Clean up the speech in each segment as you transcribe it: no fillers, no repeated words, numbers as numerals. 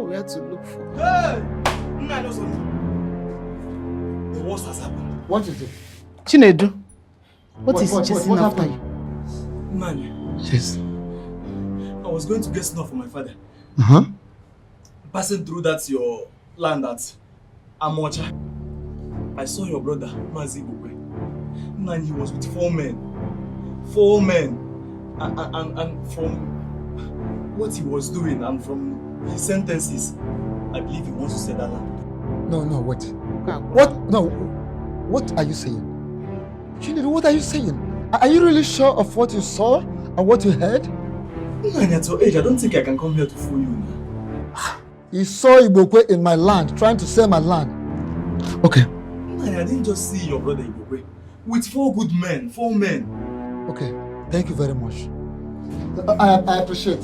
where to look for. Hey! I know something. The worst has happened. What is it? Chinedu, what is chasing after you? Man. Yes. I was going to get snuff for my father. Uh-huh. Passing through that your land at Amocha. I saw your brother, Mazi Bukwe. Man, he was with 4 men. 4 men. And from what he was doing and from his sentences, I believe he wants to sell that land. No, wait. What? No. What are you saying? Chinedu, what are you saying? Are you really sure of what you saw and what you heard? Man, at your age, I don't think I can come here to fool you now. He saw Ibokwe in my land, trying to sell my land. Okay. Man, I didn't just see your brother Ibokwe. With 4 good men, 4 men. Okay, thank you very much. I appreciate.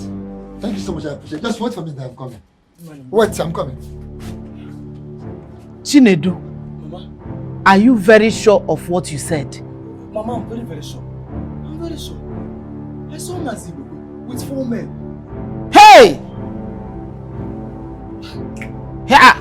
Thank you so much, I appreciate. Just wait for me, I'm coming. Wait, I'm coming. Chinedu, Mama? Are you very sure of what you said? Mama, I'm very, very sure. I'm very sure. I saw Mazi Ibokwe with 4 men. Hey! Here!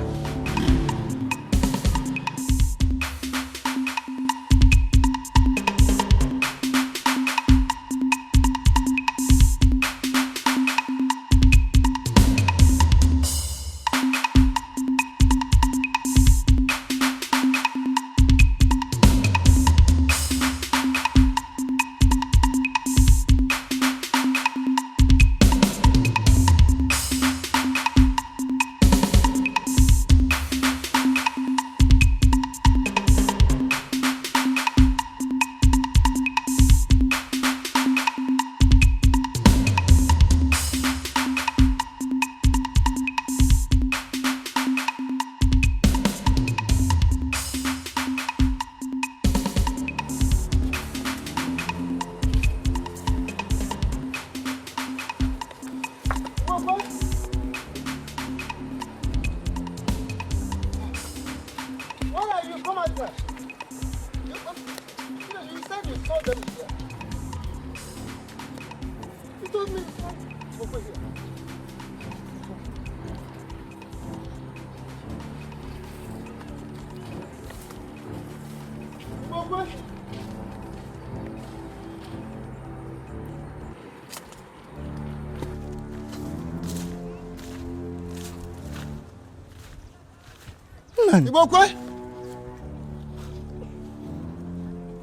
Ibokwe?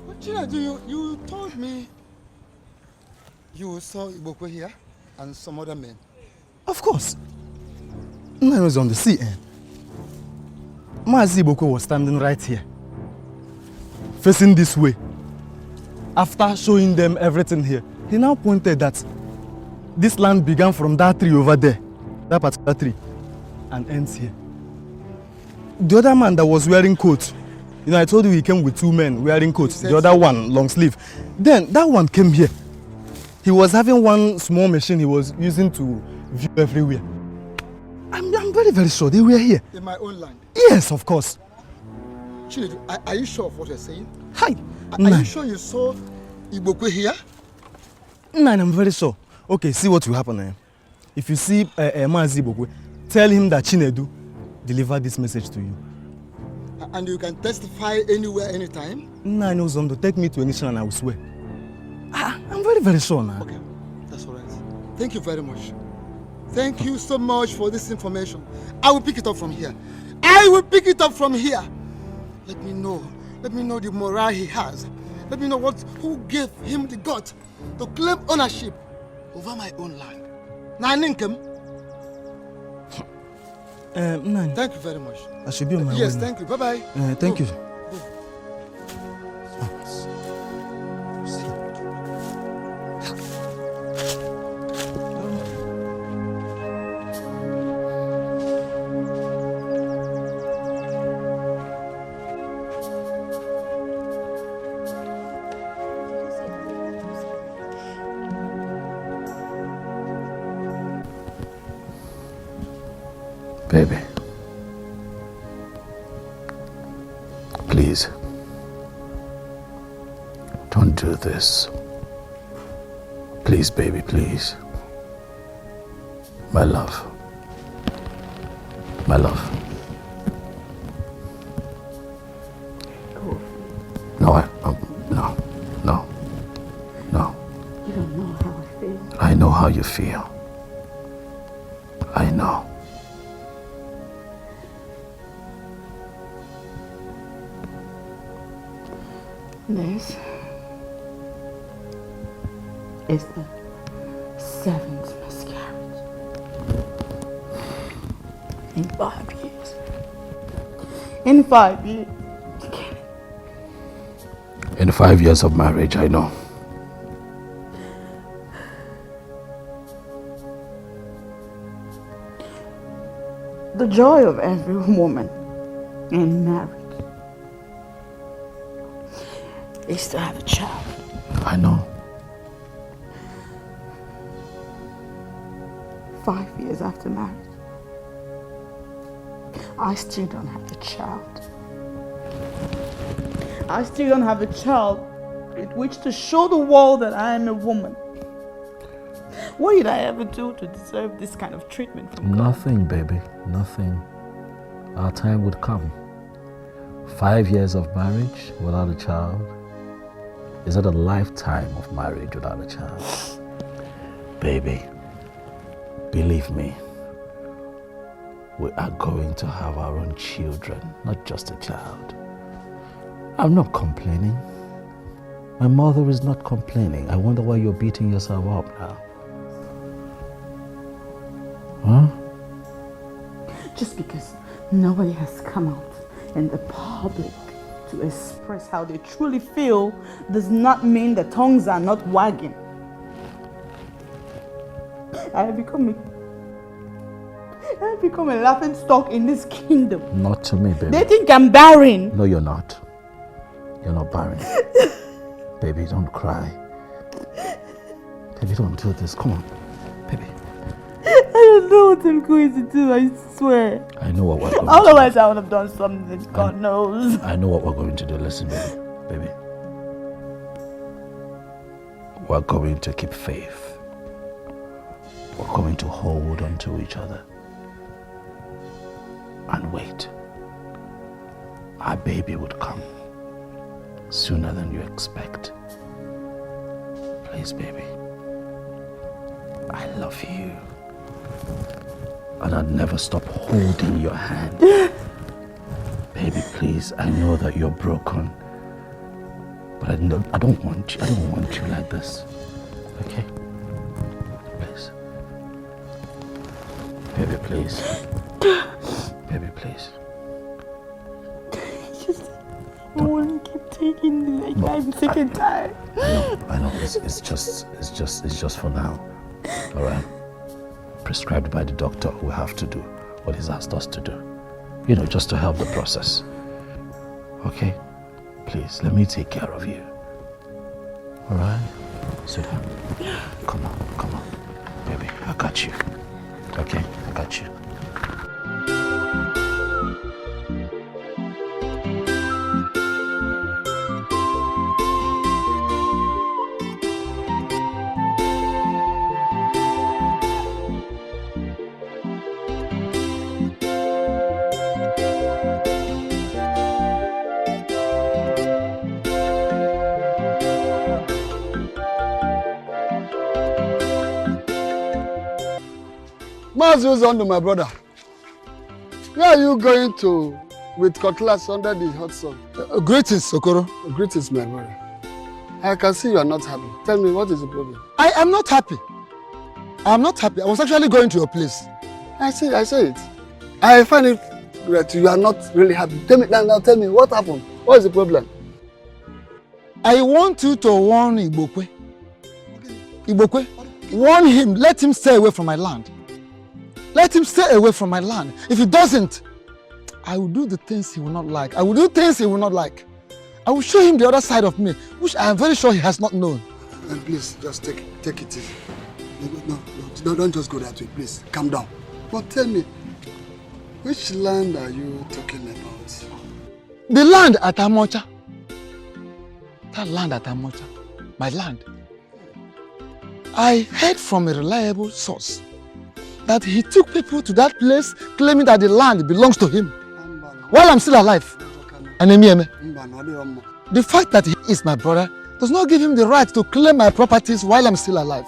What you told me you saw Ibokwe here and some other men. Of course. I was on the sea end. Mazi Ibokwe was standing right here, facing this way. After showing them everything here, he now pointed that this land began from that tree over there, that particular tree, and ends here. The other man that was wearing coat, I told you he came with 2 men wearing coats. The other one, long sleeve. Then that one came here. He was having one small machine he was using to view everywhere. I'm very, very sure they were here. In my own land? Yes, of course. Chinedu, are you sure of what you're saying? Hi. Are you sure you saw Ibokwe here? No, I'm very sure. Okay, see what will happen now. If you see Mazi Ibokwe, tell him that Chinedu deliver this message to you. And you can testify anywhere, anytime? No, I know Zondo. Take me to Anisha and I will swear. I'm very, very sure now. Okay, that's all right. Thank you very much. Thank you so much for this information. I will pick it up from here. I will pick it up from here. Let me know the morale he has. Let me know who gave him the gut to claim ownership over my own land. Naninkem. Thank you very much. I should be on my way. Yes, thank you. Bye-bye. Thank you. Baby, please, don't do this. Please, baby, please. My love. My love. No, no. You don't know how I feel. I know how you feel. I know. This is the 7th miscarriage in 5 years. In 5 years. In 5 years of marriage, I know. The joy of every woman in marriage is to have a child. I know. 5 years after marriage, I still don't have a child. I still don't have a child with which to show the world that I am a woman. What did I ever do to deserve this kind of treatment from God? Nothing, baby. Nothing. Our time would come. 5 years of marriage without a child. Is that a lifetime of marriage without a child? Baby, believe me, we are going to have our own children, not just a child. I'm not complaining. My mother is not complaining. I wonder why you're beating yourself up now. Huh? Just because nobody has come out in the public to express how they truly feel does not mean the tongues are not wagging. I have become a laughing stock in this kingdom. Not to me, baby. They think I'm barren. No, you're not. You're not barren. Baby, don't cry. Baby, don't do this. Come on. Baby. I don't know what I'm going to do, I swear. I know what we're going to do. Otherwise, I would have done something, God knows. I know what we're going to do. Listen, baby. Baby. We're going to keep faith. We're going to hold on to each other. And wait. Our baby would come sooner than you expect. Please, baby. I love you. And I'd never stop holding your hand. Baby, please, I know that you're broken. But I don't want you like this. Okay? Please. Baby, please. Baby, please. I want to keep taking this. I'm sick and tired. I know. It's just for now. All right? Prescribed by the doctor, we have to do what he's asked us to do. You know, just to help the process. Okay? Please, let me take care of you. All right? Sit down. Come on. Baby, I got you. Okay? I got you. Mazu's under my brother. Where are you going to with cutlass under the hot sun? Greetings, Okoro. Greetings, my brother. I can see you are not happy. Tell me, what is the problem? I am not happy. I am not happy. I was actually going to your place. I say it. I find it that you are not really happy. Tell me now, tell me, what happened? What is the problem? I want you to warn Igbokwe. Igbokwe, warn him, let him stay away from my land. Let him stay away from my land. If he doesn't, I will do the things he will not like. I will do things he will not like. I will show him the other side of me, which I am very sure he has not known. And please, just take it easy. No, don't just go that way, please. Calm down. But tell me, which land are you talking about? The land at Amocha. That land at Amocha. My land. I heard from a reliable source that he took people to that place claiming that the land belongs to him while I'm still alive. The fact that he is my brother does not give him the right to claim my properties while I'm still alive.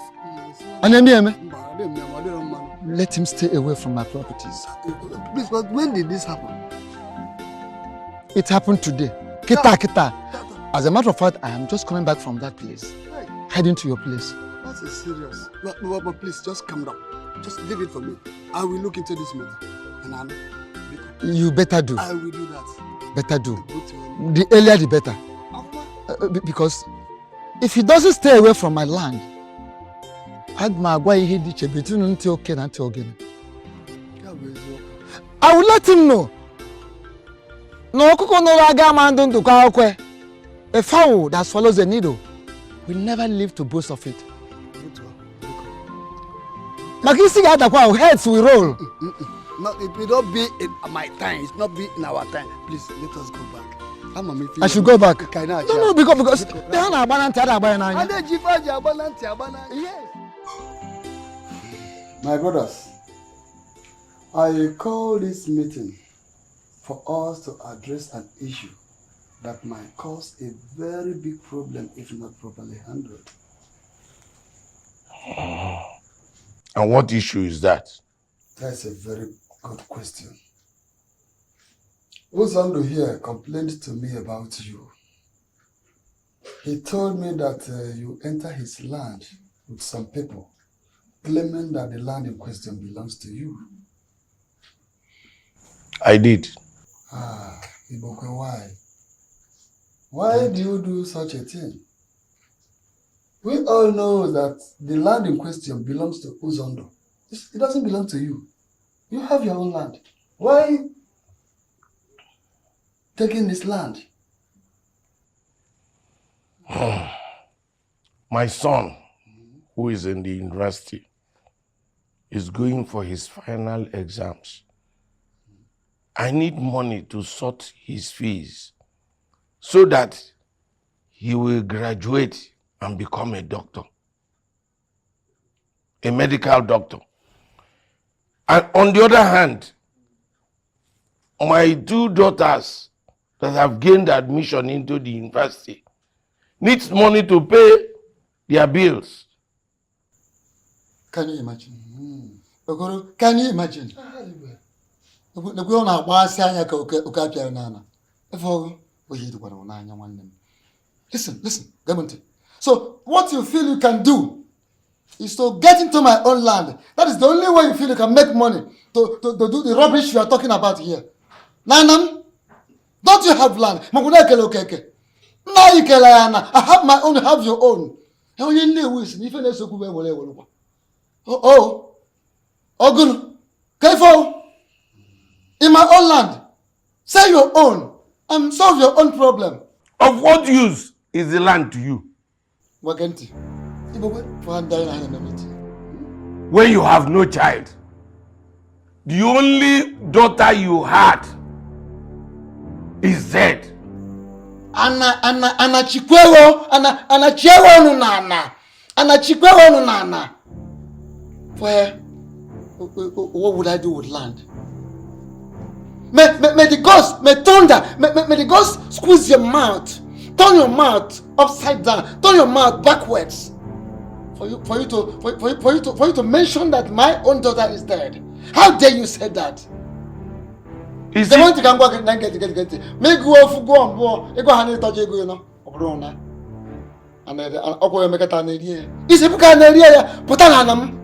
Let him stay away from my properties. Please, but when did this happen? It happened today. Kita. As a matter of fact, I am just coming back from that place. Heading to your place. That's a serious. But please, just calm down. Just leave it for me. I will look into this matter. And you better do. I will do that. Better do. The earlier the better. Because if he doesn't stay away from my land, I will let him know. A fowl that swallows a needle will never live to boast of it. Heads will roll. No, it will not be in my time. It's not be in our time. Please, let us go back. I should go back. No, because yes. My brothers, I call this meeting for us to address an issue that might cause a very big problem if not properly handled. And what issue is that? That's a very good question. Uzando here complained to me about you. He told me that you entered his land with some people, claiming that the land in question belongs to you. I did. Iboke, why? Why do you do such a thing? We all know that the land in question belongs to Uzando. It doesn't belong to you. You have your own land. Why taking this land? My son, who is in the university, is going for his final exams. I need money to sort his fees so that he will graduate and become a doctor, a medical doctor. And on the other hand, my two daughters that have gained admission into the university needs money to pay their bills. Can you imagine? Can you imagine? Listen, Gamunti. So what you feel you can do is to get into my own land. That is the only way you feel you can make money to do the rubbish you are talking about here. Nanam, don't you have land? I have my own, have your own. Ogun, Kaifo, in my own land, say your own and solve your own problem. Of what use is the land to you? Wagenti, when you have no child, the only daughter you had is dead. Ana chikwero nana. Where, what would I do with land? May the ghost, may thunder, may the ghost squeeze your mouth, turn your mouth upside down, turn your mouth backwards, for you to mention that my own daughter is dead. How dare you say that? Is they it? want to go and get. Make go off go on board. You go and touch you, you know. Obrona. And ogo make an idea. Is it because an idea? Put an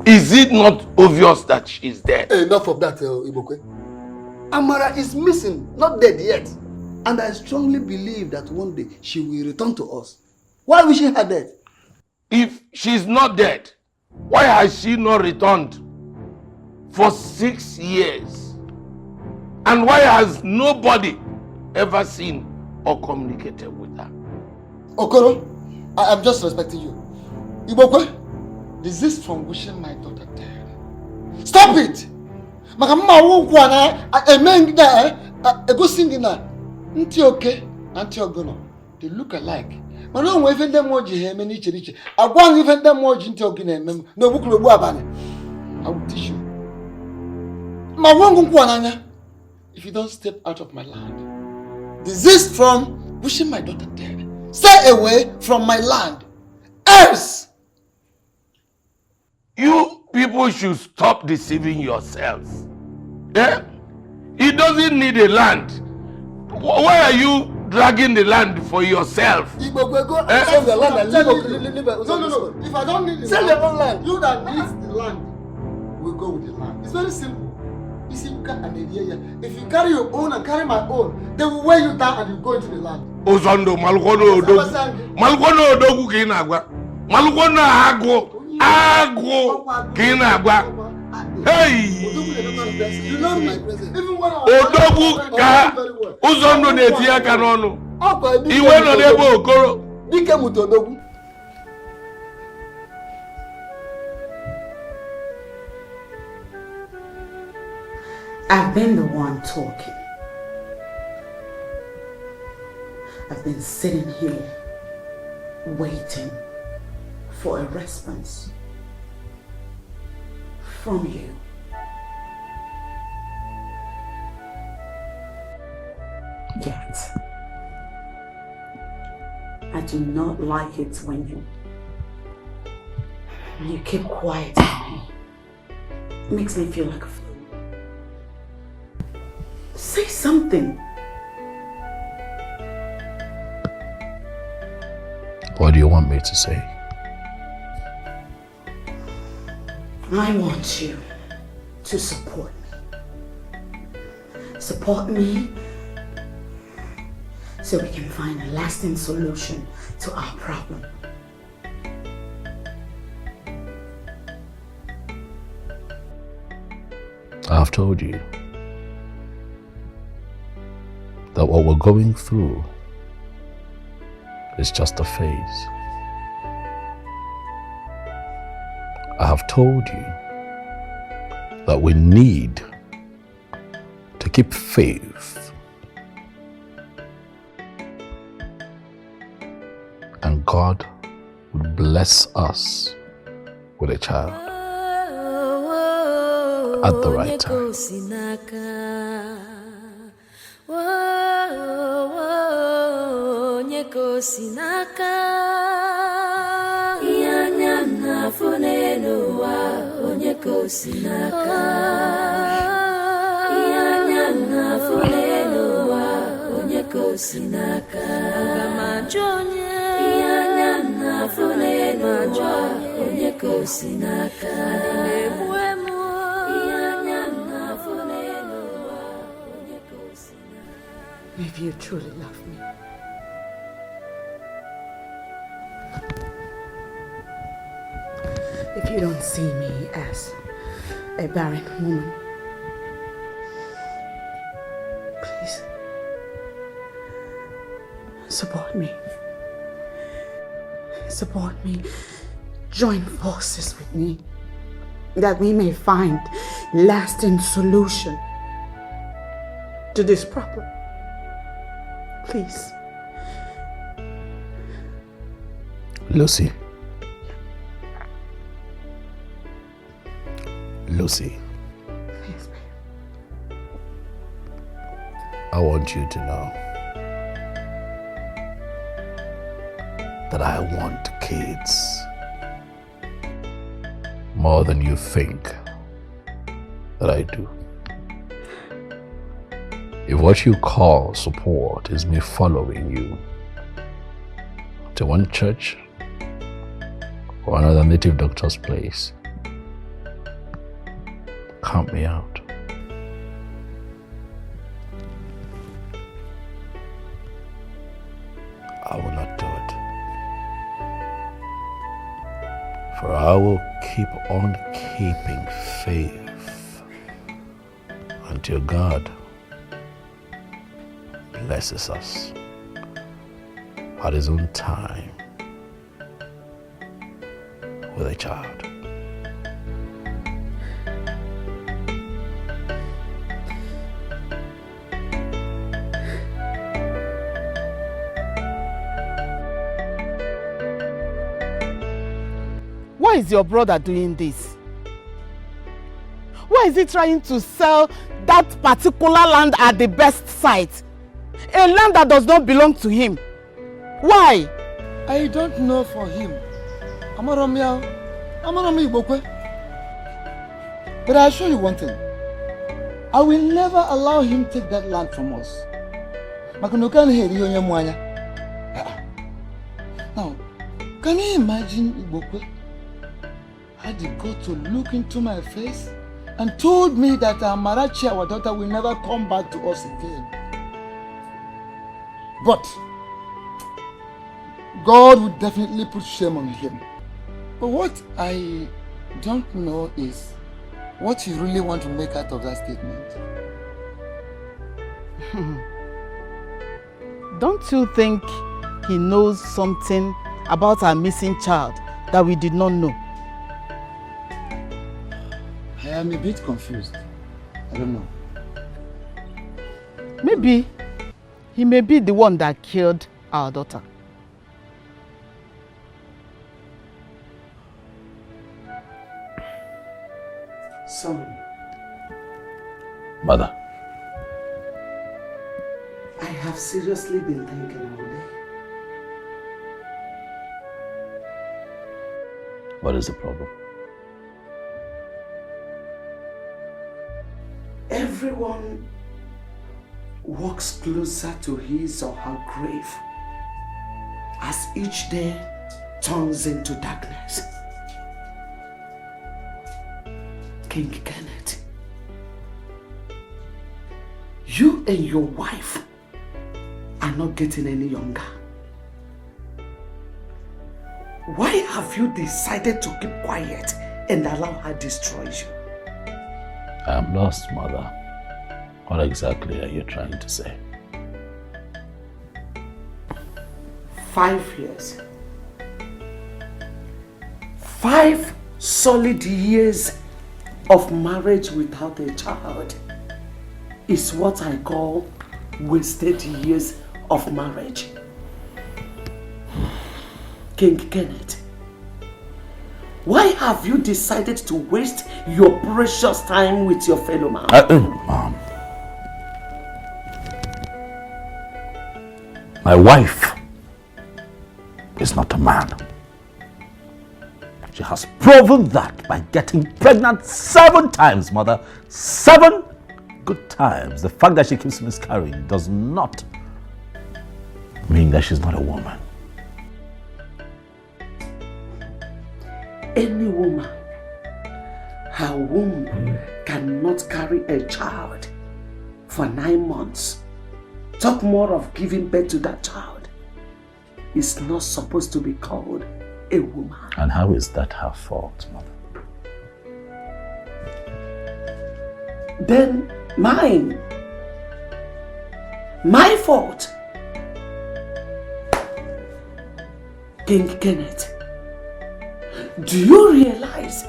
Is it not obvious that she's dead? Enough of that, Iboke. Amara is missing, not dead yet. And I strongly believe that one day she will return to us. Why will she have dead? If she's not dead, why has she not returned for 6 years? And why has nobody ever seen or communicated with her? Okoro, I am just respecting you. Ibokwe, desist from wishing my daughter dead. Stop it! Makamama wukwana emengida ego singina nti okay anti ogono they look alike. Mana onwe ife ndem oji he me ni chiriche. Agwan ife ndem oji nti ogina emem no bukuru bu abane. I will teach you. If you don't step out of my land, desist from wishing my daughter dead. Stay away from my land. Else! You people should stop deceiving yourselves. Eh? He doesn't need a land. Why are you dragging the land for yourself? Sell the land and live. No. If I don't need the sell your own land. You that needs the land will go with the land. It's very simple. You see, you got an idea. If you carry your own and carry my own, they will weigh you down and you go into the land. Ozondo, Malgono Odogu Kinagwa. Malgono Agwo Kinagwa. Hey! You know me. Even when Odogu Ka Ozondo Netia Kanono. He went on the Okoro. I've been the one talking. I've been sitting here waiting for a response from you. Yet, I do not like it when you keep quiet on me. It makes me feel like a fool. Say something. What do you want me to say? I want you to support me. Support me so we can find a lasting solution to our problem. I've told you that what we're going through is just a phase. I have told you that we need to keep faith and God will bless us with a child at the right time. If you truly love me, if you don't see me as a barren woman, please support me. Support me. Join forces with me that we may find lasting solution to this problem. Please. Lucy. Lucy. Yes, ma'am. I want you to know that I want kids more than you think that I do. If what you call support is me following you to one church or another native doctor's place, count me out. I will not do it. For I will keep on keeping faith until God blesses us at His own time with a child. Why is your brother doing this? Why is he trying to sell that particular land at the best site? A land that does not belong to him. Why? I don't know for him. Amaromi Ibokwe. But I assure you one thing. I will never allow him to take that land from us. Now, can you imagine Ibokwe had the gut to look into my face and told me that Amarachi, our daughter, will never come back to us again? But God would definitely put shame on him. But what I don't know is what you really want to make out of that statement. Don't you think he knows something about our missing child that we did not know? I am a bit confused. I don't know. Maybe he may be the one that killed our daughter. Son. Mother. I have seriously been thinking all day. What is the problem? Everyone walks closer to his or her grave as each day turns into darkness. King Kenneth, you and your wife are not getting any younger. Why have you decided to keep quiet and allow her destroy you? I am lost, Mother. What exactly are you trying to say? 5 years. 5 solid years of marriage without a child is what I call wasted years of marriage. King Kenneth, why have you decided to waste your precious time with your fellow man? Mom. My wife is not a man. She has proven that by getting pregnant 7 times, Mother. 7 good times. The fact that she keeps miscarrying does not mean that she's not a woman. Any woman, her womb cannot carry a child for 9 months. Talk more of giving birth to that child. It's not supposed to be called a woman. And how is that her fault, Mother? Then mine. My fault. King Kenneth, do you realize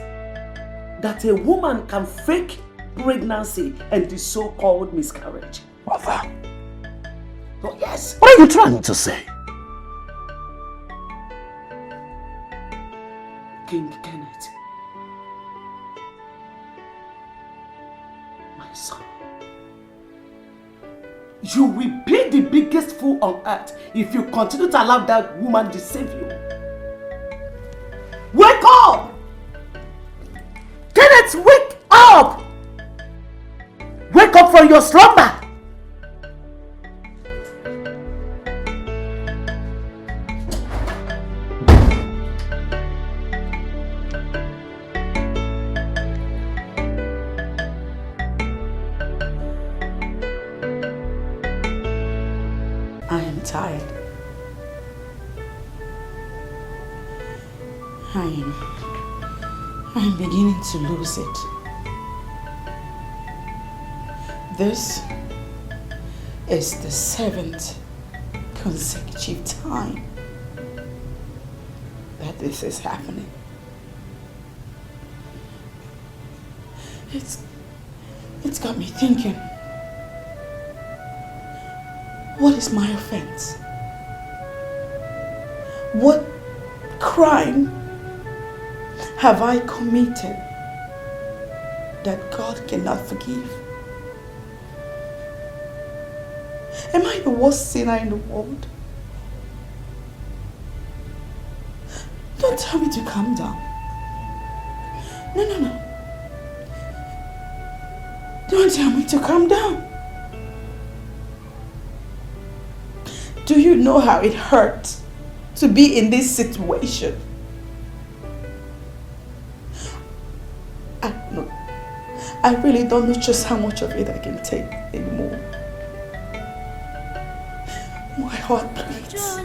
that a woman can fake pregnancy and the so-called miscarriage? Mother. Oh, yes. What are you trying to say? King Kenneth, my son, you will be the biggest fool on earth if you continue to allow that woman deceive you. Wake up! Kenneth, wake up! Wake up from your slumber! I am tired. I'm beginning to lose it. This is the 7th consecutive time that this is happening. It's got me thinking. What is my offense? What crime have I committed that God cannot forgive? Am I the worst sinner in the world? Don't tell me to calm down. No. Don't tell me to calm down. Do you know how it hurts to be in this situation? I really don't know just how much of it I can take anymore. My heart bleeds.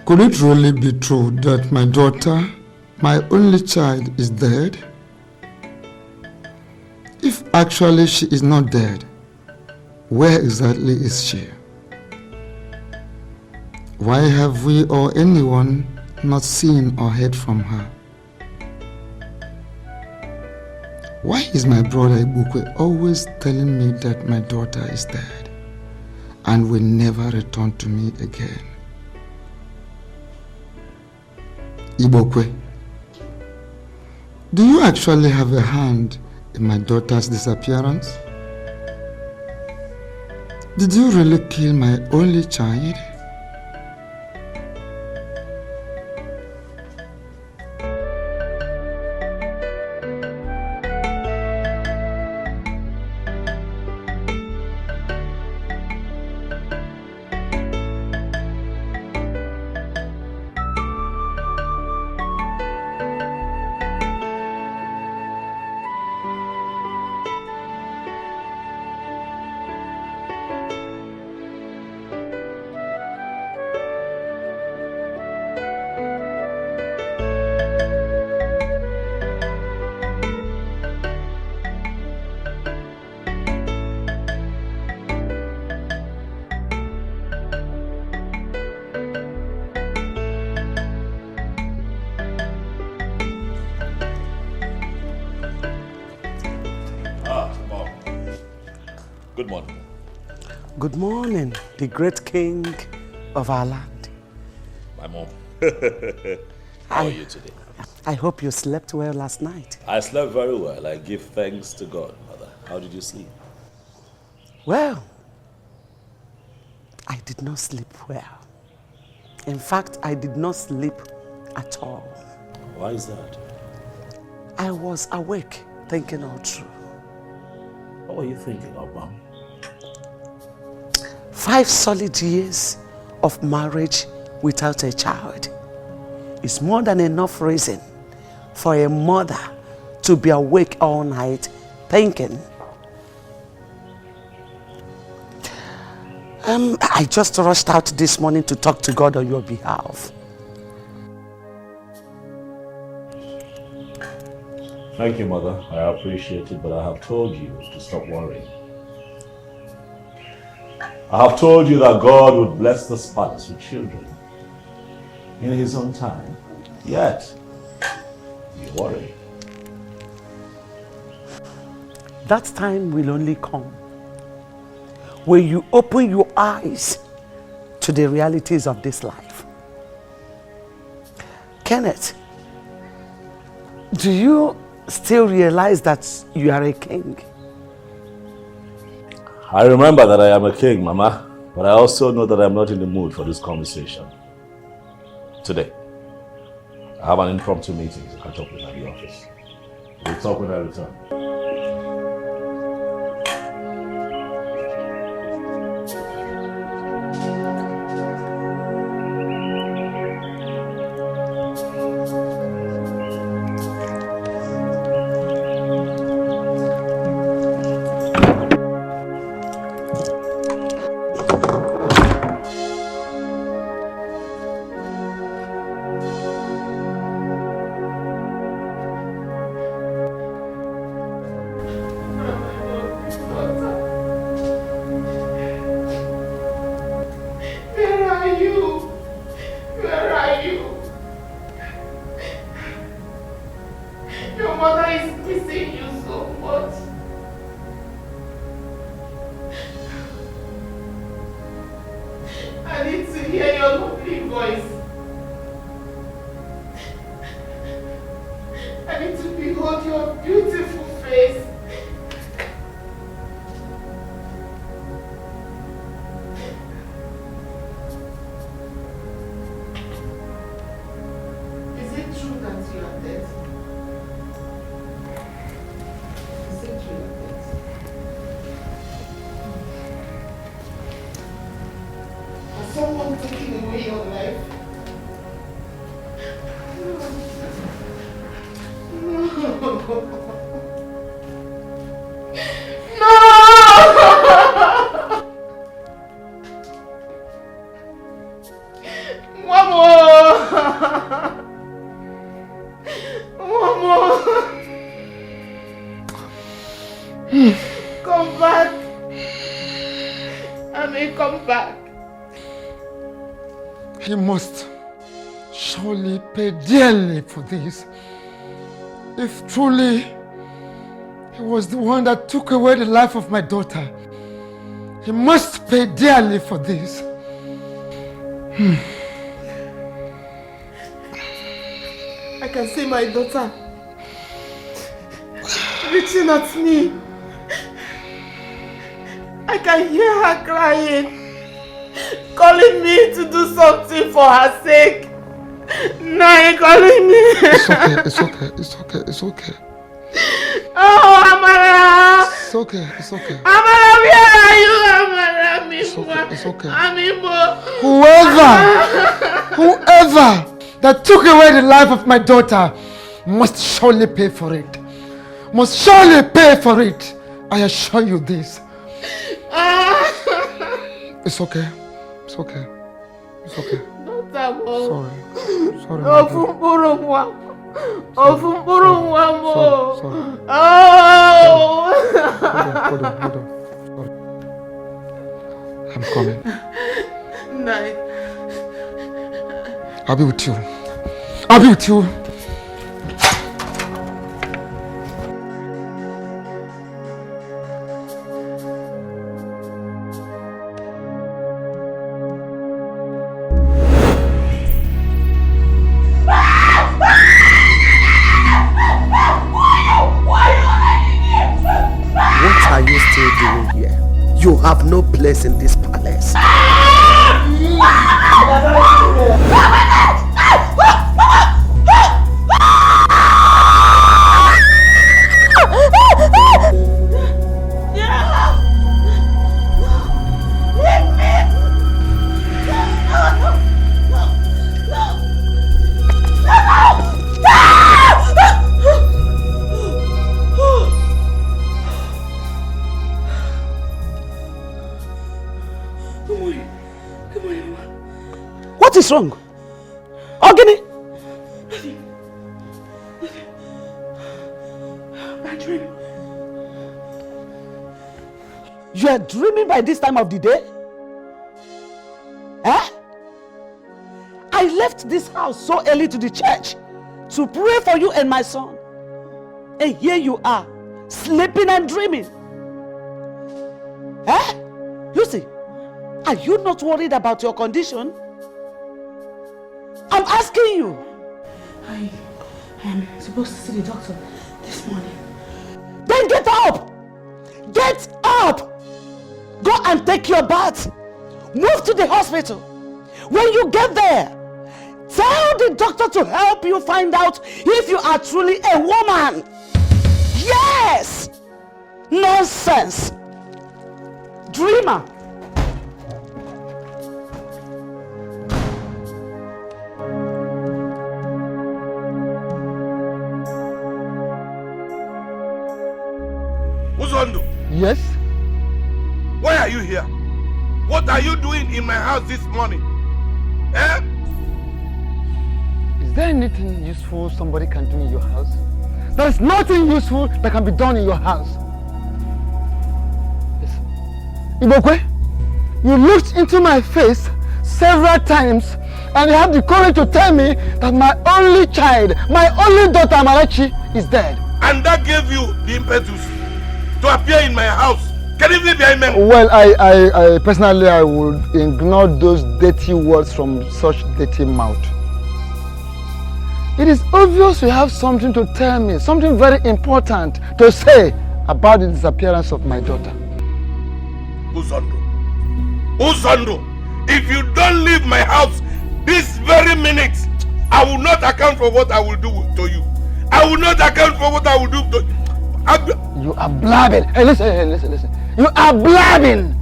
Could it really be true that my daughter, my only child, is dead? If actually she is not dead, where exactly is she? Why have we or anyone not seen or heard from her? Why is my brother Ibukwe always telling me that my daughter is dead and will never return to me again? Ibukwe, do you actually have a hand in my daughter's disappearance? Did you really kill my only child? Good morning. Good morning, the great king of our land. My mom. How are you today? I hope you slept well last night. I slept very well. I give thanks to God, Mother. How did you sleep? Well, I did not sleep well. In fact, I did not sleep at all. Why is that? I was awake, thinking all through. What were you thinking of, Mom? 5 solid years of marriage without a child is more than enough reason for a mother to be awake all night thinking. I just rushed out this morning to talk to God on your behalf. Thank you, Mother. I appreciate it, but I have told you to stop worrying. I have told you that God would bless the spots with children in His own time. Yet, you worry. That time will only come when you open your eyes to the realities of this life. Kenneth, do you still realize that you are a king? I remember that I am a king, Mama, but I also know that I'm not in the mood for this conversation. Today, I have an impromptu meeting to catch up with at the office. We'll talk when I return. I need to hear your lovely voice. I need to behold your beautiful face. Is it true that you are dead? Is it true you are dead? Has someone taken away your life? One more. Come back. I mean, come back. He must surely pay dearly for this. If truly he was the one that took away the life of my daughter, he must pay dearly for this. I can see my daughter reaching at me. I can hear her crying, calling me to do something for her sake. Now calling me. It's okay. Oh, Amara! It's okay. Amara, where are you, Amara? It's okay. Amimo. Whoever that took away the life of my daughter must surely pay for it. I assure you this. It's okay. Sorry. Hold on. I'm coming. Night. I'll be with you. What are you still doing here? You have no place in this palace. What is wrong? Ogini? My dream. You are dreaming by this time of the day? Eh? I left this house so early to the church to pray for you and my son. And here you are, sleeping and dreaming. Eh? Lucy, are you not worried about your condition? I'm asking you. I am supposed to see the doctor this morning. Then get up! Get up! Go and take your bath. Move to the hospital. When you get there, tell the doctor to help you find out if you are truly a woman. Yes! Nonsense! Dreamer! Uzondo, Yes? why are you here? What are you doing in my house this morning? Eh? Is there anything useful somebody can do in your house? There is nothing useful that can be done in your house. Listen, Ibokwe, you looked into my face several times and you have the courage to tell me that my only child, my only daughter Amarachi, is dead. And that gave you the impetus to appear in my house Can you be behind me? Well, I personally, I would ignore those dirty words from such dirty mouth. It is obvious you have something to tell me, something very important to say about the disappearance of my daughter. Uzondo, if you don't leave my house this very minute, I will not account for what I will do to you. I will not account for what I will do to you. You are blabbing. Hey, listen. You are blabbing.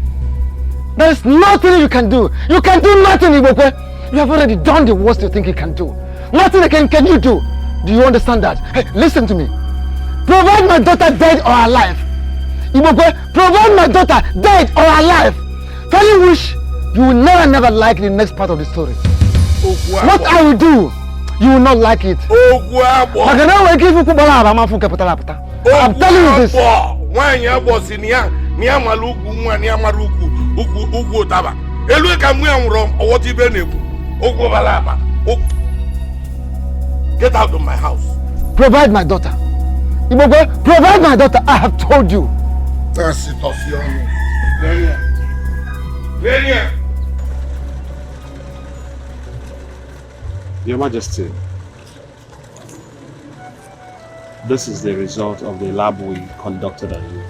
There is nothing you can do. You can do nothing, Ibokwe. You have already done the worst you think you can do. Nothing can you do. Do you understand that? Hey, listen to me. Provide my daughter dead or alive. Ibokwe, provide my daughter dead or alive. Failing which, you will never like the next part of the story. What I will do, you will not like it. I'm telling you this. Get out of my house. Provide my daughter. Ibogwe, provide my daughter. I have told you. That's it off your name. Leonard. Your Majesty, this is the result of the lab we conducted on you.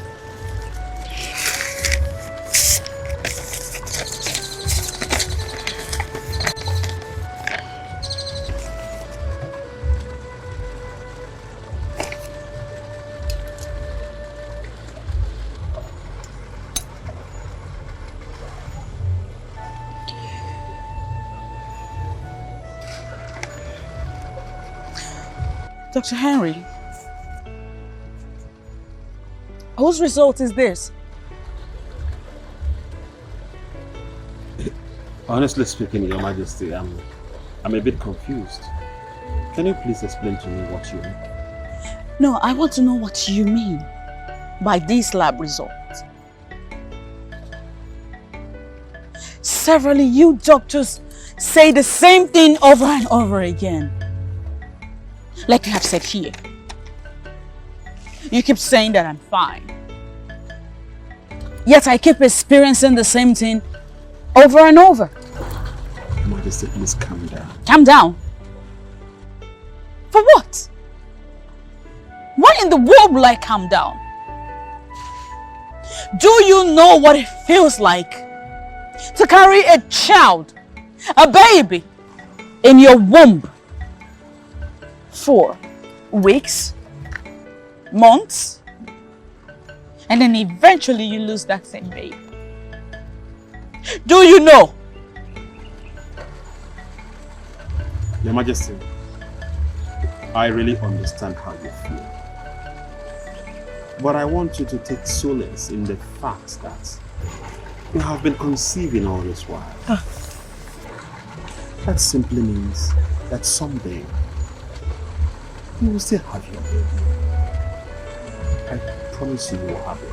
Dr. Henry, whose result is this? Honestly speaking, Your Majesty, I'm a bit confused. Can you please explain to me what you mean? No, I want to know what you mean by this lab result. Severally, you doctors say the same thing over and over again. Like you have said here. You keep saying that I'm fine. Yet I keep experiencing the same thing over and over. Your Majesty, please calm down. Calm down? For what? Why in the world will I calm down? Do you know what it feels like to carry a child, a baby, in your womb for weeks, months, and then eventually you lose that same baby? Do you know? Your Majesty, I really understand how you feel. But I want you to take solace in the fact that you have been conceiving all this while. That simply means that someday you will still have your baby. I promise you will have it.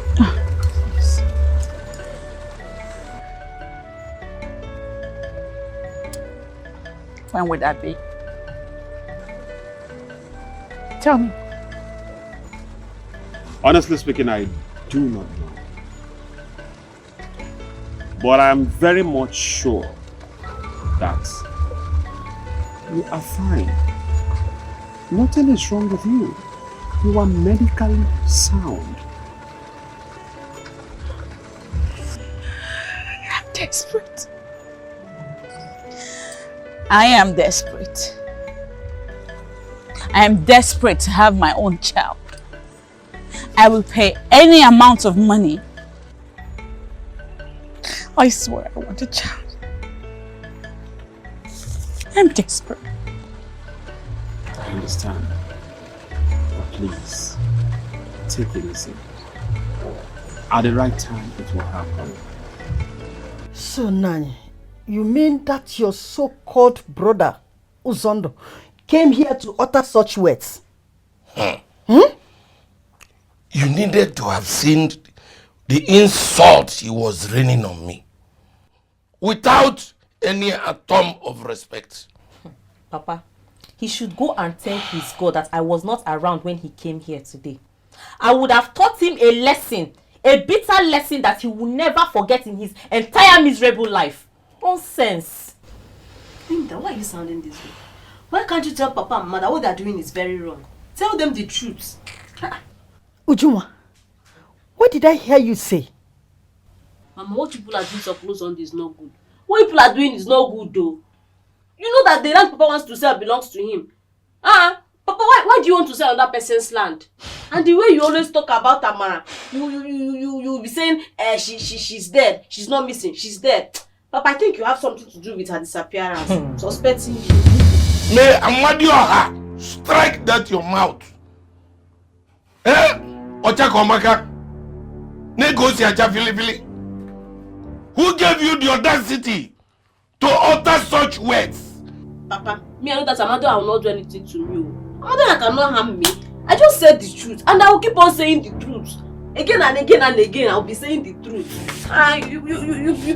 Please. When would that be? Tell me. Honestly speaking, I do not know. But I am very much sure that you are fine. Nothing is wrong with you. You are medically sound. I'm desperate. I am desperate. I am desperate to have my own child. I will pay any amount of money. I swear I want a child. I'm desperate. I understand. But please, take it easy. At the right time, it will happen. So, Nani, you mean that your so-called brother, Uzondo, came here to utter such words? You needed to have seen the insult he was raining on me without any atom of respect. Papa, he should go and thank his God that I was not around when he came here today. I would have taught him a lesson A bitter lesson that he will never forget in his entire miserable life. Nonsense. Linda, why are you sounding this way? Why can't you tell Papa and Mother what they are doing is very wrong? Tell them the truth. Ujuma, what did I hear you say? Mama, what people are doing to close on this is not good. What people are doing is not good though. You know that the land Papa wants to sell belongs to him. Papa, why do you want to sell on that person's land? And the way you always talk about Tamara, you be saying she's dead, she's not missing, she's dead. Papa, I think you have something to do with her disappearance. Suspecting you. May Amadioha strike that your mouth. Ochakomaka. Negotiacha Filipili. Who gave you the audacity to utter such words? Papa, me I know that Amadioha will not do anything to me. Amadioha cannot harm me. I just said the truth and I will keep on saying the truth. Again and again and again, I'll be saying the truth. You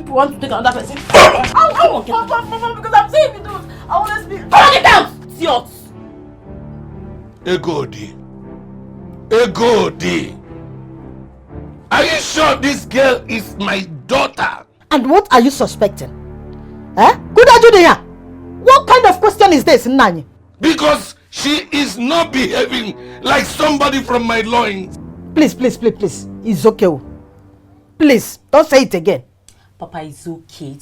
want to take another person? I won't get Papa, because I'm saying the truth. I will always be. Turn it down! Idiots! Egodi. Are you sure this girl is my daughter? And what are you suspecting? Good Ajudeya, what kind of question is this, Nani? Because she is not behaving like somebody from my loins. Please. It's okay. Please, don't say it again. Papa, it's okay.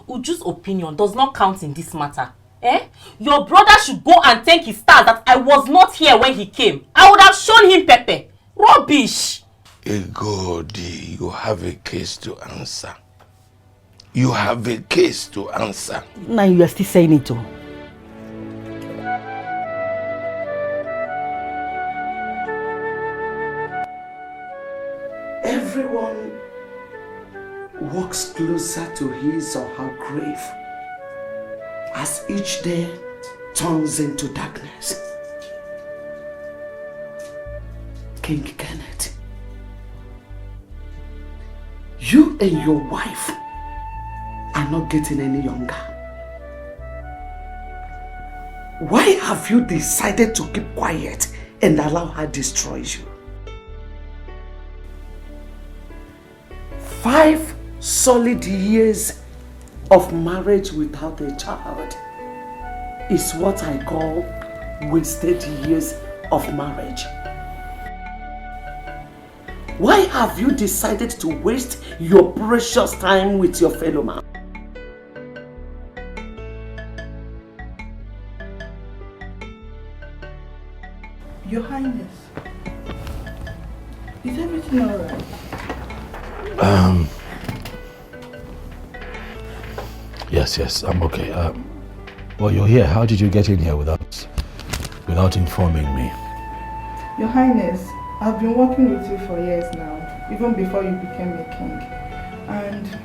Uju's opinion does not count in this matter. Your brother should go and thank his stars that I was not here when he came. I would have shown him Pepe. Rubbish. Egodi, you have a case to answer. Now you are still saying it too. Everyone walks closer to his or her grave as each day turns into darkness. King Kenneth, you and your wife are not getting any younger. Why have you decided to keep quiet and allow her destroy you? 5 solid years of marriage without a child is what I call wasted years of marriage. Why have you decided to waste your precious time with your fellow man? Your Highness, is everything alright? Yes, I'm okay. Well, you're here. How did you get in here without informing me? Your Highness, I've been working with you for years now, even before you became a king. And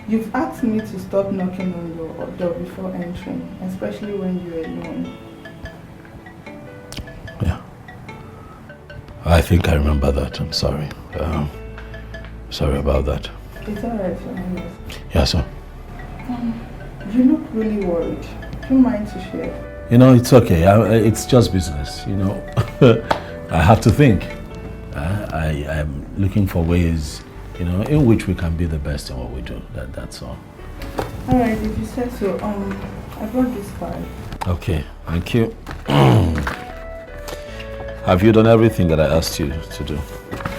you've asked me to stop knocking on your door before entering, especially when you're alone. Yeah. I think I remember that. I'm sorry. Sorry about that. It's alright, Your Highness. Yeah, sir. You look really worried. Do you mind to share? It's okay. It's just business, I have to think. I'm looking for ways, in which we can be the best in what we do. That's all. Alright, if you said so, I brought this file. Okay, thank you. Have you done everything that I asked you to do?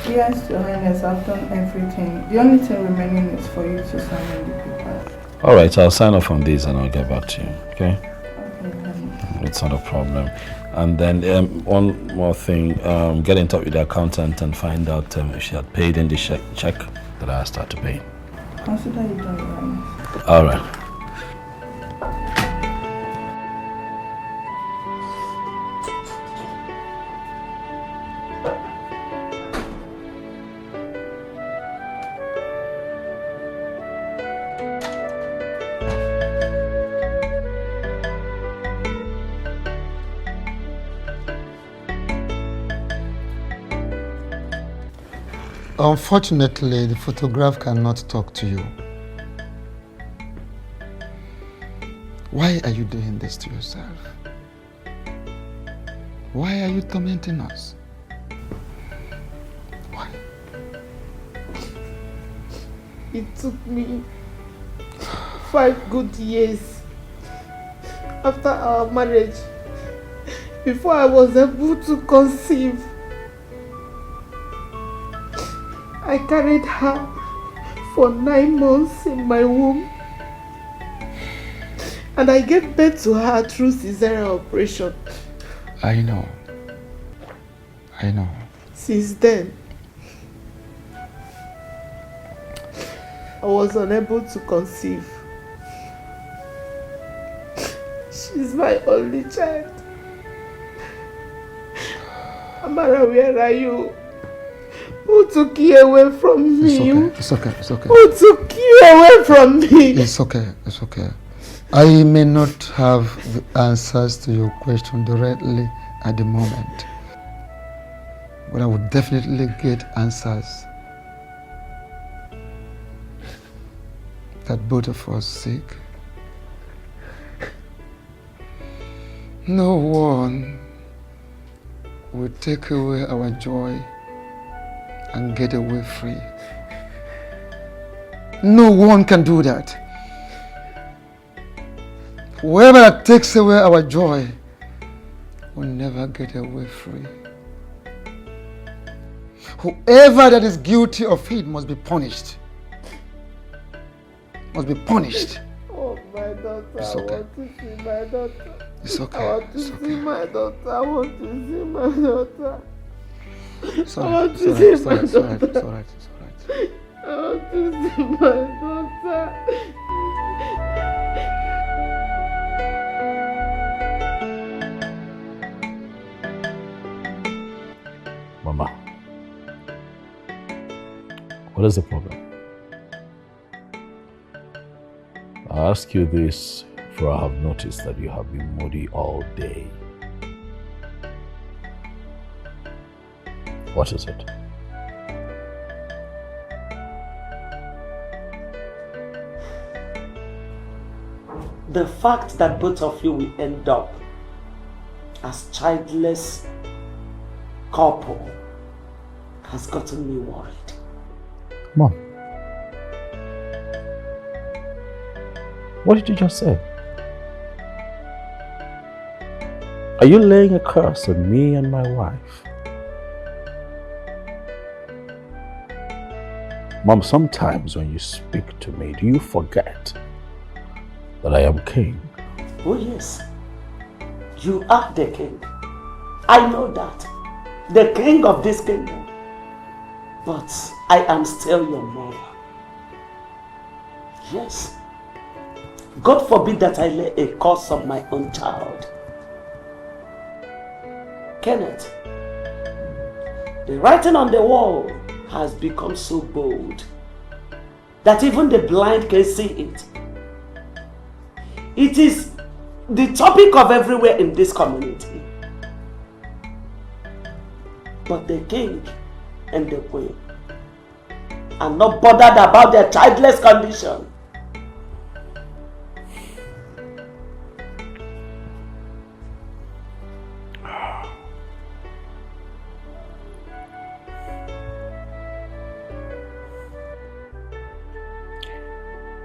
Yes, Your Highness, I've done everything. The only thing remaining is for you to sign in the papers. Alright, I'll sign off on these and I'll get back to you, okay? Okay. It's not a problem. And then one more thing, get in touch with the accountant and find out if she had paid in the check that I asked her to pay. Consider it done, Your Highness. Alright. Unfortunately, the photograph cannot talk to you. Why are you doing this to yourself? Why are you tormenting us? Why? It took me 5 good years after our marriage before I was able to conceive. I carried her for 9 months in my womb, and I gave birth to her through cesarean operation. I know. Since then, I was unable to conceive. She's my only child. Amara, where are you? Who took you away from me? It's okay. Who took you away from me? It's okay. I may not have the answers to your question directly at the moment, but I will definitely get answers that both of us seek. No one will take away our joy and get away free. No one can do that. Whoever that takes away our joy will never get away free. Whoever that is guilty of it must be punished. Oh, my daughter, It's okay. I want to see my daughter. It's okay. I want to see my daughter. I want to see my daughter. It's I all want right. to see my It's all daughter. right. I want to see my daughter. Mama, what is the problem? I ask you this, for I have noticed that you have been moody all day. What is it? The fact that both of you will end up as childless couple has gotten me worried. Mom, what did you just say? Are you laying a curse on me and my wife? Mom, sometimes when you speak to me, do you forget that I am king? Oh yes, you are the king. I know that. The king of this kingdom. But I am still your mother. Yes. God forbid that I lay a curse on my own child. Kenneth, the writing on the wall has become so bold that even the blind can see it. It is the topic of everywhere in this community. But the king and the queen are not bothered about their childless condition.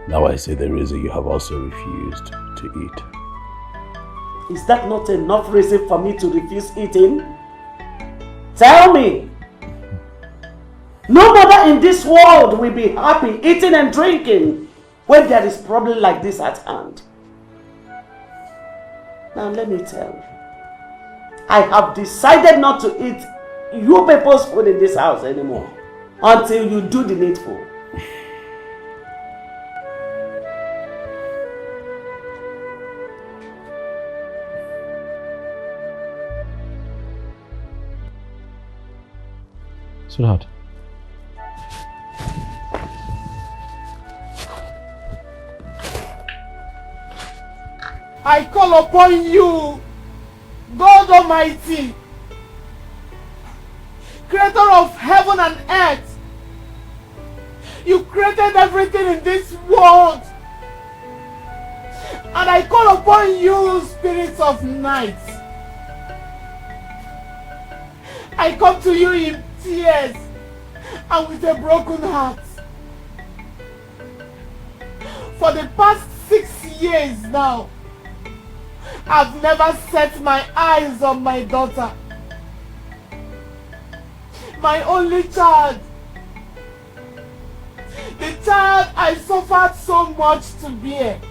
Now I see the reason you have also refused to eat. Is that not enough reason for me to refuse eating? Tell me. No mother in this world will be happy eating and drinking when there is problem like this at hand. Now let me tell you, I have decided not to eat you people's food in this house anymore until you do the needful. Sweetheart. I call upon you, God Almighty, creator of heaven and earth. You created everything in this world. And I call upon you, spirits of night. I come to you in tears and with a broken heart. For the past 6 years now, I've never set my eyes on my daughter. My only child. The child I suffered so much to bear.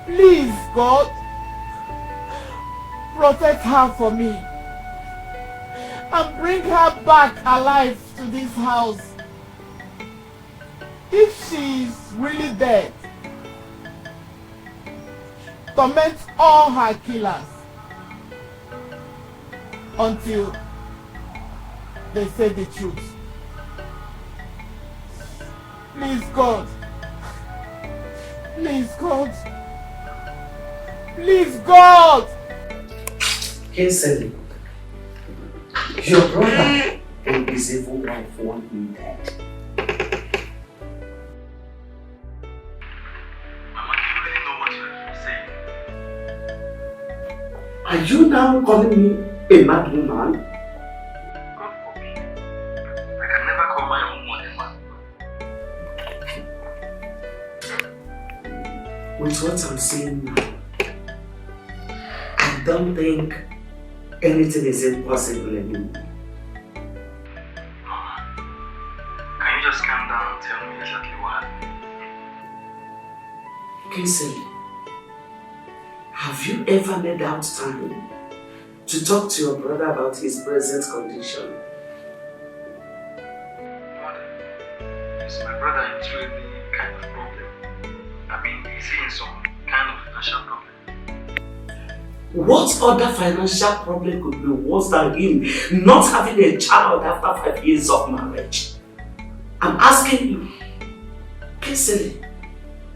Please, God, protect her for me and bring her back alive to this house. If she is really dead, torment all her killers until they say the truth. Please, God. Please, God. Please, God. Kinsley, your brother and his evil wife want me dead. Mama, do you really know what you're saying? Are you now calling me a mad woman? God forbid. I can never call my own mother man. With what I'm saying now, I don't think anything is impossible anymore. Mama, can you just calm down and tell me exactly what happened? Kinsley, have you ever made out time to talk to your brother about his present condition? Mother, is my brother into any kind of problem? I mean, is he in some kind of financial problem? What other financial problem could be worse than him not having a child after 5 years of marriage? I'm asking you, Kinsley,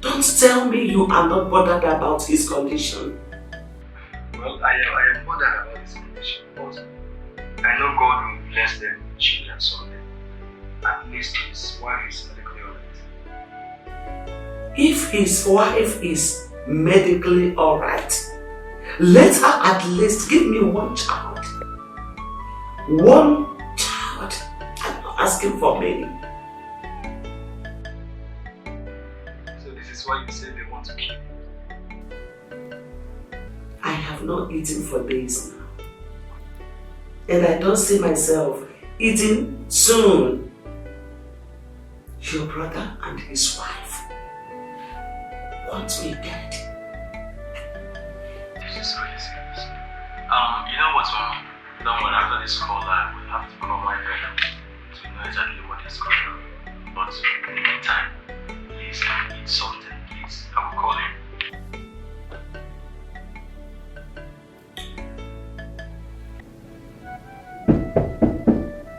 don't tell me you are not bothered about his condition. Well, I am bothered about his condition, but I know God will bless them with children someday. At least his wife is medically alright. If his wife is medically alright, let her at least give me one child. One child. I'm not asking for many. So this is why you say they want to kill you? I have not eaten for days now. And I don't see myself eating soon. Your brother and his wife want me dead. This is really serious. You know what, Mom? Don't worry, after this call, I will have to call my brother to know exactly what is going on. But in the meantime, please eat something, please. I will call him.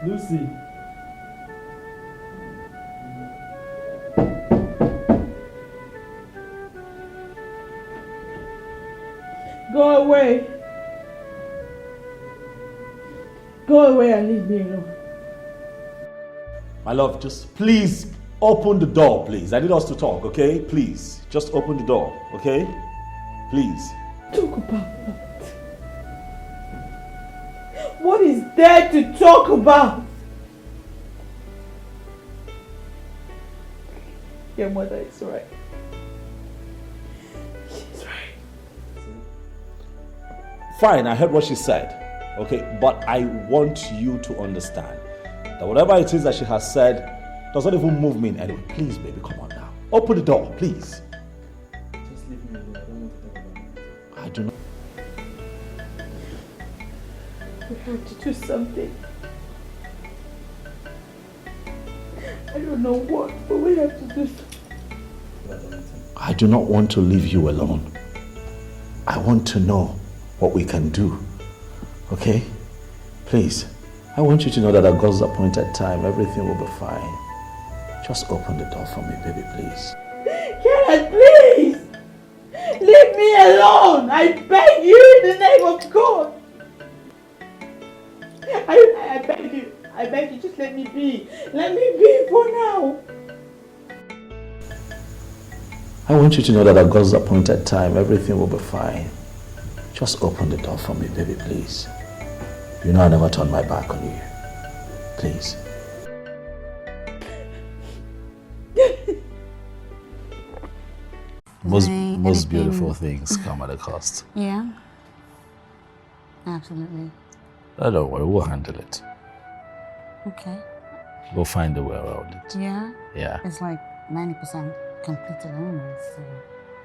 Lucy. Go away. Go away and leave me alone. My love, just please open the door, please. I need us to talk, okay? Please, just open the door, okay? Please. Talk about what? What is there to talk about? Your mother is right. She's right. Fine, I heard what she said, okay? But I want you to understand that whatever it is that she has said does not even move me in any way. Please, baby, come on now. Open the door, please. Just leave me alone. I don't want to talk about it. I do not. We have to do something. I don't know what, but we have to do something. I do not want to leave you alone. I want to know what we can do, okay? Please, I want you to know that at God's appointed time, everything will be fine. Just open the door for me, baby, please. Kenneth, please! Leave me alone! I beg you in the name of God! I beg you. I beg you, just let me be. Let me be for now. I want you to know that at God's appointed time, everything will be fine. Just open the door for me, baby, please. You know I never turn my back on you. Please. Most beautiful things come at a cost. Yeah. Absolutely. Don't worry, we'll handle it. Okay. We'll find a way around it. Yeah? Yeah. It's like 90% completed almost.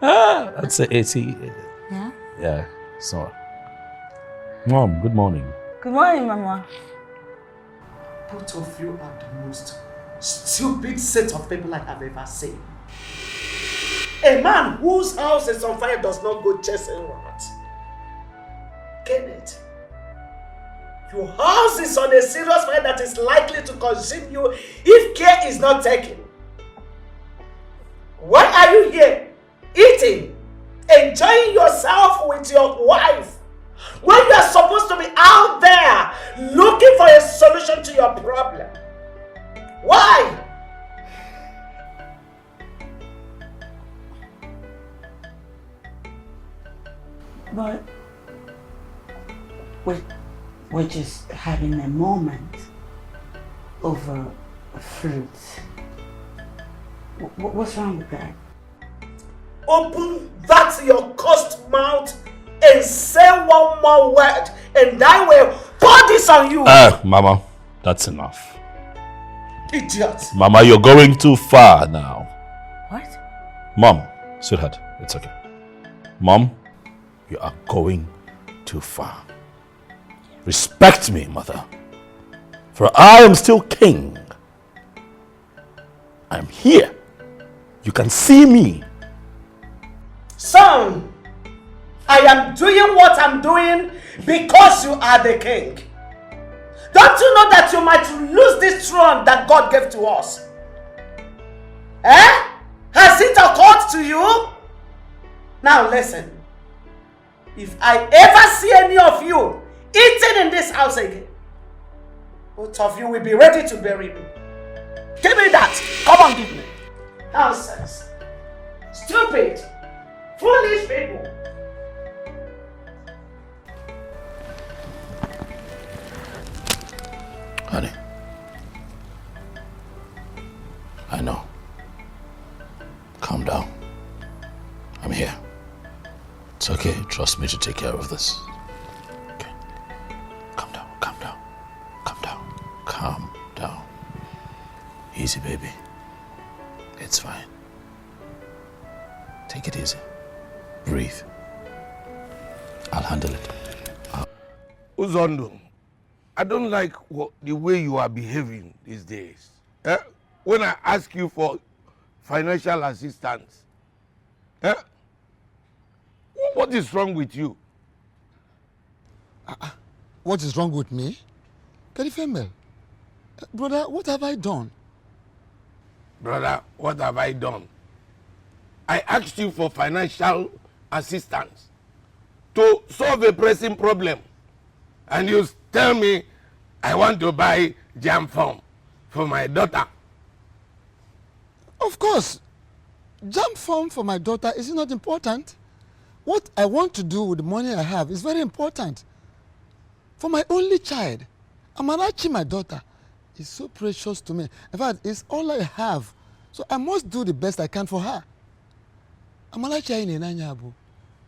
So. I'd say 80. Yeah? Yeah. So, Mom, good morning. Good morning, Mama. Both of you are the most stupid set of people I have ever seen. A man whose house is on fire does not go chasing rats. Kenneth, your house is on a serious fire that is likely to consume you if care is not taken. Why are you here, eating, enjoying yourself with your wife, when you are supposed to be out there looking for a solution to your problem? Why? But we're just having a moment over fruit. What's wrong with that? Open that your cursed mouth and say one more word, and I will pour this on you. Mama, that's enough. Idiot. Mama, you're going too far now. What? Mom, sweetheart, it's okay. Mom, you are going too far. Respect me, mother. For I am still king. I'm here. You can see me. Son, I am doing what I'm doing because you are the king. Don't you know that you might lose this throne that God gave to us? Has it occurred to you? Now listen. If I ever see any of you eating in this house again, both of you will be ready to bury me. Give me that. Come on, give me. Nonsense. Stupid. Foolish people. Honey, I know. Calm down. I'm here. It's okay. Trust me to take care of this. Okay. Calm down, calm down, calm down, calm down. Easy, baby. It's fine. Take it easy. Breathe. I'll handle it. Uzondo, I don't like the way you are behaving these days. When I ask you for financial assistance, what is wrong with you? What is wrong with me? Kerifemel, brother, what have I done? Brother, what have I done? I asked you for financial assistance to solve a pressing problem. And you tell me I want to buy jam farm for my daughter. Of course. Jam farm for my daughter is not important. What I want to do with the money I have is very important. For my only child, Amarachi, my daughter, is so precious to me. In fact, it's all I have. So I must do the best I can for her. Amarachi in Enanyabu,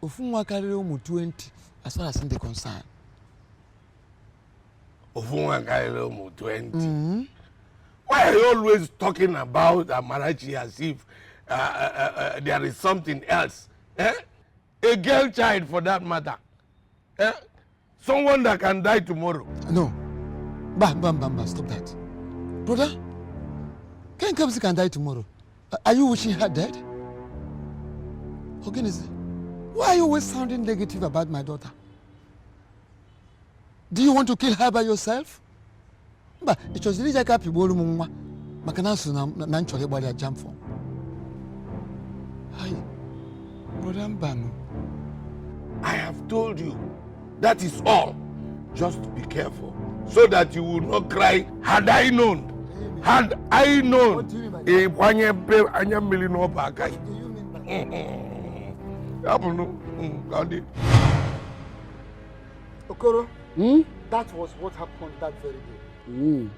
Ofunwa carry 20 as far as they're concerned. Ofunwa carry 20. Why are you always talking about Amarachi as if there is something else? A girl child for that matter. Someone that can die tomorrow. No. Bam, stop that. Brother, Ken Kamsi can die tomorrow. Are you wishing her dead? Ogenese, why are you always sounding negative about my daughter? Do you want to kill her by yourself? But it was really like a people who Makanasu Nanchole body a jump for. Hi, brother Mbano. I have told you, that is all. Just be careful so that you will not cry. Had I known, had I known. What do you mean by that? Okoro, that was what happened that very day.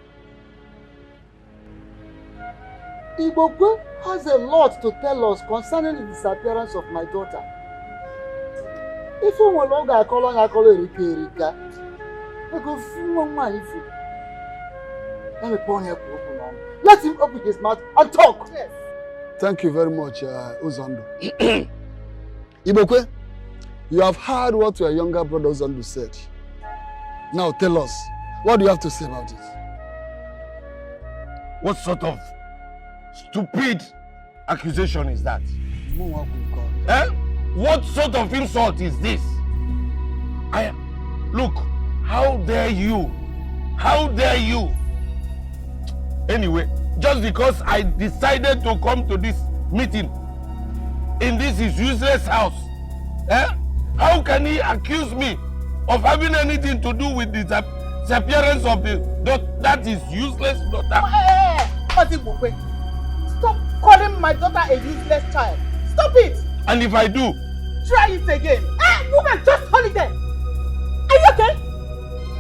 Ibokwe has a lot to tell us concerning the disappearance of my daughter. If you no longer call on Erika, I go fool on my food. Let me put here. Let him open his mouth and talk. Yes. Thank you very much, Uzondo. Ibokwe, you have heard what your younger brother Uzondo said. Now tell us, what do you have to say about it? What sort of stupid accusation is that? Eh? What sort of insult is this? Look, how dare you? How dare you? Anyway, just because I decided to come to this meeting in this his useless house, how can he accuse me of having anything to do with the disappearance of that is useless daughter? Stop calling my daughter a useless child. Stop it! And if I do? Try it again. Woman, just holiday. Are you okay?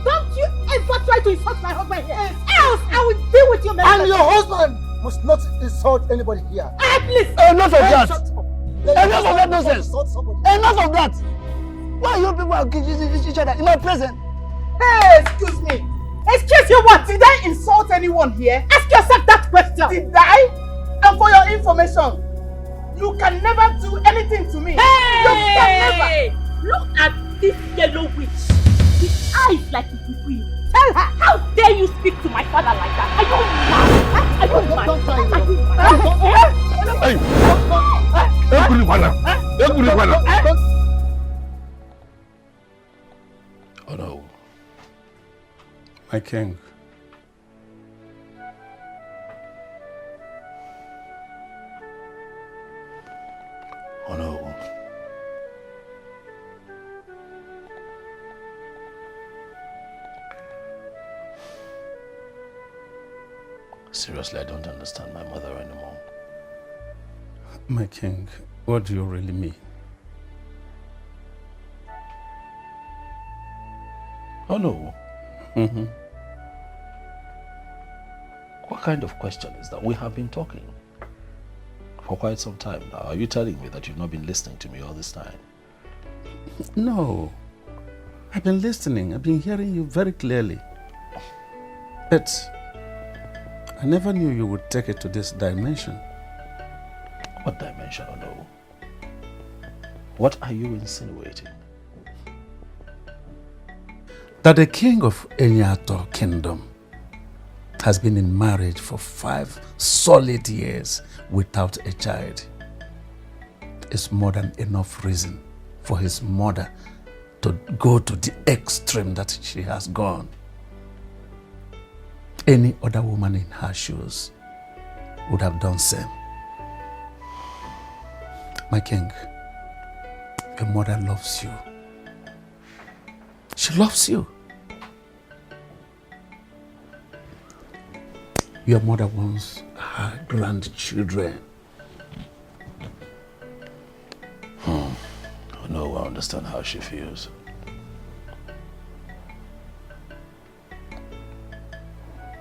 Don't you ever try to insult my husband here. Else I will deal with you. And your husband must not insult anybody here. Please. Enough of that. Enough of that nonsense. Enough of that. Why you people accusing each other in my presence? Hey, excuse me. Excuse you what? Did I insult anyone here? Ask yourself that question. Did I? And for your information, you can never do anything to me. Hey! You can never. Look at this yellow witch. With eyes like a queen. Tell her, how dare you speak to my father like that? Are you mad? Are you mad? Don't try it. Oh no. My king. Oh no. Seriously, I don't understand my mother anymore. My king, what do you really mean? Oh no. Mm-hmm. What kind of question is that? We have been talking for quite some time now. Are you telling me that you've not been listening to me all this time? No. I've been listening. I've been hearing you very clearly. But I never knew you would take it to this dimension. What dimension? Oh no. What are you insinuating? That the king of Enyato kingdom has been in marriage for 5 solid years without a child is more than enough reason for his mother to go to the extreme that she has gone. Any other woman in her shoes would have done same. My king, your mother loves you. She loves you. Your mother wants her grandchildren. Oh no, I understand how she feels.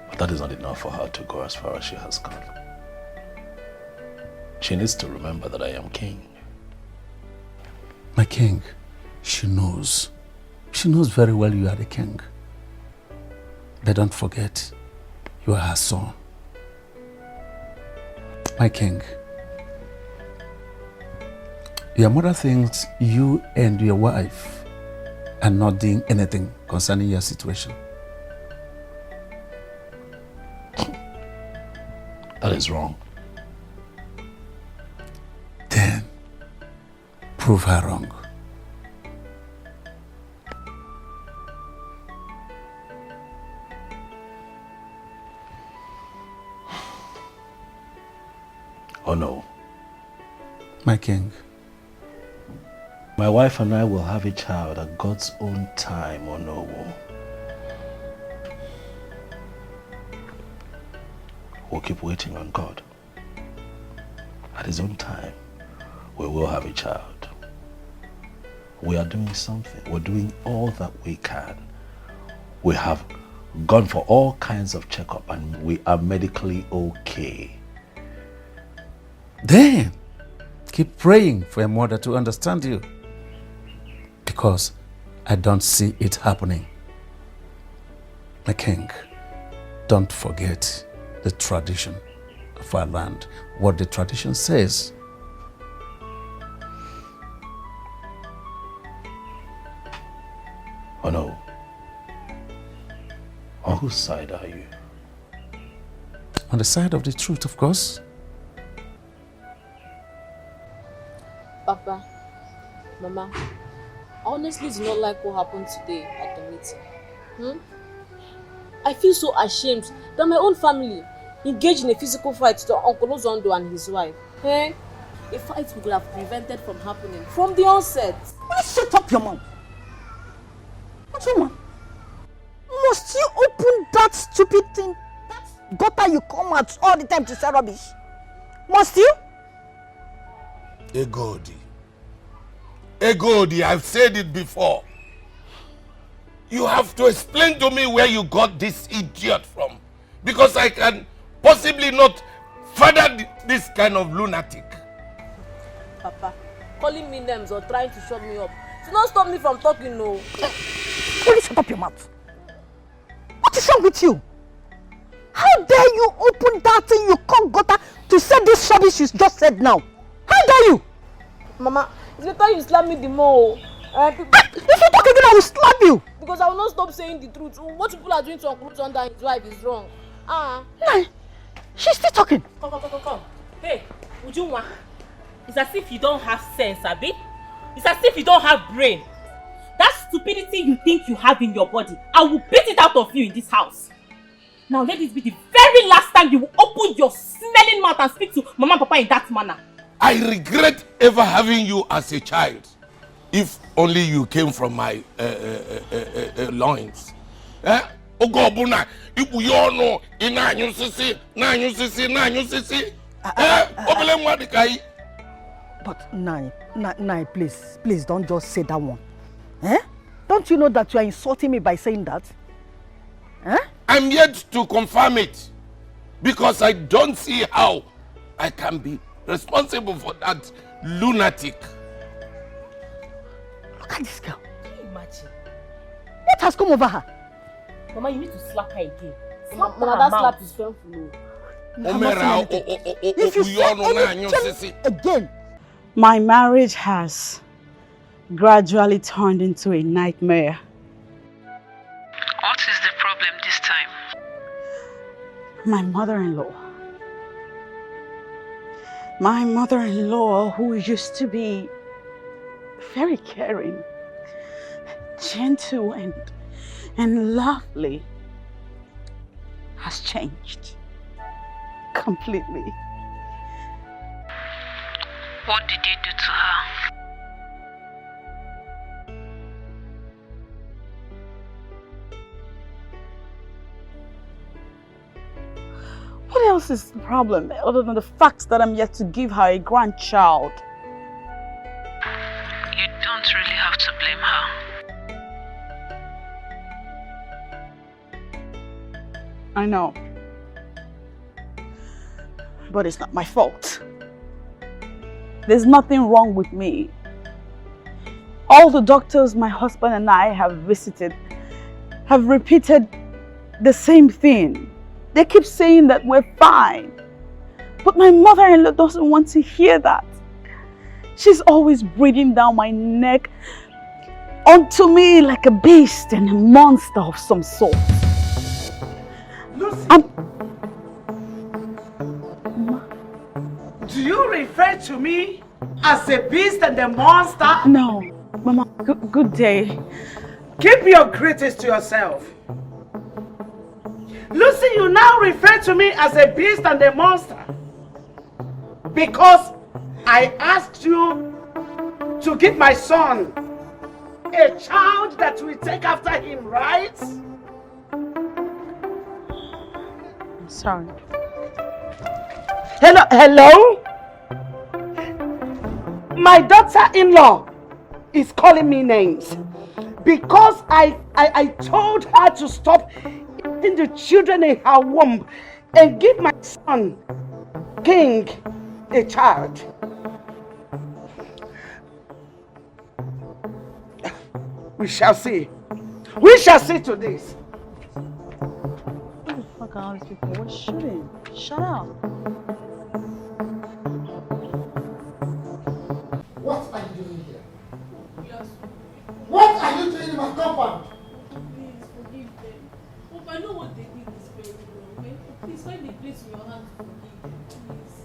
But that is not enough for her to go as far as she has gone. She needs to remember that I am king. My king, she knows. She knows very well you are the king. But don't forget, you are her son. My king, your mother thinks you and your wife are not doing anything concerning your situation. That is wrong. Then, prove her wrong. Oh no. My king. My wife and I will have a child at God's own time, oh no. We'll keep waiting on God. At his own time, we will have a child. We are doing something. We're doing all that we can. We have gone for all kinds of checkup and we are medically okay. then keep praying for your mother to understand you. Because I don't see it happening. My king, don't forget the tradition of our land, what the tradition says. Oh no. On whose side are you? On the side of the truth, of course. Papa, Mama, I honestly do not like what happened today at the meeting. I feel so ashamed that my own family engaged in a physical fight to Uncle Ozondo and his wife. A fight we could have prevented from happening from the onset. Please shut up your mouth. What's your mouth? Must you open that stupid thing? That gutter you come out all the time to say rubbish? Must you? Egodi, I've said it before. You have to explain to me where you got this idiot from. Because I can possibly not father this kind of lunatic. Papa, calling me names or trying to shut me up. Do not stop me from talking, no. Please shut up your mouth. What is wrong with you? How dare you open that thing you call gutter to say this rubbish you just said now? How dare you? Mama, it's better you slap me the more. If you talk again, I will slap you. Because I will not stop saying the truth. What people are doing to Uncle Ozondo and his wife is wrong. Nah, she's still talking. Come. Hey, Ujunwa, it's as if you don't have sense, Abi. It's as if you don't have brain. That stupidity you think you have in your body, I will beat it out of you in this house. Now let this be the very last time you will open your smelling mouth and speak to Mama and Papa in that manner. I regret ever having you as a child. If only you came from my loins. Ogobuna, Ibuyono, Inanyu Sisi. But Nai, please don't just say that one. Don't you know that you are insulting me by saying that? I'm yet to confirm it. Because I don't see how I can be responsible for that lunatic. Look at this girl. Can you imagine? What has come over her? Mama, you need to slap her again. Mama, that slap is painful. If you say anything again. My marriage has gradually turned into a nightmare. What is the problem this time? My mother-in-law. My mother-in-law, who used to be very caring, gentle and lovely, has changed completely. What did you do to her? What else is the problem other than the fact that I'm yet to give her a grandchild? You don't really have to blame her. I know. But it's not my fault. There's nothing wrong with me. All the doctors my husband and I have visited have repeated the same thing. They keep saying that we're fine. But my mother-in-law doesn't want to hear that. She's always breathing down my neck onto me like a beast and a monster of some sort. Lucy! Do you refer to me as a beast and a monster? No. Mama, good day. Keep your greetings to yourself. Lucy, you now refer to me as a beast and a monster because I asked you to give my son a child that will take after him, right? Sorry. Hello? My daughter-in-law is calling me names because I told her to stop the children in her womb and give my son, King, a child. We shall see. We shall see to this. What the fuck are all these people? We're shooting. Shut up. What are you doing here? What are you doing in my compound? Please forgive them. Hope I know what they did is very wrong. Okay? Please find a place in your hand to forgive them. Please.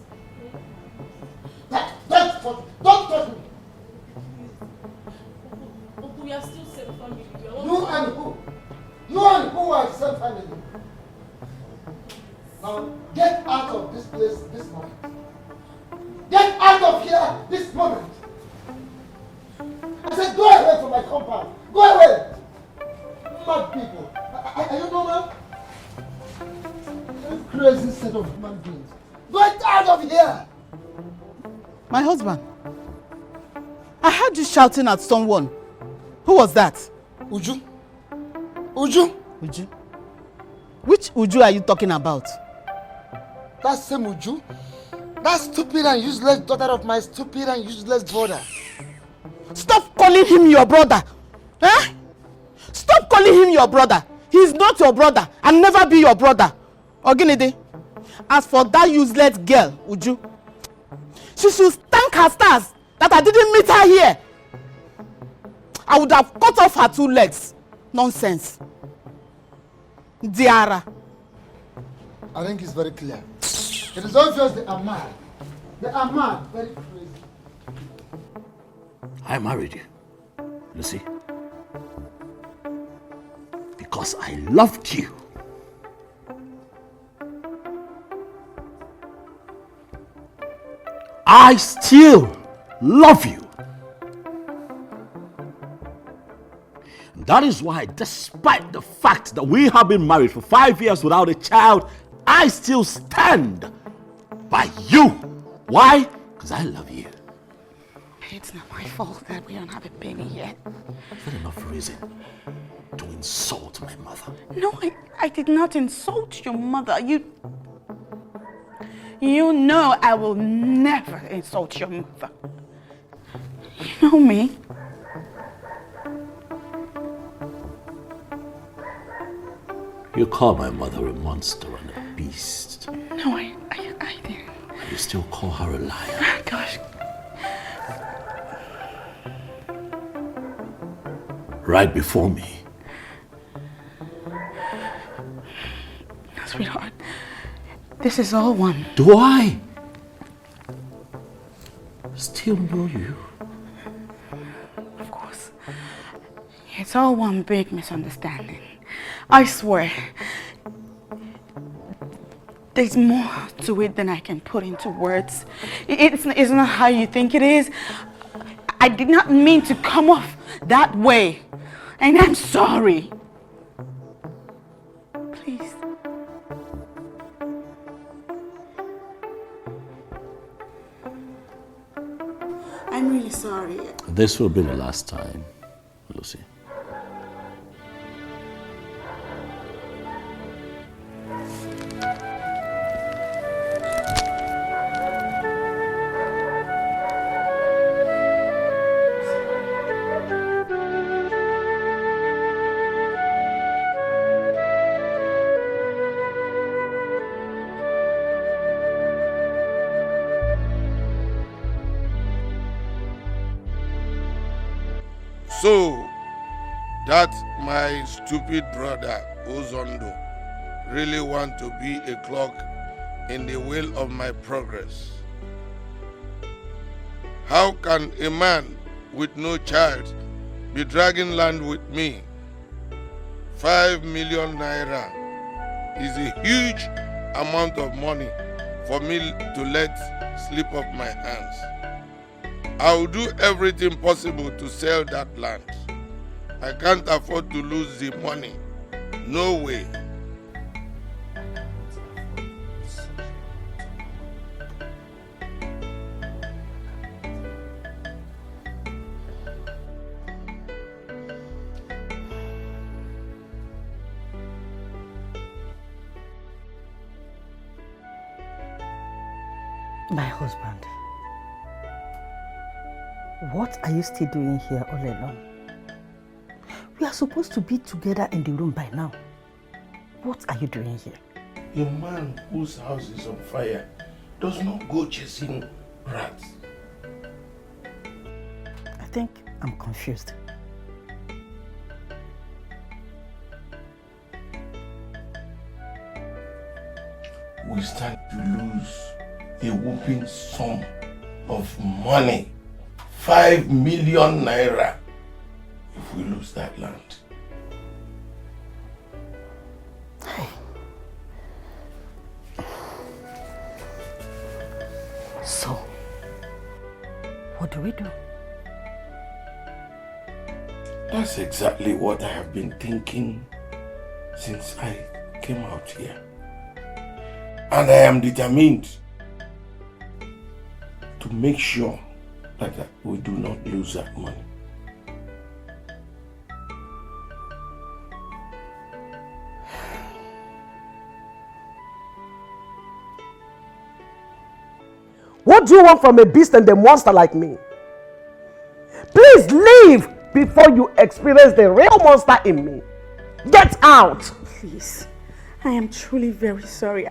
Don't touch me. Hope we are still same family. You and who? You and who are the same family? Now get out of this place this moment. Get out of here this moment. I said go away from my compound. Go away. Mad people. Are you normal? You crazy set of human beings. Get out of here. My husband. I heard you shouting at someone. Who was that? Uju. Uju. Uju? Which Uju are you talking about? That same Uju. That stupid and useless daughter of my stupid and useless brother. Stop calling him your brother. Eh? Stop calling him your brother. He is not your brother and never be your brother. Oginide, as for that useless girl, Uju, she should thank her stars that I didn't meet her here. I would have cut off her 2 legs. Nonsense. Diara. I think it's very clear. It is obvious they are mad. They are mad. Very crazy. I married you, Lucy, because I loved you. I still love you. And that is why, despite the fact that we have been married for 5 years without a child, I still stand by you. Why? Because I love you. It's not my fault that we don't have a baby yet. Is that enough reason to insult my mother? No, I did not insult your mother. You know I will never insult your mother. You know me. You call my mother a monster and a beast. No, I didn't. You still call her a liar. Oh, gosh. Right before me. Sweetheart, this is all one. Do I still know you? Of course. It's all one big misunderstanding. I swear. There's more to it than I can put into words. It's not how you think it is. I did not mean to come off that way. And I'm sorry. Please. I'm really sorry. This will be the last time, Lucy. So, that my stupid brother, Ozondo, really want to be a clog in the wheel of my progress. How can a man with no child be dragging land with me? 5 million naira is a huge amount of money for me to let slip off my hands. I will do everything possible to sell that land. I can't afford to lose the money. No way. My husband. What are you still doing here all alone? We are supposed to be together in the room by now. What are you doing here? A man whose house is on fire does not go chasing rats. I think I'm confused. We stand to lose a whooping sum of money, 5 million naira, if we lose that land. So, what do we do? That's exactly what I have been thinking since I came out here. And I am determined to make sure that we do not lose that money. What do you want from a beast and a monster like me? Please leave before you experience the real monster in me. Get out! Please, I am truly very sorry.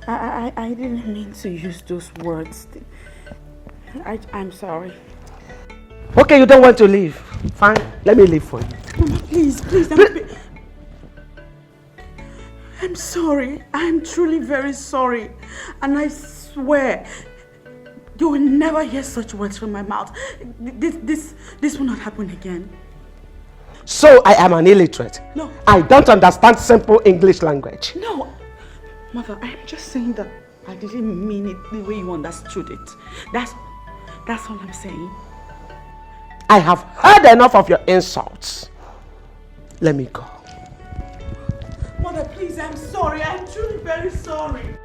I didn't mean to use those words. I'm sorry. Okay, you don't want to leave. Fine, let me leave for you. Mama, please, I'm sorry. I'm truly very sorry. And I swear, you will never hear such words from my mouth. This will not happen again. So I am an illiterate. No. I don't understand simple English language. No. Mother, I'm just saying that I didn't mean it the way you understood it. That's all I'm saying. I have heard enough of your insults. Let me go. Mother, please, I'm sorry. I'm truly very sorry.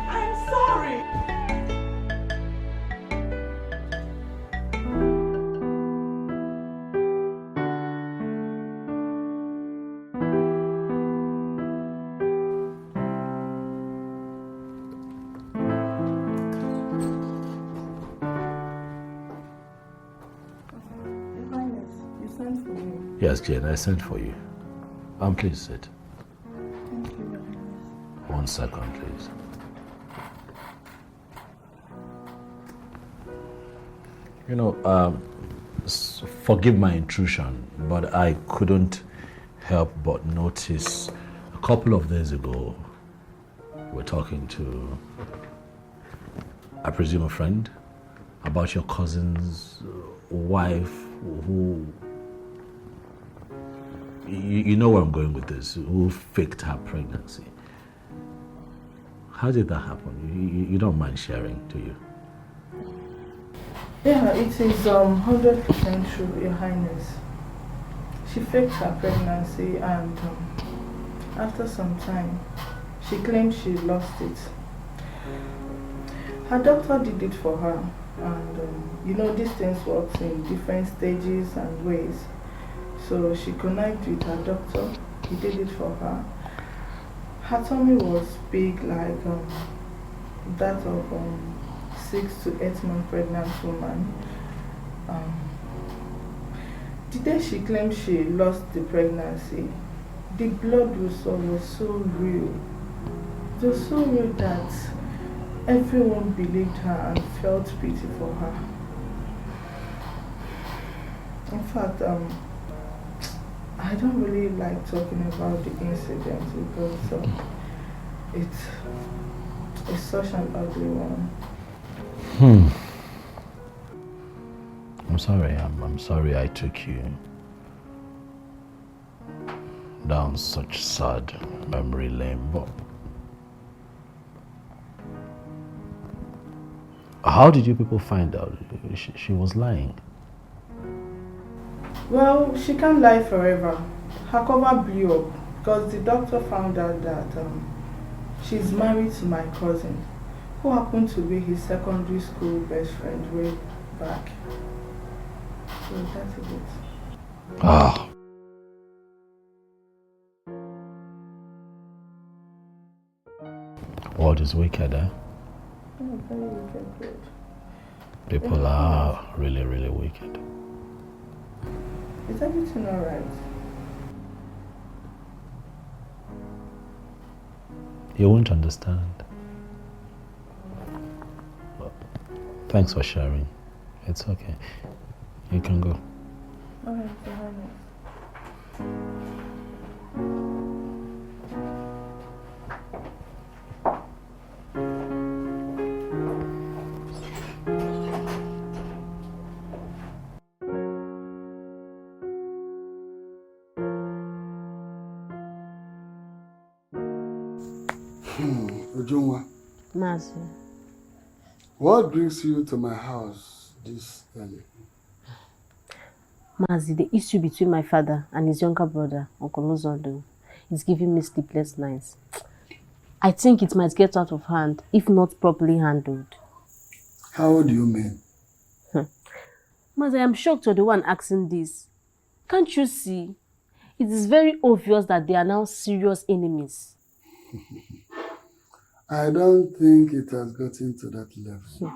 I'm sorry. Yes, Jane, I sent for you. Please sit. Thank you very much. 1 second, please. You know, forgive my intrusion, but I couldn't help but notice a couple of days ago, we're talking to, I presume, a friend about your cousin's wife who, you know where I'm going with this, who faked her pregnancy. How did that happen? You don't mind sharing, do you? Yeah, it is 100% true, Your Highness. She faked her pregnancy and after some time, she claimed she lost it. Her doctor did it for her, and you know these things work in different stages and ways. So she connected with her doctor, he did it for her. Her tummy was big like that of 6 to 8 month pregnant woman. The day she claimed she lost the pregnancy, the blood was so real. It was so real that everyone believed her and felt pity for her. In fact, I don't really like talking about the incident because it's such an ugly one. I'm sorry. I'm sorry I took you down such sad memory lane, but how did you people find out she was lying? Well, she can't lie forever. Her cover blew up because the doctor found out that she's married to my cousin, who happened to be his secondary school best friend way back. So that's it. Ah. World is wicked, eh? Oh, very wicked, good. People are really, really wicked. Is everything alright? You won't understand. Thanks for sharing. It's okay. You can go. Alright, Your Highness. Ujungwa, Mazi. what brings you to my house this early? Mazi, the issue between my father and his younger brother, Uncle Uzondo, is giving me sleepless nights. I think it might get out of hand if not properly handled. How do you mean? Mazi, I am shocked you're the one asking this. Can't you see? It is very obvious that they are now serious enemies. I don't think it has gotten to that level.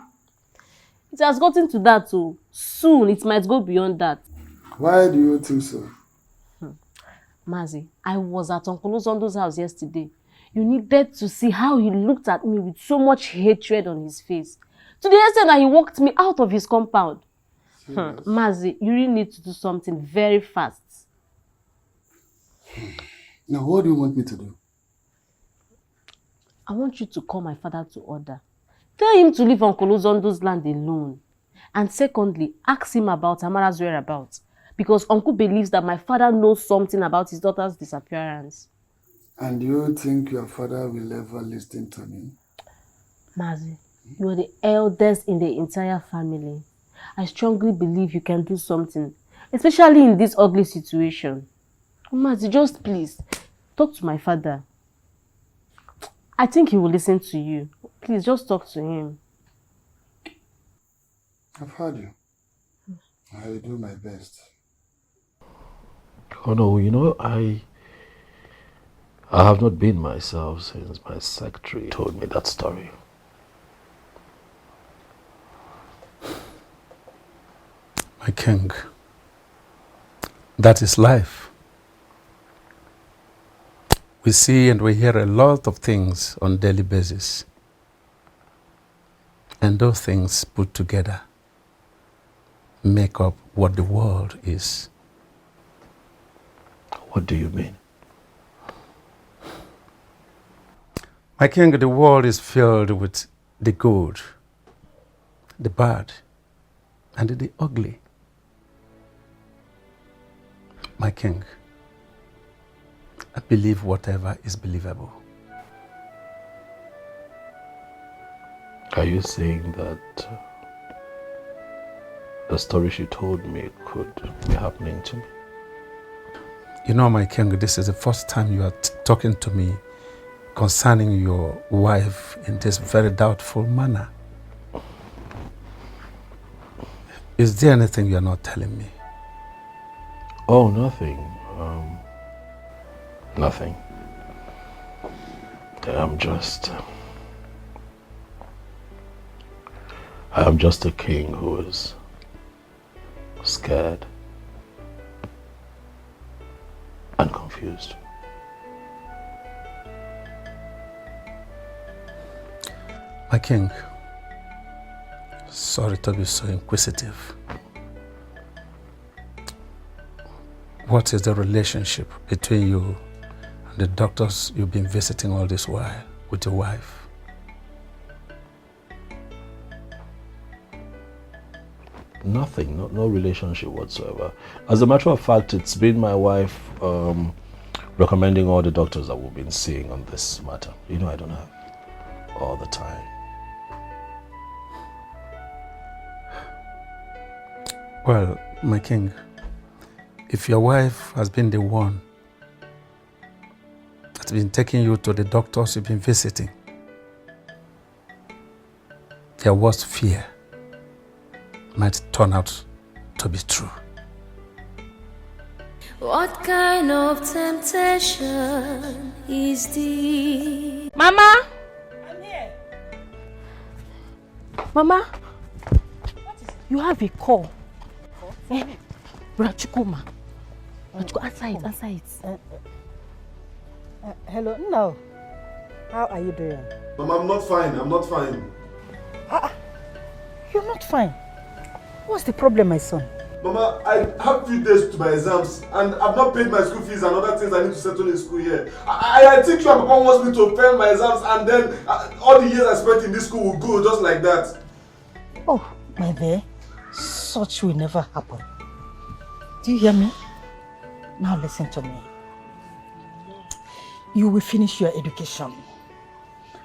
It has gotten to that too. Soon it might go beyond that. Why do you think so? Mazi, I was at Uncle Uzondo's house yesterday. You needed to see how he looked at me with so much hatred on his face. To the extent that he walked me out of his compound. Mazi, you really need to do something very fast. Now, what do you want me to do? I want you to call my father to order. Tell him to leave Uncle Uzondo's land alone. And secondly, ask him about Amara's whereabouts. Because Uncle believes that my father knows something about his daughter's disappearance. And do you think your father will ever listen to me? Mazi, you are the eldest in the entire family. I strongly believe you can do something. Especially in this ugly situation. Mazi, just please, talk to my father. I think he will listen to you. Please, just talk to him. I've heard you. I will do my best. Oh no, you know, I have not been myself since my secretary told me that story. My king, that is life. We see and we hear a lot of things on a daily basis. And those things put together make up what the world is. What do you mean? My king, the world is filled with the good, the bad, and the ugly. My king, I believe whatever is believable. Are you saying that the story she told me could be happening to me? You know, my king, this is the first time you are talking to me concerning your wife in this very doubtful manner. Is there anything you are not telling me? Oh, nothing. Nothing. I'm just a king who is scared and confused. My king, sorry to be so inquisitive. What is the relationship between you and the doctors you've been visiting all this while with your wife? Nothing, no relationship whatsoever. As a matter of fact, it's been my wife recommending all the doctors that we've been seeing on this matter. You know, I don't have all the time. Well, my king, if your wife has been the one that's been taking you to the doctors you've been visiting, their worst fear might turn out to be true. What kind of temptation is this? Mama! Mama, you have a call. Rachukuma. Answer it. Hello, no. How are you doing? Mama, I'm not fine. You're not fine. What's the problem, my son? Mama, I have 3 days to my exams and I've not paid my school fees and other things I need to settle in school here. I think you and Papa wants me to fail my exams and then all the years I spent in this school will go just like that. Oh, my dear, such will never happen. Do you hear me? Now listen to me. You will finish your education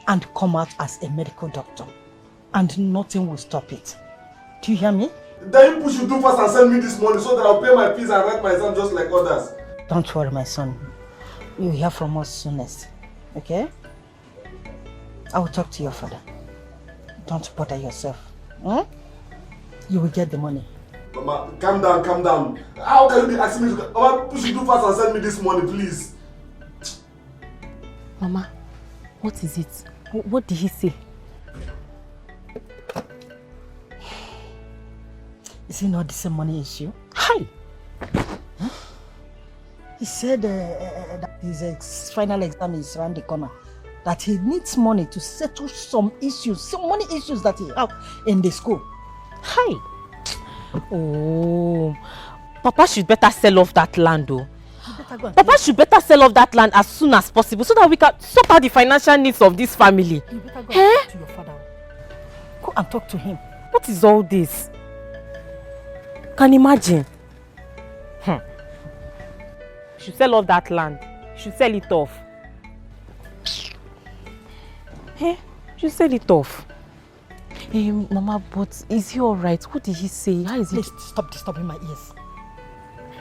and come out as a medical doctor and nothing will stop it. Do you hear me? Then you should do first and send me this money so that I'll pay my fees and write my exam just like others. Don't worry, my son. You'll hear from us soonest. Okay? I will talk to your father. Don't bother yourself. You will get the money. Mama, calm down. How can you be asking me to... Mama, you should do first and send me this money, please. Mama, what is it? What did he say? Is it not the same money issue? Hi! Huh? He said that his final exam is around the corner. That he needs money to settle some money issues that he have in the school. Hi! Oh, Papa should better sell off that land though. Papa should better sell off that land as soon as possible so that we can sort out the financial needs of this family. You better go and talk to your father. Go and talk to him. What is all this? Can you imagine? You should sell off that land. You should sell it off. You should sell it off. Mama, but is he alright? What did he say? How is he? Please stop disturbing my ears.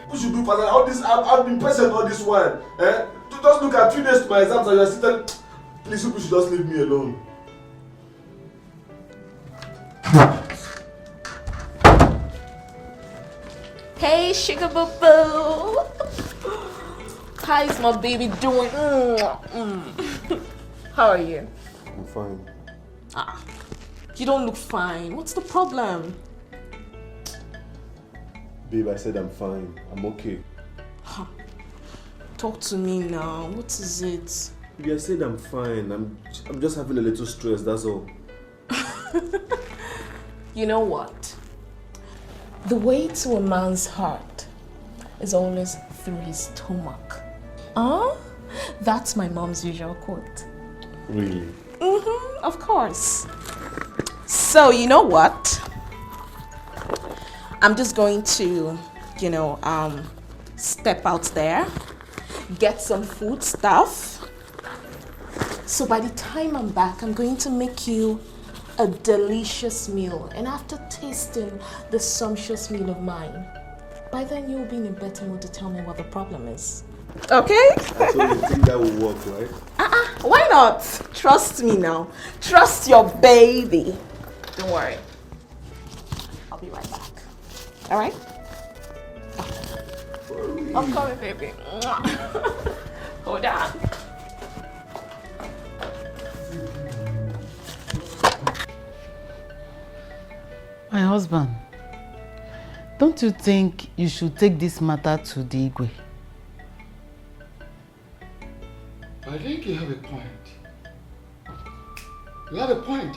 What should do, Father? All this, I've been patient all this while. To just look at 3 days to my exams and you're sitting. Please, you should just leave me alone. Hey, sugar boo boo. How's my baby doing? How are you? I'm fine. You don't look fine. What's the problem? Babe, I said I'm fine. I'm okay. Talk to me now. What is it? Babe, I said I'm fine. I'm just having a little stress, that's all. You know what? The way to a man's heart is always through his stomach. That's my mom's usual quote. Really? Of course. So, you know what? I'm just going to, step out there, get some food stuff. So by the time I'm back, I'm going to make you a delicious meal. And after tasting the sumptuous meal of mine, by then you'll be in a better mood to tell me what the problem is. Okay? So you think that will work, right? Why not? Trust me now. Trust your baby. Don't worry. I'll be right back. All right? I'm coming, baby. Hold on. My husband, don't you think you should take this matter to the Igwe? I think you have a point. You have a point.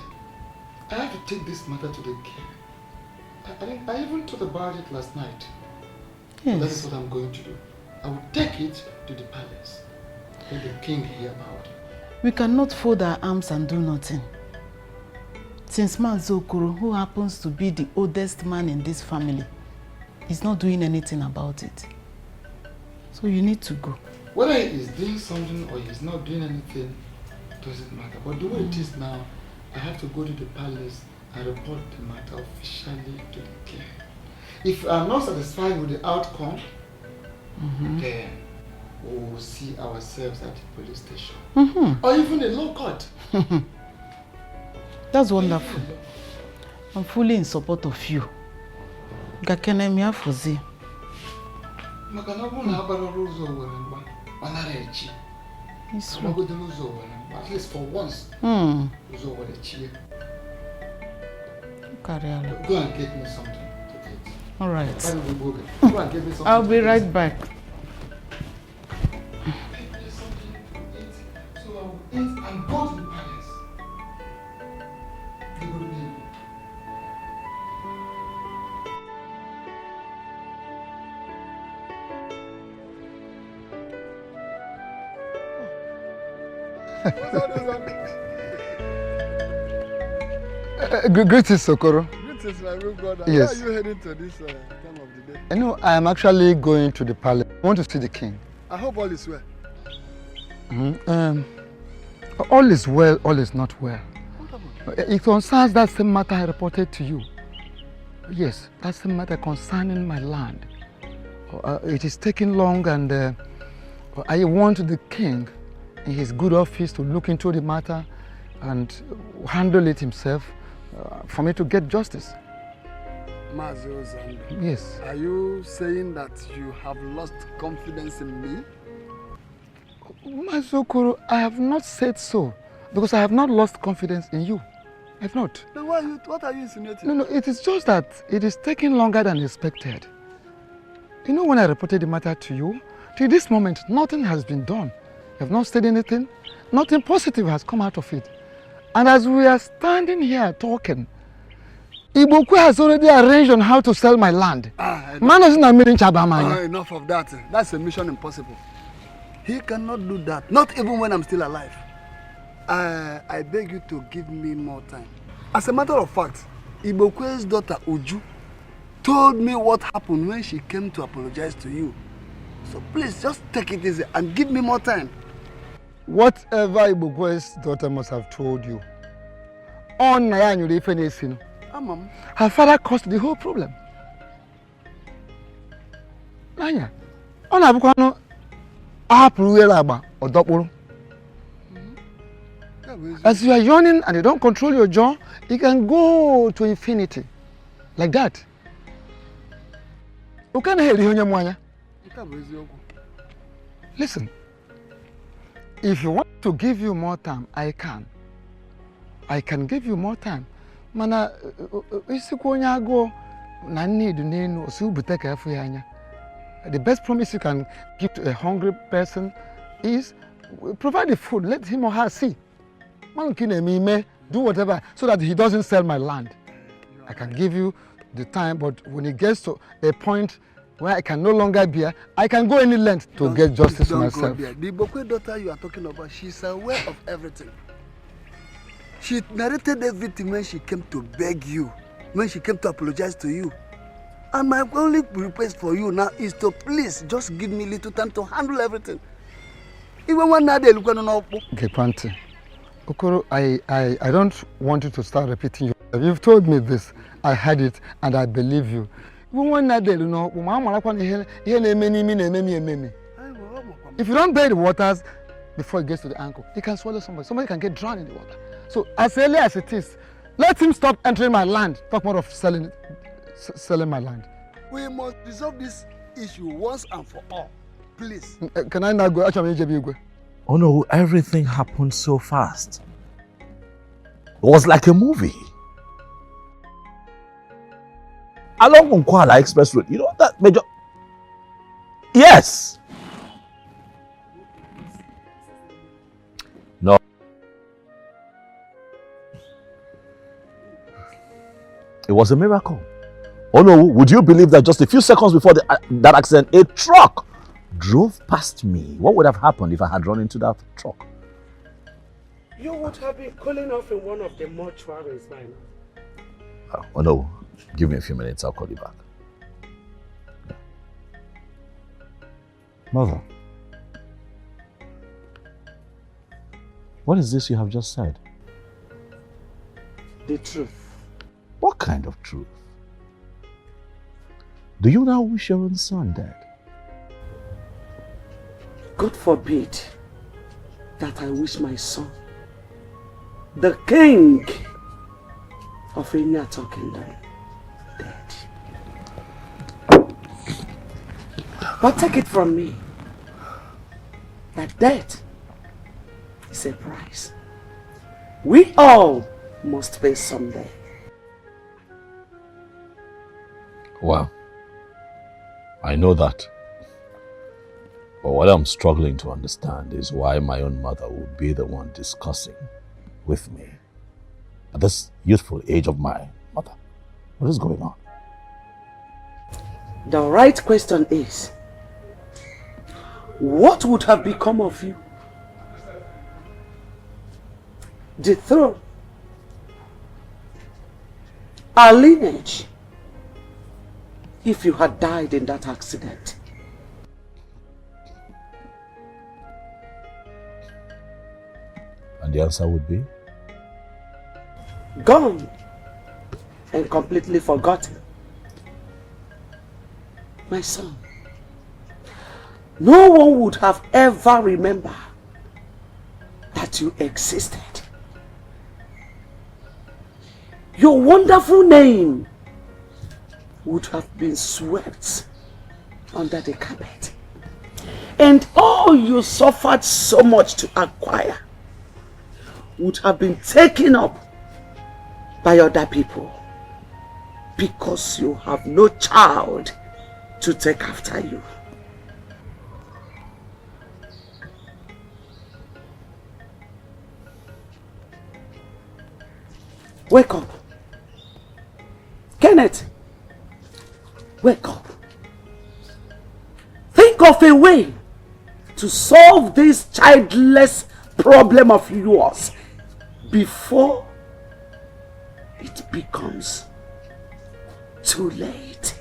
I have to take this matter to the king. I even thought about it last night. Yes. That is what I'm going to do. I will take it to the palace. Let the king hear about it. We cannot fold our arms and do nothing. Since Maazị Okoro, who happens to be the oldest man in this family, is not doing anything about it. So you need to go. Whether he is doing something or he's not doing anything, doesn't matter. But the way it is now, I have to go to the palace and report the matter officially to the king. If I'm not satisfied with the outcome, then we will see ourselves at the police station. Or even the law court. That's wonderful. I'm fully in support of you. Gakenemia Fuzi. It's true. At least for once. Carry on. Go and get me something to eat. All right. Go and get me something. I'll be right back. So I will eat and go to the palace. You will be. Greetings, Sokoro. Greetings, my good brother. Yes. Where are you heading to this time of the day? I know I am actually going to the palace. I want to see the king. I hope all is well. All is well, all is not well. It concerns that same matter I reported to you. Yes, that's the matter concerning my land. It is taking long, and I want the king in his good office to look into the matter and handle it himself for me to get justice. Mazo Zando. Yes. Are you saying that you have lost confidence in me? Mazokoro, I have not said so, because I have not lost confidence in you. I have not. Then what are you insinuating? No, it is just that it is taking longer than expected. You know, when I reported the matter to you, till this moment, nothing has been done. You have not said anything. Nothing positive has come out of it. And as we are standing here talking, Iboku has already arranged on how to sell my land. Enough of that. That's a mission impossible. He cannot do that, not even when I'm still alive. I beg you to give me more time. As a matter of fact, Iboku's daughter Uju told me what happened when she came to apologize to you. So please just take it easy and give me more time. Whatever Iboku's daughter must have told you, her father caused the whole problem. Nanya, as you are yawning and you don't control your jaw, you can go to infinity. Like that. Listen, if you want to give you more time, I can. I can give you more time. Mana, the best promise you can give to a hungry person is provide the food, let him or her see. Do whatever so that he doesn't sell my land. I can give you the time, but when it gets to a point where I can no longer bear, I can go any length to get justice myself. The Bokwe daughter you are talking about, she's aware of everything. She narrated everything when she came to beg you, when she came to apologize to you. And my only request for you now is to please just give me little time to handle everything. Even when they look on Gekwanti, Okoro, I don't want you to start repeating yourself. You've told me this, I heard it, and I believe you. If you don't bear the waters before it gets to the ankle, you can swallow somebody. Somebody can get drowned in the water. So as early as it is, let him stop entering my land. Talk more of selling my land. We must resolve this issue once and for all. Please. Can I now go? Oh no, everything happened so fast. It was like a movie. Along on Kuala Express Road, you know that major... Yes! No. It was a miracle. Oh no, would you believe that just a few seconds before that accident, a truck drove past me? What would have happened if I had run into that truck? You would have been calling off in one of the mortuaries by now. Oh no, give me a few minutes, I'll call you back. Mother, what is this you have just said? The truth. What kind of truth? Do you now wish your own son dead? God forbid that I wish my son, the king of Inyata Kingdom, dead. But take it from me that death is a price we all must pay someday. Well, I know that. But what I'm struggling to understand is why my own mother would be the one discussing with me at this youthful age of mine. Mother, what is going on? The right question is, what would have become of you? The throne, our lineage, if you had died in that accident. And the answer would be? Gone and completely forgotten. My son, no one would have ever remembered that you existed. Your wonderful name would have been swept under the carpet. And all you suffered so much to acquire would have been taken up by other people because you have no child to take after you. Wake up. Kenneth, wake up. Think of a way to solve this childless problem of yours before it becomes too late.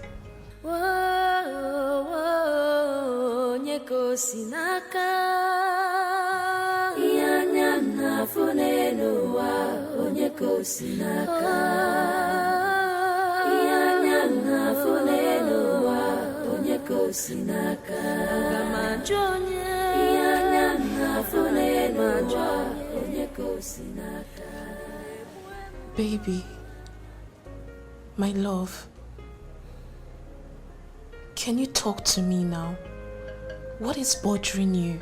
Baby, my love, can you talk to me now? What is bothering you?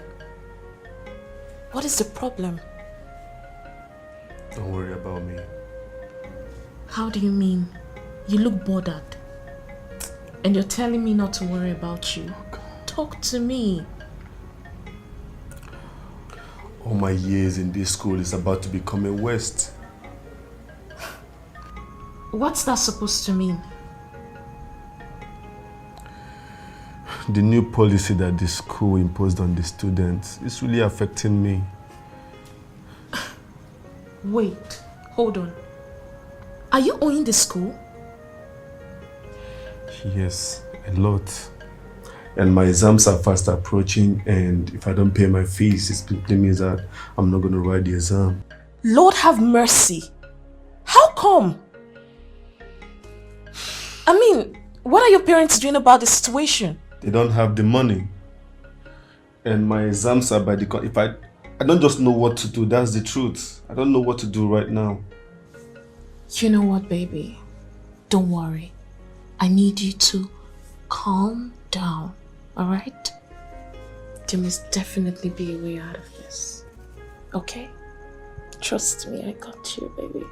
What is the problem? Don't worry about me. How do you mean? You look bothered. And you're telling me not to worry about you. Talk to me. All my years in this school is about to become a waste. What's that supposed to mean? The new policy that the school imposed on the students is really affecting me. Wait, hold on. Are you owing the school? Yes, a lot. And my exams are fast approaching, and if I don't pay my fees, it simply means that I'm not going to write the exam. Lord have mercy. How come? I mean, what are your parents doing about the situation? They don't have the money. And my exams are by the... If I don't just know what to do, that's the truth. I don't know what to do right now. You know what, baby? Don't worry. I need you to calm down, alright? There must definitely be a way out of this. Okay? Trust me, I got you, baby.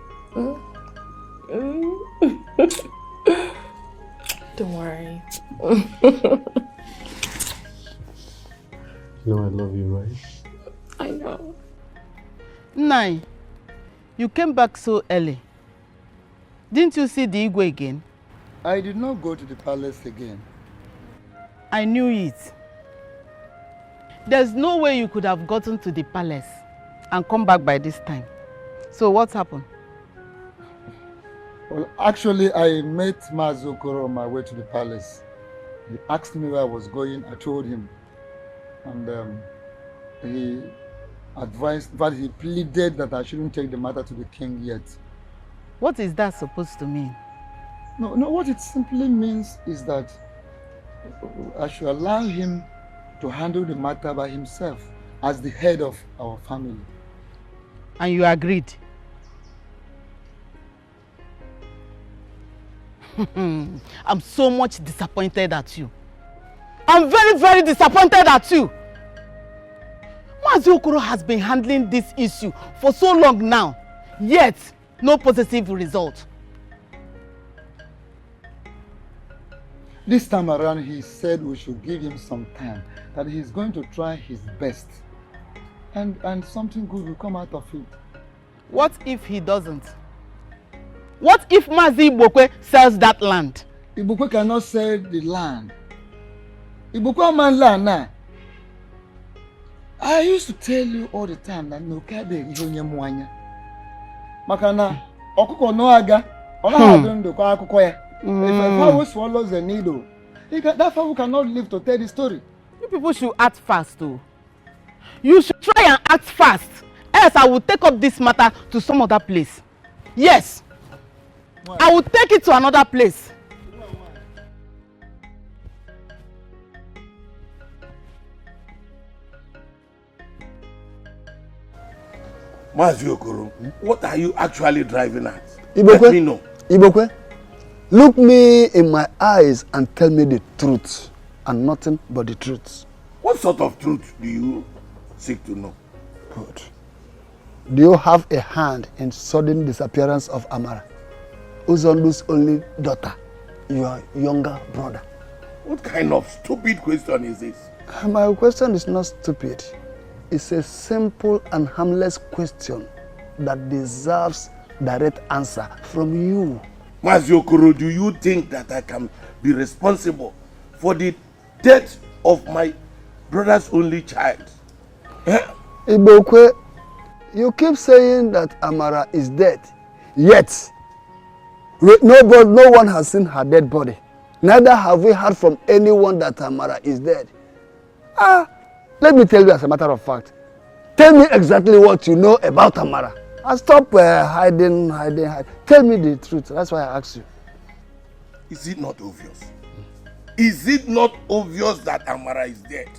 Don't worry. You know I love you, right? I know. Nai, you came back so early. Didn't you see the Igwe again? I did not go to the palace again. I knew it. There's no way you could have gotten to the palace and come back by this time. So what happened? Well, actually, I met Mazokoro on my way to the palace. He asked me where I was going. I told him. And he advised, but he pleaded that I shouldn't take the matter to the king yet. What is that supposed to mean? No, what it simply means is that I should allow him to handle the matter by himself as the head of our family. And you agreed? I'm so much disappointed at you. I'm very, very disappointed at you. Mazi Okoro has been handling this issue for so long now, yet no positive result. This time around, he said we should give him some time, that he's going to try his best. And something good will come out of it. What if he doesn't? What if Mazi Ibokwe sells that land? Ibokwe cannot sell the land. Ibokwe man land now. I used to tell you all the time that no kabe ihonye mwanya. Makana okuko no aga, ona hadondo kwa akuko ya. If a fowl swallows a needle, that fowl cannot live to tell the story. You people should act fast too. You should try and act fast. Else I will take up this matter to some other place. Yes. Why? I will take it to another place. Mazi Okoro, what are you actually driving at? Ibokwe, let me know. Ibokwe, look me in my eyes and tell me the truth and nothing but the truth. What sort of truth do you seek to know? Good. Do you have a hand in sudden disappearance of Amara, Uzondu's only daughter, your younger brother? What kind of stupid question is this? My question is not stupid. It's a simple and harmless question that deserves direct answer from you. Mazi Okoro, do you think that I can be responsible for the death of my brother's only child? Ibokwe, you keep saying that Amara is dead, yet no one has seen her dead body. Neither have we heard from anyone that Amara is dead. Let me tell you as a matter of fact. Tell me exactly what you know about Amara. And stop hiding. Tell me the truth. That's why I asked you. Is it not obvious? Is it not obvious that Amara is dead?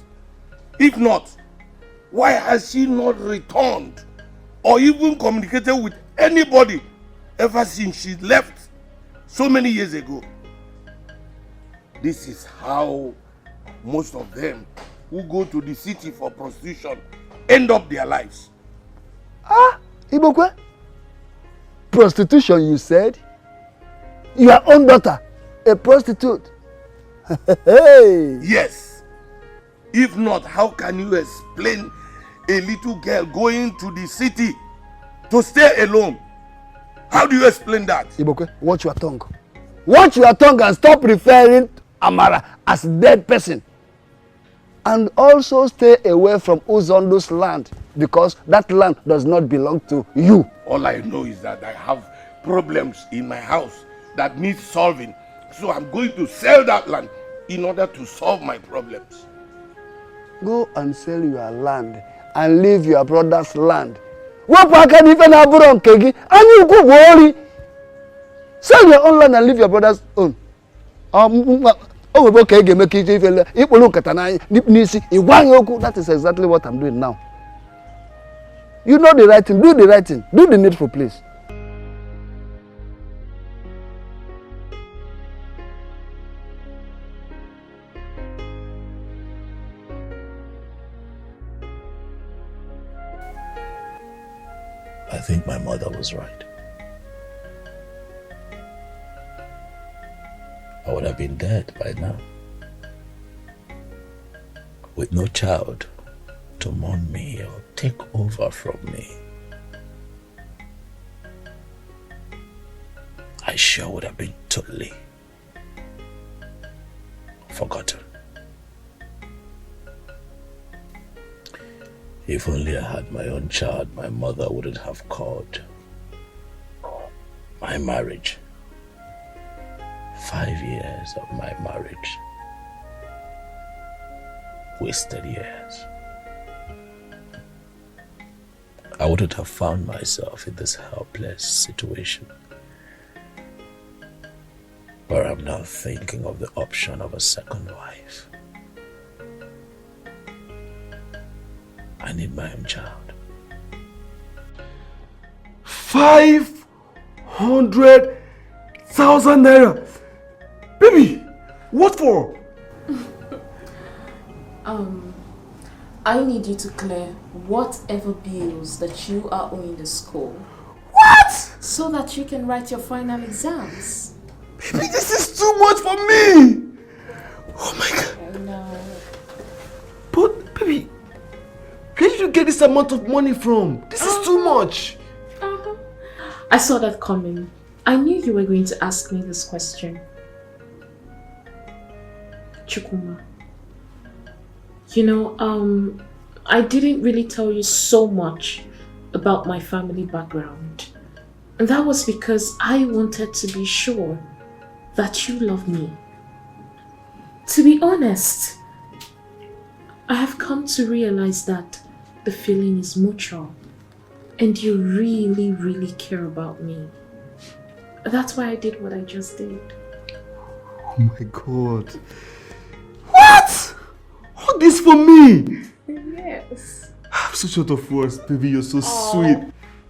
If not, why has she not returned or even communicated with anybody ever since she left so many years ago? This is how most of them who go to the city for prostitution end up their lives. Ibokwe? Prostitution, you said? Your own daughter, a prostitute? Hey. Yes. If not, how can you explain a little girl going to the city to stay alone? How do you explain that? Ibokwe, watch your tongue. Watch your tongue and stop referring to Amara as a dead person. And also stay away from Uzondo's land, because that land does not belong to you. All I know is that I have problems in my house that need solving. So I'm going to sell that land in order to solve my problems. Go and sell your land and leave your brother's land. Sell your own land and leave your brother's own. That is exactly what I'm doing now. You know the right thing. Do the right thing. Do the needful, please. I think my mother was right. I would have been dead by now, with no child to mourn me or take over from me. I sure would have been totally forgotten. If only I had my own child, my mother wouldn't have called my marriage. 5 years of my marriage. Wasted years. I wouldn't have found myself in this helpless situation, where I'm now thinking of the option of a second wife. I need my own child. 500,000 naira. Baby, what for? I need you to clear whatever bills that you are owing the school. What? So that you can write your final exams. Baby, this is too much for me. Oh my God. I know. But, baby, where did you get this amount of money from? This is too much. I saw that coming. I knew you were going to ask me this question. Chukuma. You know, I didn't really tell you so much about my family background. And that was because I wanted to be sure that you love me. To be honest, I have come to realize that the feeling is mutual and you really, really care about me. That's why I did what I just did. Oh my God. What? All this for me? Yes. I'm so short of words, baby. You're so sweet.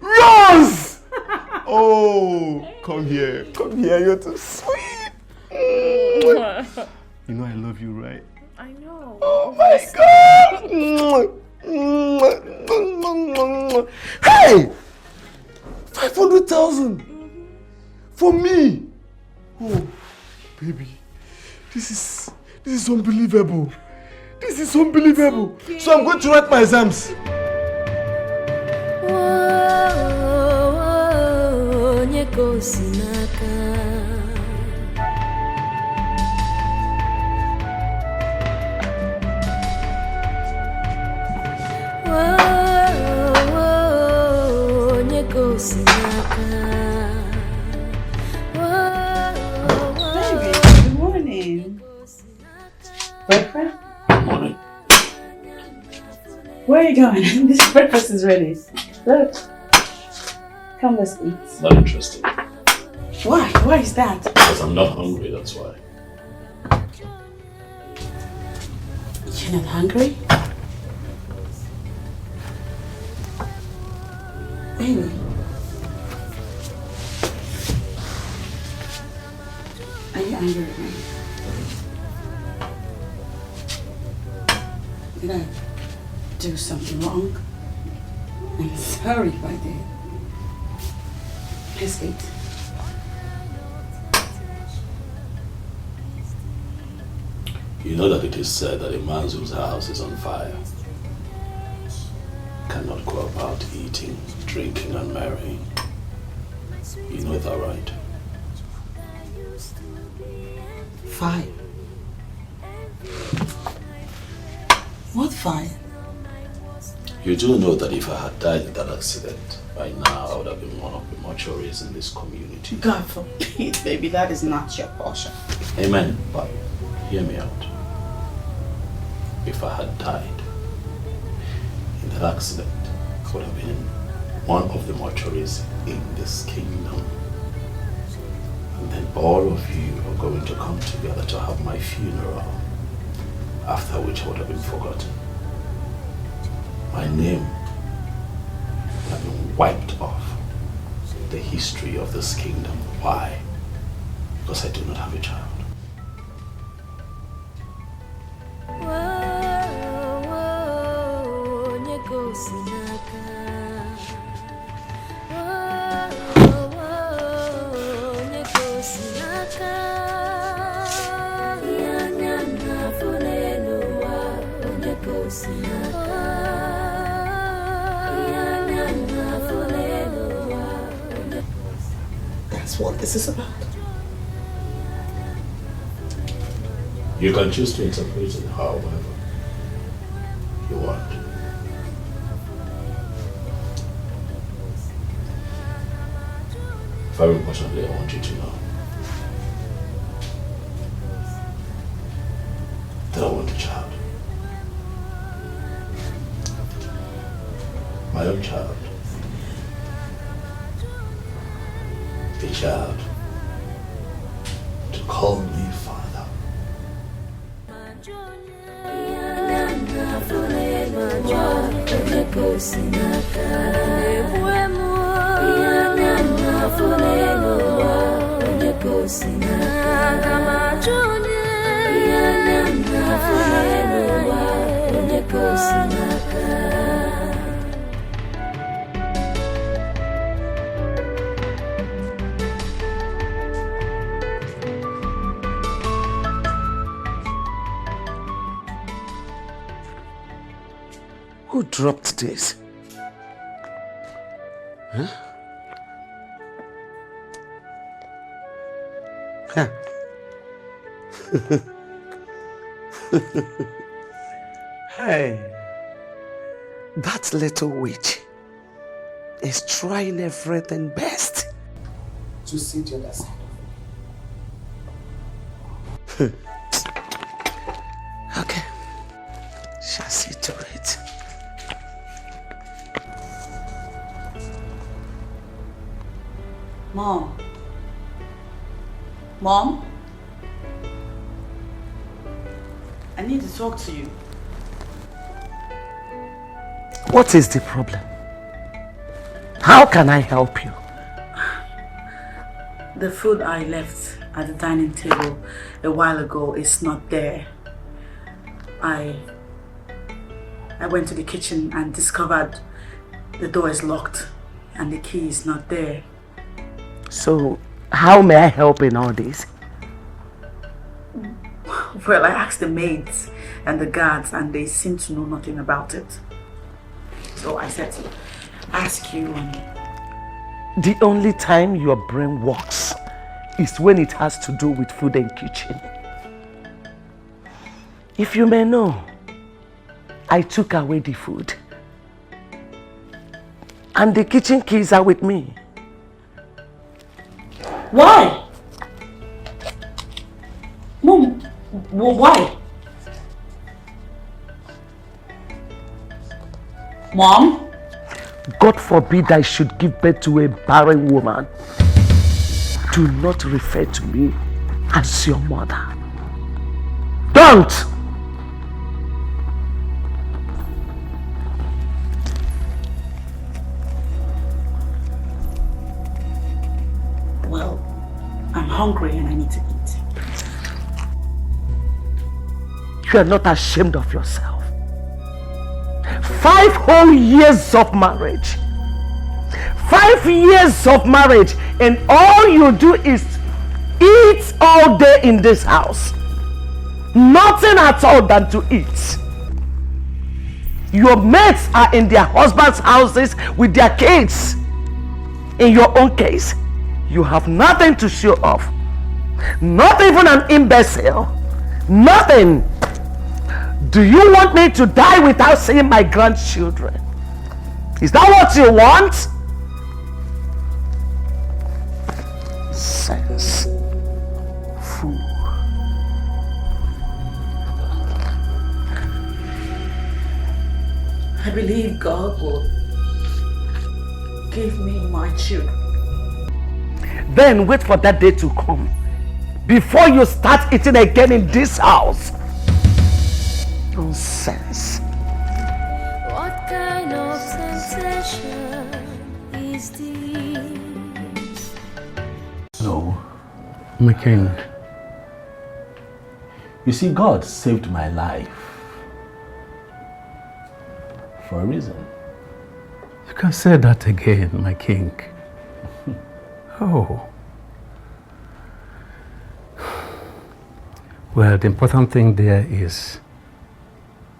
Rose! Oh, come here. Come here. You're too sweet. You know I love you, right? I know. Oh my God! Hey! 500,000 for me. Oh, baby, this is unbelievable. This is unbelievable. Okay. So I'm going to write my exams. Baby, good morning. Breakfast? Morning. Where are you going? This breakfast is ready. Look. Come, let's eat. Not interested. Why? Why is that? Because I'm not hungry, that's why. You're not hungry? Baby. Are you angry with me? Did I do something wrong? I'm sorry if I did. Let's eat. You know that it is said that a man whose house is on fire cannot go about eating, drinking, and marrying. You know that, right? Fire? What fire? You do know that if I had died in that accident, by now I would have been one of the mortuaries in this community. God forbid, baby, that is not your portion. Amen, but hear me out. If I had died in that accident, I would have been in one of the mortuaries in this kingdom. And then all of you are going to come together to have my funeral, after which I would have been forgotten. My name would have been wiped off the history of this kingdom. Why? Because I do not have a child. That's what this is about. You can choose to interpret it however you want. Very importantly, I want you to know that I want a child. My own child. A child to call me father. Who dropped this? Huh? Huh. Hey, that little witch is trying everything best to see the other side of me. Okay, shall see to it. Mom. Mom? I need to talk to you. What is the problem? How can I help you? The food I left at the dining table a while ago is not there. I went to the kitchen and discovered the door is locked and the key is not there. So, how may I help in all this? Well, I asked the maids and the guards and they seem to know nothing about it. So I said to ask you. The only time your brain works is when it has to do with food and kitchen. If you may know, I took away the food. And the kitchen keys are with me. Why? Mom, why? Mom? God forbid I should give birth to a barren woman. Do not refer to me as your mother. Don't! Well, I'm hungry and I need to eat. You are not ashamed of yourself. 5 whole years of marriage. 5 years of marriage, and all you do is eat all day in this house. Nothing at all than to eat. Your mates are in their husbands' houses with their kids. In your own case, you have nothing to show off. Not even an imbecile. Nothing. Do you want me to die without seeing my grandchildren? Is that what you want? Sense. Fool. I believe God will give me my children. Then wait for that day to come before you start eating again in this house. Nonsense. What kind of temptation is this? No, my king. You see, God saved my life for a reason. You can say that again, my king. Oh. Well, the important thing there is,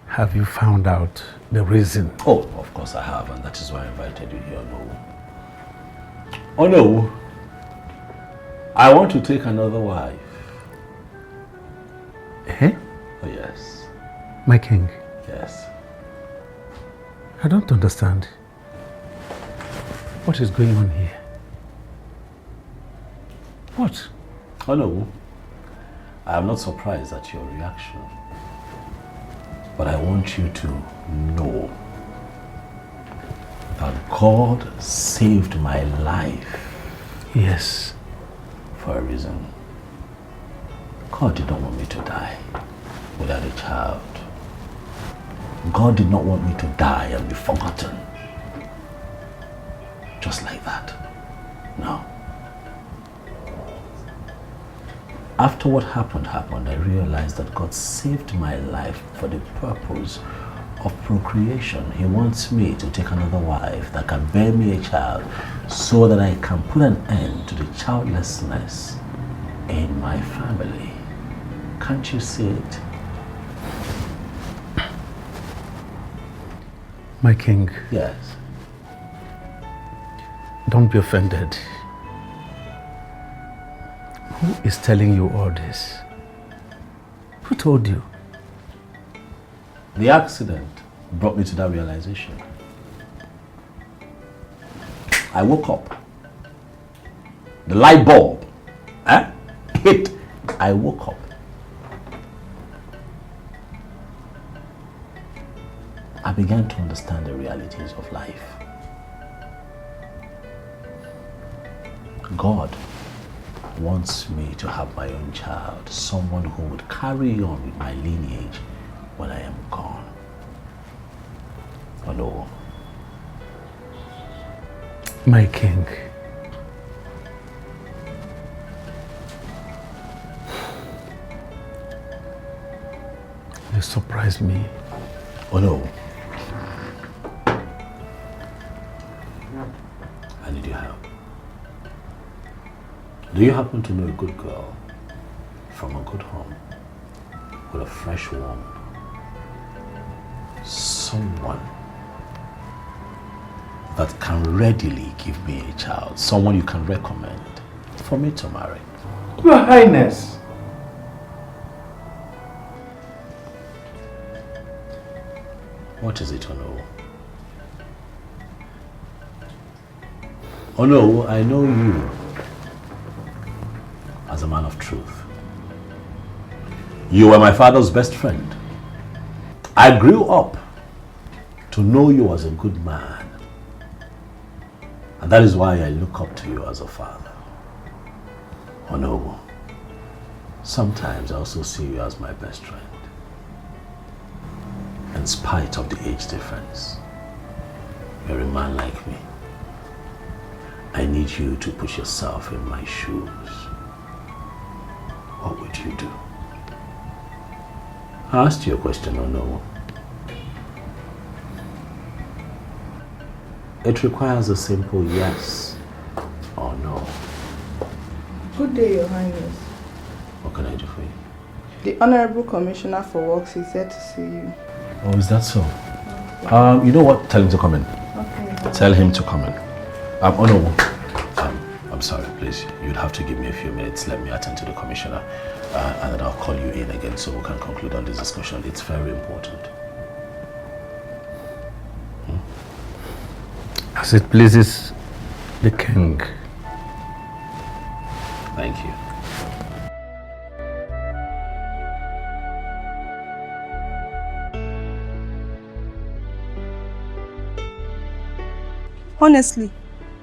have you found out the reason? Oh, of course I have, and that is why I invited you here, no. Oh no, I want to take another wife. Eh? Oh yes. My king. Yes. I don't understand. What is going on here? What? Oh no, I am not surprised at your reaction. But I want you to know that God saved my life. Yes. For a reason. God did not want me to die without a child. God did not want me to die and be forgotten. Just like that. No. After what happened, I realized that God saved my life for the purpose of procreation. He wants me to take another wife that can bear me a child so that I can put an end to the childlessness in my family. Can't you see it? My king. Yes. Don't be offended. Who is telling you all this? Who told you? The accident brought me to that realization. I woke up. The light bulb hit. I woke up. I began to understand the realities of life. God wants me to have my own child, someone who would carry on with my lineage when I am gone. Oh no. My king. You surprised me. Oh no. I need your help. Do you happen to know a good girl from a good home with a fresh womb? Someone that can readily give me a child. Someone you can recommend for me to marry. Your Highness. What is it, Ono? Ono, I know you as a man of truth. You were my father's best friend. I grew up to know you as a good man. And that is why I look up to you as a father. Ono, sometimes I also see you as my best friend. In spite of the age difference, you're a man like me. I need you to put yourself in my shoes. What would you do? I asked you a question, or no? It requires a simple yes or no. Good day, Your Highness. What can I do for you? The Honorable Commissioner for Works is here to see you. Oh, is that so? You know what? Tell him to come in. Okay. Tell him to come in. Oh no. I'm sorry, please. You'd have to give me a few minutes. Let me attend to the commissioner, and then I'll call you in again so we can conclude on this discussion. It's very important. As it pleases the king. Thank you. Honestly,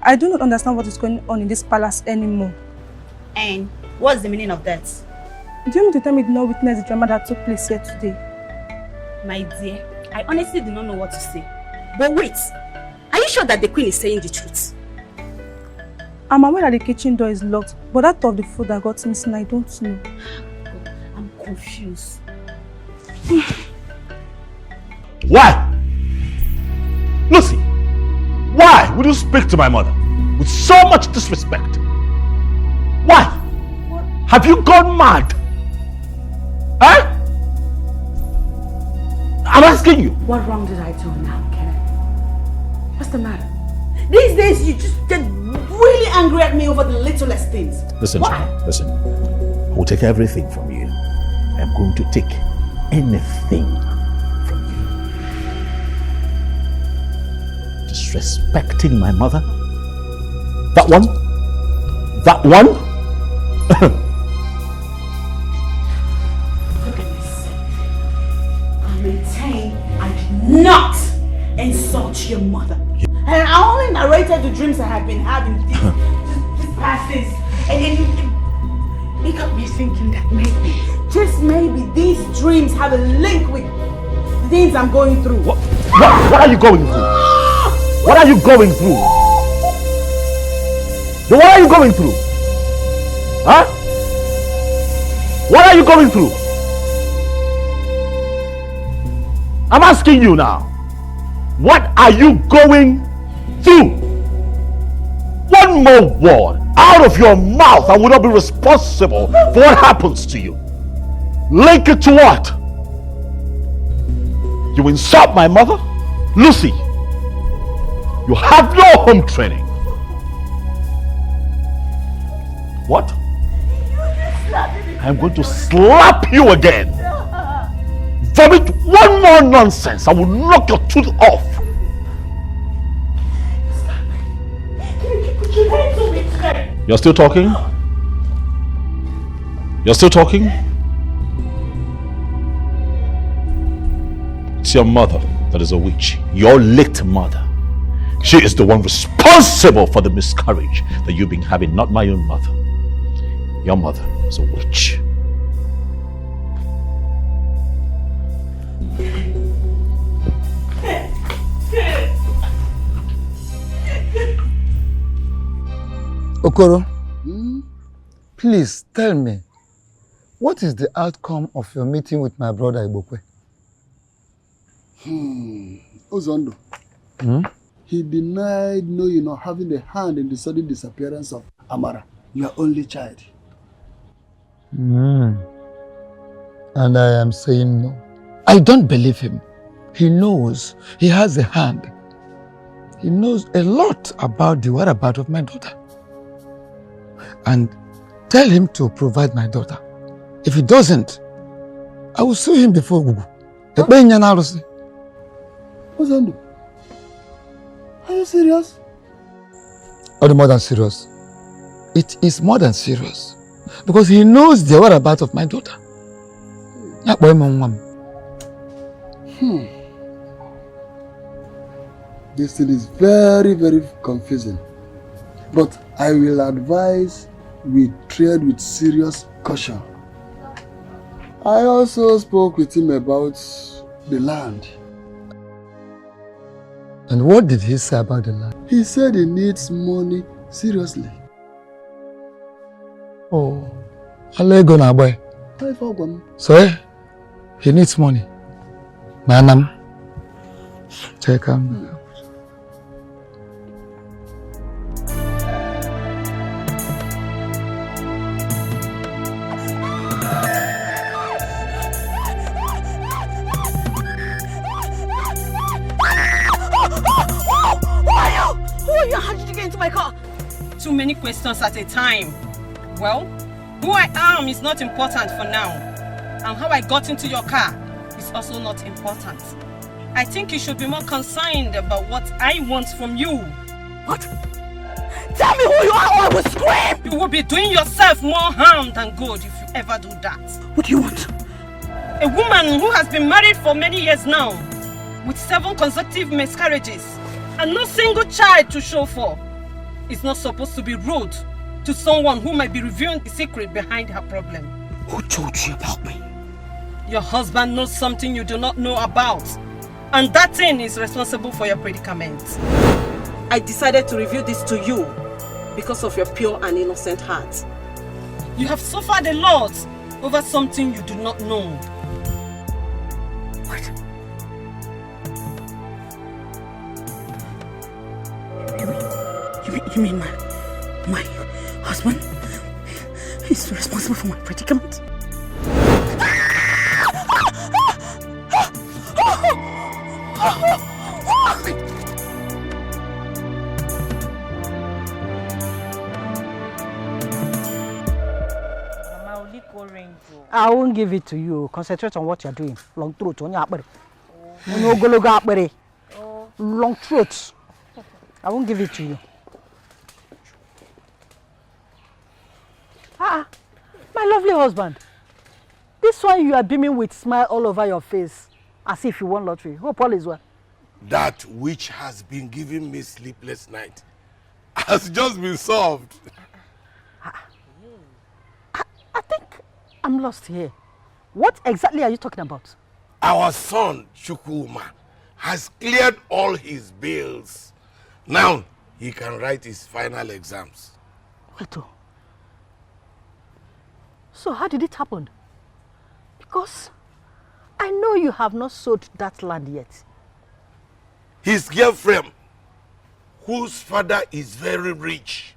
I do not understand what is going on in this palace anymore. And what's the meaning of that? Do you mean to tell me you did not witness the drama that took place here today? My dear, I honestly do not know what to say. But wait, are you sure that the queen is saying the truth? I'm aware that the kitchen door is locked, but that of the food that got missing, I don't know. I'm confused. Why? Lucy, why would you speak to my mother with so much disrespect? Why? What? Have you gone mad? Eh? I'm asking you. What wrong did I do now, Ken? What's the matter? These days you just get really angry at me over the littlest things. Listen, China, listen. I will take everything from you. I am going to take anything from you. Disrespecting my mother? That one? That one? For goodness sake. I maintain I did not insult your mother. And I only narrated the dreams I have been having these past days. And it got me thinking that maybe, just maybe, these dreams have a link with the things I'm going through. What are you going through? What are you going through? What are you going through? Huh? What are you going through? I'm asking you now. What are you going through? One more word out of your mouth, I will not be responsible for what happens to you. Link it to what? You insult my mother? Lucy, You have no home training. What? I'm going to slap you again. Vomit one more nonsense. I will knock your tooth off. You're still talking? You're still talking? It's your mother that is a witch. Your late mother. She is the one responsible for the miscarriage that you've been having, not my own mother. Your mother is a witch. Okoro, please tell me, what is the outcome of your meeting with my brother Ibokwe? Ozondo. He denied knowing or having a hand in the sudden disappearance of Amara, your only child. And I am saying no. I don't believe him. He knows he has a hand. He knows a lot about the whereabouts of my daughter. And tell him to provide my daughter. If he doesn't, I will sue him before Gugu. Ozondo, are you serious? Or more than serious. It is more than serious. Because he knows the whereabouts of my daughter. This thing is very, very confusing. But I will advise we tread with serious caution. I also spoke with him about the land. And what did he say about the land? He said he needs money seriously. Oh, Alego na boy. So he needs money. Manam, take him. How did you get into my car? Too many questions at a time. Well, who I am is not important for now. And how I got into your car is also not important. I think you should be more concerned about what I want from you. What? Tell me who you are or I will scream! You will be doing yourself more harm than good if you ever do that. What do you want? A woman who has been married for many years now, with 7 consecutive miscarriages, and no single child to show for, is not supposed to be rude to someone who might be revealing the secret behind her problem. Who told you about me? Your husband knows something you do not know about, and that thing is responsible for your predicament. I decided to reveal this to you because of your pure and innocent heart. You have suffered a lot over something you do not know. What? You mean my husband is responsible for my predicament? I won't give it to you. Concentrate on what you're doing. Long throat on your long throat. I won't give it to you. My lovely husband. This one you are beaming with smile all over your face, as if you won lottery. Hope all is well. That which has been giving me sleepless night has just been solved. I think I'm lost here. What exactly are you talking about? Our son, Chukwuma, has cleared all his bills. Now, he can write his final exams. Wait, so how did it happen? Because I know you have not sold that land yet. His girlfriend, whose father is very rich,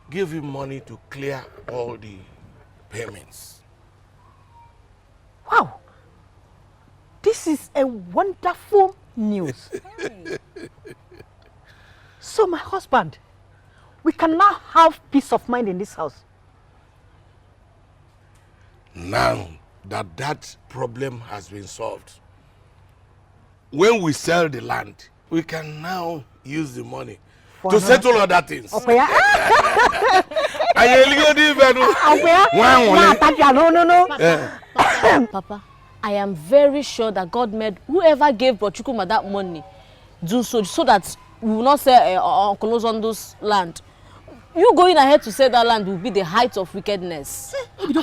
gave him money to clear all the payments. Wow! This is a wonderful news. So my husband, we can now have peace of mind in this house. Now that that problem has been solved, when we sell the land, we can now use the money to settle other things. No. Papa, I am very sure that God made whoever gave Brochukuma that money do so that we will not sell Uncle Ozondo's land. You going ahead to sell that land will be the height of wickedness. What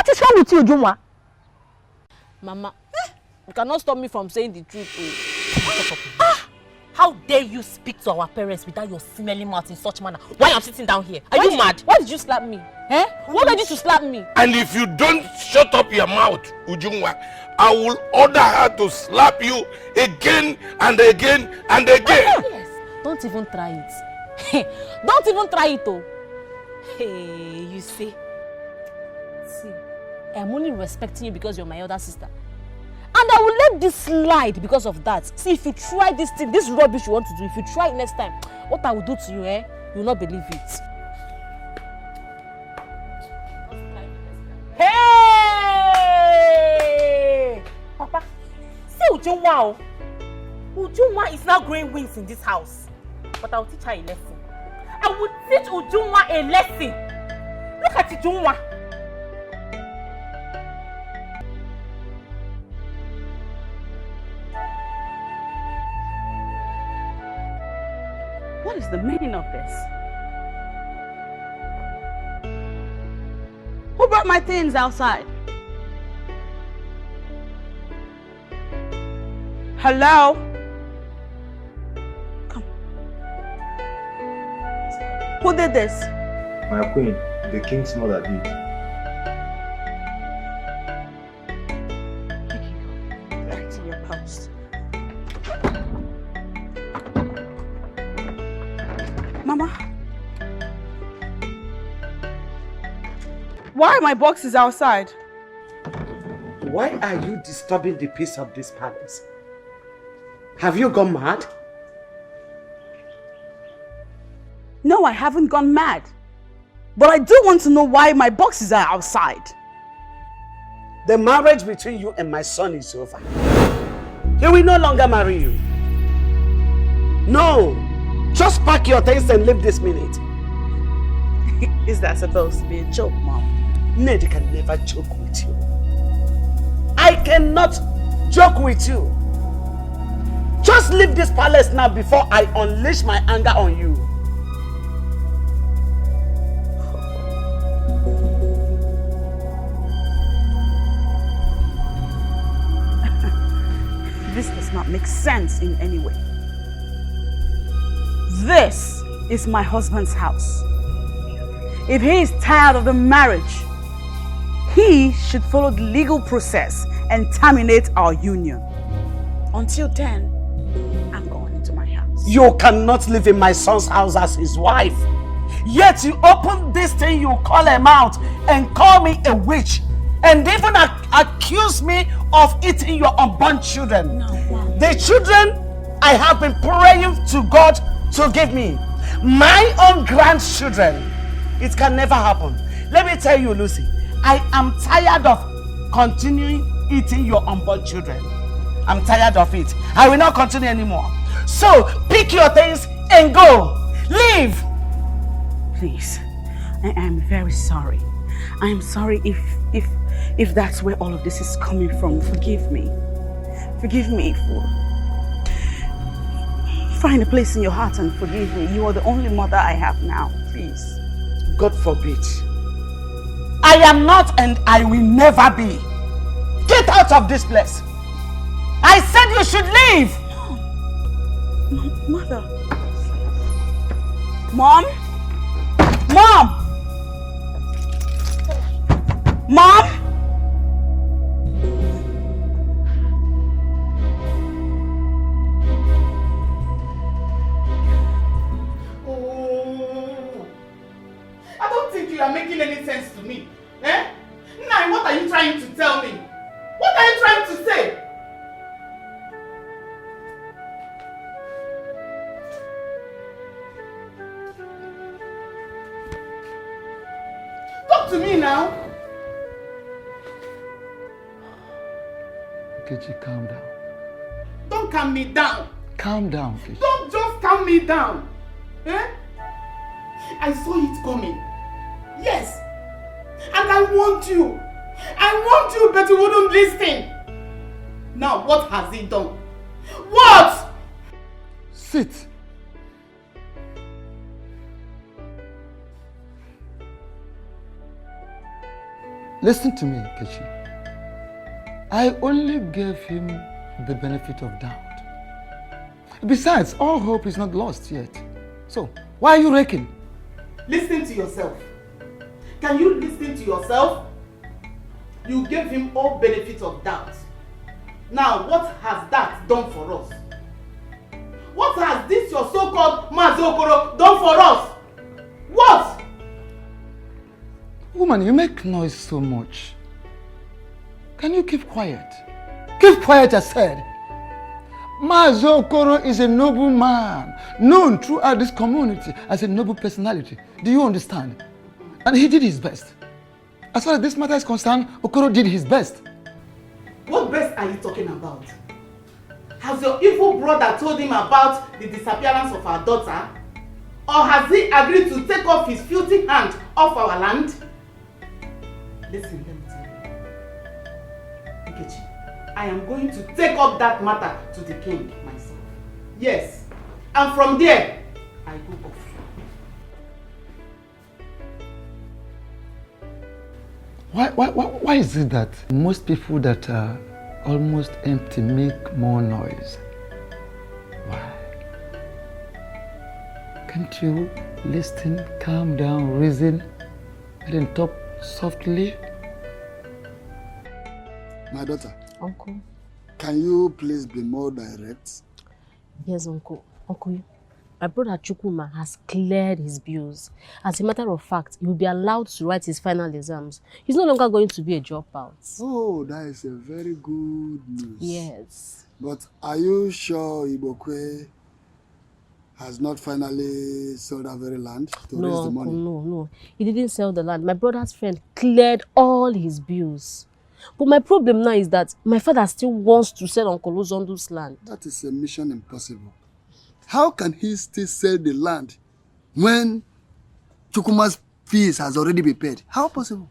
is wrong with you, Juma? Mama, you cannot stop me from saying the truth. How dare you speak to our parents without your smelly mouth in such manner? Why am I sitting down here? Are you mad? Why did you slap me? Eh? What made you to slap me? And if you don't shut up your mouth, Ujungwa, I will order her to slap you again and again and again. Yes. Don't even try it. Don't even try it, oh. Hey, you see, I'm only respecting you because you're my elder sister. And I will let this slide because of that. See, if you try this thing, this rubbish you want to do, if you try it next time, what I will do to you, you will not believe it. Hey! Papa, see Ujunwa. Ujunwa is now growing wings in this house. But I will teach her a lesson. I will teach Ujunwa a lesson. Look at Ujunwa. What is the meaning of this? Who brought my things outside? Hello? Come. Who did this? My queen, the king's mother did. Back to your post. Mama? Why are my boxes outside? Why are you disturbing the peace of this palace? Have you gone mad? No, I haven't gone mad. But I do want to know why my boxes are outside. The marriage between you and my son is over. He will no longer marry you. No! Just pack your things and leave this minute. Is that supposed to be a joke, Mom? Ned can never joke with you. I cannot joke with you. Just leave this palace now before I unleash my anger on you. This does not make sense in any way. This is my husband's house. If he is tired of the marriage, he should follow the legal process and terminate our union. Until then, I'm going into my house. You cannot live in my son's house as his wife. Yet you open this thing, you call him out and call me a witch. And even accuse me of eating your unborn children. No, wow. The children I have been praying to God to give me. My own grandchildren. It can never happen. Let me tell you, Lucy, I am tired of continuing eating your unborn children. I'm tired of it. I will not continue anymore. So, pick your things and go. Leave. Please, I am very sorry. I am sorry if that's where all of this is coming from. Forgive me. Forgive me for... Find a place in your heart and forgive me. You are the only mother I have now. Please. God forbid. I am not and I will never be. Get out of this place. I said you should leave. Mother. Mom? Mom! Mom? I don't think you are making any sense to me. Eh? Kechi, calm down. Don't calm me down. Calm down, Kechi. Don't just calm me down. Eh? I saw it coming. Yes. And I want you. I want you, but you wouldn't listen. Now, what has he done? What? Sit. Listen to me, Kechi. I only gave him the benefit of doubt. Besides, all hope is not lost yet. So, why are you raking? Listen to yourself. Can you listen to yourself? You gave him all benefit of doubt. Now, what has that done for us? What has this your so-called Mazokoro done for us? What? Woman, you make noise so much. Can you keep quiet? Keep quiet, I said. Mazokoro is a noble man, known throughout this community as a noble personality. Do you understand? And he did his best. As far as this matter is concerned, Okoro did his best. What best are you talking about? Has your evil brother told him about the disappearance of our daughter? Or has he agreed to take off his filthy hand off our land? Listen, let me tell you. Nkechi, I am going to take up that matter to the king myself. Yes. And from there, I go off. Why is it that most people that are almost empty make more noise? Why? Can't you listen, calm down, reason, and then talk softly? My daughter. Uncle. Can you please be more direct? Yes, Uncle. Uncle, my brother Chukwuma has cleared his bills. As a matter of fact, he will be allowed to write his final exams. He's no longer going to be a dropout. Oh, that is a very good news. Yes. But are you sure Ibokwe has not finally sold that very land to raise the money? No. He didn't sell the land. My brother's friend cleared all his bills. But my problem now is that my father still wants to sell Uncle Uzondu's land. That is a mission impossible. How can he still sell the land when Chukuma's fees has already been paid? How possible?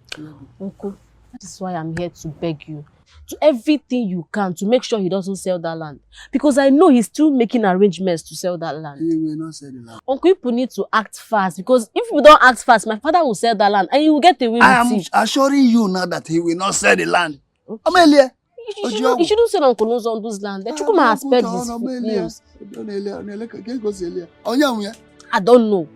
Uncle, that is why I'm here to beg you. Do everything you can to make sure he doesn't sell that land. Because I know he's still making arrangements to sell that land. He will not sell the land. Uncle, people need to act fast. Because if we don't act fast, my father will sell that land and he will get away with it. I am assuring you now that he will not sell the land. Okay. Amelia. You shouldn't sell Uncle Uzondu's land. The Chukuma has paid his bills. I don't know.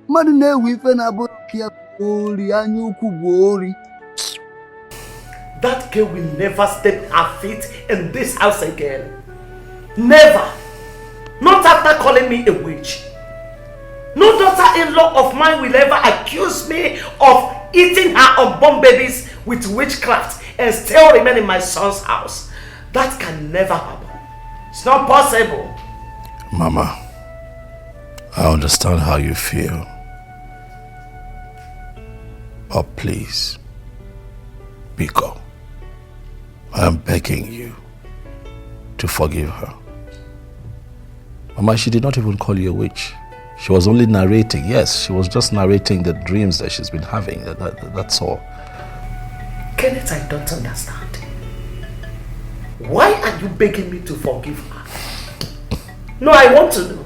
That girl will never step her feet in this house again. Never. Not after calling me a witch. No daughter-in-law of mine will ever accuse me of eating her unborn babies with witchcraft and still remain in my son's house. That can never happen. It's not possible. Mama, I understand how you feel. But please, Biko, I am begging you to forgive her. Mama, she did not even call you a witch. She was only narrating. Yes, she was just narrating the dreams that she's been having. That's all. Kenneth, I don't understand. Why are you begging me to forgive her? No, I want to know.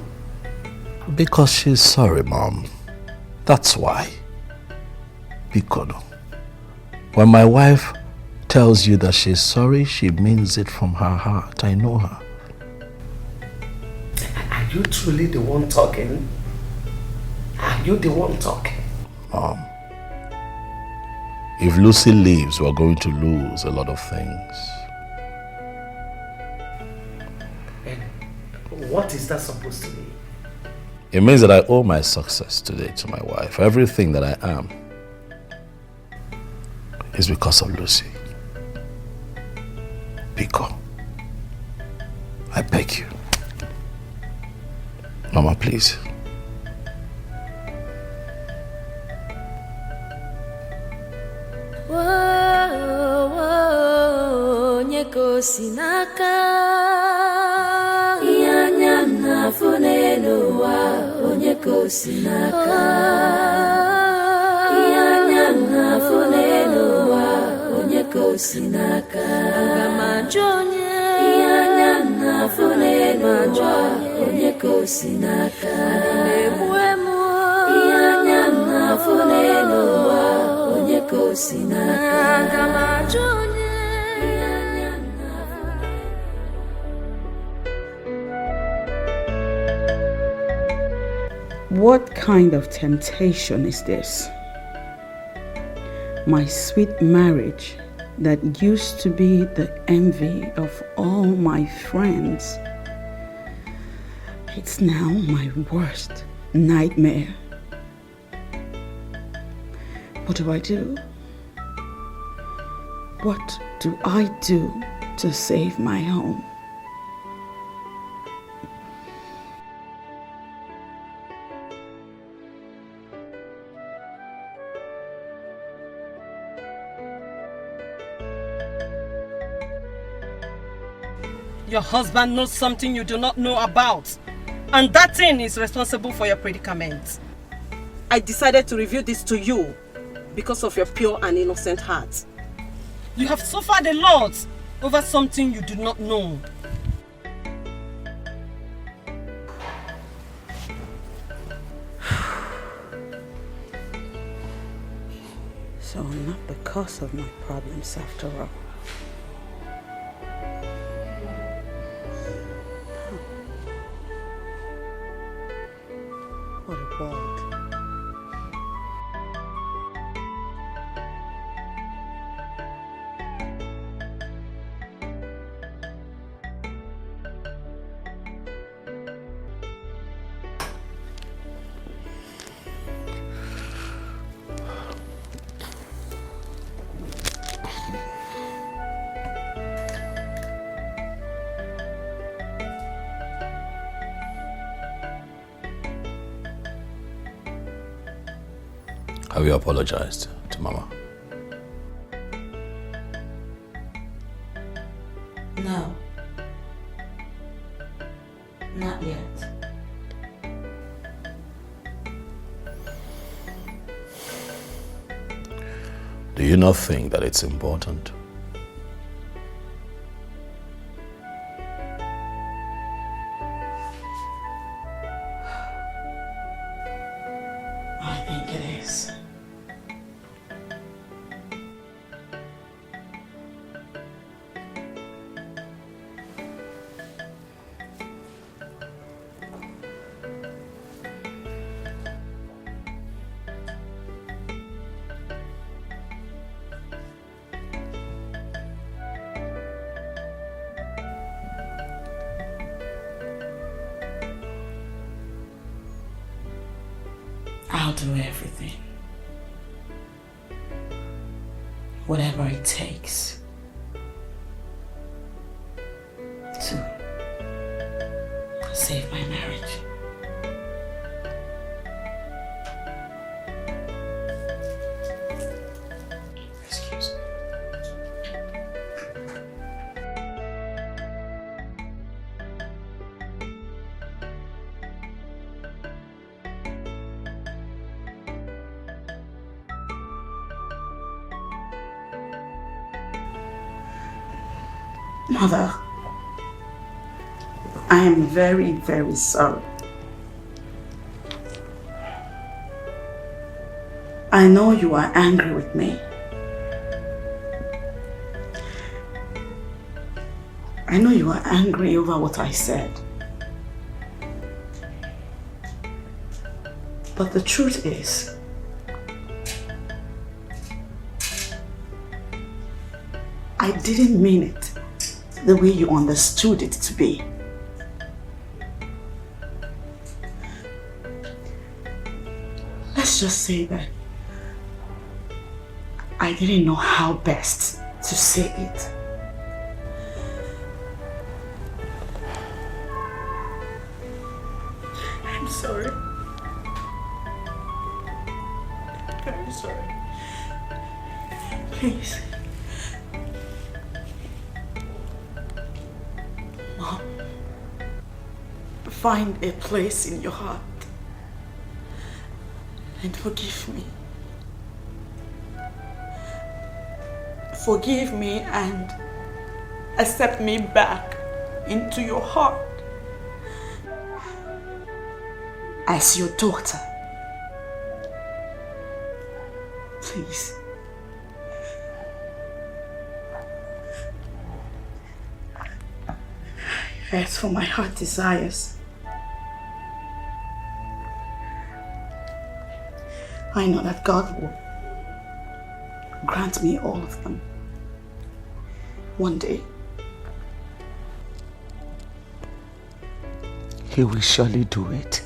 Because she's sorry, Mom. That's why. Because when my wife tells you that she's sorry, she means it from her heart. I know her. Are you truly the one talking? Are you the one talking? Mom, if Lucy leaves, we're going to lose a lot of things. And what is that supposed to mean? It means that I owe my success today to my wife. Everything that I am is because of Lucy. Biko, I beg you. Mama, please. Whoa, whoa, sinaka Ianya na funelu wa onye ko sinaka Ianya na funelu wa onye ko sinaka Agama jonye Ianya na funelu wa onye ko sinaka Ebuemu Ianya na funelu wa onye ko sinaka Agama jonye What kind of temptation is this? My sweet marriage that used to be the envy of all my friends. It's now my worst nightmare. What do I do? What do I do to save my home? Your husband knows something you do not know about. And that thing is responsible for your predicament. I decided to reveal this to you because of your pure and innocent heart. You have suffered a lot over something you do not know. So I'm not the cause of my problems after all. What a world. Have you apologized to Mama? No. Not yet. Do you not think that it's important? I think it is. I'll do everything. Whatever it takes to save my marriage. Excuse me. Mother, I am very, very sorry. I know you are angry with me. I know you are angry over what I said. But the truth is, I didn't mean it the way you understood it to be. Let's just say that I didn't know how best to say it. I'm sorry. I'm sorry. Please. Mom, find a place in your heart and forgive me. Forgive me and accept me back into your heart as your daughter. Please. As for my heart desires, I know that God will grant me all of them one day. He will surely do it.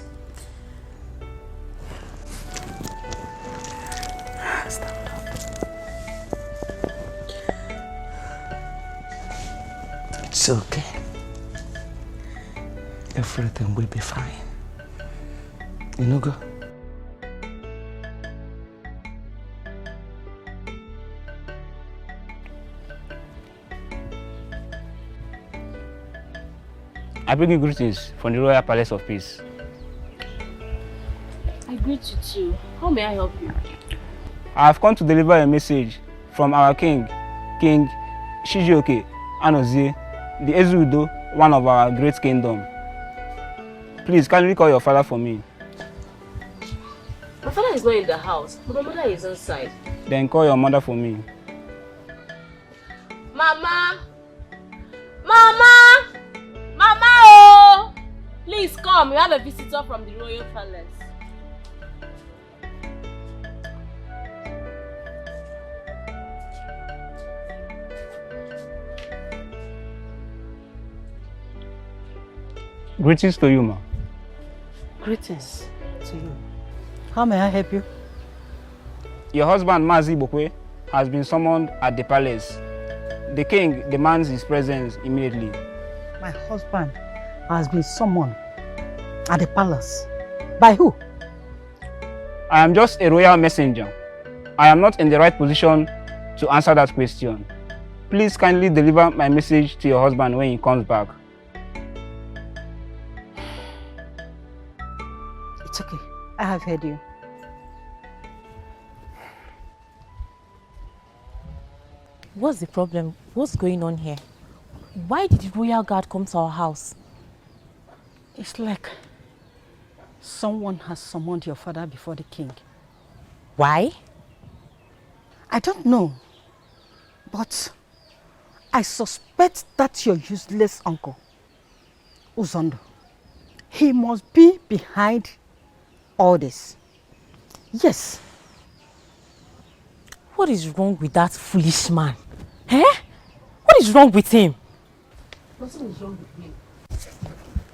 It's okay. Everything will be fine. You know, go. I bring you greetings from the Royal Palace of Peace. I greet you too. How may I help you? I have come to deliver a message from our king, King Shijioke Anozie, the Ezudo, one of our great kingdom. Please, kindly call your father for me. My father is not in the house, but my mother is inside. Then call your mother for me. Mama! Mama! Mama! Oh! Please come, we have a visitor from the Royal Palace. Greetings to you, ma. Greetings to you. How may I help you? Your husband, Mazi Bokwe, has been summoned at the palace. The king demands his presence immediately. My husband has been summoned at the palace. By who? I am just a royal messenger. I am not in the right position to answer that question. Please kindly deliver my message to your husband when he comes back. It's okay. I have heard you. What's the problem? What's going on here? Why did the royal guard come to our house? It's like someone has summoned your father before the king. Why? I don't know, but I suspect that's your useless uncle, Uzondo. He must be behind all this. Yes. What is wrong with that foolish man? Eh? What is wrong with him? Nothing is wrong with him.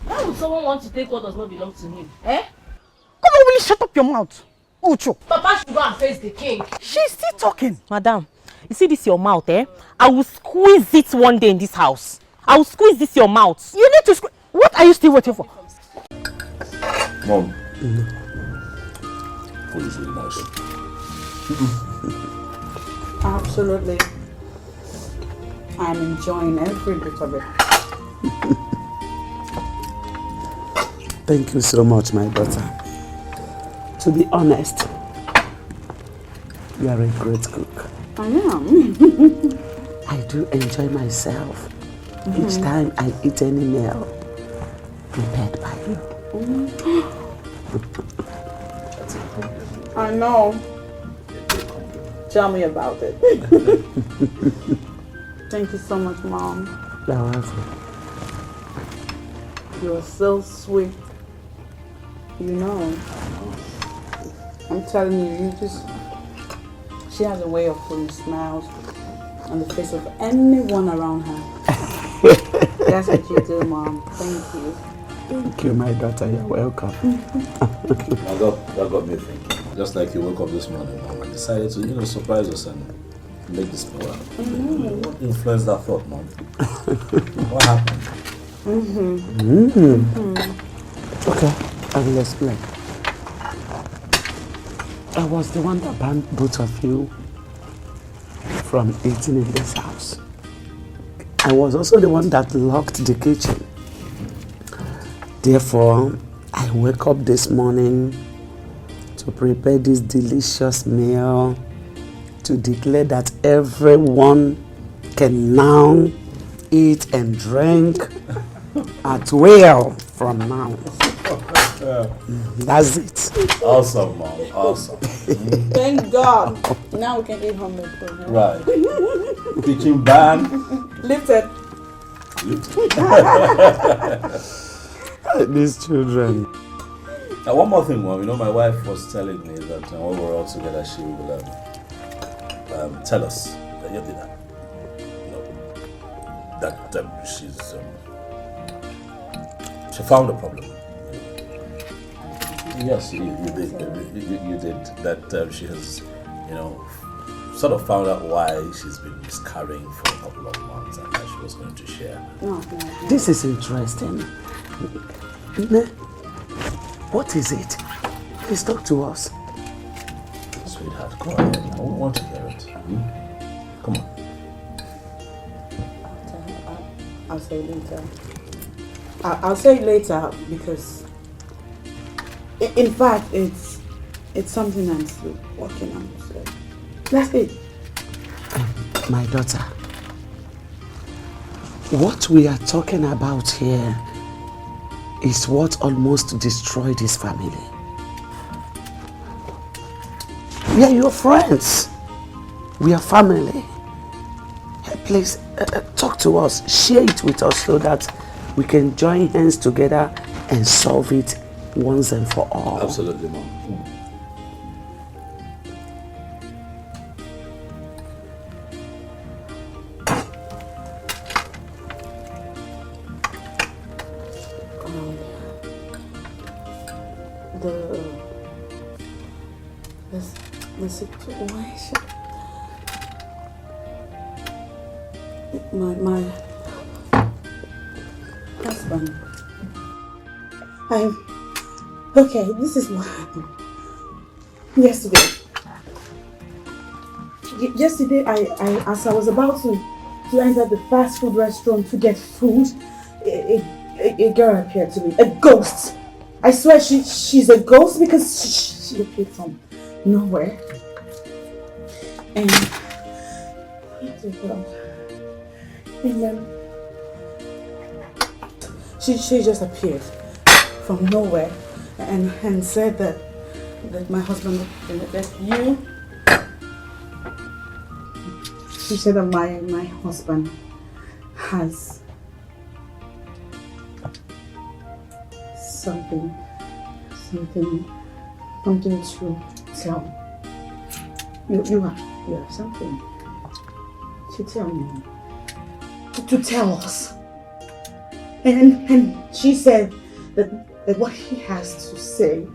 Why would someone want to take what does not belong to him? Eh? Come on, will you shut up your mouth? Ucho. Papa should go and face the king. She's still talking. Madam, you see this your mouth, eh? I will squeeze it one day in this house. I will squeeze this your mouth. You need to squeeze. What are you still waiting for? Mom. Food is really nice. Absolutely. I'm enjoying every bit of it. Thank you so much, my daughter. To be honest, you are a great cook. I am. I do enjoy myself each time I eat any meal prepared by you. I know. Tell me about it. Thank you so much, Mom. You're welcome. You're so sweet. You know. I'm telling you, she has a way of putting smiles on the face of anyone around her. That's what you do, Mom. Thank you. Thank you, my daughter. You're welcome. That got me thinking. Just like you woke up this morning, Mom, and decided to, surprise us and make this meal out. What influenced that thought, Mom? What happened? Okay, I will explain. I was the one that banned both of you from eating in this house. I was also the one that locked the kitchen Therefore, I wake up this morning to prepare this delicious meal to declare that everyone can now eat and drink at will from now. That's it. Awesome, Mom. Awesome. Thank God. Now we can eat homemade food. Right. Kitchen ban. Lifted. These children. Now, one more thing, Mom. You know, my wife was telling me that when we're all together, she will tell us that she found a problem. Yes, you did. You did that. She has, sort of found out why she's been miscarrying for a couple of months, and that she was going to share. No. This is interesting. What is it? Please talk to us. Sweetheart, go ahead. I want to hear it. Come on. I'll say later. I'll say later because, in fact, it's something I'm still working on. So that's it. My daughter, what we are talking about here is what almost destroyed his family. We are your friends. We are family. Please talk to us, share it with us so that we can join hands together and solve it once and for all. Absolutely, Mom. The situation. My husband. Okay, this is what happened. Yesterday, as I was about to enter the fast food restaurant to get food, a girl appeared to me, a ghost. I swear she's a ghost because she appeared from nowhere. And then she just appeared from nowhere and said that my husband, that you. She said that my husband has something to tell. You have something to tell me. To tell us. And she said that what he has to say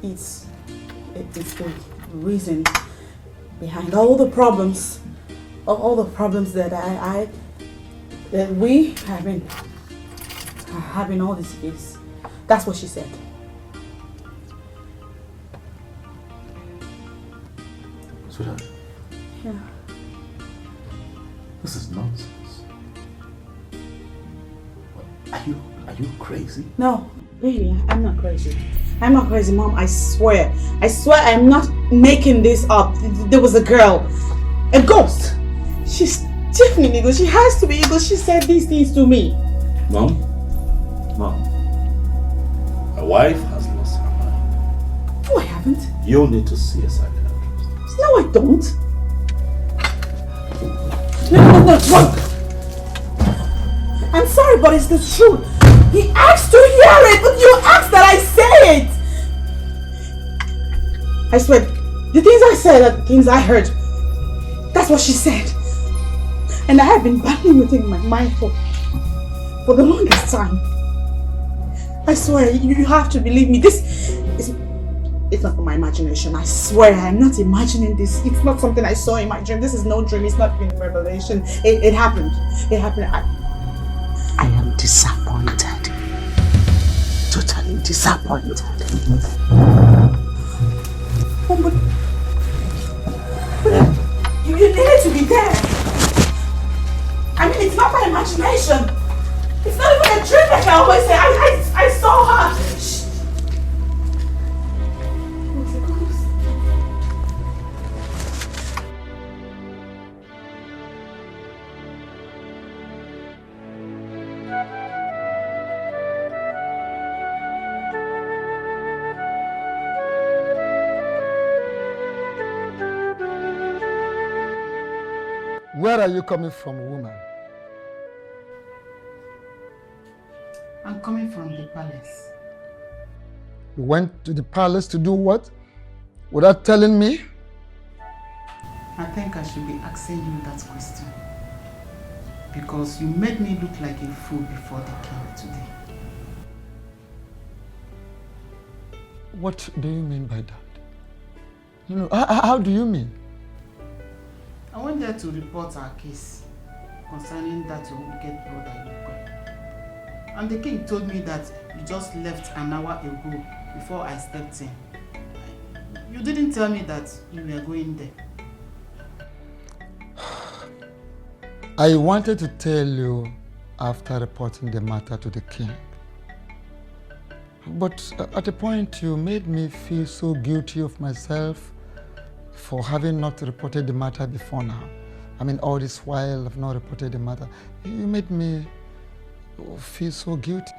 is the reason behind all the problems that we have been having all these years. That's what she said. Sweetheart. Yeah. This is nonsense. Are you crazy? No, really, I'm not crazy. I'm not crazy, Mom. I swear I'm not making this up. There was a girl, a ghost. She's definitely evil. She has to be evil. She said these things to me. Mom, my wife has lost her mind. No, I haven't. You need to see a psychiatrist. No, I don't. No, wrong. I'm sorry, but it's the truth. He asked to hear it, but you asked that I say it. I swear, the things I said are the things I heard. That's what she said. And I have been battling with it in my mind for the longest time. I swear, you have to believe me. It's not from my imagination. I swear, I'm not imagining this. It's not something I saw in my dream. This is no dream. It's not been a revelation. It happened. It happened. I am disappointed. Totally disappointed. But you needed to be there. I mean, it's not my imagination. It's not even a dream like I always say. I saw her. Shh. Where are you coming from, woman? I'm coming from the palace. You went to the palace to do what? Without telling me? I think I should be asking you that question. Because you made me look like a fool before the king today. What do you mean by that? You know, how do you mean? I went there to report our case concerning that your wicked brother Yuko. And the king told me that you just left an hour ago before I stepped in. You didn't tell me that you were going there. I wanted to tell you after reporting the matter to the king. But at a point you made me feel so guilty of myself for having not reported the matter before now. I mean, all this while I've not reported the matter. You made me feel so guilty.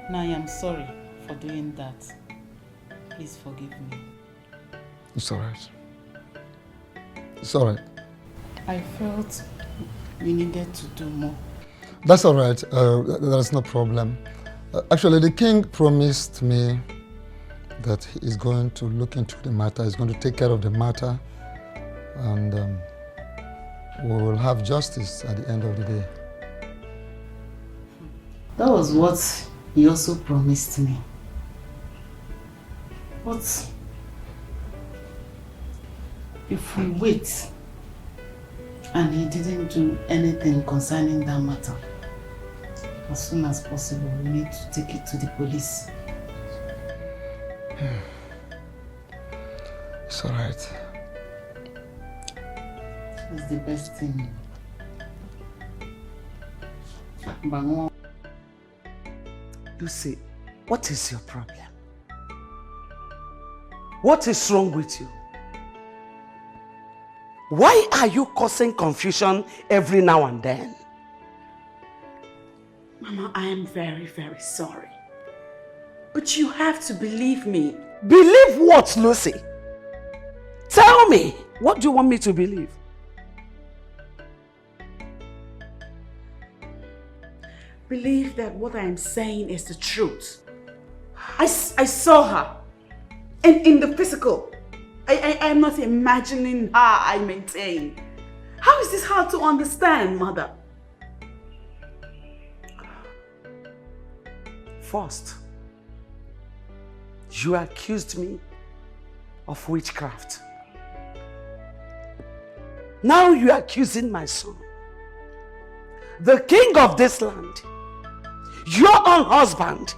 Now I am sorry for doing that. Please forgive me. It's all right. It's all right. I felt we needed to do more. That's all right. There's no problem. Actually, the king promised me that he is going to look into the matter. He's going to take care of the matter. And we will have justice at the end of the day. That was what he also promised me. But if we wait and he didn't do anything concerning that matter, as soon as possible, we need to take it to the police. It's all right. It's the best thing. Lucy, what is your problem? What is wrong with you? Why are you causing confusion every now and then? Mama, I am very, very sorry. But you have to believe me. Believe what, Lucy? Tell me, what do you want me to believe? Believe that what I am saying is the truth. I saw her. And in the physical. I am not imagining her, I maintain. How is this hard to understand, Mother? First, you accused me of witchcraft. Now you are accusing my son, the king of this land, your own husband,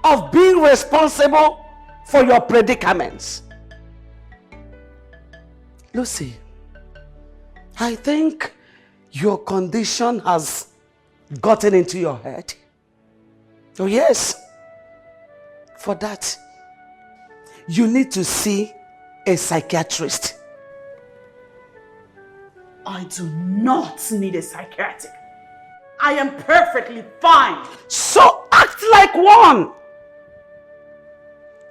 of being responsible for your predicaments. Lucy, I think your condition has gotten into your head. Oh yes, for that, you need to see a psychiatrist. I do not need a psychiatric. I am perfectly fine. So act like one.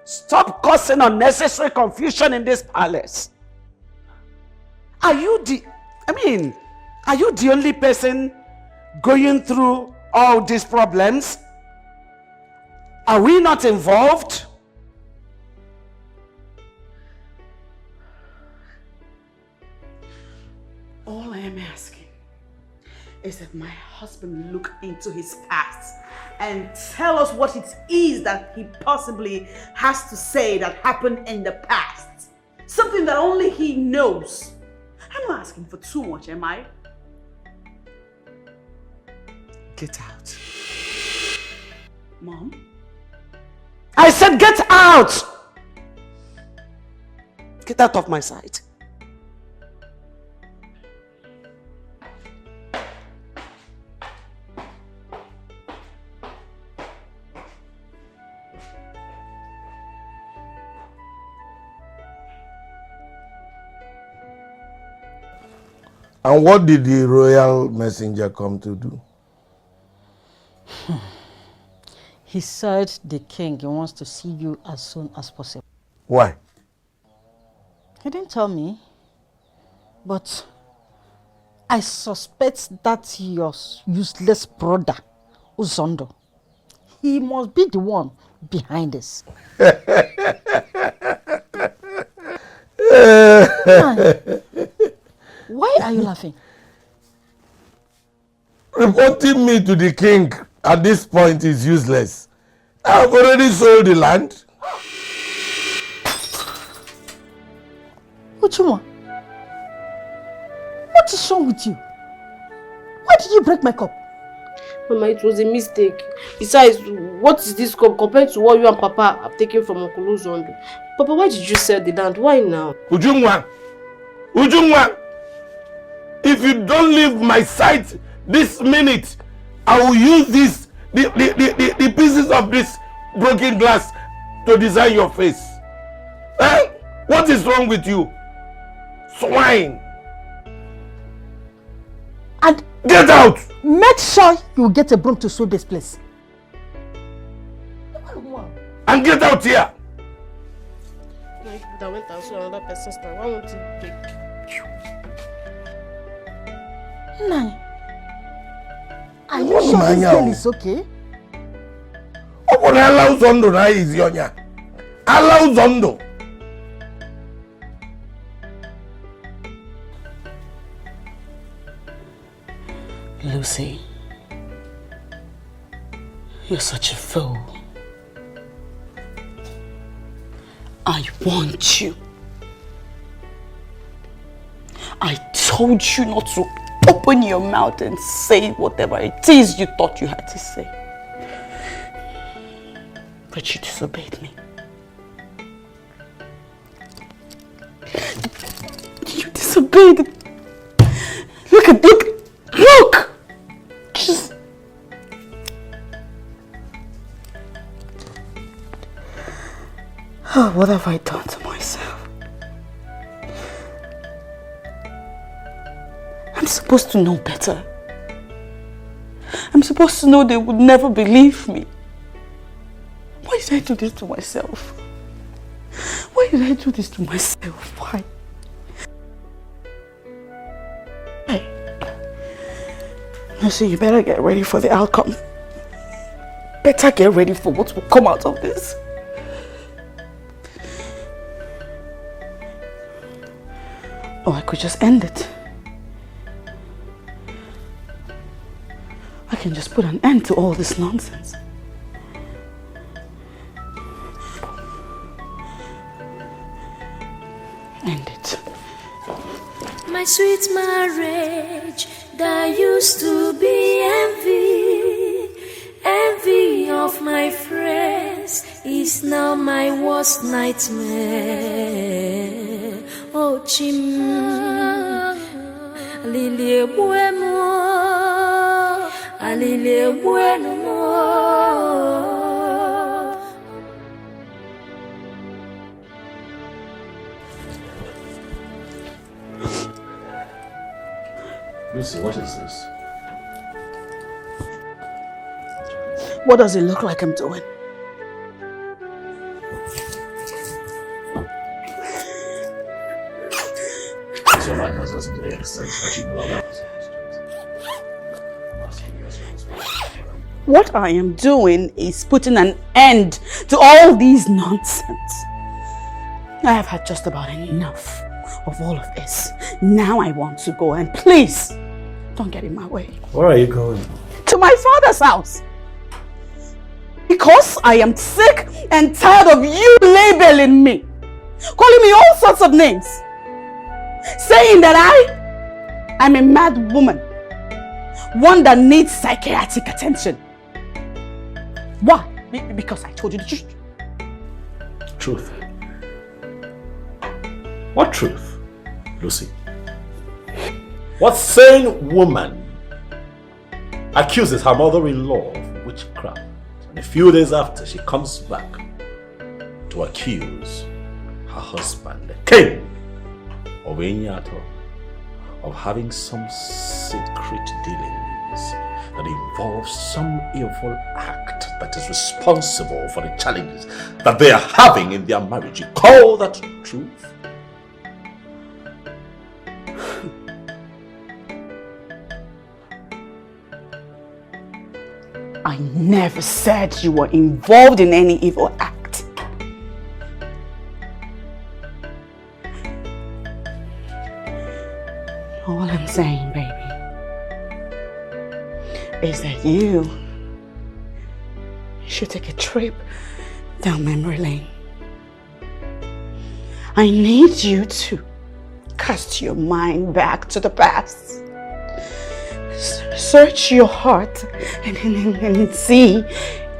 Stop causing unnecessary confusion in this palace. Are you the only person going through all these problems? Are we not involved? All I am asking is that my husband look into his past and tell us what it is that he possibly has to say that happened in the past. Something that only he knows. I'm not asking for too much, am I? Get out. Mom? I said get out! Get out of my sight. And what did the royal messenger come to do? He said the king wants to see you as soon as possible. Why? He didn't tell me, but I suspect that your useless brother, Uzondo, he must be the one behind this. Why are you laughing? Reporting me to the king at this point is useless. I've already sold the land. Uchuma, what is wrong with you? Why did you break my cup? Mama, it was a mistake. Besides, what is this cup compared to what you and Papa have taken from Uncle Uzondo? Papa, why did you sell the land? Why now? Ujungwa! If you don't leave my sight this minute, I will use the pieces of this broken glass to design your face. Eh? What is wrong with you? Swine! And get out! Make sure you get a broom to sweep this place. And get out here! That went and saw another person's stand. Why won't he take? Nani, are you sure this girl is okay? Allow Zondo na is yonya. Allow Zondo. Lucy, you're such a fool. I warned you. I told you not to open your mouth and say whatever it is you thought you had to say. But you disobeyed me. You disobeyed. Look! Just... Oh, what have I done to myself? I'm supposed to know better. I'm supposed to know they would never believe me. Why did I do this to myself? Why did I do this to myself? Why? So you better get ready for the outcome. Better get ready for what will come out of this. Or I could just end it. I can just put an end to all this nonsense. End it. My sweet marriage, that used to be envy of my friends, is now my worst nightmare. Oh, Chim, Alilie bueno. Lucy, what is this? What does it look like I'm doing? So my husband's to the extent that you know that. What I am doing is putting an end to all these nonsense. I have had just about enough of all of this. Now I want to go, and please, don't get in my way. Where are you going? To my father's house. Because I am sick and tired of you labeling me. Calling me all sorts of names. Saying that I'm a mad woman. One that needs psychiatric attention. Why? Because I told you the truth. Truth? What truth, Lucy? What sane woman accuses her mother-in-law of witchcraft, and a few days after she comes back to accuse her husband, the king of Inyato, of having some secret dealings that involve some evil act that is responsible for the challenges that they are having in their marriage. You call that truth? I never said you were involved in any evil act. All I'm saying, baby, is that you should take a trip down memory lane. I need you to cast your mind back to the past. Search your heart and see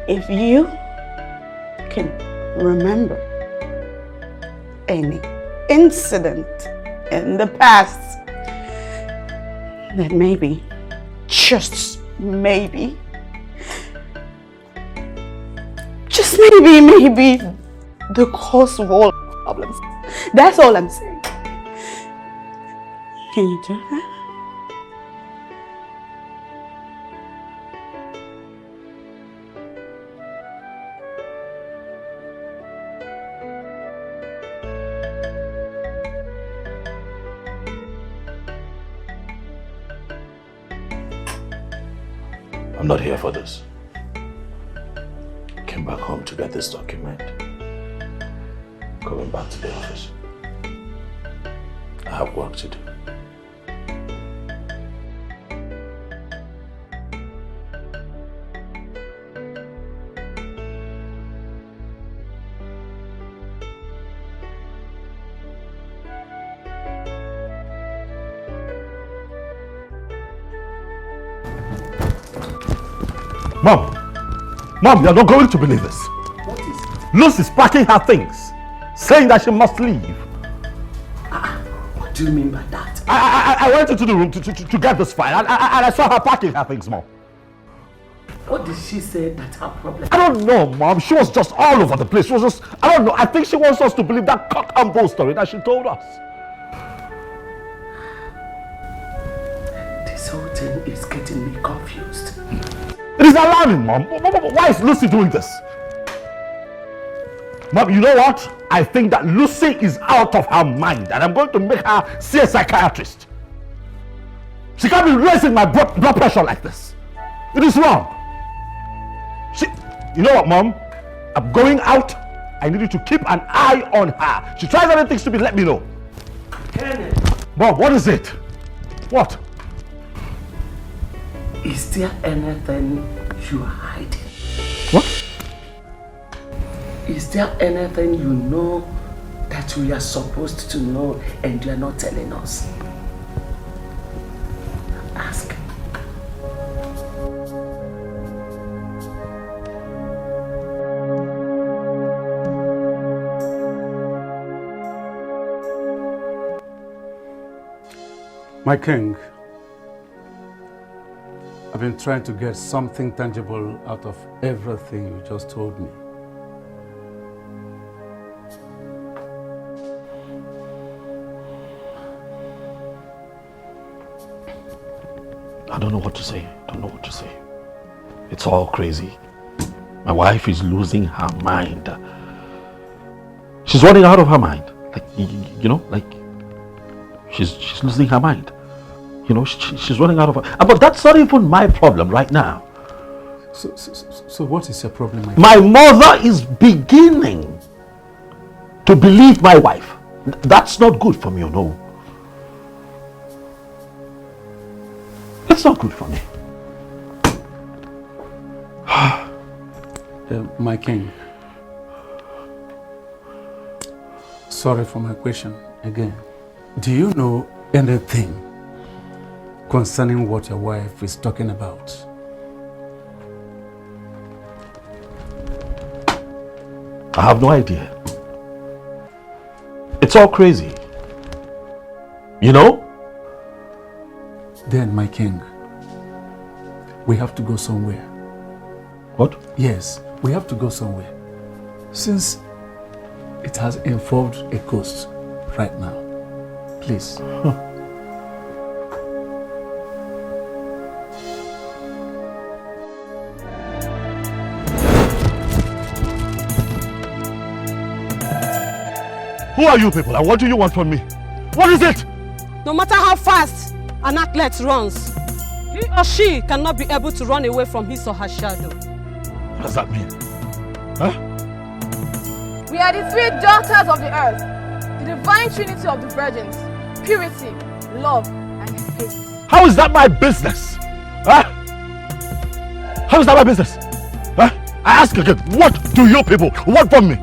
if you can remember any incident in the past that maybe, just maybe, the cause of all problems. That's all I'm saying. Can you do that? I'm not here for this. I came back home to get this document. Going back to the office. I have work to do. Mom, you're not going to believe this. What is it? Lucy's packing her things, saying that she must leave. What do you mean by that? I went into the room to get this file and I saw her packing her things, Mom. What did she say that's her problem? I don't know, Mom. She was just all over the place. She was just, I don't know. I think she wants us to believe that cock and bull story that she told us. This whole thing is getting me confused. It is alarming, Mom. Why is Lucy doing this? Mom, you know what? I think that Lucy is out of her mind and I'm going to make her see a psychiatrist. She can't be raising my blood pressure like this. It is wrong. You know what, Mom? I'm going out. I need you to keep an eye on her. She tries anything stupid, let me know. Kenneth. Mom, what is it? What? Is there anything you are hiding? What? Is there anything you know that we are supposed to know and you are not telling us? Ask. My king, I've been trying to get something tangible out of everything you just told me. I don't know what to say. It's all crazy. My wife is losing her mind. She's running out of her mind. She's losing her mind. She's running out of her... But that's not even my problem right now. So what is your problem? My mother is beginning to believe my wife. That's not good for me, you know. That's not good for me. My king, sorry for my question again. Do you know anything concerning what your wife is talking about? I have no idea. It's all crazy. You know? Then, my king, we have to go somewhere. What? Yes, we have to go somewhere. Since it has involved a ghost right now. Please. Who are you people and what do you want from me? What is it? No matter how fast an athlete runs, he or she cannot be able to run away from his or her shadow. What does that mean? Huh? We are the three daughters of the earth, the divine trinity of the virgins, purity, love, and hate. How is that my business? Huh? How is that my business? Huh? I ask again, what do you people want from me?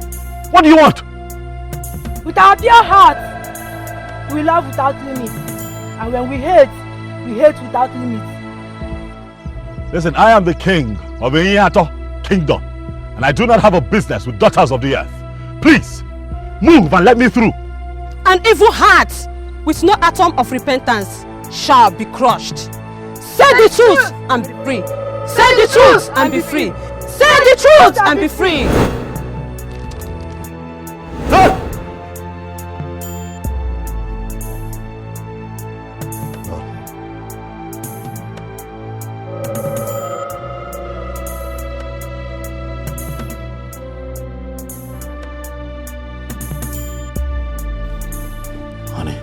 What do you want? With our pure hearts, we love without limits. And when we hate without limits. Listen, I am the king of the Inyato kingdom. And I do not have a business with daughters of the earth. Please, move and let me through. An evil heart with no atom of repentance shall be crushed. Say the truth and be free. Say the truth and be free. Say the truth and be free. Honey,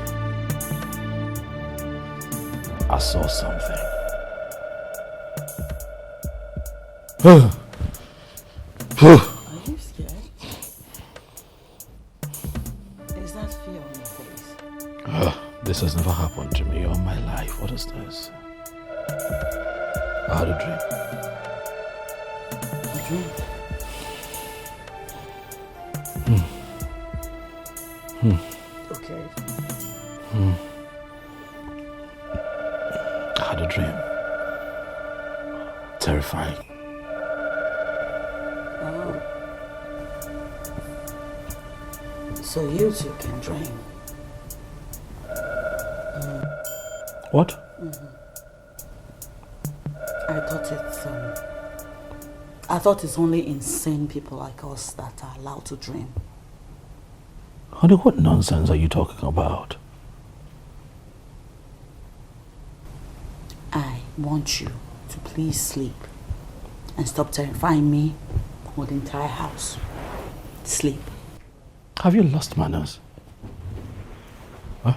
I saw something. Are you scared? Is that fear on your face? This has never happened to me all my life. What is this? I had a dream. A dream? Okay. I had a dream. Terrifying. Oh. So you two can dream. What? I thought it's only insane people like us that are allowed to dream. Honey, what nonsense are you talking about? I want you to please sleep and stop terrifying me or the entire house. Sleep. Have you lost manners? Huh?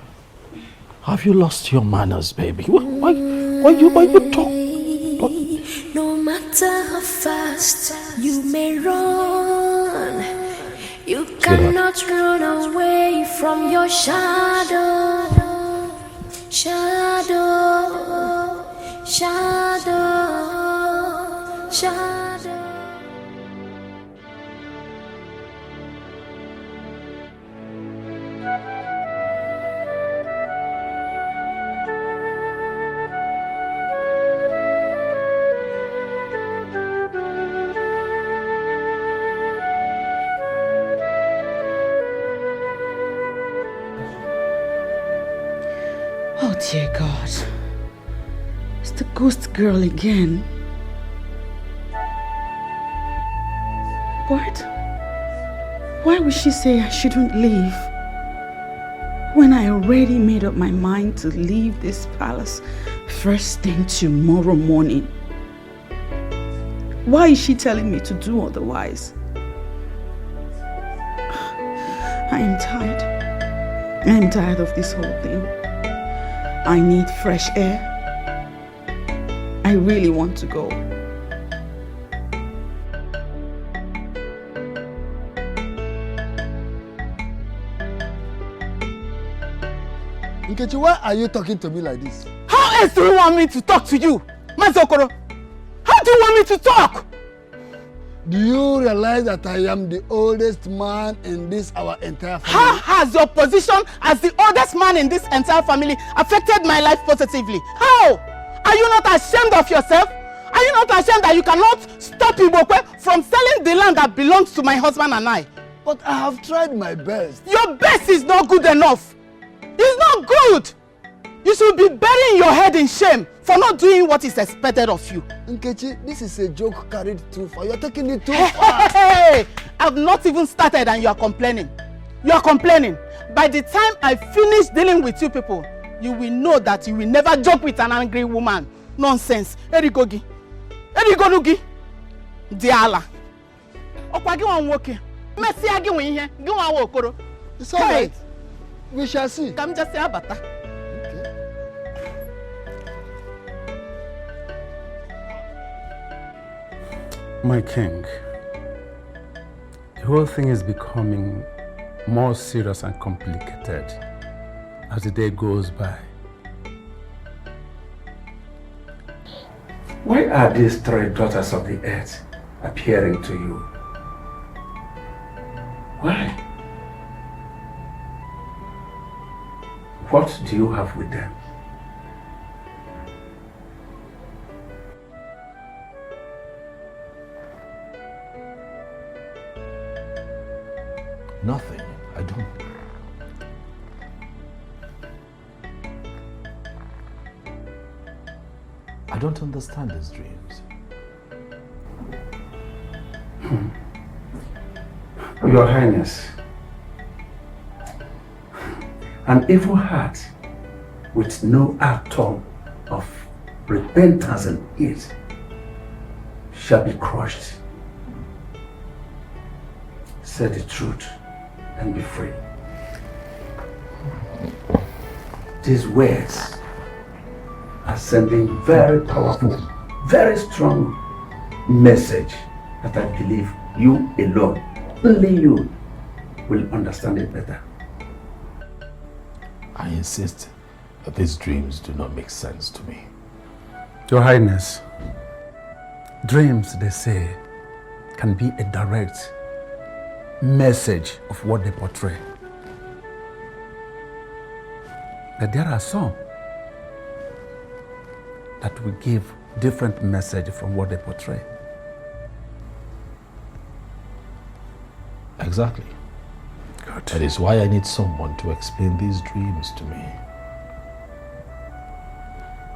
Have you lost your manners, baby? Why you talk? No matter how fast you may run, you cannot run away from your shadow. Shadow, shadow, shadow. Oh dear God, it's the ghost girl again. What? Why would she say I shouldn't leave when I already made up my mind to leave this palace first thing tomorrow morning? Why is she telling me to do otherwise? I am tired. I am tired of this whole thing. I need fresh air. I really want to go. Nkechi, why are you talking to me like this? How else do you want me to talk to you, Mazokoro? How do you want me to talk? Do you realize that I am the oldest man in this our entire family? How has your position as the oldest man in this entire family affected my life positively? How? Are you not ashamed of yourself? Are you not ashamed that you cannot stop Ibokwe from selling the land that belongs to my husband and I? But I have tried my best. Your best is not good enough. It's not good. You should be burying your head in shame for not doing what is expected of you. Nkechi, this is a joke carried too far. You're taking it too far. Hey, I've not even started and you are complaining. You are complaining. By the time I finish dealing with you people, you will know that you will never joke with an angry woman. Nonsense. Erigogi. Erigonugi. Diala. Okwagi wan woke. Mesi agi wen ihe. Gi wan wo okoro. It's all right. We shall see. Come just say abata. My king, the whole thing is becoming more serious and complicated as the day goes by. Why are these 3 daughters of the earth appearing to you? Why? What do you have with them? Nothing. I don't. I don't understand these dreams. Your Highness, an evil heart with no atom of repentance in it shall be crushed. Say the truth and be free. These words are sending very powerful, very strong message that I believe you alone, only you, will understand it better. I insist that these dreams do not make sense to me. Your Highness, dreams, they say, can be a direct message of what they portray. But there are some that will give different message from what they portray. Exactly. Good. That is why I need someone to explain these dreams to me.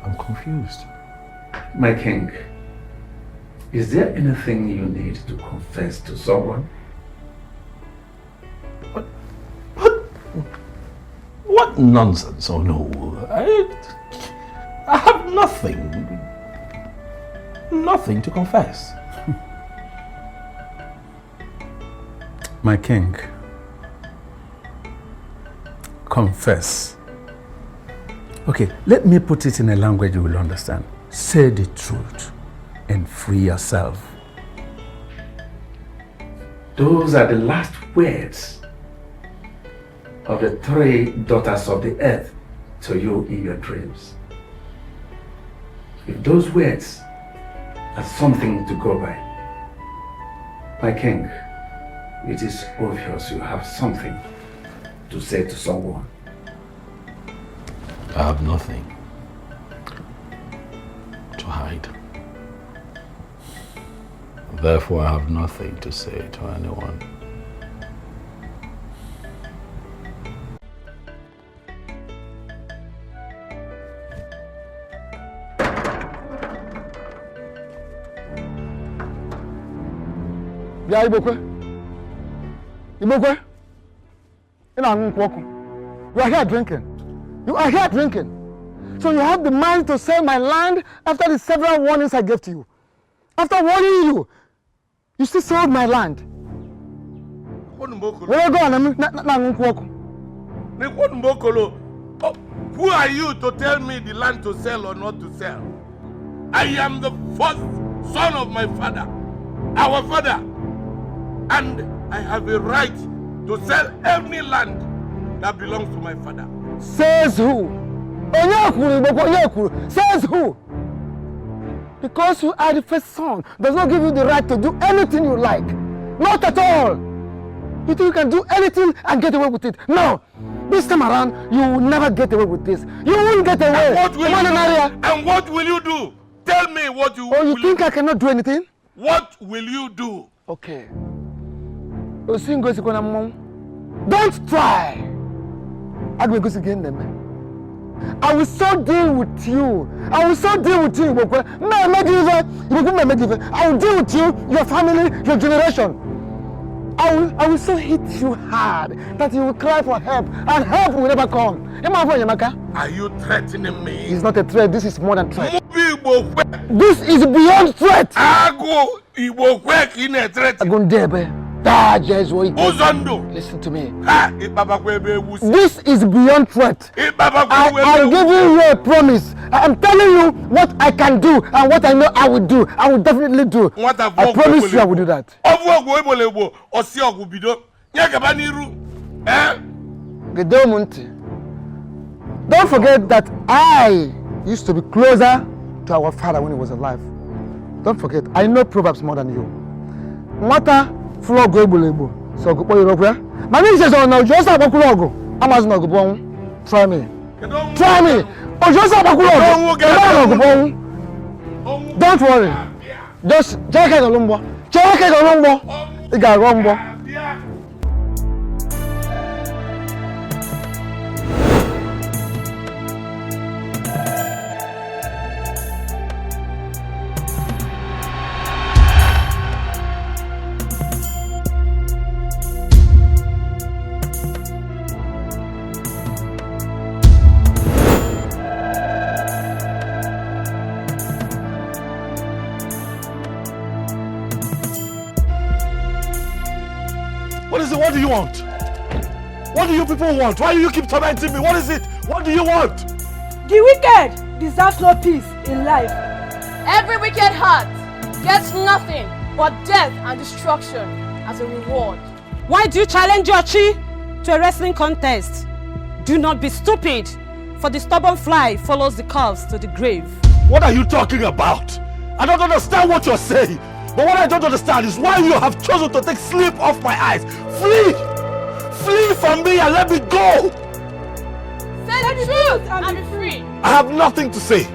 I'm confused. My king, is there anything you need to confess to someone? What nonsense, oh no. I have nothing to confess. My king, confess. Okay, let me put it in a language you will understand. Say the truth and free yourself. Those are the last words of the 3 daughters of the earth to you in your dreams. If those words are something to go by, my king, it is obvious you have something to say to someone. I have nothing to hide. Therefore, I have nothing to say to anyone. Yeah, Ibokwe. Ibokwe. You are here drinking. You are here drinking. So you have the mind to sell my land after the several warnings I gave to you. After warning you, you still sold my land. Where you go? Who are you to tell me the land to sell or not to sell? I am the first son of my father, our father, and I have a right to sell any land that belongs to my father. Says who? Says who? Because you are the first son does not give you the right to do anything you like. Not at all. You think you can do anything and get away with it? No. This time around, you will never get away with this. You won't get away. And what will you do? Tell me what you will do. Oh, you think I cannot do anything? What will you do? Okay. Don't try. I will so deal with you. I will so deal with you. I will deal with you, your family, your generation. I will so hit you hard that you will cry for help, and help will never come. Are you threatening me? It's not a threat. This is more than threat. This is beyond threat. I go work in a threat. Listen to me. This is beyond threat. I'm giving you a promise. I'm telling you what I can do and what I know I will do. I will definitely do. I promise you I will do that. Don't forget that I used to be closer to our father when he was alive. Don't forget, I know Proverbs more than you. Mata flow go bulebo. So go you know. My name is on now. Just have a go. Amazon go bon. Try me. Try me. Oh, just have a go. Don't worry. Just check it on lumbo. Check it on lumbo. You got rumbo. What do you want? What do you people want? Why do you keep tormenting me? What is it? What do you want? The wicked deserves no peace in life. Every wicked heart gets nothing but death and destruction as a reward. Why do you challenge your chi to a wrestling contest? Do not be stupid, for the stubborn fly follows the calves to the grave. What are you talking about? I don't understand what you're saying. But what I don't understand is why you have chosen to take sleep off my eyes. Flee! Flee from me and let me go! Say the truth and be free. I have nothing to say.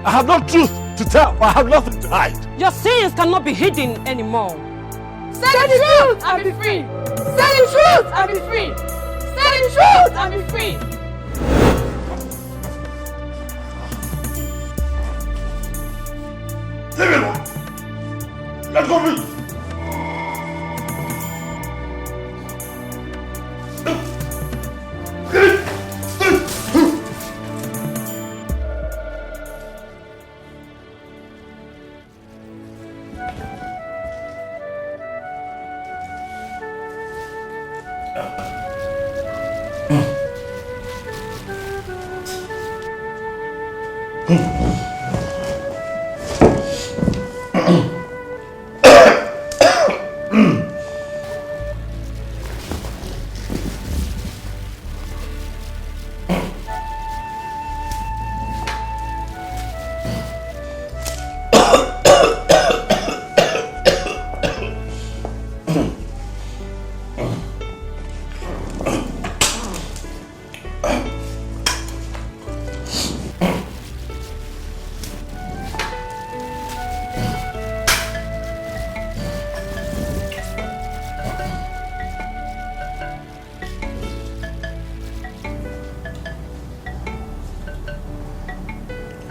I have no truth to tell. I have nothing to hide. Your sins cannot be hidden anymore. Say the truth and be free. Say the truth and be free. Say the truth and be free. Leave it alone. Let go of me!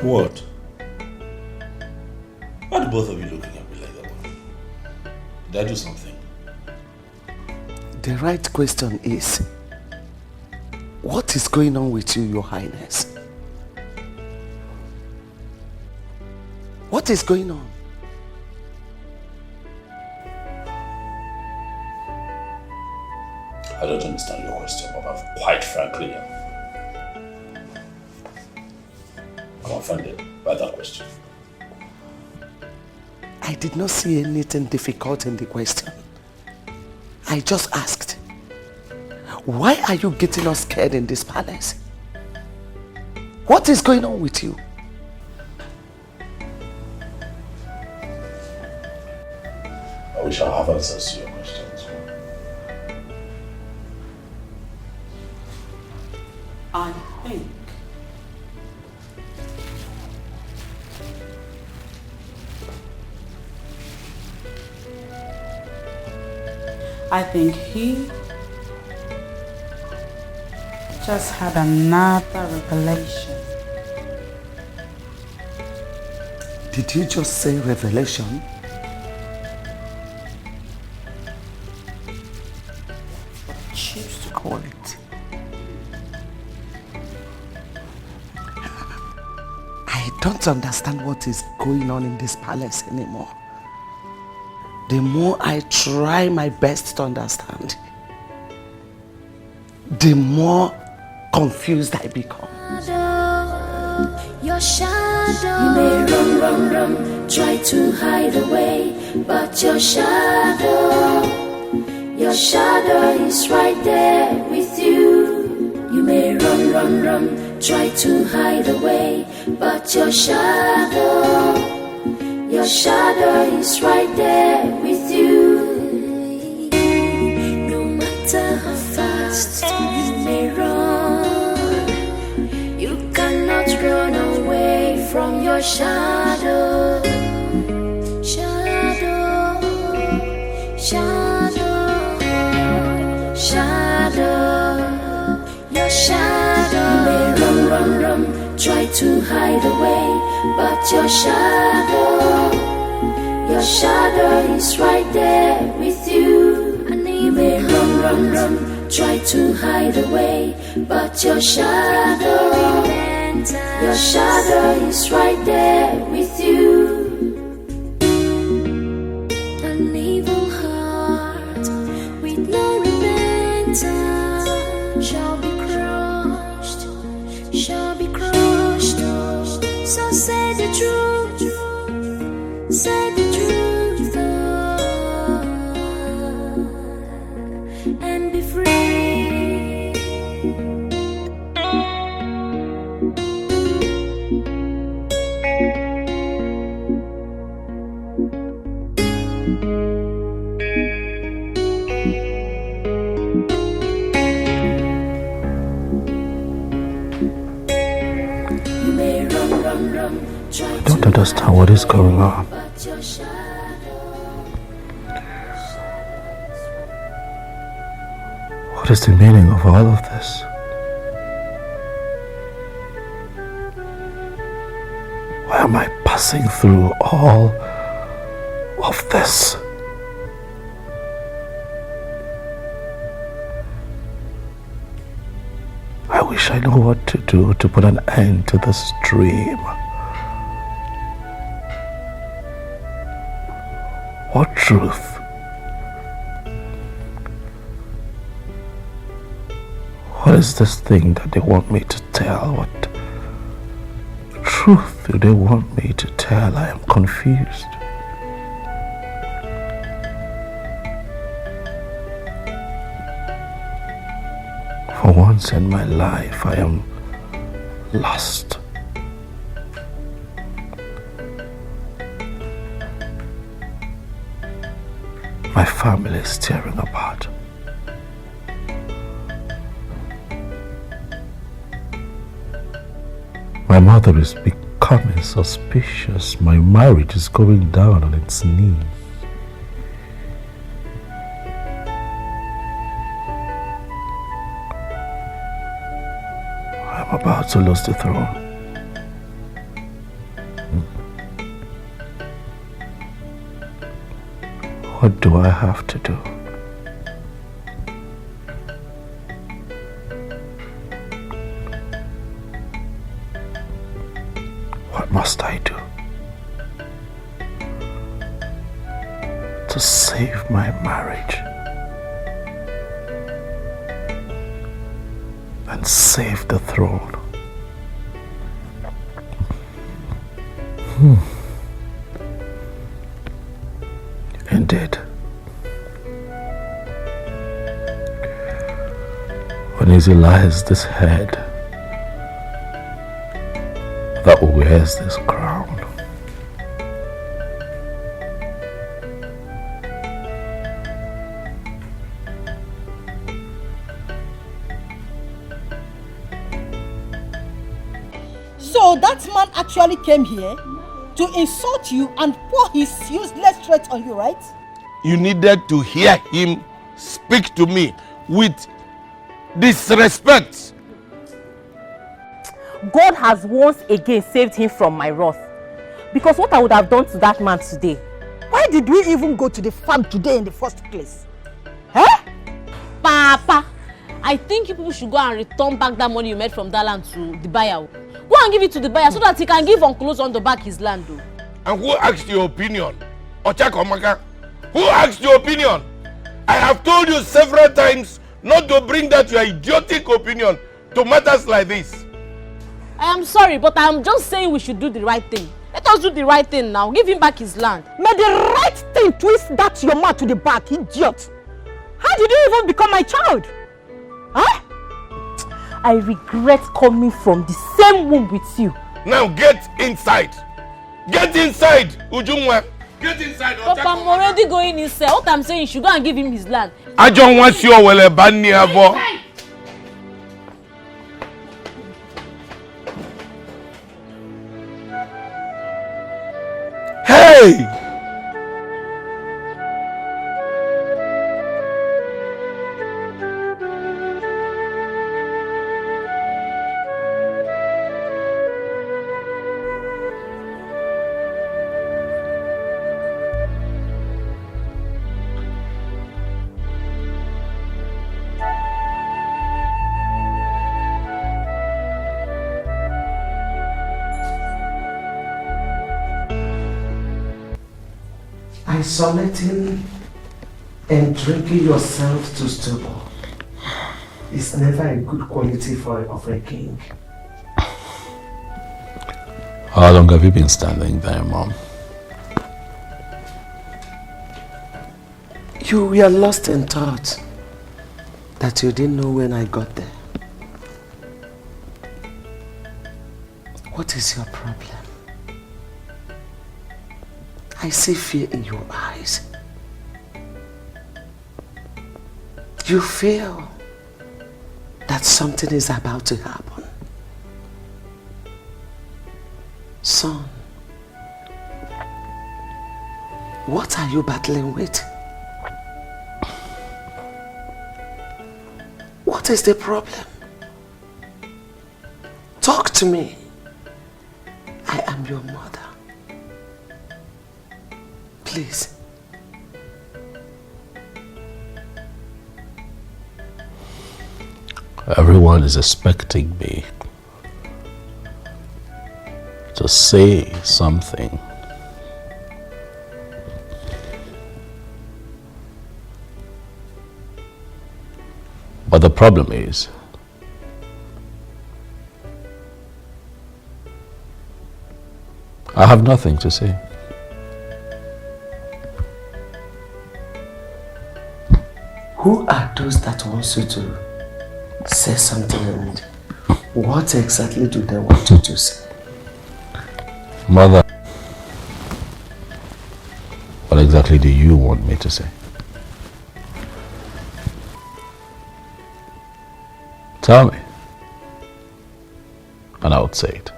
What? Why are both of you looking at me like that? Did I do something? The right question is, what is going on with you, Your Highness? What is going on? I don't understand your question, Baba. Quite frankly, I'm offended by that question. I did not see anything difficult in the question. I just asked, why are you getting us scared in this palace? What is going on with you? I wish I have answers to your questions. I think he just had another revelation. Did you just say revelation? Choose to call it. I don't understand what is going on in this palace anymore. the more I try my best to understand, the more confused I become. Your shadow. You may run, try to hide away, but your shadow is right there with you. You may run, try to hide away, but your shadow is right there with you. No matter how fast you may run, you cannot run away from your shadow. Your shadow. You may run, try to hide away, but your shadow is right there with you. And you may run, try to hide away, but your shadow is right there with you. An evil heart with no repentance shall be crushed. So say the truth, and be free. I don't understand what is going on. What is the meaning of all of this? Why am I passing through all of this? I wish I knew what to do to put an end to this dream. What truth? What is this thing that they want me to tell? What truth do they want me to tell? I am confused. For once in my life, I am lost. My family is tearing apart. My mother is becoming suspicious. My marriage is going down on its knees. I'm about to lose the throne. What do I have to do? What must I do to save my marriage and save the throne? Indeed. When easy lies this head that wears this crown. So that man actually came here to insult you and pour his useless threats on you, right? You needed to hear him speak to me with disrespect. God has once again saved him from my wrath. Because what I would have done to that man today. Why did we even go to the farm today in the first place? Huh? Papa, I think you people should go and return back that money you made from that land to the buyer. Go and give it to the buyer so that he can give Uncle Ozondo back his land. And who asked your opinion? Ochakomaka, Who asked your opinion? I have told you several times not to bring that your idiotic opinion to matters like this. I am sorry, but I am just saying we should do the right thing. Let us do the right thing now. Give him back his land. May the right thing twist that your mouth to the back, idiot. How did you even become my child? Huh? I regret coming from the same womb with you. Now get inside. Get inside, Ujungwa. Get inside. Papa, I'm already going inside. What I'm saying, you should go and give him his land. I don't want you to ban me. Hey! Isolating and drinking yourself to stupor is never a good quality of a king. How long have you been standing there, Mom? You were lost in thought that you didn't know when I got there. What is your problem? I see fear in your eyes. You feel that something is about to happen. Son, what are you battling with? What is the problem? Talk to me. I am your mother. Please. Everyone is expecting me to say something. But the problem is, I have nothing to say. Who are those that want you to say something, and what exactly do they want you to say? Mother, what exactly do you want me to say? Tell me, and I would say it.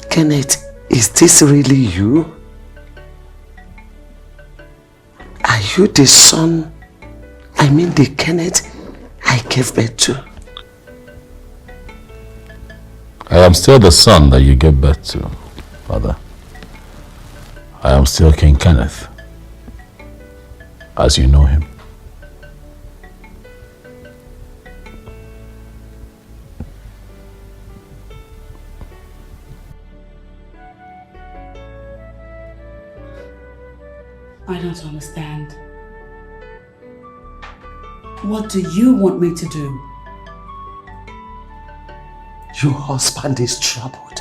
Kenneth, is this really you? Are you the son, the Kenneth I gave birth to? I am still the son that you gave birth to, Mother. I am still King Kenneth, as you know him. I don't understand. What do you want me to do? Your husband is troubled.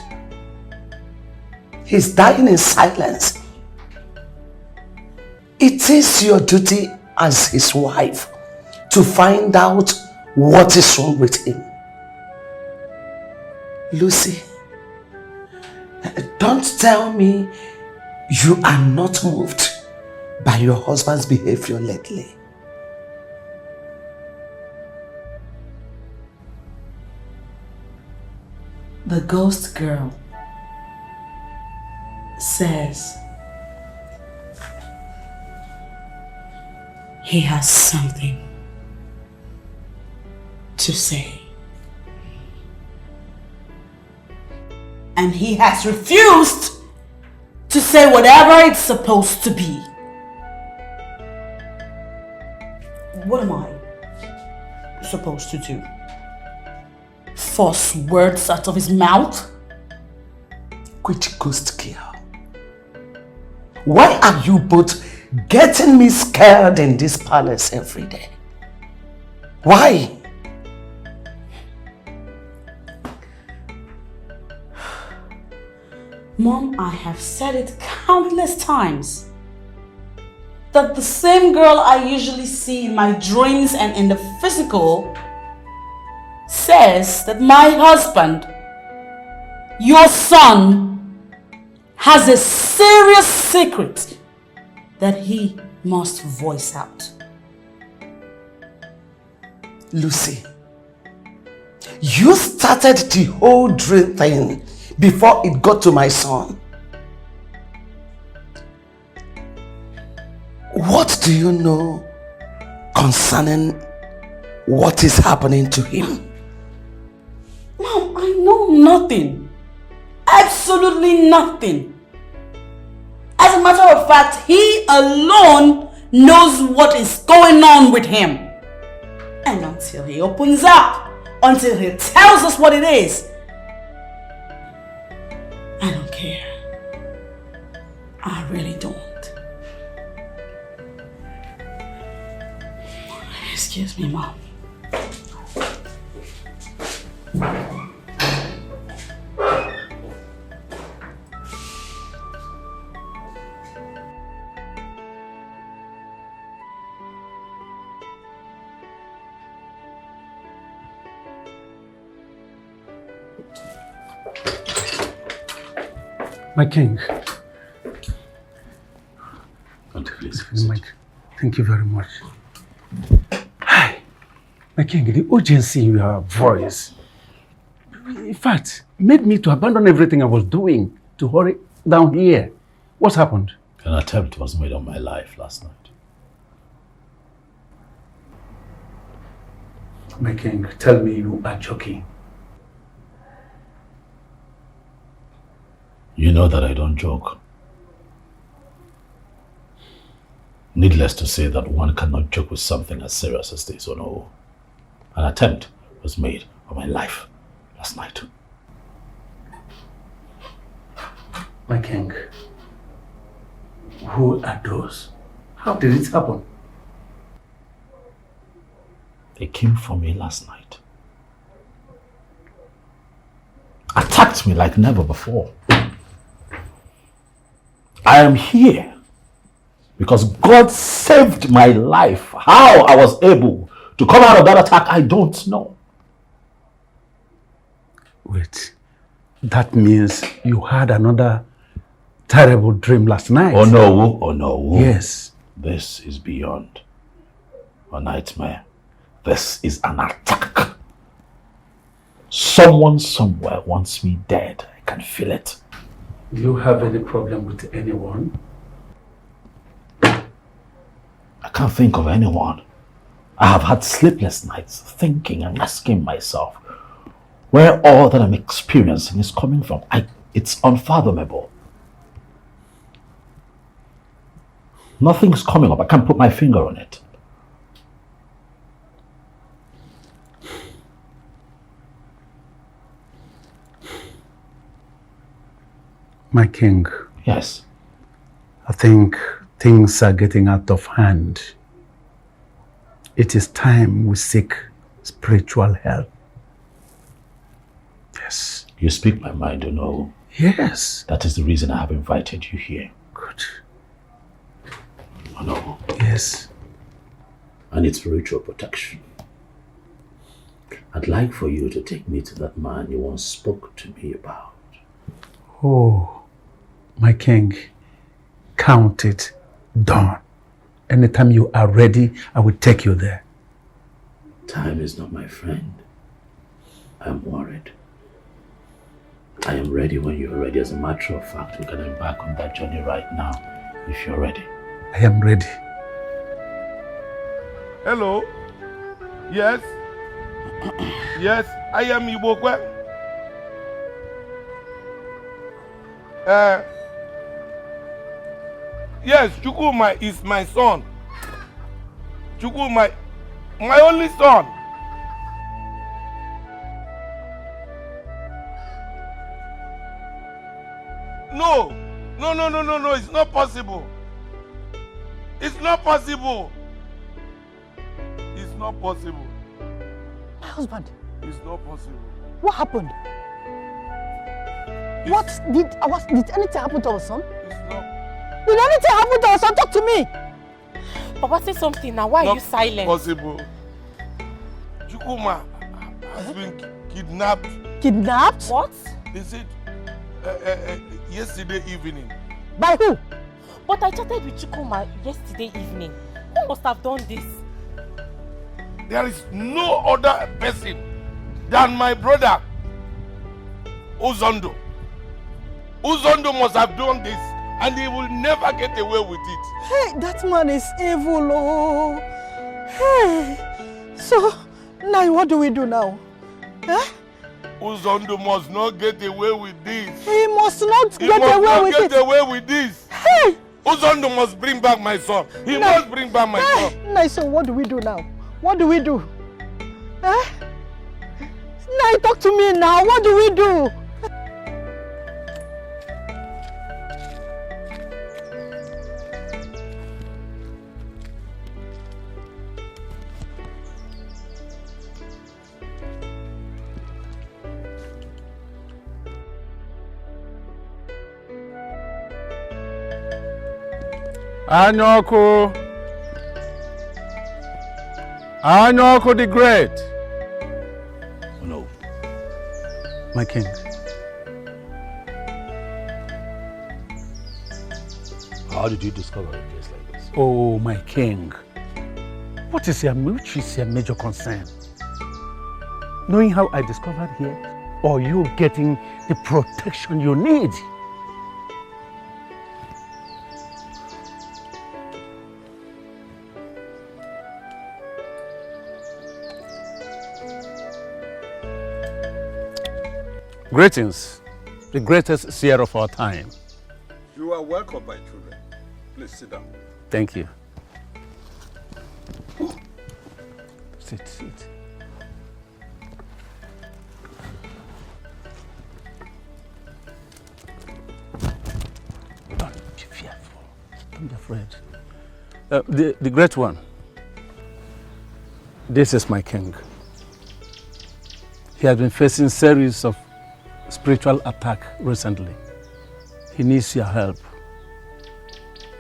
He's dying in silence. It is your duty as his wife to find out what is wrong with him. Lucy, don't tell me you are not moved by your husband's behavior lately. The ghost girl says he has something to say. And he has refused to say whatever it's supposed to be. What am I supposed to do? Force words out of his mouth? Which ghost girl? Why are you both getting me scared in this palace every day? Why? Mom, I have said it countless times that the same girl I usually see in my dreams and in the physical says that my husband, your son, has a serious secret that he must voice out. Lucy, you started the whole dream thing before it got to my son. What do you know concerning what is happening to him? Mom, I know nothing. Absolutely nothing. As a matter of fact, he alone knows what is going on with him. And until he opens up, until he tells us what it is, I don't care. I really don't. Excuse me, Mom. My king. Please, thank you very much. Hi. My king, the urgency in your voice, in fact, made me to abandon everything I was doing to hurry down here. What's happened? An attempt was made on my life last night. My king, tell me you are joking. You know that I don't joke. Needless to say that one cannot joke with something as serious as this, or no. An attempt was made on my life last night. My king, who are those? How did it happen? They came for me last night. Attacked me like never before. I am here because God saved my life. How I was able to come out of that attack, I don't know. Wait, that means you had another terrible dream last night. Oh no, oh no. Yes. This is beyond a nightmare. This is an attack. Someone somewhere wants me dead. I can feel it. Do you have any problem with anyone? I can't think of anyone. I have had sleepless nights thinking and asking myself where all that I'm experiencing is coming from. It's unfathomable. Nothing's coming up. I can't put my finger on it. My king. Yes. I think things are getting out of hand. It is time we seek spiritual help. Yes. You speak my mind, you know. Yes. That is the reason I have invited you here. Good. I know. Yes. I need spiritual protection. I'd like for you to take me to that man you once spoke to me about. Oh, my king, count it done. Anytime you are ready, I will take you there. Time is not my friend. I'm worried. I am ready when you're ready. As a matter of fact, we can embark on that journey right now, if you're ready. I am ready. Hello? Yes? Yes, I am Ibokwe. Yes, Chukuma is my son. Chukuma, my only son. No, it's not possible. It's not possible. It's not possible. My husband. It's not possible. What happened? Did anything happen to our son? It's not. Did anything happen to our son? Talk to me. Papa, say something now. Why are you silent? Possible. Chukuma has been kidnapped. Kidnapped? What? They said yesterday evening. By who? But I chatted with Chukuma yesterday evening. Who must have done this? There is no other person than my brother, Uzondo. Uzondo must have done this, and he will never get away with it. Hey, that man is evil, oh. Hey, so now what do we do now? Huh? Uzondo must not get away with this. He must not get away with this. Hey! Uzondo must bring back my son. He must bring back my son. Now, so what do we do now? What do we do? Huh? Now talk to me now. What do we do? Anyoko the Great. Oh, no. My king. How did you discover a place like this? Oh, my king. Which is your major concern? Knowing how I discovered here, or you getting the protection you need? Greetings, the greatest seer of our time. You are welcome, my children. Please sit down. Thank you. Sit. Don't be fearful. Don't be afraid. The great one. This is my king. He has been facing series of spiritual attack recently. He needs your help.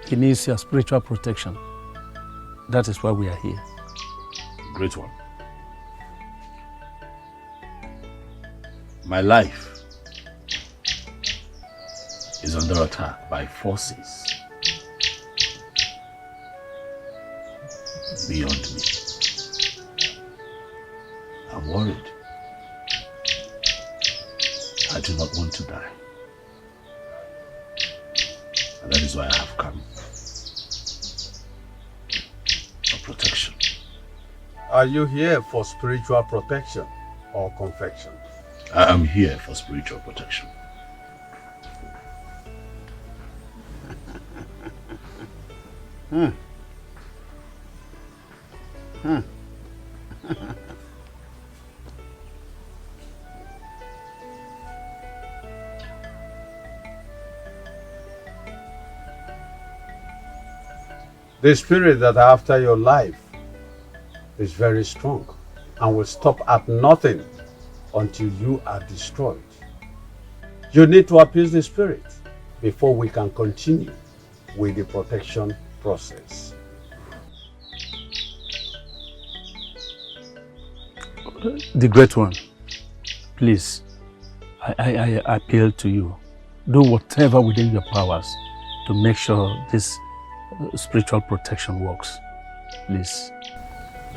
He needs your spiritual protection. That is why we are here. Great one. My life is under attack by forces beyond me. I'm worried. I do not want to die. And that is why I have come. For protection. Are you here for spiritual protection or confection? I am here for spiritual protection. The spirit that are after your life is very strong and will stop at nothing until you are destroyed. You need to appease the spirit before we can continue with the protection process. The great one, please, I appeal to you. Do whatever within your powers to make sure this spiritual protection works. Please.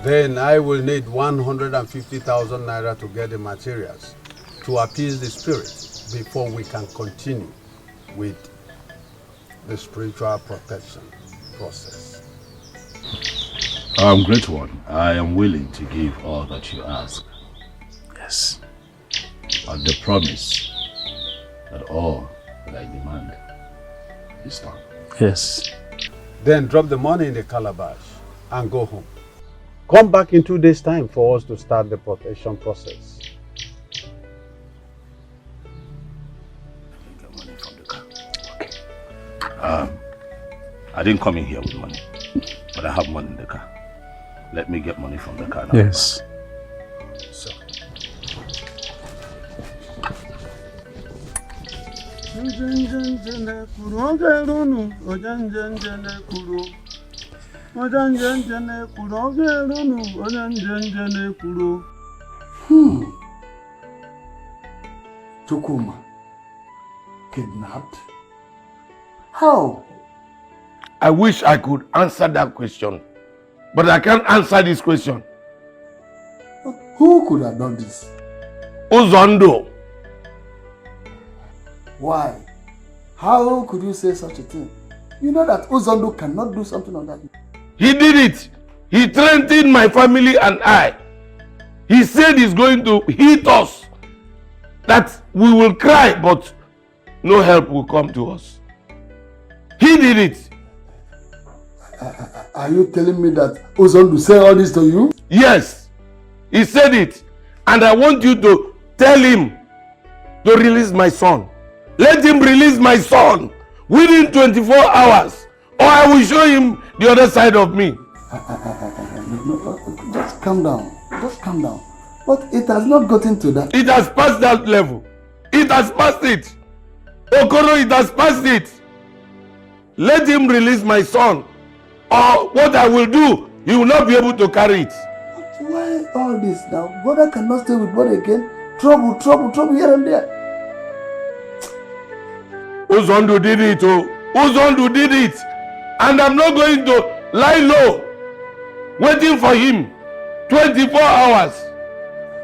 Then I will need 150,000 naira to get the materials to appease the spirit before we can continue with the spiritual protection process. Great one, I am willing to give all that you ask. Yes. On the promise that all that I demand is done. Yes. Then drop the money in the calabash and go home. Come back in 2 days' time for us to start the protection process. I didn't come in here with money, but I have money in the car. Let me get money from the car now. Yes. So. Chukuma, kidnapped? How? I wish I could answer that question, but I can't answer this question. Who could have done this? Uzondo. Why? How could you say such a thing? You know that Uzondo cannot do something on that. He did it. He threatened my family and I. He said he's going to hit us. That we will cry, but no help will come to us. He did it. Are you telling me that Uzondo said all this to you? Yes. He said it. And I want you to tell him to release my son. Let him release my son within 24 hours, or I will show him the other side of me. Just calm down. Just calm down. But it has not gotten to that. It has passed that level. It has passed it. Okoro, it has passed it. Let him release my son, or what I will do, he will not be able to carry it. But why all this now? Brother cannot stay with brother again. Trouble here and there. Uzondo did it, oh. Uzondo did it. And I'm not going to lie low, waiting for him 24 hours.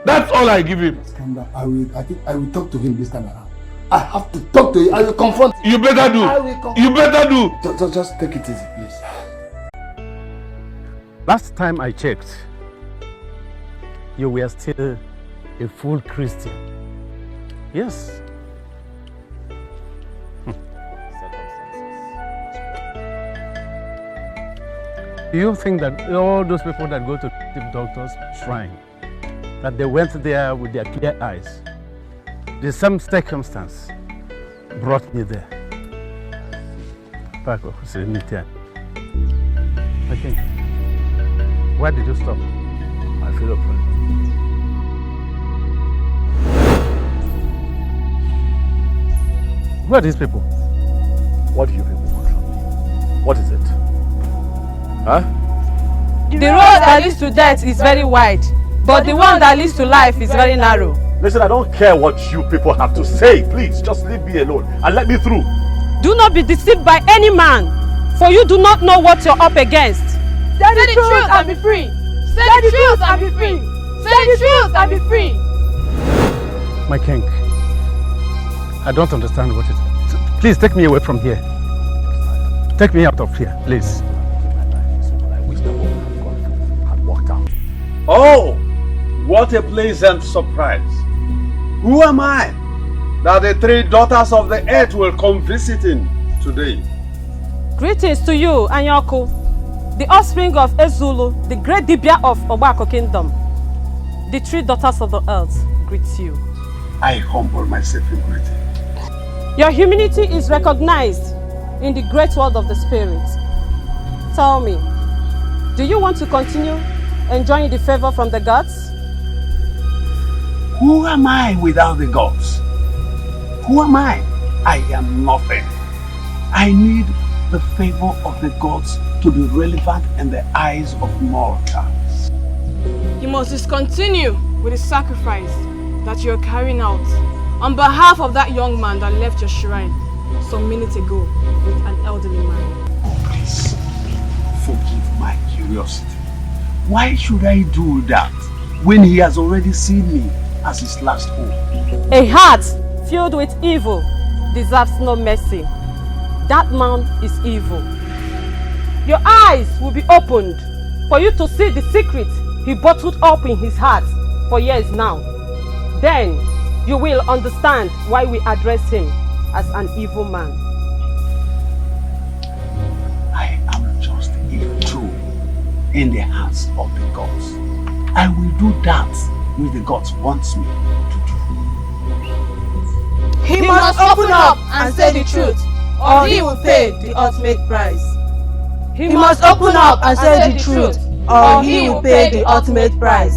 That's all I give him. Calm down. I think I will talk to him this time around. I have to talk to him. I will confront him. You better do. You better do. Just take it easy, please. Last time I checked, you were still a full Christian. Yes. Do you think that all those people that go to the doctor's shrine, that they went there with their clear eyes, the same circumstance brought me there? Paco, I think. Why did you stop? I feel afraid. Who are these people? What do you people want from me? What is it? Huh? The road that leads to death is very wide, but the one that leads to life is very narrow. Listen, I don't care what you people have to say. Please, just leave me alone and let me through. Do not be deceived by any man, for you do not know what you're up against. Say the truth and be free. Say the truth and be free. Say the truth and be free. My king, I don't understand what it is. Please take me away from here. Take me out of here, please. Oh, what a pleasant surprise. Who am I that the three daughters of the earth will come visiting today? Greetings to you, Anyaku, the offspring of Ezulu, the great Dibia of Obako Kingdom. The three daughters of the earth greet you. I humble myself in greeting. Your humility is recognized in the great world of the spirit. Tell me, do you want to continue enjoying the favor from the gods? Who am I without the gods? Who am I? I am nothing. I need the favor of the gods to be relevant in the eyes of mortals. You must discontinue with the sacrifice that you're carrying out on behalf of that young man that left your shrine some minutes ago with an elderly man. Oh, please, forgive my curiosity. Why should I do that when he has already seen me as his last hope? A heart filled with evil deserves no mercy. That man is evil. Your eyes will be opened for you to see the secret he bottled up in his heart for years now. Then you will understand why we address him as an evil man. I am just a tool in the hands of the gods. I will do that which the gods wants me to do. He must open up and say the truth, or he will pay the ultimate price. He must open up and say the truth, or he will pay the ultimate price.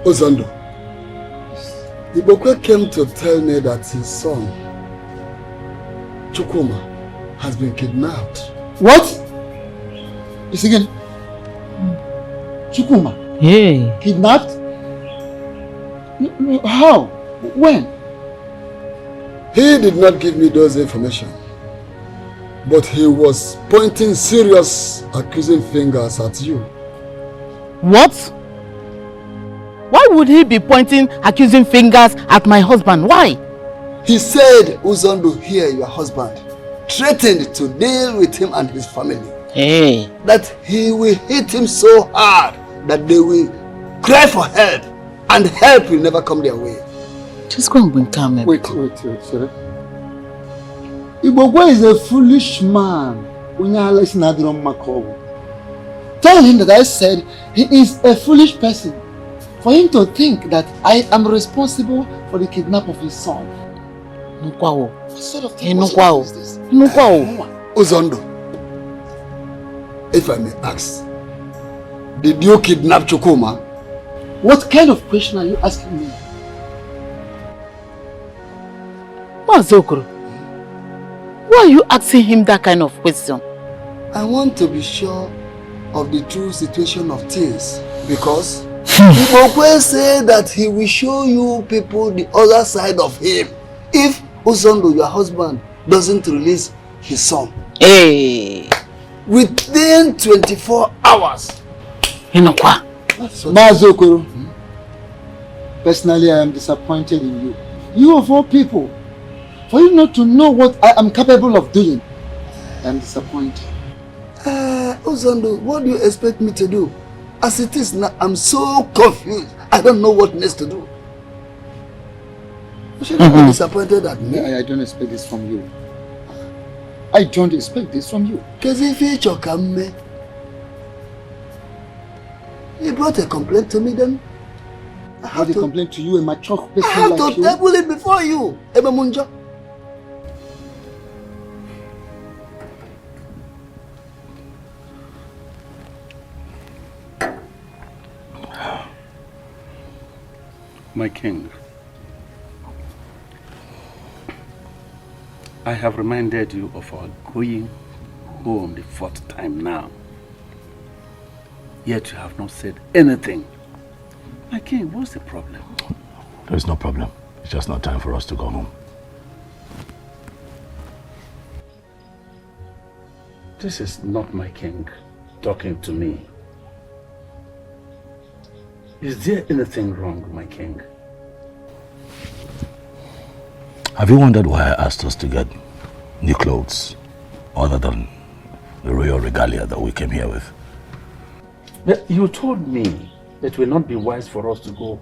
Ozando, Ibokwe came to tell me that his son, Chukwuma, has been kidnapped. What? It's again. Chukwuma? Hey. Kidnapped? How? When? He did not give me those information, but he was pointing serious accusing fingers at you. What? Why would he be pointing accusing fingers at my husband? Why? He said Uzondo here, your husband, threatened to deal with him and his family. Hey. That he will hit him so hard that they will cry for help, and help will never come their way. Just go and bring calm. Wait, sorry. Ibogwe is a foolish man. Tell him that I said he is a foolish person. For him to think that I am responsible for the kidnap of his son. What sort of thing is this? Uzondo, if I may ask, did you kidnap Chukwuma? What kind of question are you asking me? Mazokoro, why are you asking him that kind of question? I want to be sure of the true situation of things, because Ibokwe said that he will show you people the other side of him if Uzondo, your husband, doesn't release his son. Hey! Within 24 hours. Inokwa. Mazokoro, personally I am disappointed in you. You of all people, for you not to know what I am capable of doing, I am disappointed. Uzondo, what do you expect me to do? As it is now, I'm so confused. I don't know what next to do. You should not be disappointed at me. I don't expect this from you. I don't expect this from you. He brought a complaint to me then. I have to complain to you, a mature person I have like to you. table it before you, Ebe Munja. My king, I have reminded you of our going home the 4th time now. Yet you have not said anything. My king, what's the problem? There's no problem. It's just not time for us to go home. This is not my king talking to me. Is there anything wrong, my king? Have you wondered why I asked us to get new clothes other than the royal regalia that we came here with? You told me that it will not be wise for us to go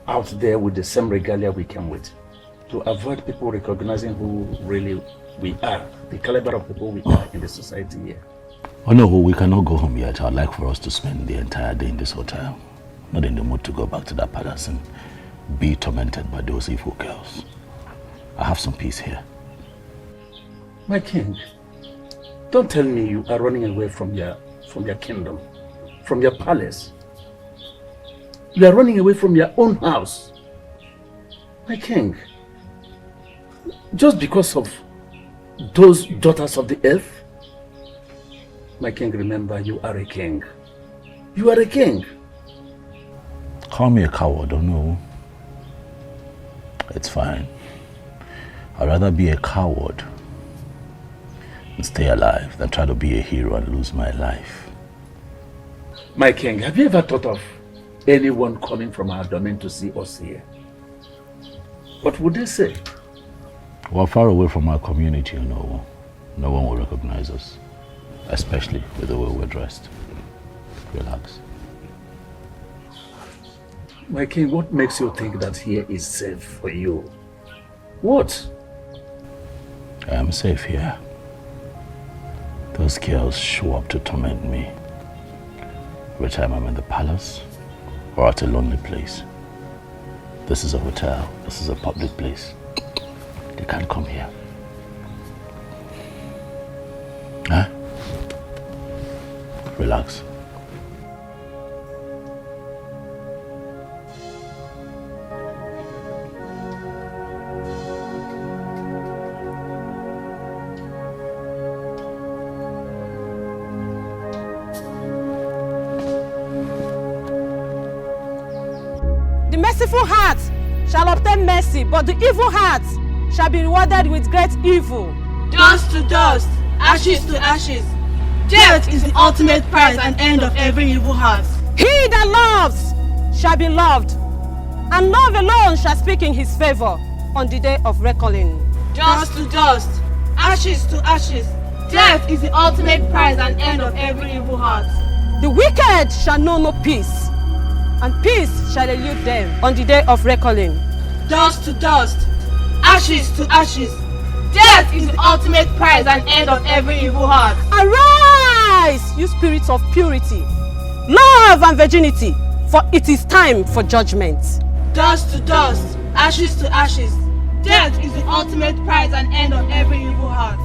out there with the same regalia we came with, to avoid people recognizing who really we are, the caliber of people we are in the society here. Oh no, we cannot go home yet. I'd like for us to spend the entire day in this hotel. Not in the mood to go back to that palace and be tormented by those evil girls. I have some peace here. My king, don't tell me you are running away from your kingdom, from your palace. You are running away from your own house. My king, just because of those daughters of the earth? My king, remember, you are a king. You are a king. Call me a coward, or no? It's fine. I'd rather be a coward and stay alive than try to be a hero and lose my life. My king, have you ever thought of anyone coming from our domain to see us here? What would they say? We're far away from our community, you know. No one will recognize us, especially with the way we're dressed. Relax. My king, what makes you think that here is safe for you? What? I am safe here. Those girls show up to torment me. Every time I'm in the palace, or at a lonely place. This is a hotel. This is a public place. They can't come here. Huh? Relax. The merciful heart shall obtain mercy, but the evil heart shall be rewarded with great evil. Dust to dust, ashes to ashes. Death is the ultimate prize and end of every evil heart. He that loves shall be loved, and love alone shall speak in his favor on the day of reckoning. Dust to dust, ashes to ashes. Death is the ultimate prize and end of every evil heart. The wicked shall know no peace, and peace shall elude them on the day of reckoning. Dust to dust, ashes to ashes. Death is the ultimate prize and end of every evil heart. Arise, you spirits of purity, love and virginity, for it is time for judgment. Dust to dust, ashes to ashes. Death is the ultimate prize and end of every evil heart.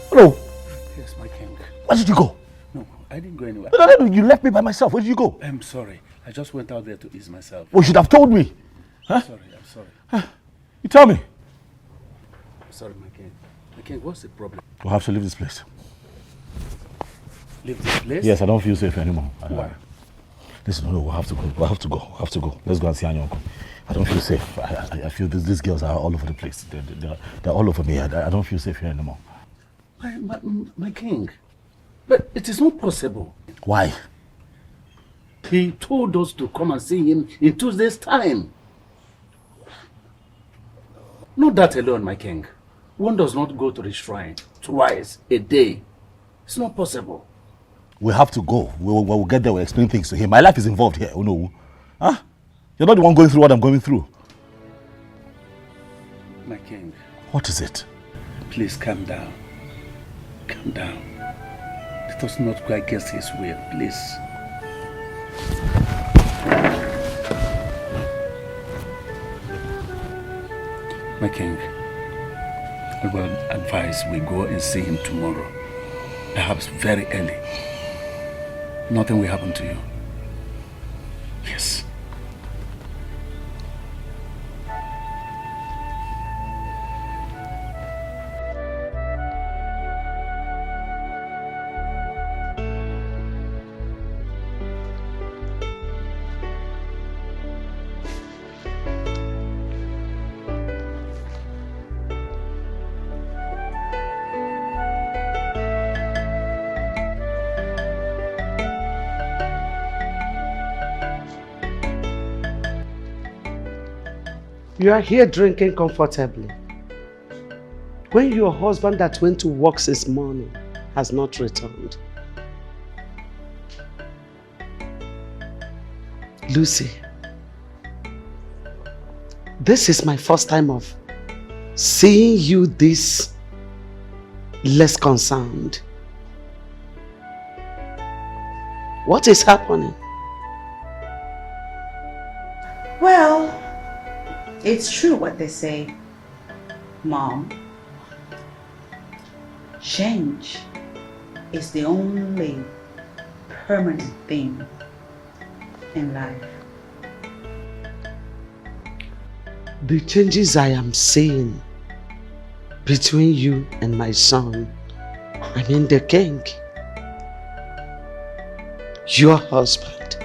Hello. Yes, my king. Where did you go? No, I didn't go anywhere. No, you left me by myself. Where did you go? I'm sorry. I just went out there to ease myself. Well, you should have told me. Huh? I'm sorry. You tell me. Sorry, my king. My king, what's the problem? We'll have to leave this place. Leave this place? Yes, I don't feel safe anymore. Why? Listen, no, we'll have to go. We'll have to go. Let's go and see Anyo uncle. I don't feel safe. I feel these girls are all over the place. They're all over me. I don't feel safe here anymore. My king, but it is not possible. Why? He told us to come and see him in 2 days' time. Not that alone, my king. One does not go to the shrine twice a day. It's not possible. We have to go. We'll get there. We'll explain things to him. My life is involved here. Oh no. Huh? You're not the one going through what I'm going through. My king. What is it? Please calm down. Calm down. Let us not go against his will, please. My king, I will advise we go and see him tomorrow. Perhaps very early. Nothing will happen to you. Yes. You are here drinking comfortably when your husband that went to work since morning has not returned. Lucy, this is my first time of seeing you this less concerned. What is happening? Well, it's true what they say, Mom. Change is the only permanent thing in life. The changes I am seeing between you and my son, I mean the king, your husband,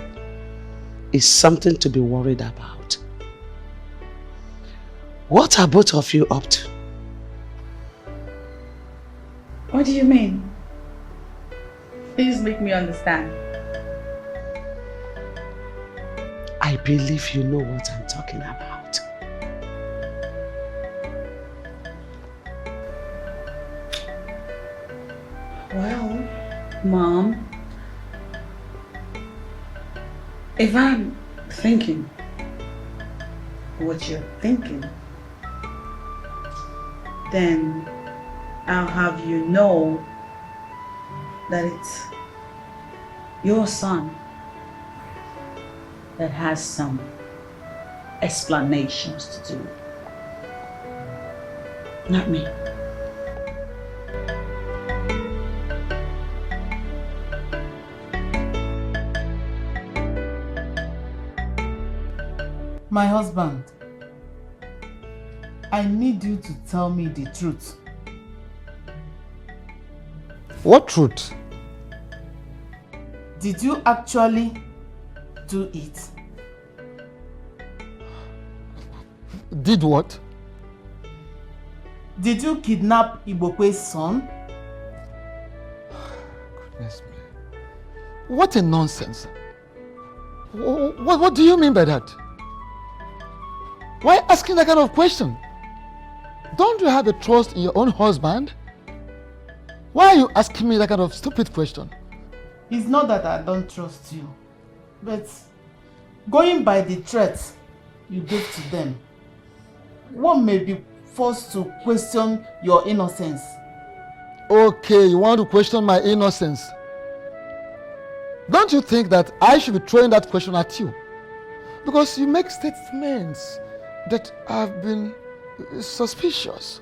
is something to be worried about. What are both of you up to? What do you mean? Please make me understand. I believe you know what I'm talking about. Well, Mom, if I'm thinking what you're thinking, then I'll have you know that it's your son that has some explanations to do. Not me. My husband, I need you to tell me the truth. What truth? Did you actually do it? Did what? Did you kidnap Ibokwe's son? Goodness me. What a nonsense. What do you mean by that? Why asking that kind of question? Don't you have a trust in your own husband? Why are you asking me that kind of stupid question? It's not that I don't trust you, but going by the threats you gave to them, one may be forced to question your innocence. Okay, you want to question my innocence? Don't you think that I should be throwing that question at you? Because you make statements that have been suspicious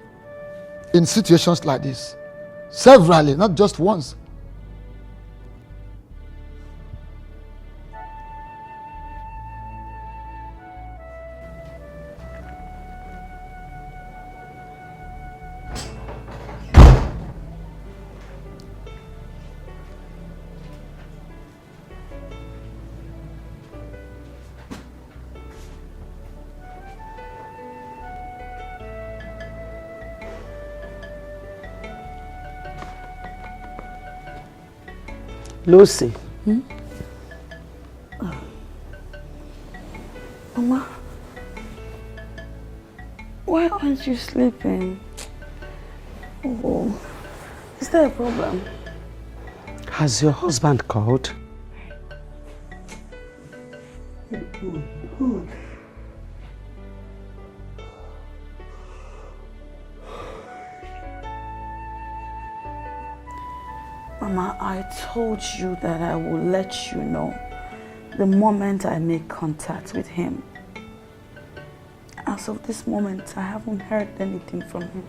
in situations like this. Severally, not just once. Lucy. Mama, why aren't you sleeping? Oh, is there a problem? Has your husband called? Mama, I told you that I will let you know the moment I make contact with him. As of this moment, I haven't heard anything from him.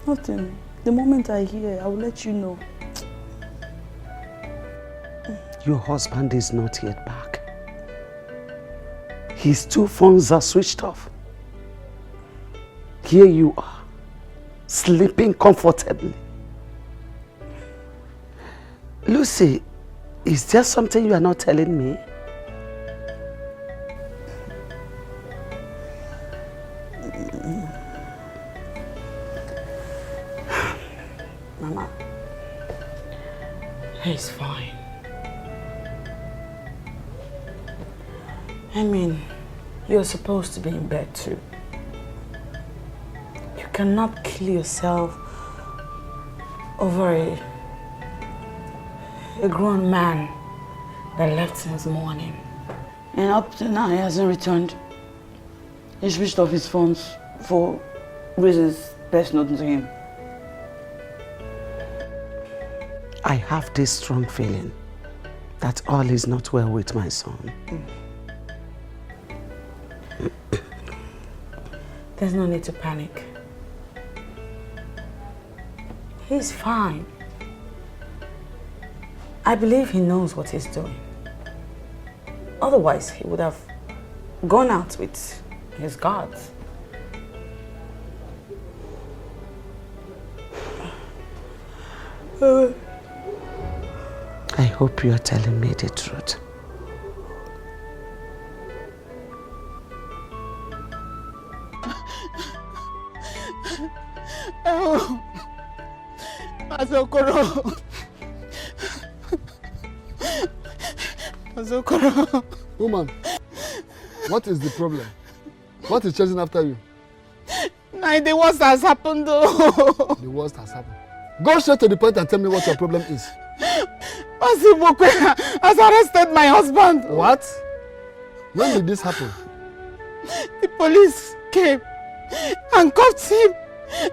Nothing. The moment I hear, I will let you know. Your husband is not yet back. His 2 phones are switched off. Here you are, sleeping comfortably. Lucy, is there something you are not telling me? Mama, he's fine. I mean, you're supposed to be in bed too. You cannot kill yourself over a grown man that left since morning. And up to now, he hasn't returned. He switched off his phones for reasons best known to him. I have this strong feeling that all is not well with my son. There's no need to panic. He's fine. I believe he knows what he's doing. Otherwise, he would have gone out with his guards. I hope you are telling me the truth. Oh, Azokoro. Azokoro. Woman, what is the problem? What is chasing after you? Now the worst has happened though. The worst has happened. Go straight to the point and tell me what your problem is. Masibokwe has arrested my husband. What? When did this happen? The police came and cuffed him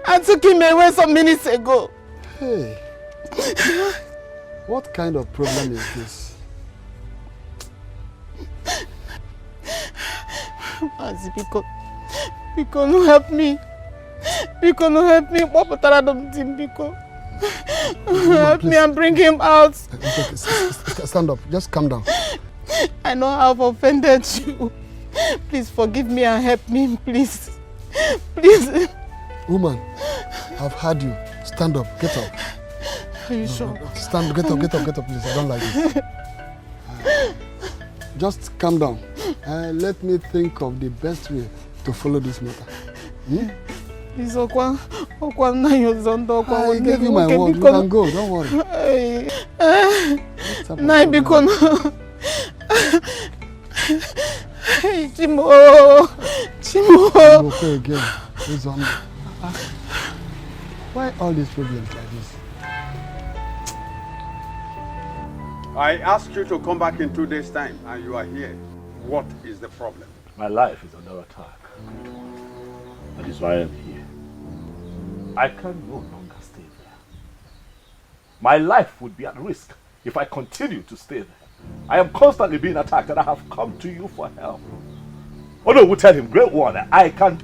and took him away some minutes ago. Hey, what kind of problem is this? Masibiko, no help me. Biko, no help me. Help me and bring him out. Okay, stand up. Just calm down. I know I've offended you. Please forgive me and help me, please. Please. Woman, I've heard you. Stand up. Get up. Are you sure? Stand. Get up, please. I don't like this. Just calm down. Let me think of the best way to follow this matter. Please, Okwa, I gave you my word. You can go. Don't worry. Biko, no. Chimo. Okay, again. Who's on? Why all these problems like this? I asked you to come back in 2 days' time, and you are here. What is the problem? My life is under attack. That is why I'm here. I can no longer stay there. My life would be at risk if I continue to stay there. I am constantly being attacked and I have come to you for help. Oh no, we'll tell him, Great One, I can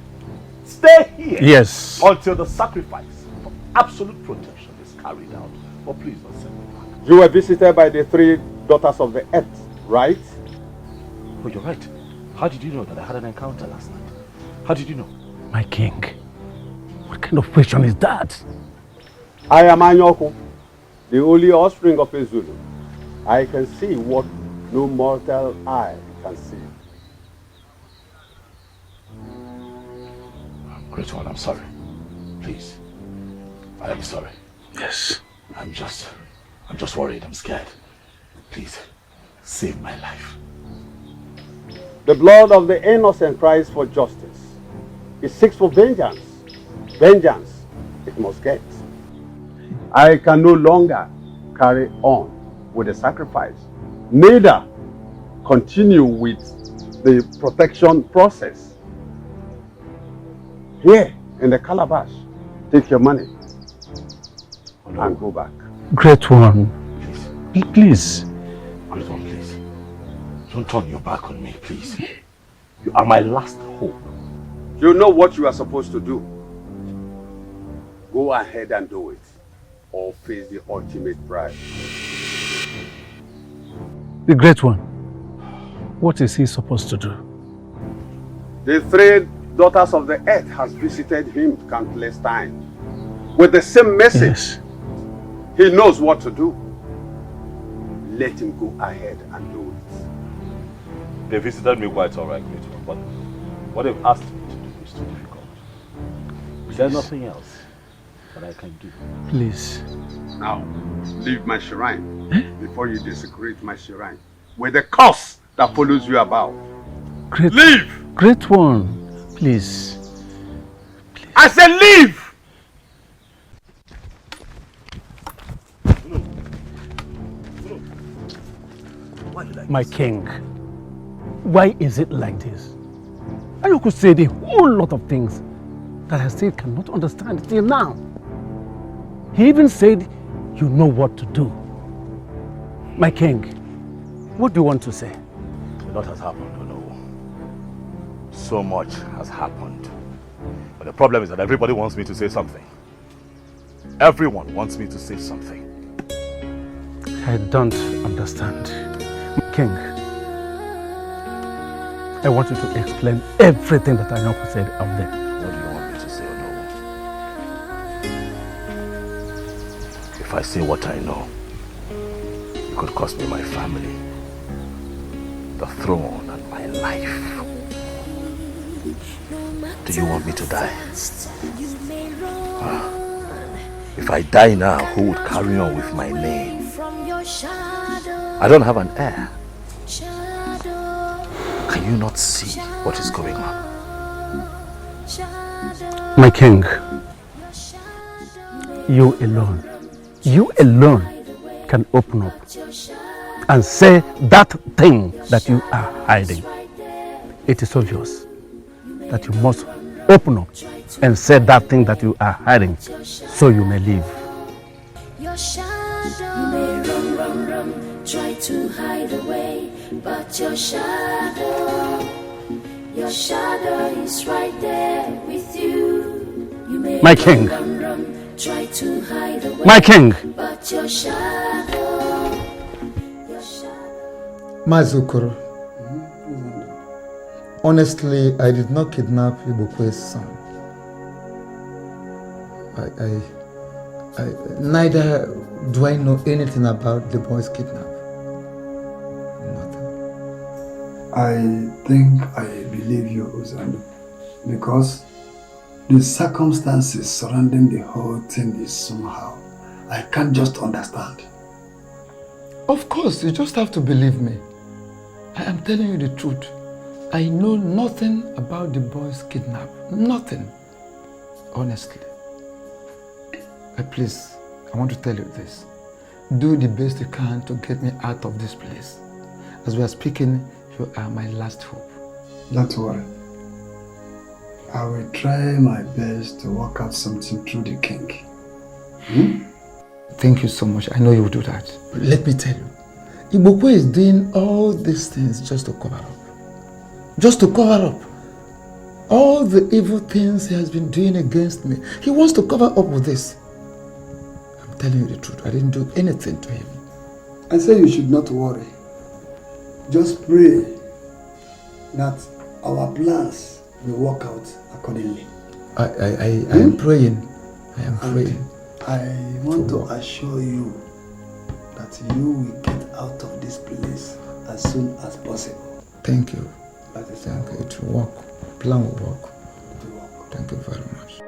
stay here until the sacrifice for absolute protection is carried out. But please don't send me back. You were visited by the 3 daughters of the earth, right? Oh, you're right. How did you know that I had an encounter last night? How did you know? My king, what kind of question is that? I am Anyoko, the only offspring of a Zulu. I can see what no mortal eye can see. Great One, I'm sorry. Please. I am sorry. Yes. I'm just worried. I'm scared. Please, save my life. The blood of the innocent cries for justice. It seeks for vengeance. Vengeance it must get. I can no longer carry on with the sacrifice, neither continue with the protection process. Here in the calabash, take your money and go back. Great One, please. Great One, please. Don't turn your back on me, please. You are my last hope. You know what you are supposed to do. Go ahead and do it, or face the ultimate prize. The Great One, what is he supposed to do? The 3 daughters of the earth has visited him countless times with the same message. Yes. He knows what to do. Let him go ahead and do it. They visited me quite alright, Great One, but what they've asked me to do is too difficult. Is there nothing else that I can do? Please. Now, leave my shrine before you desecrate my shrine with the curse that follows you about. Leave! Great One, please. I said leave! My king, why is it like this? I could say a whole lot of things that I still cannot understand till now. He even said, you know what to do. My king, what do you want to say? A lot has happened, no. So much has happened. But the problem is that everybody wants me to say something. Everyone wants me to say something. I don't understand. King, I want you to explain everything that I know said out there. What do you want me to say, Ono? If I say what I know, it could cost me my family, the throne, and my life. Do you want me to die? If I die now, who would carry on with my name? I don't have an heir. Can you not see what is going on? My king, you alone can open up and say that thing that you are hiding. It is obvious that you must open up and say that thing that you are hiding so you may live. Your shadow, you may run, try to hide away, but your shadow is right there with you. You may My king, run, try to hide away, my king, but your shadow. Mazukuru, honestly, I did not kidnap Ibukwe's son. Neither do I know anything about the boy's kidnap. I think I believe you, Uzandu, because the circumstances surrounding the whole thing is somehow I can't just understand. Of course, you just have to believe me. I am telling you the truth. I know nothing about the boy's kidnap. Nothing. Honestly. Please, I want to tell you this. Do the best you can to get me out of this place. As we are speaking, you are my last hope. Don't worry. I will try my best to work out something through the king. Thank you so much. I know you will do that. But let me tell you, Ibukwe is doing all these things just to cover up. Just to cover up. All the evil things he has been doing against me. He wants to cover up with this. I'm telling you the truth. I didn't do anything to him. I say you should not worry. Just pray that our plans will work out accordingly. I am praying. I am praying. I want to assure you that you will get out of this place as soon as possible. Thank you. That is Thank you. It will work. Plan will work. Thank you very much.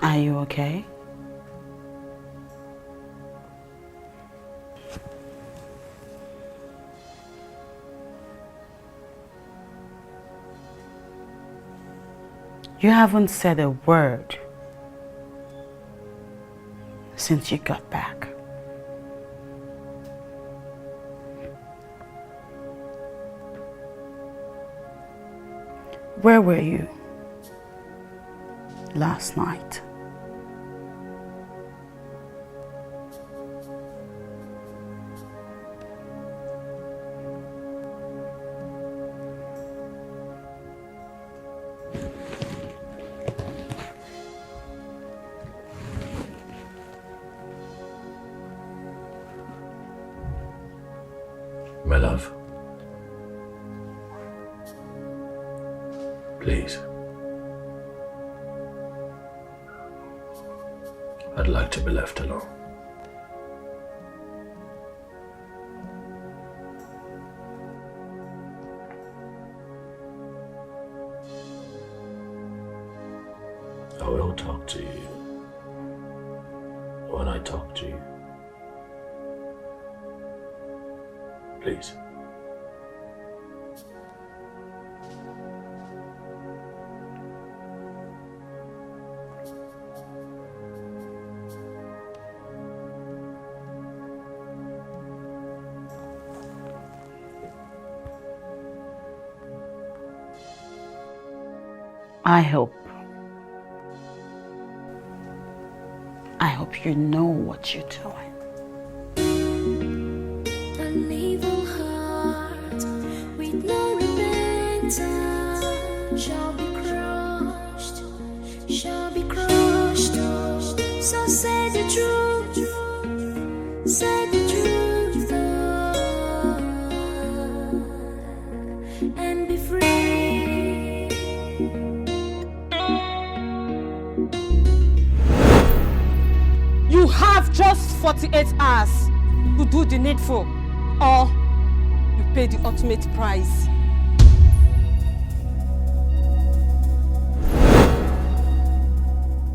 Are you okay? You haven't said a word since you got back. Where were you last night? My love. Please. I'd like to be left alone. I will talk to you when I talk to you. Please. I hope you know what you're doing. An evil heart with no repentance shall be crushed. So say the truth, and be free. You have just 48 hours to do the needful, or you pay the ultimate price.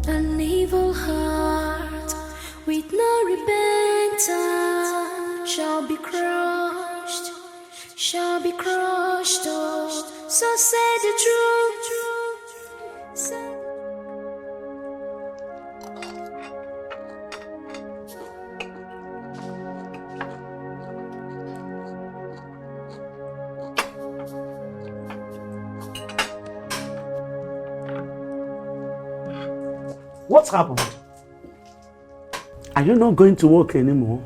An evil heart with no repentance shall be crushed. Oh, so say the truth. What's happened? Are you not going to work anymore?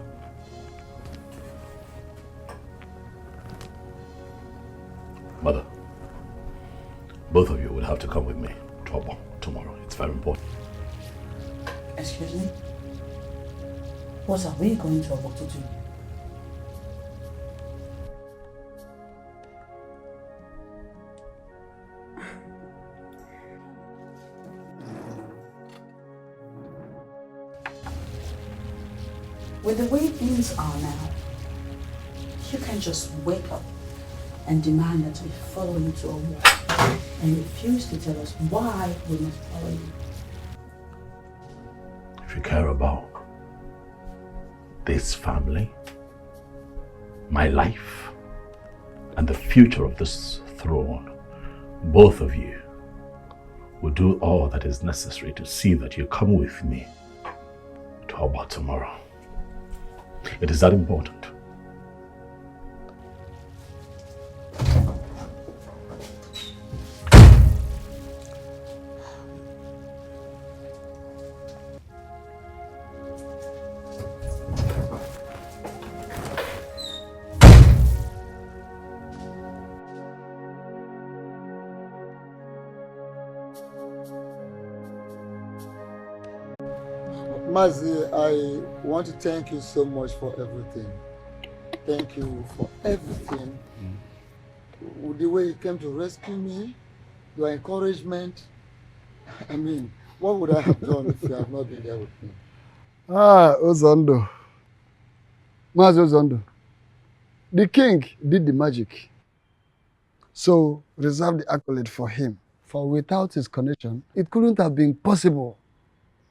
Mother, both of you will have to come with me to Obo tomorrow. It's very important. Excuse me? What are we going to Obo to do? With the way things are now, you can just wake up and demand that we follow you to Obo and refuse to tell us why we must follow you. If you care about this family, my life, and the future of this throne, both of you will do all that is necessary to see that you come with me to Obo tomorrow. It is that important. Mazi, I want to thank you so much for everything. Thank you for everything. With the way you came to rescue me, your encouragement. I mean, what would I have done if you had not been there with me? Ozondo. Mazi Ozondo. The king did the magic. So reserve the accolade for him. For without his connection, it couldn't have been possible.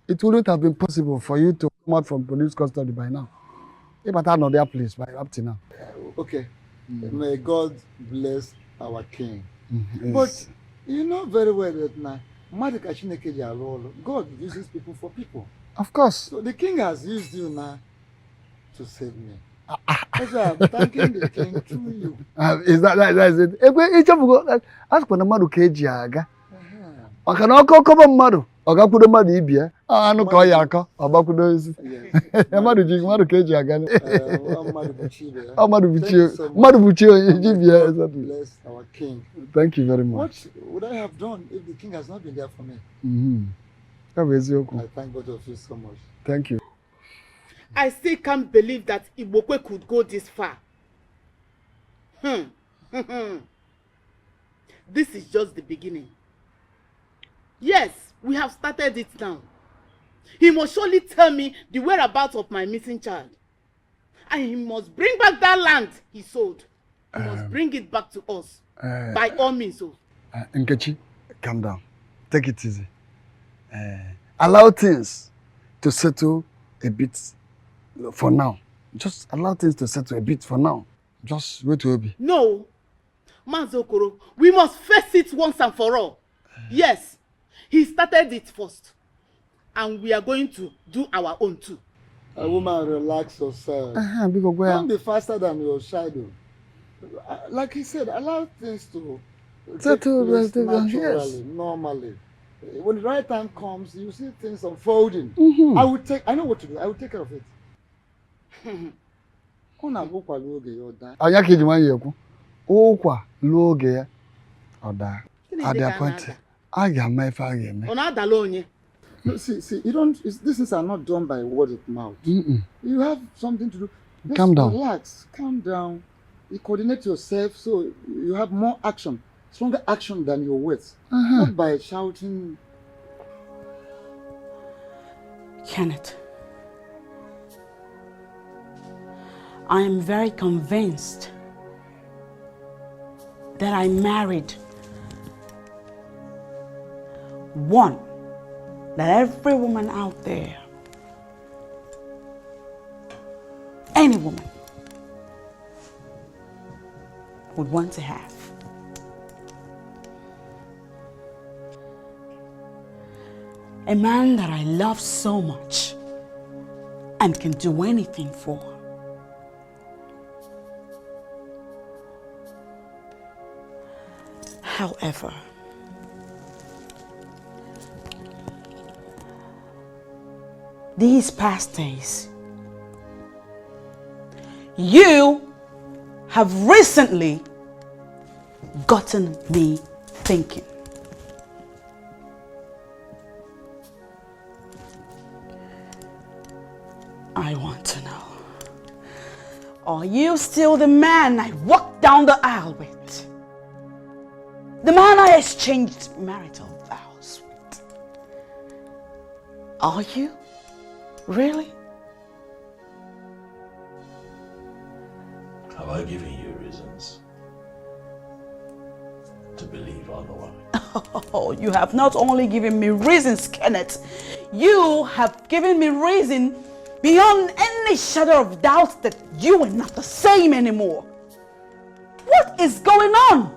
It wouldn't have been possible for you to come out from police custody by now. If I had not their place by up to now. Okay. May God bless our king. Yes. But you know very well that now, God uses people for people. Of course. So the king has used you now to save me. That's why I'm thanking the king through you. Is that's it? Each of you ask for the madu keji aga. Okana okokoba mmadụ ọgakwudo mmadụ ibie anụ ka ọ ya akọ ọgbakwudo isi mmadụ ka eji aga mmadụ buchie onye ji bie. Bless our king. Thank you very much. What would I have done if the king has not been there for me? I thank both of you so much. Thank you. I still can't believe that Ibokwe could go this far. This is just the beginning. Yes, we have started it now. He must surely tell me the whereabouts of my missing child. And he must bring back that land he sold. He must bring it back to us. By all means. Nkechi, calm down. Take it easy. Allow things to settle a bit for now. Just allow things to settle a bit for now. Just wait to be. No. Manzokoro, we must face it once and for all. Yes. He started it first, and we are going to do our own too. A woman, relax yourself. Don't be faster than your shadow. Like he said, allow things to Naturally, normally. When the right time comes, you see things unfolding. I know what to do. I will take care of it. Anya ka ejima yekwu. Ụkwa n'oge ya ọ daa. At the point, a ga-ama ife a ga-eme. Ọ na-adala onye. No, see, you don't. These things are not done by word of mouth. You have something to do. Just Calm down. Relax, calm down. You coordinate yourself so you have more action, stronger action than your words. Not by shouting. Kenneth, I am very convinced that I married one that every woman out there, any woman, would want to have. A man that I love so much and can do anything for. However, these past days, you have recently gotten me thinking. I want to know, are you still the man I walked down the aisle with? The man I exchanged marital vows with? Are you? Really? Have I given you reasons to believe otherwise? Oh, you have not only given me reasons, Kenneth. You have given me reason beyond any shadow of doubt that you are not the same anymore. What is going on?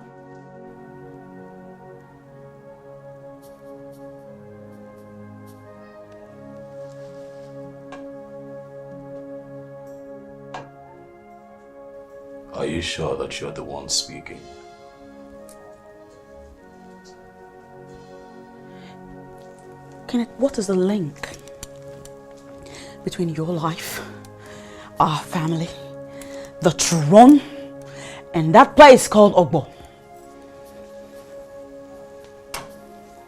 Are you sure that you're the one speaking? Kenneth, what is the link between your life, our family, the throne, and that place called Ogbo?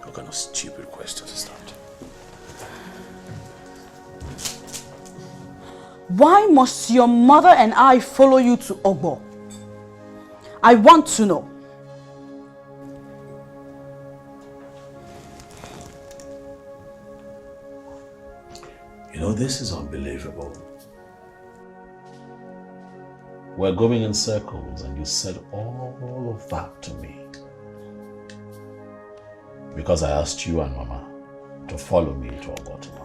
What kind of stupid question is that? Why must your mother and I follow you to Ogbo? I want to know. You know, this is unbelievable. We're going in circles and you said all of that to me because I asked you and Mama to follow me to Ogbo tomorrow.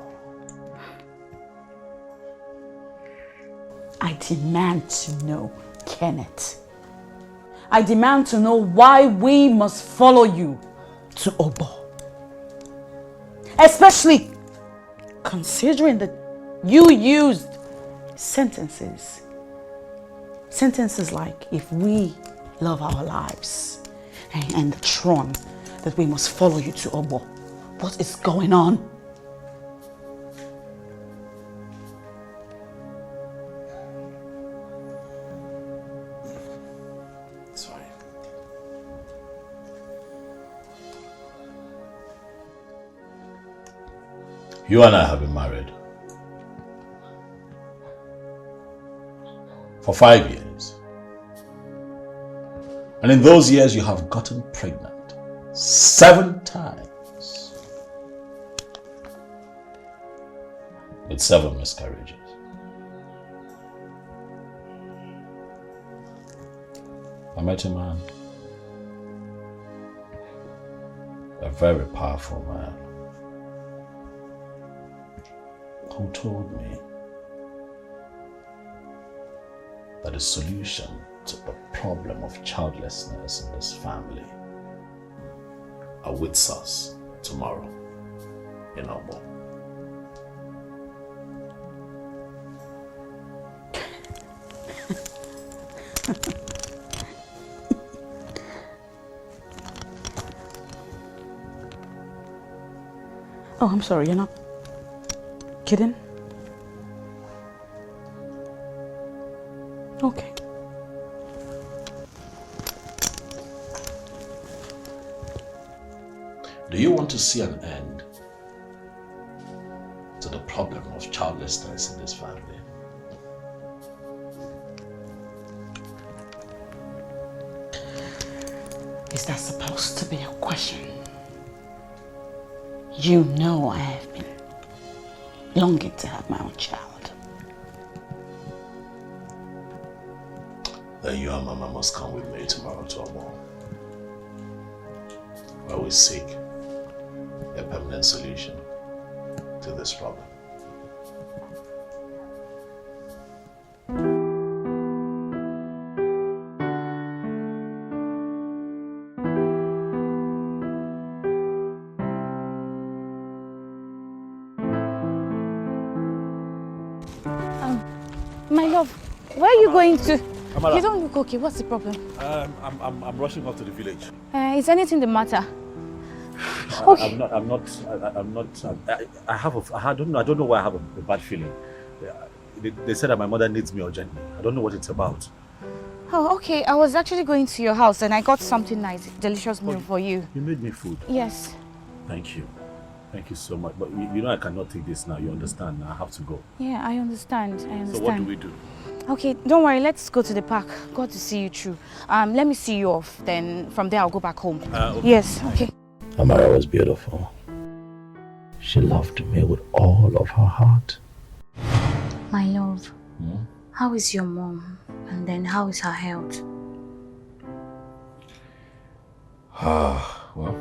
I demand to know, Kenneth. I demand to know why we must follow you to Ogbo. Especially considering that you used sentences like, if we love our lives and the throne, that we must follow you to Ogbo. What is going on? It's fine. You and I have been married for 5 years. And in those years, you have gotten pregnant 7 times with 7 miscarriages. I met a man, a very powerful man, who told me that the solution to the problem of childlessness in this family awaits us tomorrow in Ogbo. Oh, I'm sorry, you're not kidding? Okay. Do you want to see an end to the problem of childlessness in this family? Is that supposed to be a question? You know I have been longing to have my own child. Then you and Mama must come with me tomorrow to our mall, where we seek a permanent solution to this problem. My love, where are you going to? Amara. You don't look okay. What's the problem? I'm rushing off to the village. Is anything the matter? Okay. I don't know why I have a bad feeling. They said that my mother needs me urgently. I don't know what it's about. Oh, okay. I was actually going to your house and I got something nice, delicious meal for you. You made me food. Yes. Thank you. Thank you so much. But you know I cannot take this now. You understand? I have to go. Yeah, I understand. So what do we do? Okay, don't worry. Let's go to the park. Got to see you through. Let me see you off. Then from there I'll go back home. Okay. Yes. Okay. Amara was beautiful. She loved me with all of her heart. My love, how is your mom? And then how is her health? Well,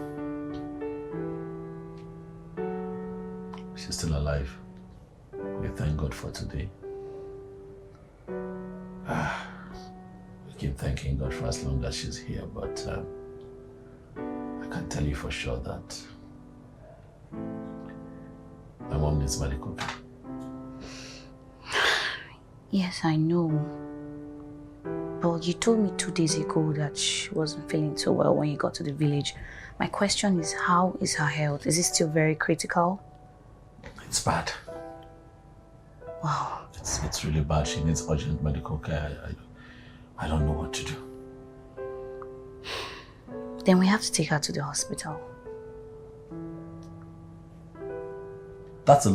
she's still alive. We thank God for today. We keep thanking God for as long as she's here, but I can tell you for sure that my mom needs medical care. Yes, I know. But you told me 2 days ago that she wasn't feeling so well when you got to the village. My question is, how is her health? Is it still very critical? It's bad. Wow. It's really bad. She needs urgent medical care. I don't know what to do. Then we have to take her to the hospital. That's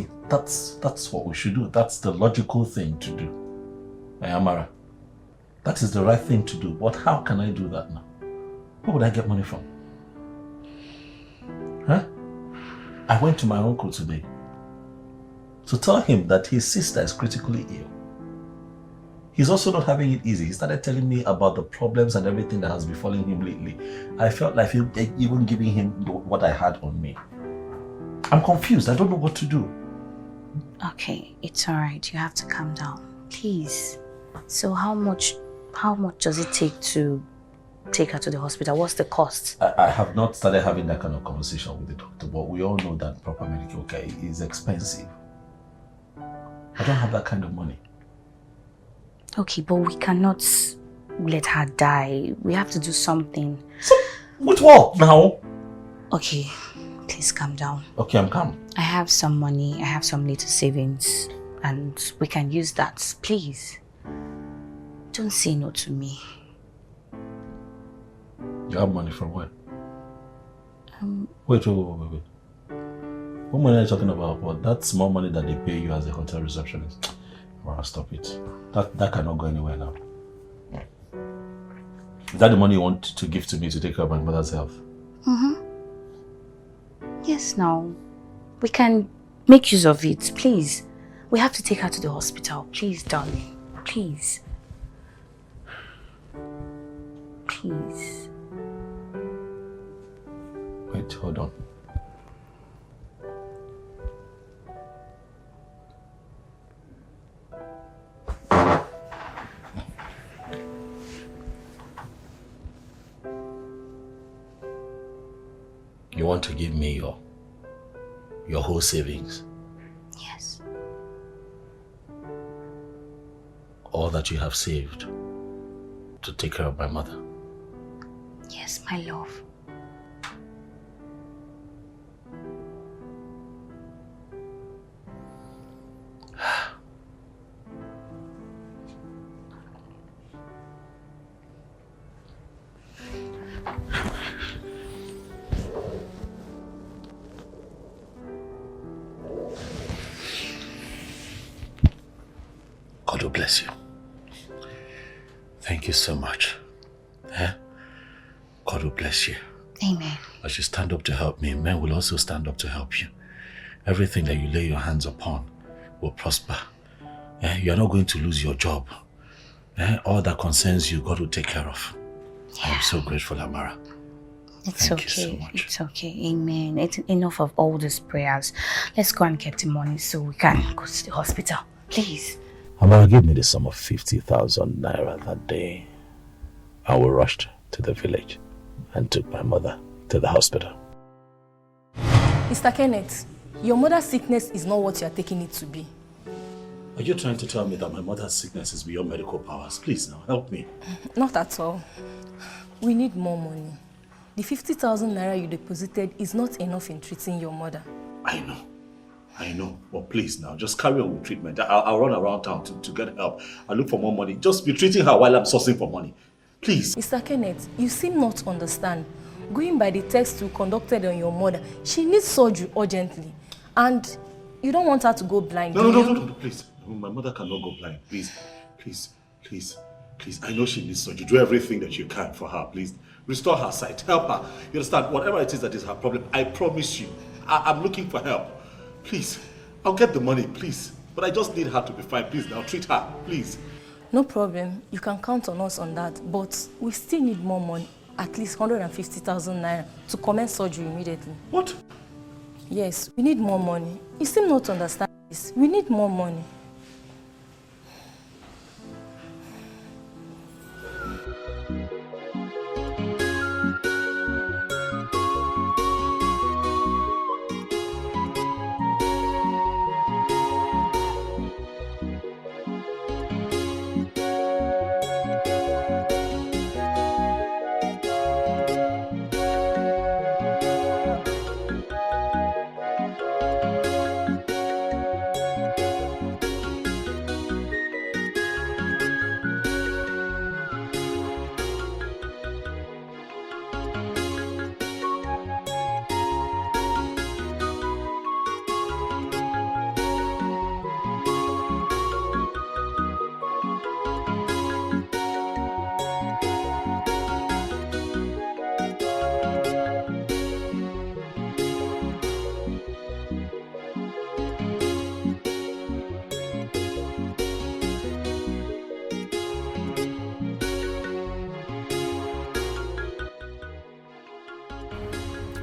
what we should do. That's the logical thing to do. Amara, that is the right thing to do. But how can I do that now? Where would I get money from? Huh? I went to my uncle today to tell him that his sister is critically ill. He's also not having it easy. He started telling me about the problems and everything that has befallen him lately. I felt like even giving him what I had on me. I'm confused. I don't know what to do. Okay, it's alright. You have to calm down. Please. So how much does it take to take her to the hospital? What's the cost? I have not started having that kind of conversation with the doctor, but we all know that proper medical care is expensive. I don't have that kind of money. Okay, but we cannot let her die. We have to do something. With what now? Okay, please calm down. Okay, I'm calm. I have some money. I have some little savings. And we can use that. Please. Don't say no to me. You have money from where? Wait. What money are you talking about? What? That's more money that they pay you as a hotel receptionist. Well, stop it. That cannot go anywhere now. Is that the money you want to give to me to take care of my mother's health? Yes, now. We can make use of it, please. We have to take her to the hospital. Please, darling. Please. Please. Wait, hold on. You want to give me your whole savings? Yes. All that you have saved to take care of my mother? Yes, my love. God will bless you. Thank you so much. God will bless you. Amen. As you stand up to help me, men will also stand up to help you. Everything that you lay your hands upon will prosper. You are not going to lose your job. All that concerns you, God will take care of. I am so grateful, Amara. Thank you so much. It's okay. Amen. It's enough of all these prayers. Let's go and get the money so we can go to the hospital. Please. Amara, give me the sum of 50,000 naira that day. I was rushed to the village and took my mother to the hospital. Mr. Kenneth, your mother's sickness is not what you are taking it to be. Are you trying to tell me that my mother's sickness is beyond medical powers? Please now, help me. Not at all. We need more money. The 50,000 naira you deposited is not enough in treating your mother. I know. But please now, just carry on with treatment. I'll run around town to get help. I'll look for more money. Just be treating her while I'm sourcing for money. Please. Mr. Kenneth, you seem not to understand. Going by the test you conducted on your mother, she needs surgery urgently. And you don't want her to go blind, No, please. My mother cannot go blind. Please. I know she needs surgery. Do everything that you can for her, please. Restore her sight. Help her. You understand? Whatever it is that is her problem, I promise you, I'm looking for help. Please. I'll get the money, please. But I just need her to be fine. Please, now treat her, please. No problem. You can count on us on that. But we still need more money. At least 150,000 naira to commence surgery immediately. What? Yes, we need more money. You seem not to understand this. We need more money.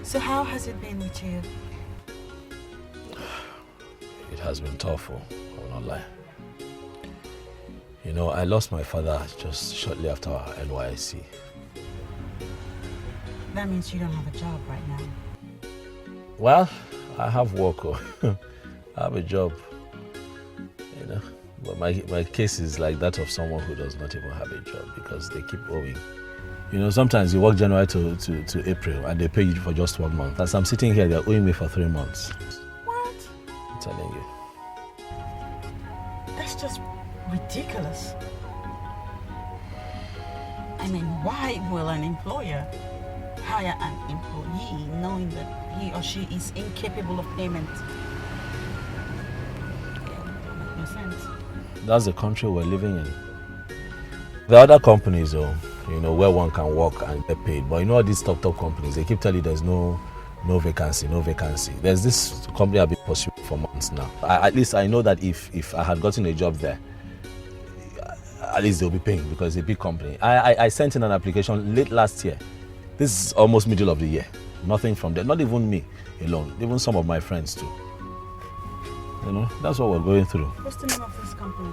So how has it been with you? It has been tough, I will not lie. You know, I lost my father just shortly after our NYSC. That means you don't have a job right now. Well, I have work. I have a job. You know, but my case is like that of someone who does not even have a job because they keep owing. You know, sometimes you work January to April and they pay you for just 1 month. As I'm sitting here, they're owing me for 3 months. What? I'm telling you. That's just ridiculous. I mean, why will an employer hire an employee knowing that he or she is incapable of payment? Yeah, that makes no sense. That's the country we're living in. There are other companies, though, you know, where one can work and get paid. But you know all these top companies, they keep telling you there's no vacancy. There's this company I've been pursuing for months now. At least I know that if I had gotten a job there, at least they'll be paying because it's a big company. I sent in an application late last year. This is almost middle of the year. Nothing from there. Not even me alone. Even some of my friends too. You know, that's what we're going through. What's the name of this company?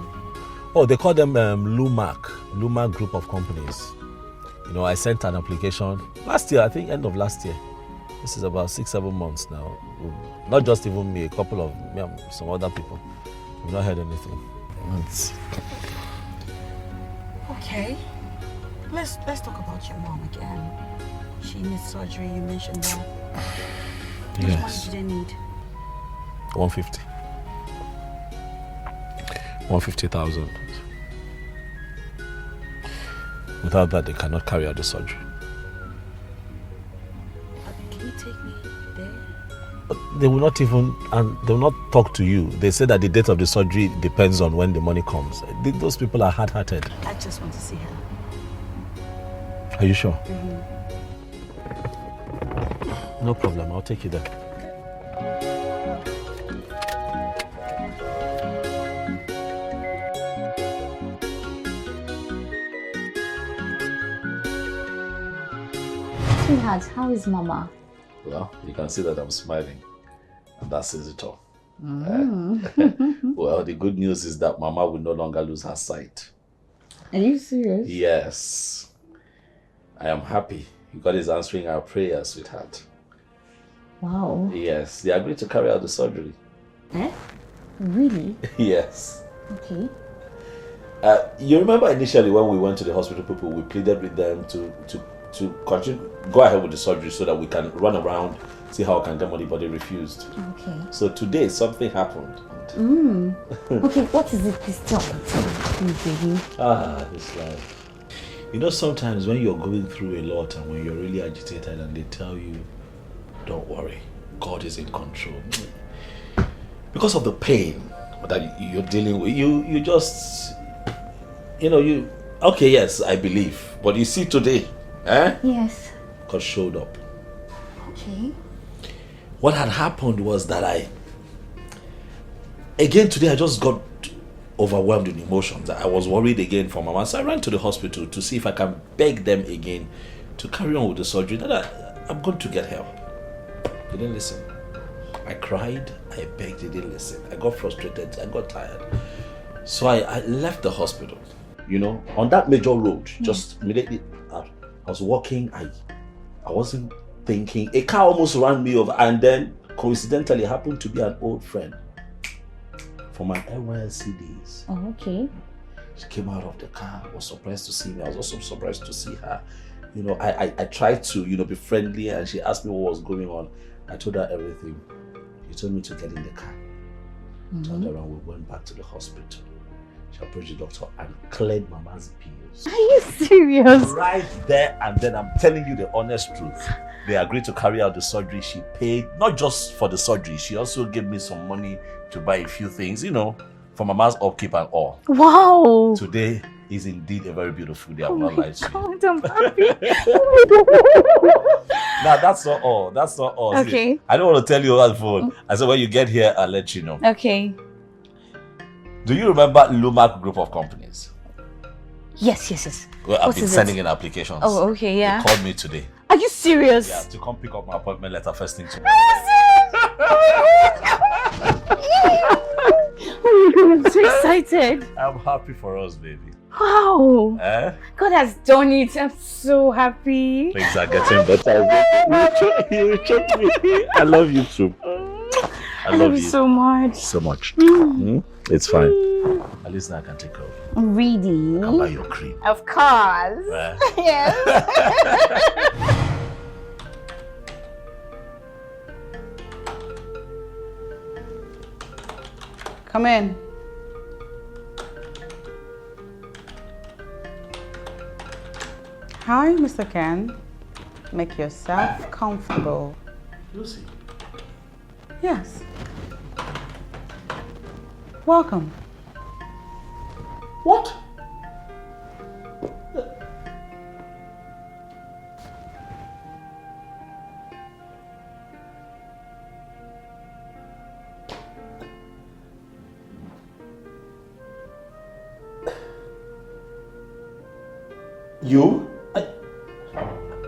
Oh, they call them Lumac Group of Companies. You know, I sent an application last year, I think end of last year. This is about 6-7 months now. Not just even me, a couple of some other people. We've not heard anything. Okay. Let's talk about your mom again. She needs surgery, you mentioned that. How much money do they need? 150. 150,000. Without that, they cannot carry out the surgery. Can you take me there? They will not even, and they will not talk to you. They say that the date of the surgery depends on when the money comes. Those people are hard-hearted. I just want to see her. Are you sure? Mm-hmm. No problem, I'll take you there. Sweetheart, how is Mama? Well, you can see that I'm smiling. And that says it all. Well, the good news is that Mama will no longer lose her sight. Are you serious? Yes. I am happy. God is answering our prayers, sweetheart. Wow. Yes, they agreed to carry out the surgery. Eh? Really? Yes. Okay. You remember initially when we went to the hospital, people, we pleaded with them to continue, go ahead with the surgery so that we can run around, see how we can get money, but they refused. Okay. So today something happened. Okay, what is it? Please tell me, baby. This life. You know, sometimes when you're going through a lot and when you're really agitated and they tell you, don't worry, God is in control. Because of the pain that you're dealing with, you just, okay, yes, I believe. But you see today, Yes. God showed up. Okay. What had happened was that again today I just got overwhelmed in emotions. I was worried again for Mama, so I ran to the hospital to see if I can beg them again to carry on with the surgery. That I'm going to get help. They didn't listen. I cried, I begged, they didn't listen. I got frustrated, I got tired. So I left the hospital, on that major road, just immediately I was walking, I wasn't thinking. A car almost ran me over, and then coincidentally happened to be an old friend from my NYSC days. Oh, okay. She came out of the car, was surprised to see me. I was also surprised to see her. I tried to, be friendly, and she asked me what was going on. I told her everything. She told me to get in the car. Turned around, we went back to the hospital. She approached the doctor and cleared Mama's pills. Are you serious? Right there and then, I'm telling you the honest truth. They agreed to carry out the surgery. She paid, not just for the surgery, she also gave me some money to buy a few things, for Mama's upkeep and all. Wow. Today is indeed a very beautiful day. I will not lie to you. God, I'm happy. Now, that's not all. That's not all. Okay. See, I don't want to tell you on the phone. I said, when you get here, I'll let you know. Okay. Do you remember Lumac Group of Companies? Yes. Well, I've been sending in applications. Oh, okay, yeah. They called me today. Are you serious? Yeah, to come pick up my appointment letter first thing tomorrow. Oh my God, I'm so excited. I'm happy for us, baby. Wow. God has done it. I'm so happy. Things are getting better. You choke me. I love you too. I love you so much. So much. It's fine. At least now I can take care of you. Really? Come buy your cream. Of course. Yes. Come in. Hi, Mr. Ken. Make yourself comfortable. Lucy. Yes. Welcome. What? You?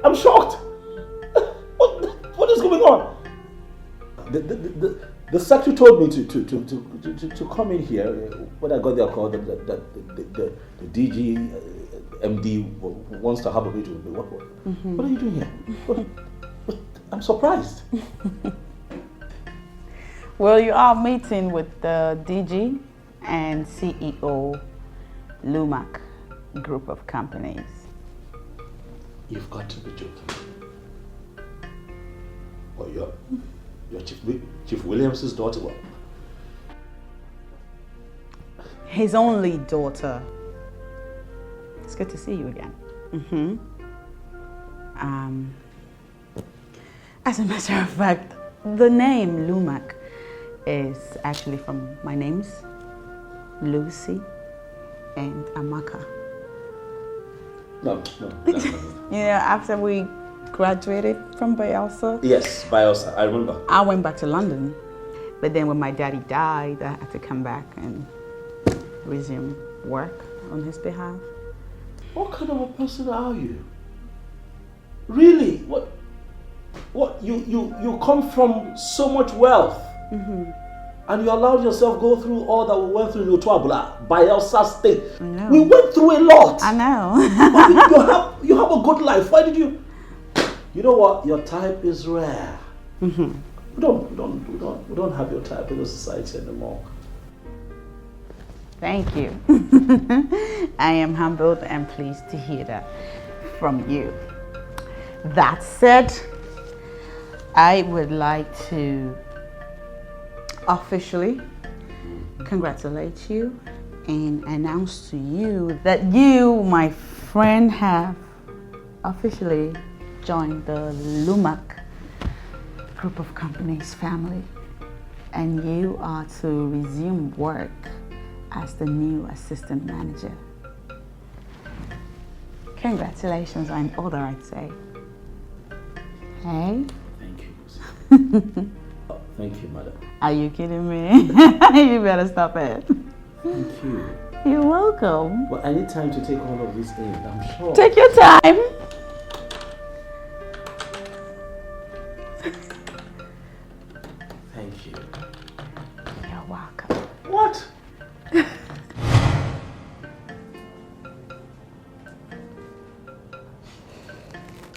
I'm shocked. What is going on? The secretary told me to come in here when I got their call. The DG MD wants to have a meeting with me. What are you doing here? I'm surprised. Well, you are meeting with the DG and CEO Lumac Group of Companies. You've got to be joking. Well, you're Chief Williams' daughter. What? His only daughter. It's good to see you again. As a matter of fact, The name Lumac is actually from my names, Lucy and Amaka. No. Yeah, after we graduated from Bayelsa. Yes, Bayelsa, I remember. I went back to London. But then when my daddy died, I had to come back and resume work on his behalf. What kind of a person are you? Really? What? You come from so much wealth, and you allowed yourself go through all that we went through in Otuabula, Bayelsa State. I know. We went through a lot. I know. you have a good life. Why did you? You know what? Your type is rare. We don't have your type in the society anymore. Thank you. I am humbled and pleased to hear that from you. That said, I would like to officially congratulate you and announce to you that you, my friend, have officially joined the Lumac group of companies family, and you are to resume work as the new assistant manager. Congratulations on all that I'd say. Hey? Thank you. Thank you, madam. Are you kidding me? You better stop it. Thank you. You're welcome. Well, I need time to take all of this in, I'm sure. Take your time. Thank you. You're welcome. What?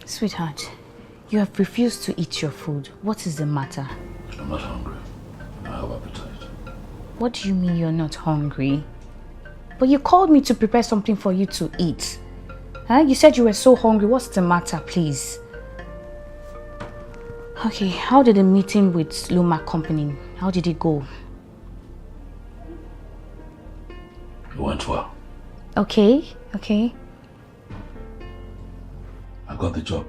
Sweetheart, you have refused to eat your food. What is the matter? I'm not hungry. I have appetite. What do you mean you're not hungry? But you called me to prepare something for you to eat. Huh? You said you were so hungry. What's the matter, please? Okay, how did the meeting with Lumac Company, how did it go? It went well. Okay. I got the job.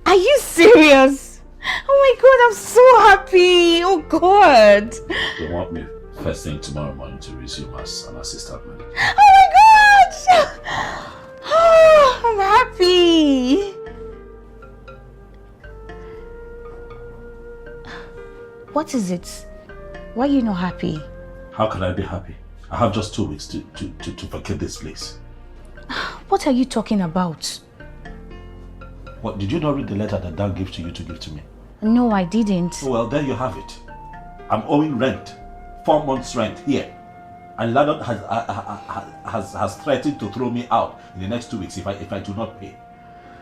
Are you serious? Oh my God, I'm so happy. Oh God. They want me first thing tomorrow morning to resume as an assistant manager. Oh my God. Oh, I'm happy. What is it? Why are you not happy? How can I be happy? I have just 2 weeks to vacate this place. What are you talking about? What, did you not read the letter that Dad gave to you to give to me? No, I didn't. Well, there you have it. I'm owing rent. 4 months rent here. And Leonard has threatened to throw me out in the next 2 weeks if I do not pay.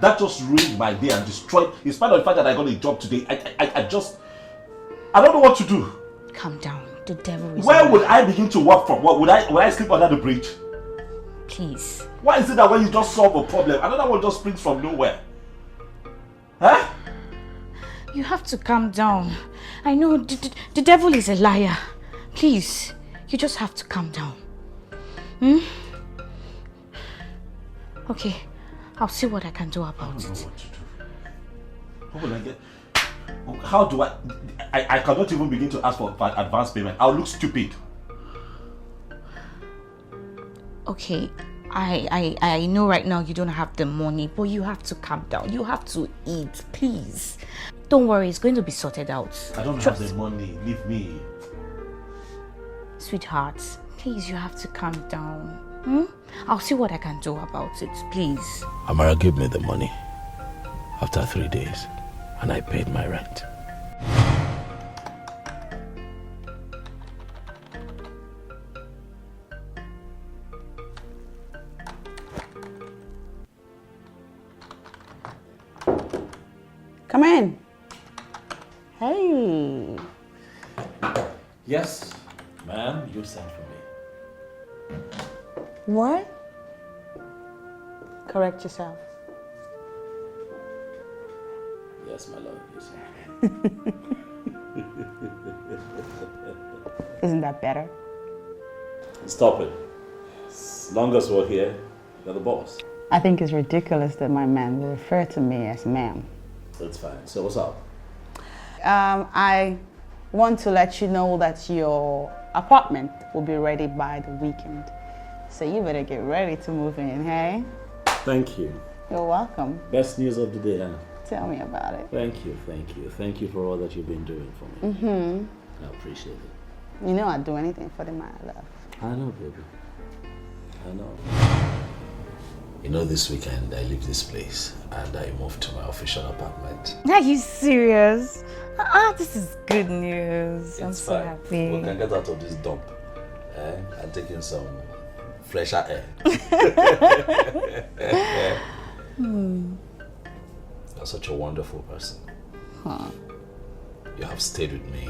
That just ruined my day and destroyed, in spite of the fact that I got a job today, I don't know what to do. Calm down. The devil is... Where would I begin to work from? What, would I sleep under the bridge? Please. Why is it that when you just solve a problem, another one just springs from nowhere? Huh? You have to calm down. I know the devil is a liar. Please, you just have to calm down. Okay, I'll see what I can do about it. I don't know what to do. What will I get? How do I cannot even begin to ask for advance payment. I'll look stupid. Okay, I know right now you don't have the money, but you have to calm down. You have to eat, please. Don't worry, it's going to be sorted out. I don't have the money. Leave me. Sweetheart, please, you have to calm down. I'll see what I can do about it, please. Amara gave me the money after 3 days, and I paid my rent. Come in. Hey. Yes, ma'am, you sent for me. What? Correct yourself. Yes, my love, you sent for me. Isn't that better? Stop it. As long as we're here, you're the boss. I think it's ridiculous that my man will refer to me as ma'am. That's fine. So what's up? I want to let you know that your apartment will be ready by the weekend. So you better get ready to move in, hey? Thank you. You're welcome. Best news of the day, huh? Tell me about it. Thank you, thank you. Thank you for all that you've been doing for me. Mm-hmm. I appreciate it. You know I'd do anything for the man I love. I know, baby. I know. You know, this weekend I leave this place and I move to my official apartment. Are you serious? This is good news. I'm so fine. happy. We can get out of this dump and take in some fresher air. You're such a wonderful person. Huh. You have stayed with me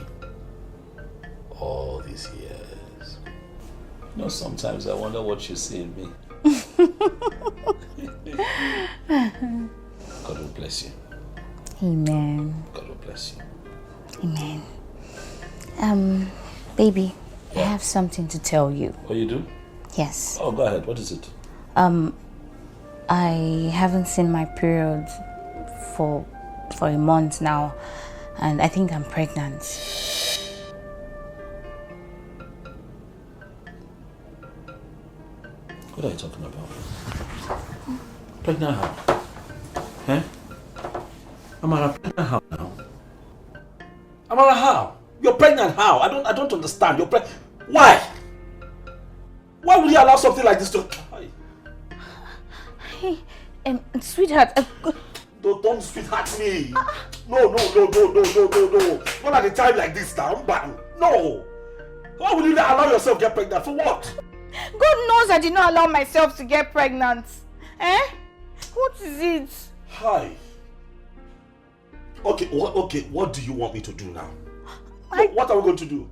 all these years. You know, sometimes I wonder what you see in me. God will bless you. Amen. God will bless you. Amen. Baby, I have something to tell you. Oh, you do? Yes. Oh, go ahead. What is it? I haven't seen my period for a month now, and I think I'm pregnant. What are you talking about? Pregnant how? Eh? Amara, pregnant how now? Amara, how? You're pregnant how? I don't understand. You're pregnant. Why? Why would you allow something like this to... Hey, sweetheart. Don't sweetheart me. No. Not at a time like this now. No. Why would you allow yourself to get pregnant? For what? God knows I did not allow myself to get pregnant. Eh? What is it? Hi. Okay, what do you want me to do now? What are we going to do?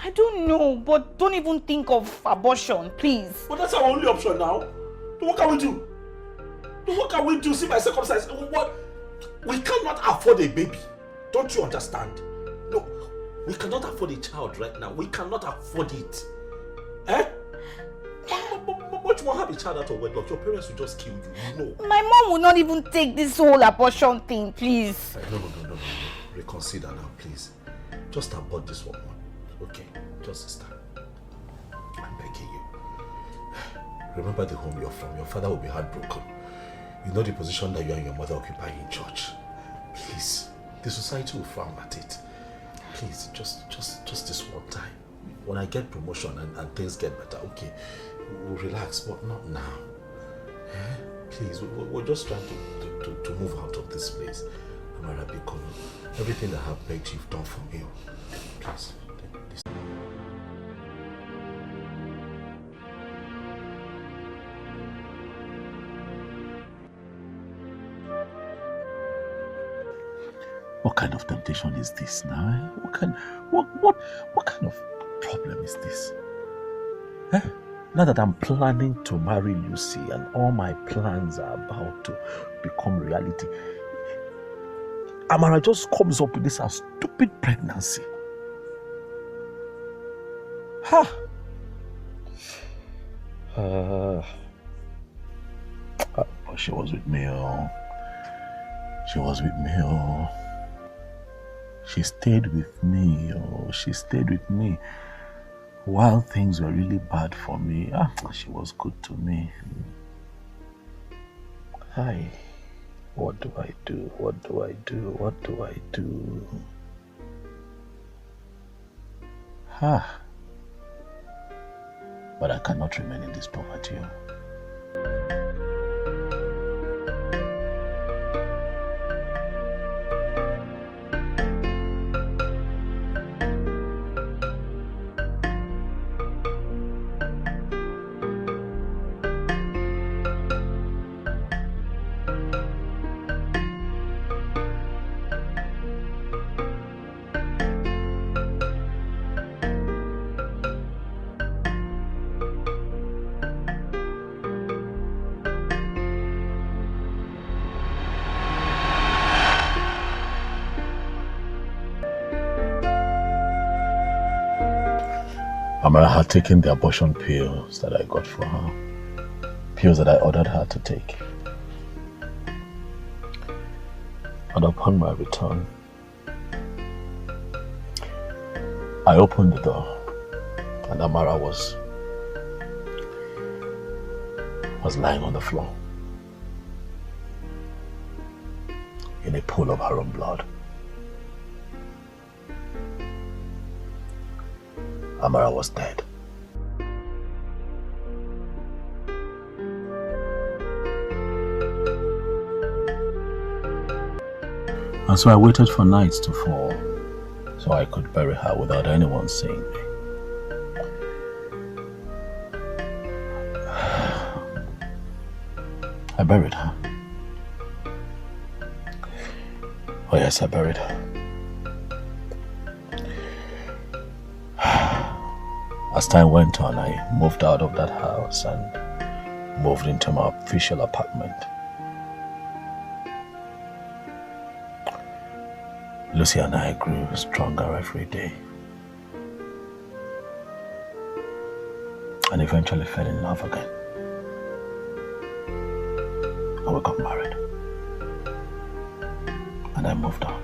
I don't know, but don't even think of abortion, please. But that's our only option now. What can we do? What can we do? See my circumstances. What? We cannot afford a baby. Don't you understand? No, we cannot afford a child right now. We cannot afford it. Eh? But you won't have a child out of wedlock. Your parents will just kill you. No. My mom will not even take this whole abortion thing, please. No. Reconsider now, please. Just abort this one. Okay, just this time. I'm begging you. Remember the home you're from. Your father will be heartbroken. You know the position that you and your mother occupy in church. Please, the society will frown at it. Please, just this one time. When I get promotion and things get better, okay, we'll relax, but not now. Please, we're just trying to move out of this place. Amara Bikono, everything I have begged you've done for me. Please. What kind of temptation is this now? What kind of problem is this? Now that I'm planning to marry Lucy and all my plans are about to become reality, Amara just comes up with this stupid pregnancy. She was with me, She stayed with me, She stayed with me while things were really bad for me. She was good to me. What do I do? What do I do? What do I do? But I cannot remain in this poverty. Amara had taken the abortion pills that I got for her. Pills that I ordered her to take. And upon my return, I opened the door and Amara was lying on the floor in a pool of her own blood. Amara was dead. And so I waited for night to fall so I could bury her without anyone seeing me. I buried her. Oh yes, I buried her. As time went on, I moved out of that house and moved into my official apartment. Lucy and I grew stronger every day and eventually fell in love again. And we got married. And I moved on.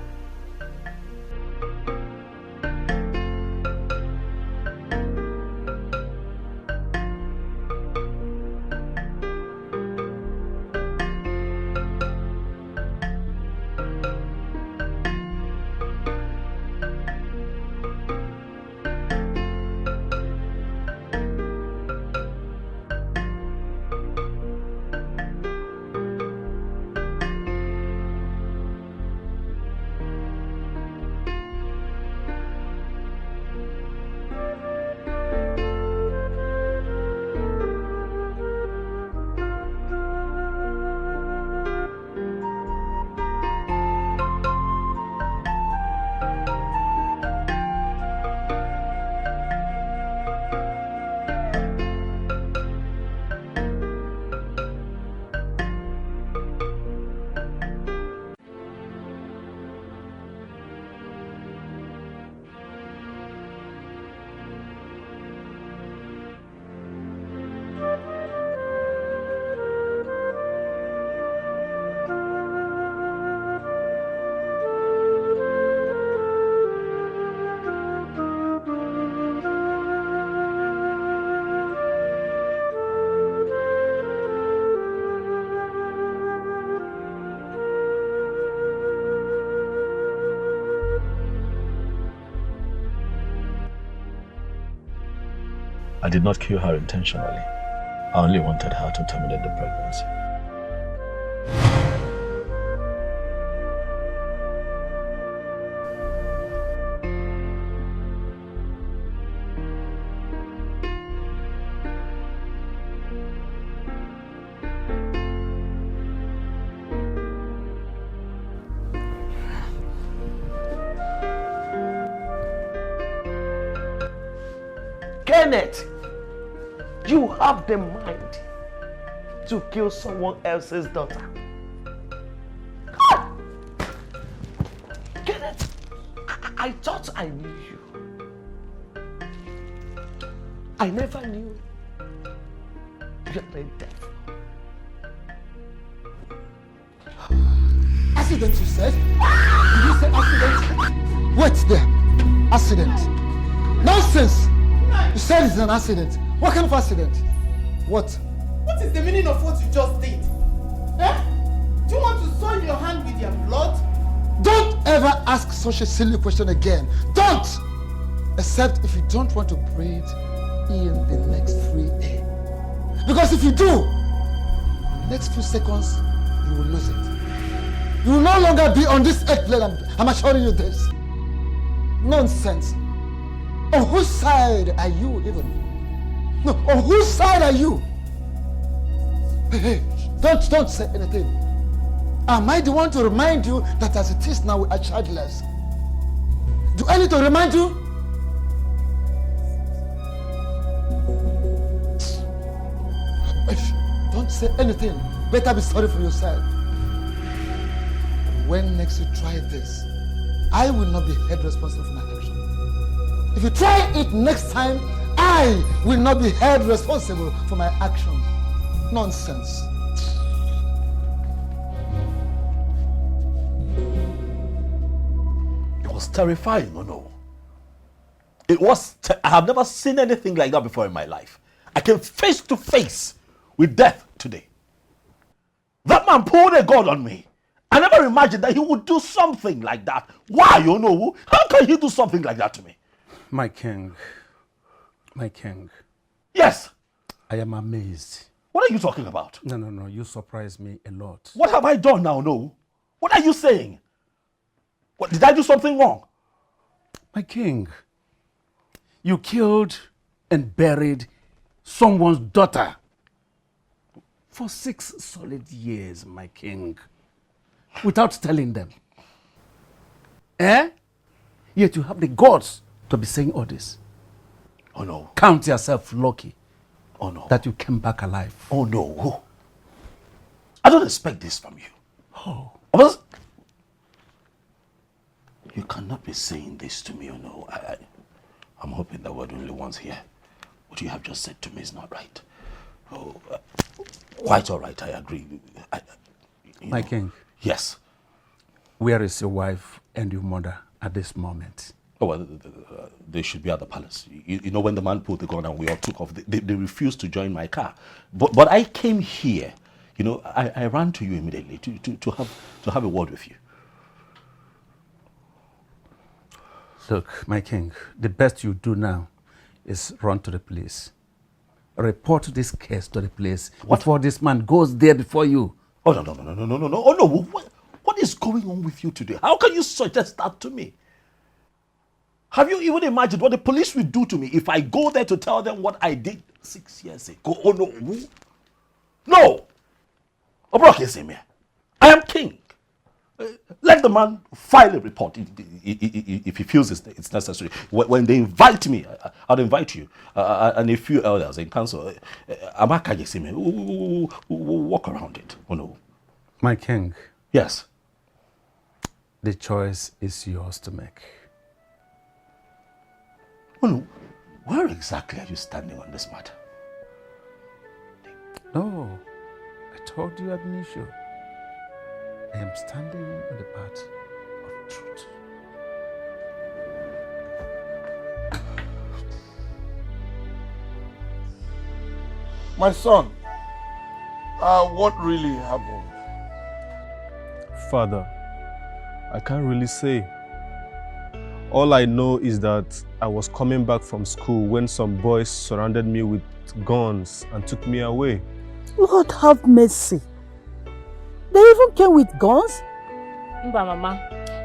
I did not kill her intentionally. I only wanted her to terminate the pregnancy. Kenneth, you have the mind to kill someone else's daughter. God! Kenneth, I thought I knew you. I never knew you're the devil. Accident, you said? Did you say accident? Wait there. Accident. Nonsense! You said it's an accident. What kind of accident? What? What is the meaning of what you just did? Eh? Do you want to soil your hand with your blood? Don't ever ask such a silly question again. Don't! Except if you don't want to breathe in the next free air. Because if you do, the next few seconds, you will lose it. You will no longer be on this earth plane. I'm assuring you this. Nonsense. On whose side are you even? No, on whose side are you? Hey, don't say anything. Am I the one to remind you that as it is now we are childless? Do I need to remind you? Don't say anything. Better be sorry for yourself. When next you try this, I will not be held responsible for my action. If you try it next time, I will not be held responsible for my action. Nonsense. It was terrifying, no? I have never seen anything like that before in my life. I came face to face with death today. That man pulled a gun on me. I never imagined that he would do something like that. Why, you know? How can he do something like that to me? My king. Yes. I am amazed. What are you talking about? No. You surprised me a lot. What have I done now, no? What are you saying? What, did I do something wrong? My king, you killed and buried someone's daughter for 6 solid years, my king, without telling them. Yet you have the guts to be saying all this. Oh no. Count yourself lucky. Oh no. That you came back alive. Oh no. I don't expect this from you. Oh. You cannot be saying this to me, you know. I'm hoping that we're the only ones here. What you have just said to me is not right. Oh, quite all right, I agree. My king. Yes. Where is your wife and your mother at this moment? Oh, well, they should be at the palace. You know, when the man pulled the gun and we all took off, they refused to join my car. But I came here, you know, I ran to you immediately to have a word with you. Look, my king, the best you do now is run to the police. Report this case to the police before this man goes there before you. Oh, no. Oh, no. What is going on with you today? How can you suggest that to me? Have you even imagined what the police will do to me if I go there to tell them what I did 6 years ago? Oh, no. No! I am king. Let the man file a report if he feels it's necessary. When they invite me, I'll invite you and a few elders in council. Walk around it. Oh no. My king. Yes. The choice is yours to make. Oh no. Where exactly are you standing on this matter? No. I told you, Adnisho. I am standing on the path of truth. My son, what really happened? Father, I can't really say. All I know is that I was coming back from school when some boys surrounded me with guns and took me away. Lord have mercy. They even came with guns? Mba Mama,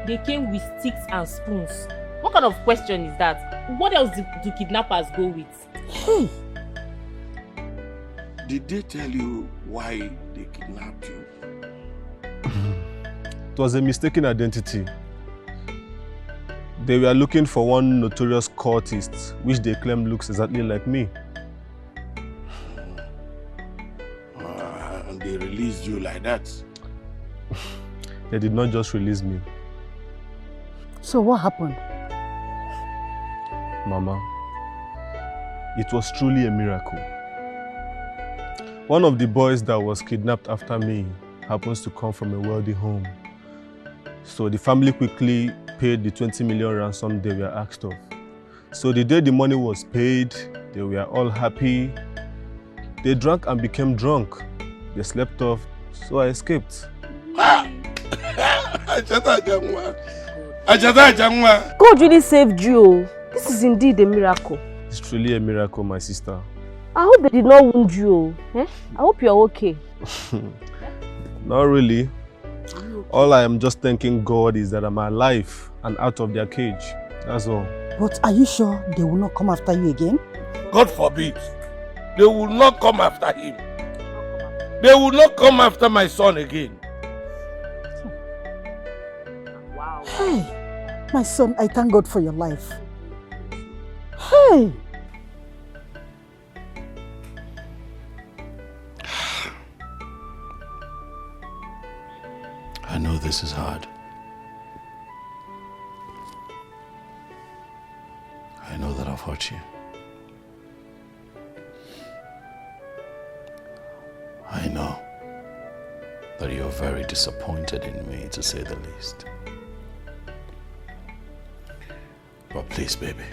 they came with sticks and spoons. What kind of question is that? What else do kidnappers go with? Hey! Did they tell you why they kidnapped you? It was a mistaken identity. They were looking for one notorious cultist, which they claim looks exactly like me. And they released you like that? They did not just release me. So what happened? Mama, it was truly a miracle. One of the boys that was kidnapped after me happens to come from a wealthy home. So the family quickly paid the 20 million ransom they were asked of. So the day the money was paid, they were all happy. They drank and became drunk. They slept off, so I escaped. God really saved you. This is indeed a miracle. It's truly a miracle, my sister. I hope they did not wound you. I hope you're okay. Not really. All I am just thanking God is that I'm alive and out of their cage. That's all. But are you sure they will not come after you again? God forbid. They will not come after him. They will not come after my son again. Wow. Hey, my son, I thank God for your life. Hey! I know this is hard. I know that I've hurt you. I know that you're very disappointed in me, to say the least. But please, baby,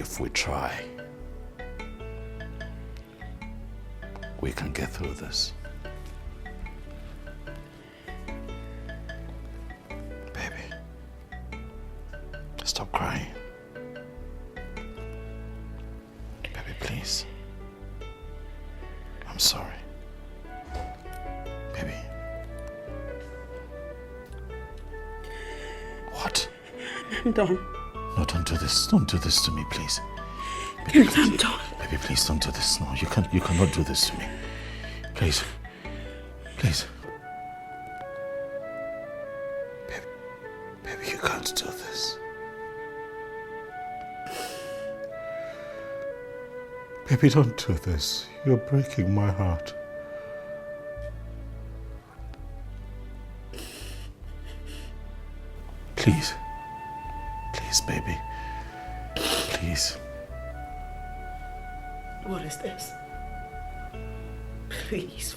if we try, we can get through this. Baby, stop crying. Baby, please. I'm sorry. Baby. What? I'm done. No, don't do this. Don't do this to me, please. Baby, I'm done. Baby, please don't do this. No, you cannot do this to me. Please. Please. Baby, you can't do this. Baby, don't do this. You're breaking my heart. Please. Please, baby. Please. What is this? Please.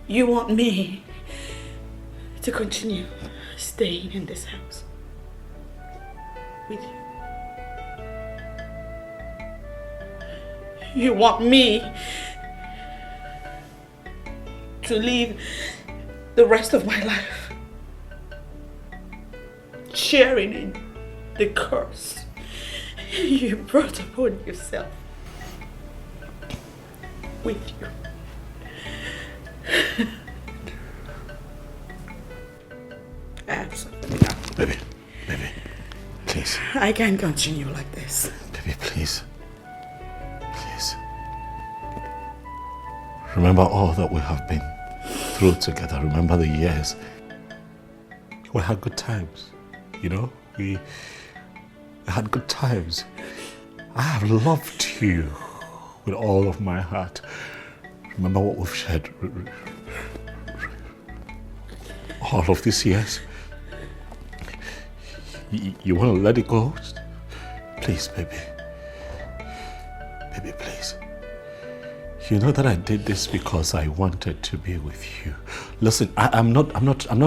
You want me to continue staying in this house with you? You want me to live the rest of my life sharing in the curse you brought upon yourself with you? I have something else. Baby, please. I can't continue like this. Baby, please. Please. Remember all that we have been through together. Remember the years. We had good times. You know? We had good times. I have loved you with all of my heart. Remember what we've shared all of these years. You want to let it go? Please, baby. Baby, please. You know that I did this because I wanted to be with you. Listen, I'm not trying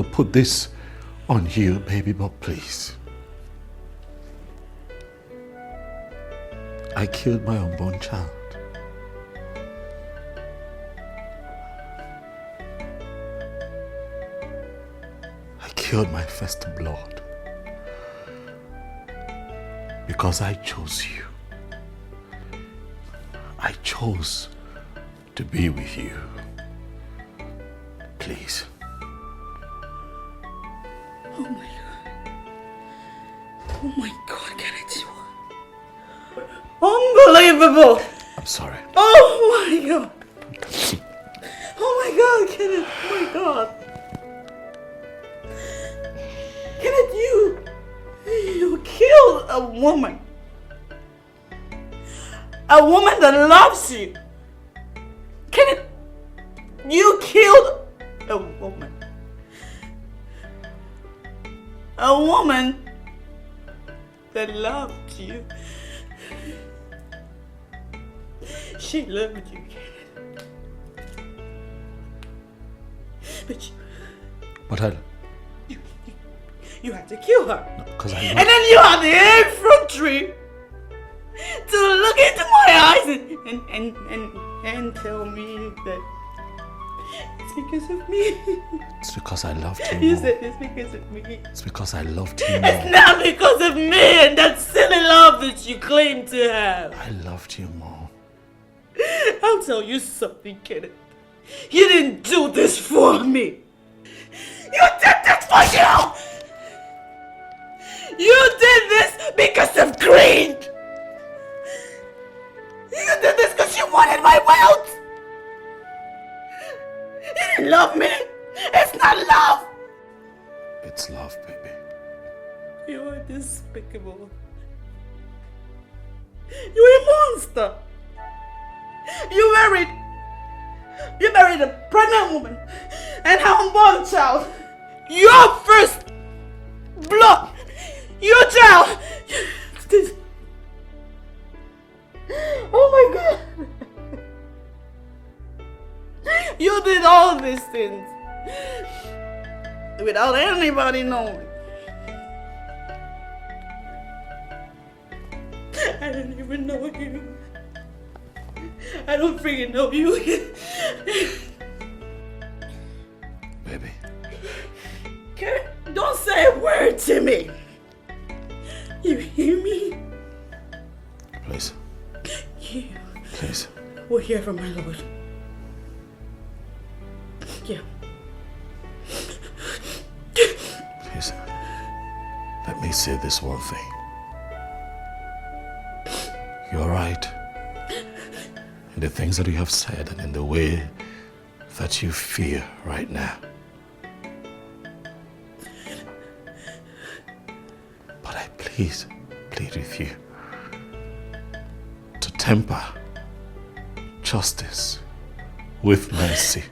to put this on you, baby, but please. I killed my unborn child. I killed my first blood because I chose you. I chose to be with you. Please. Oh my God. Oh my God, Kenneth, you are unbelievable. I'm sorry. Oh my God. Oh my God, Kenneth. Oh my God. Kenneth, you killed a woman. A woman that loves you. Kenneth, you killed a woman. A woman that loved you. She loved you, Kenneth. But you had to kill her. No, 'cause I know. And then you had the infantry to look into my eyes and tell me that it's because of me. It's because I loved you You more. said it's because of me. It's because I loved you more. It's not because of me and that silly love that you claim to have. I loved you more. I'll tell you something, Kenneth. You didn't do this for me. You did this for you! You did this because of greed! You did this because you wanted my wealth! You didn't love me! It's not love! It's love, baby. You are despicable. You're a monster! You married a pregnant woman and her unborn child. Your first blood. Your child. Oh my God. You did all these things without anybody knowing. I don't even know you. I don't freaking know you. Baby. Don't say a word to me. You hear me? Please. You Please. will hear from my Lord. Yeah. Please. Let me say this one thing. You're right. In the things that you have said and in the way that you feel right now. But I plead with you to temper justice with mercy.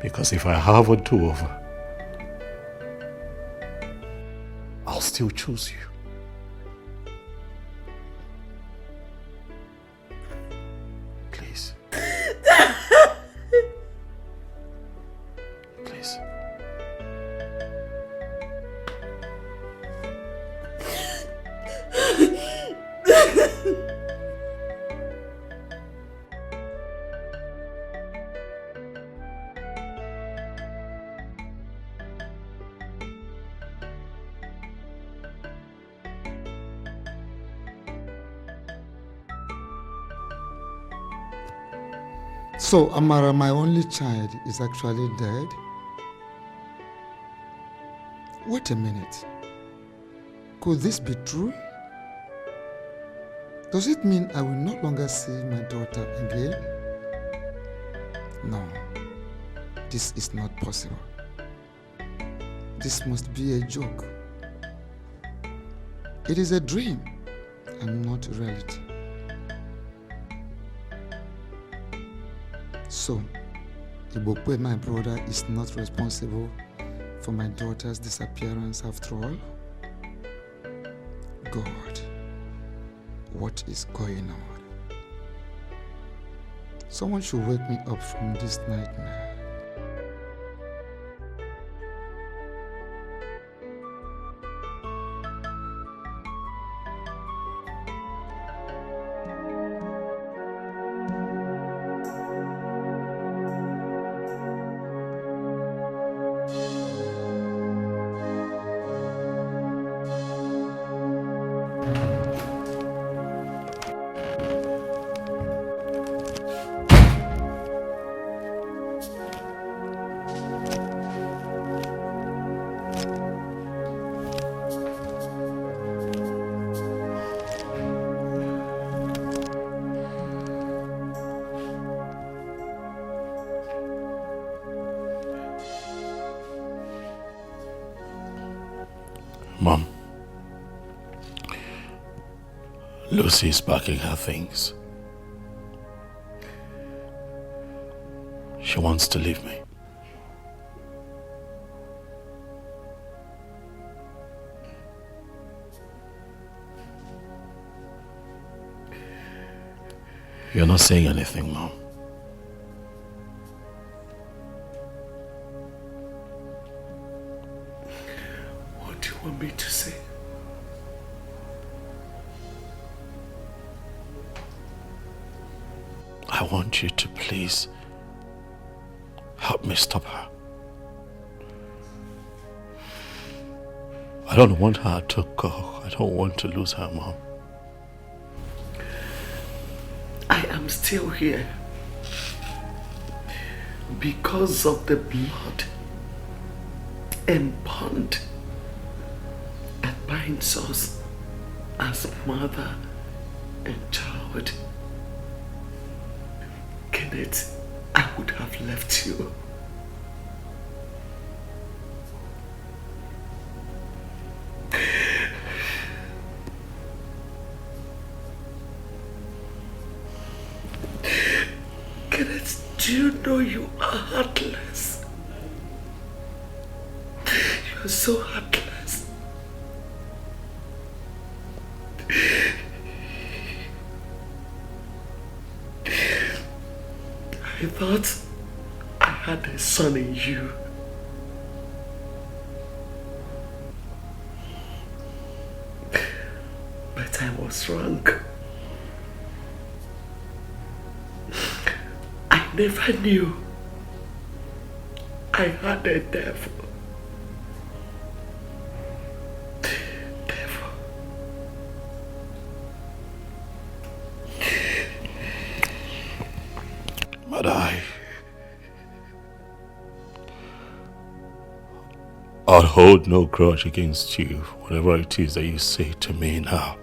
Because if I have a do-over, I'll still choose you. Please. Please. So, Amara, my only child, is actually dead? Wait a minute. Could this be true? Does it mean I will no longer see my daughter again? No, this is not possible. This must be a joke. It is a dream and not reality. So, Ibokwe, my brother, is not responsible for my daughter's disappearance after all? God, what is going on? Someone should wake me up from this nightmare. Mom, Lucy is packing her things. She wants to leave me. You're not saying anything, Mom. What do you want me to say? I want you to please help me stop her. I don't want her to go. I don't want to lose her, Mom. I am still here because of the blood and bond that binds us as mother and child. Kenneth, I would have left you. Kenneth, do you know you are heartless? You are so heartless. I thought I had a son in you. was wrong. I never knew I had a devil. But I'll hold no grudge against you, whatever it is that you say to me now.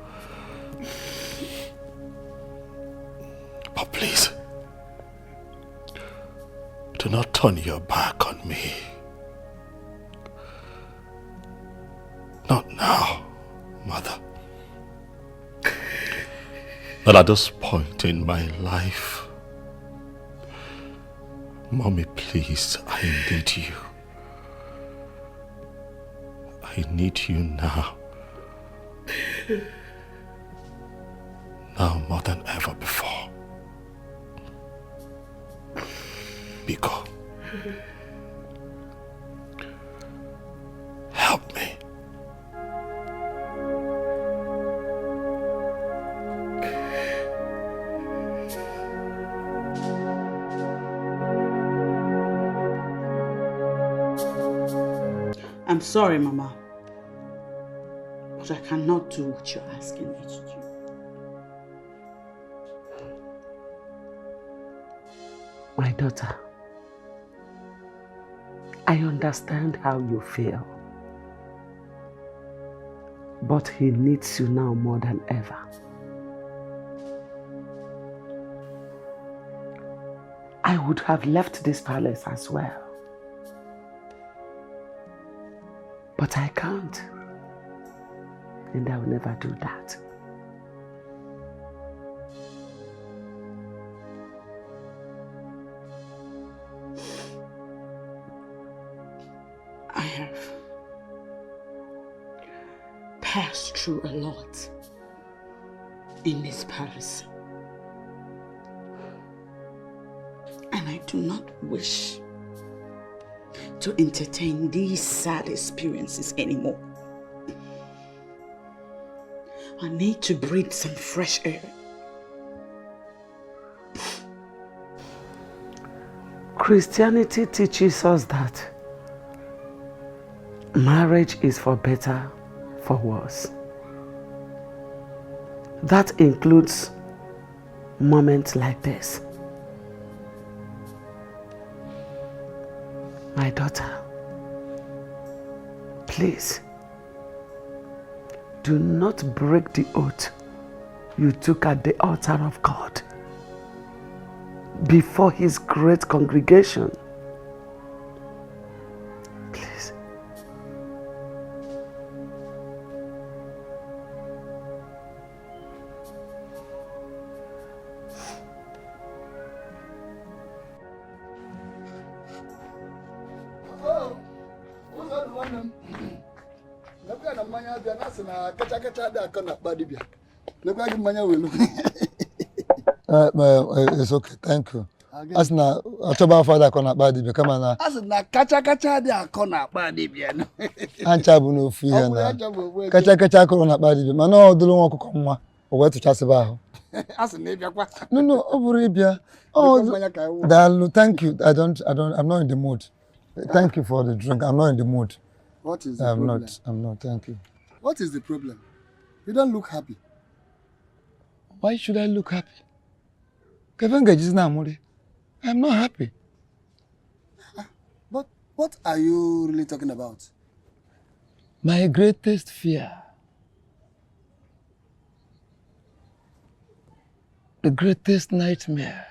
But please, do not turn your back on me. Not now, Mother. Not at this point in my life. Mommy, please, I need you. I need you now. Now more than ever before. Biko, help me. I'm sorry, Mama, but I cannot do what you're asking me to do. My daughter, I understand how you feel, but he needs you now more than ever. I would have left this palace as well, but I can't, and I will never do that. I have passed through a lot in this palace, and I do not wish to entertain these sad experiences anymore. I need to breathe some fresh air. Christianity teaches us that marriage is for better, for worse. That includes moments like this. My daughter, please, do not break the oath you took at the altar of God before His great congregation. Please. It's okay, thank you. As na October father kona badi be come na. As na kacha dey akona badi be no. Ancha bu no fi here na. Kacha kona badi be. Mana odulu won kokko nwa. O we to chase ba ho. As na bia kwa. No, oburu bia. Oh, Dalu, thank you. I'm not in the mood. Thank you for the drink. I'm not in the mood. What is the problem? I'm not, thank you. What is the problem? You don't look happy. Why should I look happy? I'm not happy. But what are you really talking about? My greatest fear, the greatest nightmare,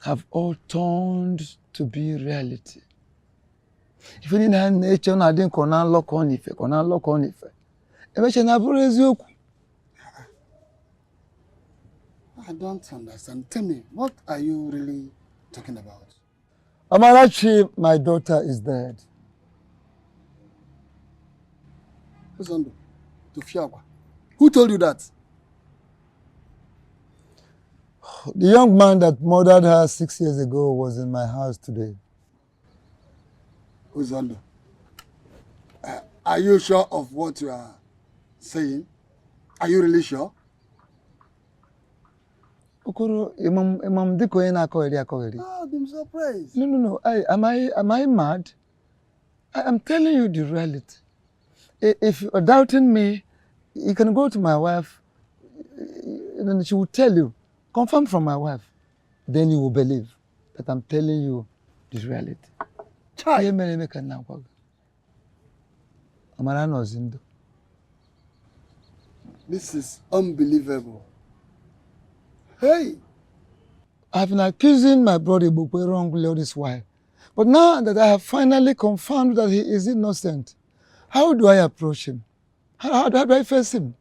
have all turned to be reality. If you need nature, I didn't lock on if I don't understand. Tell me, what are you really talking about? Amarachi, my daughter, is dead. Who told you that? The young man that murdered her 6 years ago was in my house today. Uzondo, are you sure of what you are saying? Are you really sure? Okoro, Imam Diko ena akori. Oh, I'm surprised. No. Am I mad? I'm telling you the reality. If you're doubting me, you can go to my wife, and she will tell you, confirm from my wife. Then you will believe that I'm telling you the reality. This is unbelievable. Hey! I've been accusing my brother Bukwe wrongly all this while. But now that I have finally confirmed that he is innocent, how do I approach him? How do I face him?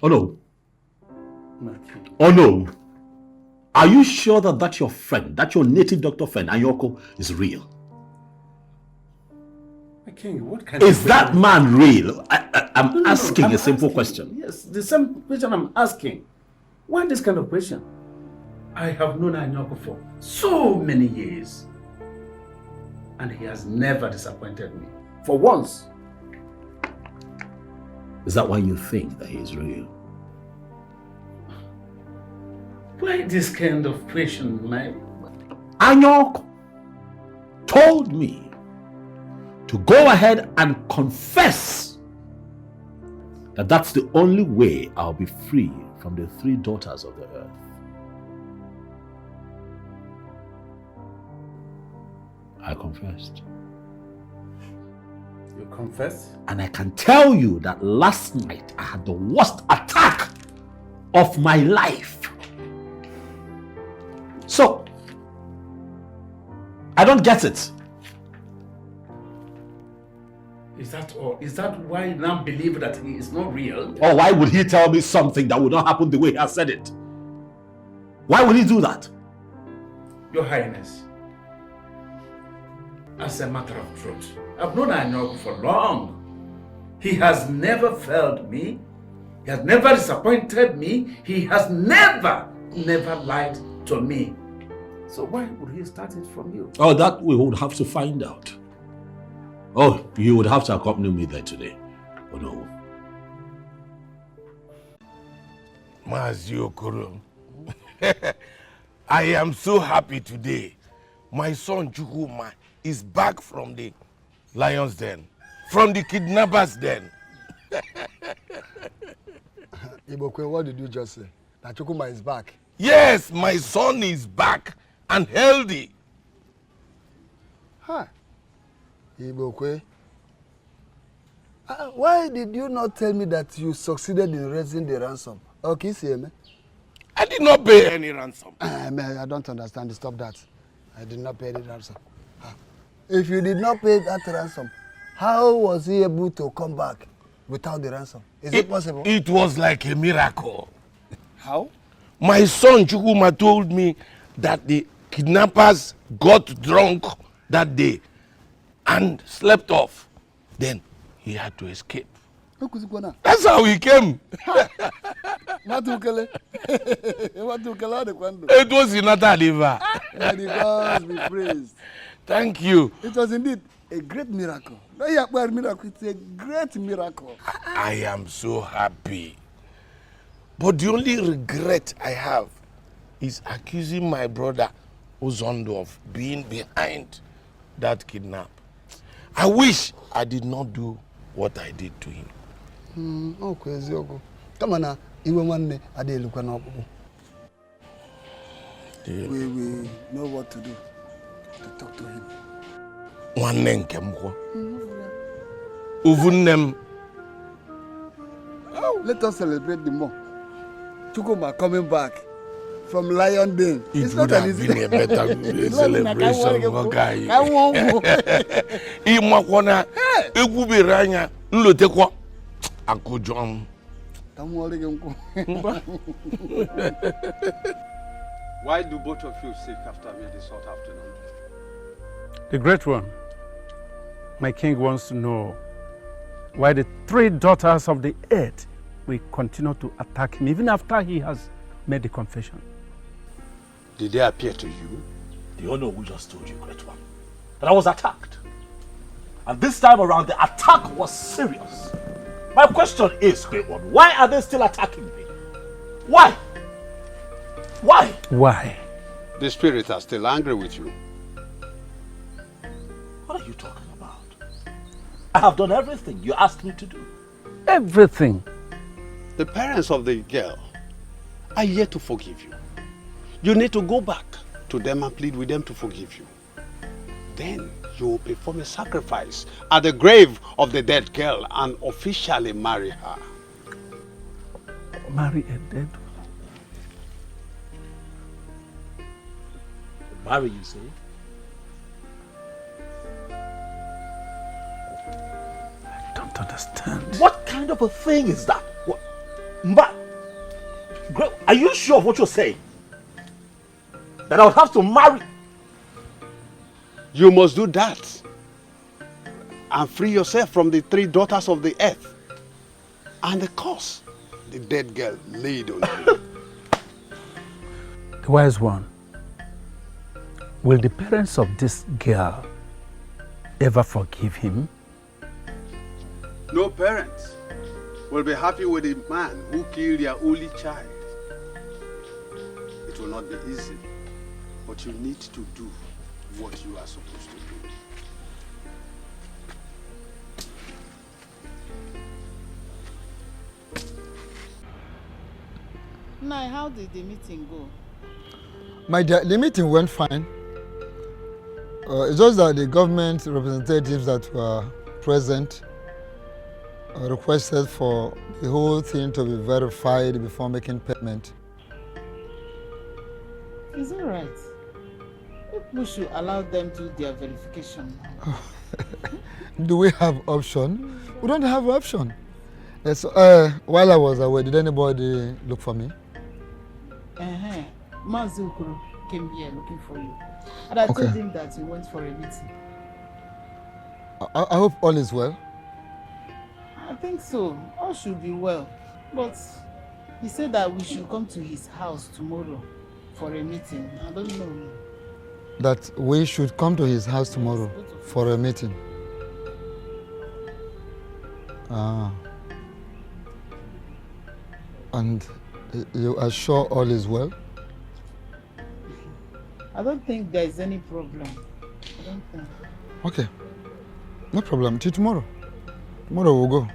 Oh no. Oh no. Are you sure that that's your friend, that your native doctor friend, Anyoko, is real? My king, what kind is of that man real? I'm asking a simple question. Yes, the same question I'm asking. Why this kind of question? I have known Anyoko for so many years. And he has never disappointed me. For once. Is that why you think that he is real? Why this kind of question, man? Anyoko told me to go ahead and confess that that's the only way I'll be free from the 3 daughters of the earth. I confessed. You confessed? And I can tell you that last night I had the worst attack of my life. So, I don't get it. Is that all? Is that why you now believe that he is not real? Or why would he tell me something that would not happen the way he has said it? Why would he do that? Your Highness, as a matter of truth, I've known Anyoko for long. He has never failed me. He has never disappointed me. He has never lied to me. So why would he start it from you? Oh, that we would have to find out. Oh, you would have to accompany me there today. Oh no. Mazi Okoro, I am so happy today. My son Chukwuma is back from the lion's den, from the kidnappers' den. Ibokwe, what did you just say? That Chukwuma is back? Yes, my son is back and healthy. Huh. Ibokwe, why did you not tell me that you succeeded in raising the ransom? Okay, see me. I did not pay any ransom. I don't understand. Stop that. I did not pay any ransom. If you did not pay that ransom, how was he able to come back without the ransom? Is it possible? It was like a miracle. How? My son Chukwuma told me that the kidnappers got drunk that day and slept off. Then he had to escape. That's how he came. It was in Ataliva. May the gods be praised. Thank you. It was indeed a great miracle. It's a great miracle. I am so happy. But the only regret I have is accusing my brother Ozondo of being behind that kidnap. I wish I did not do what I did to him. Okay, Ziogo. Come on now. Even one day, I did look at we know what to do to talk to him. One name Kemko. Uvunem. Let us celebrate the more. Chukwuma coming back from Lion Den. It would have been a better celebration for guy. Imakwana, Egubiranya, Nlotekwa, Akujom. Why do both of you seek after me this hot afternoon? The great one, my king wants to know why the 3 daughters of the earth will continue to attack him even after he has made the confession. Did they appear to you? The honor we just told you, great one, that I was attacked. And this time around, the attack was serious. My question is, Greywood, why are they still attacking me? Why? Why? Why? The spirits are still angry with you. What are you talking about? I have done everything you asked me to do. Everything. The parents of the girl are yet to forgive you. You need to go back to them and plead with them to forgive you. Then you will perform a sacrifice at the grave of the dead girl and officially marry her. Marry a dead one? Marry, you say? I don't understand. What kind of a thing is that? What? Are you sure of what you're saying? That I would have to marry? You must do that and free yourself from the 3 daughters of the earth and the curse the dead girl laid on you. The wise one, will the parents of this girl ever forgive him? No parents will be happy with a man who killed their only child. It will not be easy, but you need to do what you are supposed to do. Now, how did the meeting go? My dear, the meeting went fine. It's just that the government representatives that were present requested for the whole thing to be verified before making payment. It's all right. We should allow them to do their verification now. Do we have option? We don't have option. Yes, while I was away, did anybody look for me? Mazukuru came here looking for you. And I told him that you went for a meeting. I hope all is well. I think so. All should be well. But he said that we should come to his house tomorrow for a meeting. I don't know. That we should come to his house tomorrow for a meeting. And you are sure all is well? I don't think there is any problem. I don't think. Okay. No problem. Till tomorrow. Tomorrow we'll go.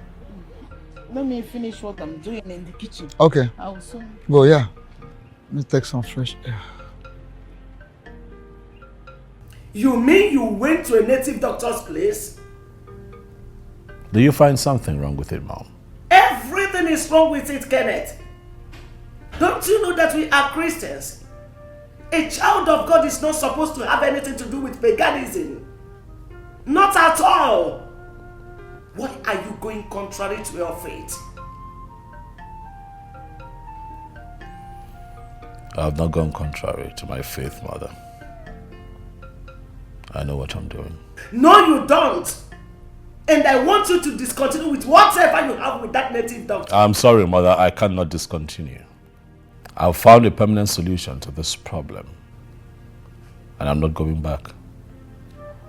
Let me finish what I'm doing in the kitchen. Okay. I will soon. Go, yeah. Let me take some fresh air. You mean you went to a native doctor's place? Do you find something wrong with it, Mom? Everything is wrong with it, Kenneth. Don't you know that we are Christians? A child of God is not supposed to have anything to do with paganism. Not at all. Why are you going contrary to your faith? I have not gone contrary to my faith, Mother. I know what I'm doing. No, you don't. And I want you to discontinue with whatever you have with that native doctor. I'm sorry, Mother. I cannot discontinue. I've found a permanent solution to this problem. And I'm not going back.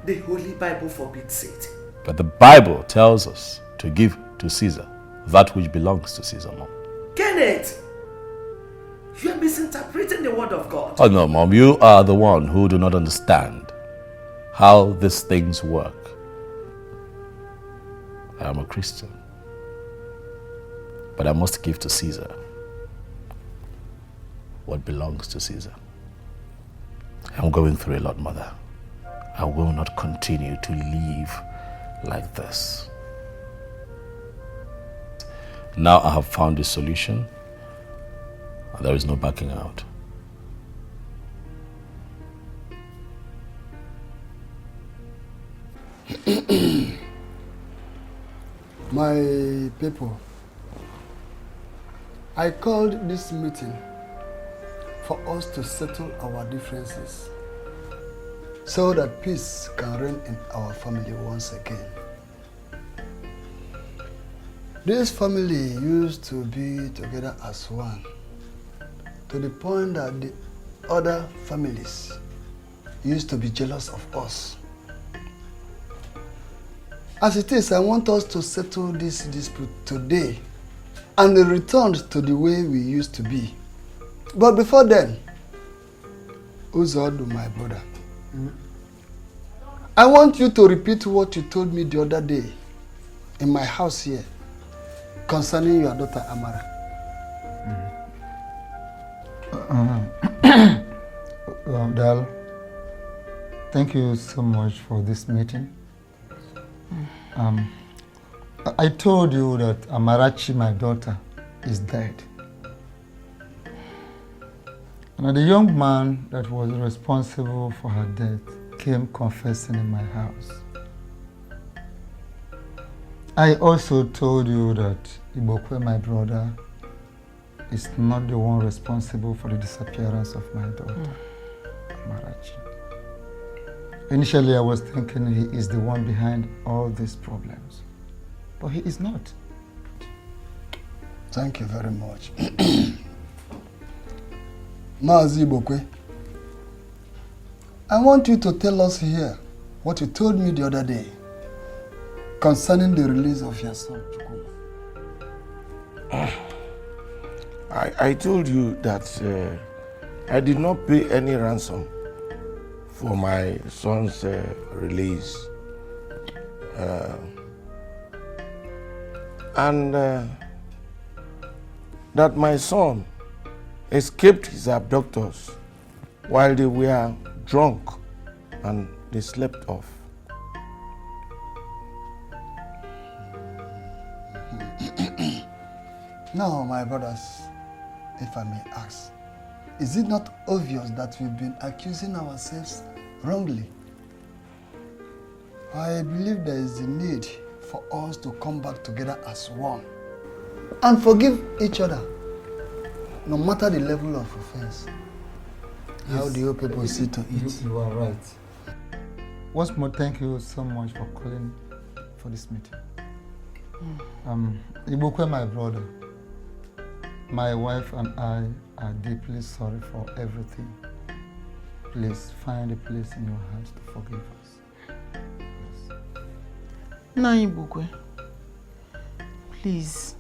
The Holy Bible forbids it. But the Bible tells us to give to Caesar that which belongs to Caesar, Mom. Kenneth, you are misinterpreting the word of God. Oh no, Mom. You are the one who do not understand how these things work. I am a Christian. But I must give to Caesar what belongs to Caesar. I'm going through a lot, Mother. I will not continue to live like this. Now I have found a solution. There is no backing out. My people, I called this meeting for us to settle our differences so that peace can reign in our family once again. This family used to be together as one, to the point that the other families used to be jealous of us. As it is, I want us to settle this dispute today and return to the way we used to be. But before then, Uzodu, my brother, I want you to repeat what you told me the other day in my house here concerning your daughter Amara. Dal, thank you so much for this meeting. I told you that Amarachi, my daughter, is dead. And the young man that was responsible for her death came confessing in my house. I also told you that Ibokwe, my brother, is not the one responsible for the disappearance of my daughter, Amarachi. Initially, I was thinking he is the one behind all these problems, but he is not. Thank you very much. Mazi Ibokwe, I want you to tell us here what you told me the other day concerning the release of your son, Chukuma. I told you that I did not pay any ransom for my son's release. And that my son escaped his abductors while they were drunk and they slept off. Now, my brothers, if I may ask, is it not obvious that we've been accusing ourselves wrongly? I believe there is a need for us to come back together as one and forgive each other, no matter the level of offense. Yes. How do you people see to it? You are right. Once more, thank you so much for calling for this meeting. Ibukwe, my brother, my wife and I are deeply sorry for everything. Please find a place in your heart to forgive us. Ibukwe, please,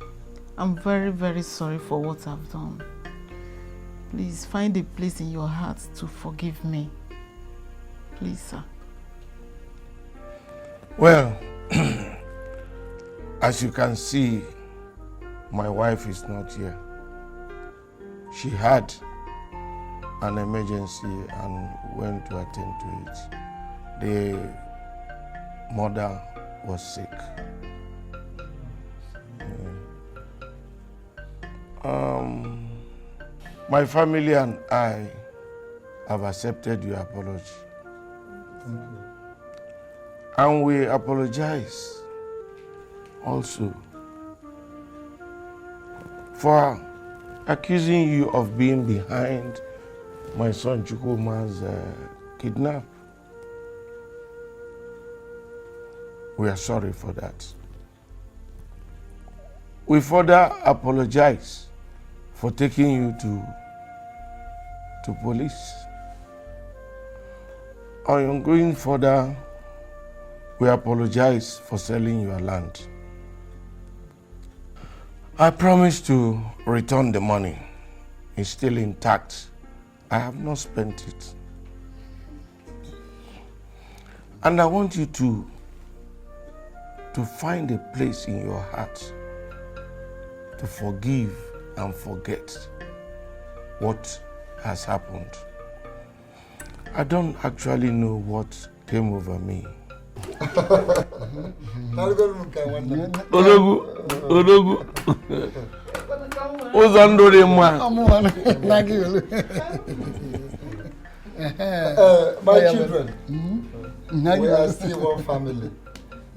I'm very, very sorry for what I've done. Please find a place in your heart to forgive me. Please, sir. Well, as you can see, my wife is not here. She had an emergency and went to attend to it. The mother was sick. My family and I have accepted your apology. Thank you. And we apologize also for accusing you of being behind my son Chukwuma's kidnap. We are sorry for that. We further apologize for taking you to police. On going further, we apologize for selling your land. I promise to return the money. It's still intact. I have not spent it. And I want you to find a place in your heart to forgive and forget what has happened. I don't actually know what came over me. Odogu. Ozandore ma. My children, we are still one family.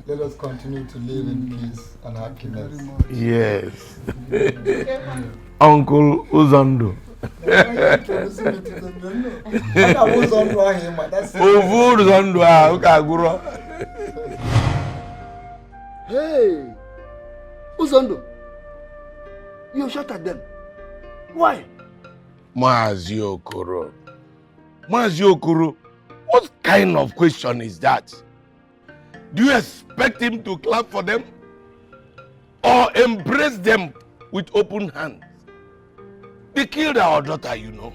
Let us continue to live in peace and happiness. Yes. Uncle Uzando. Hey, Uzando, you shot at them. Why? Mazi Okoro, what kind of question is that? Do you expect him to clap for them? Or embrace them with open hands? They killed our daughter, you know.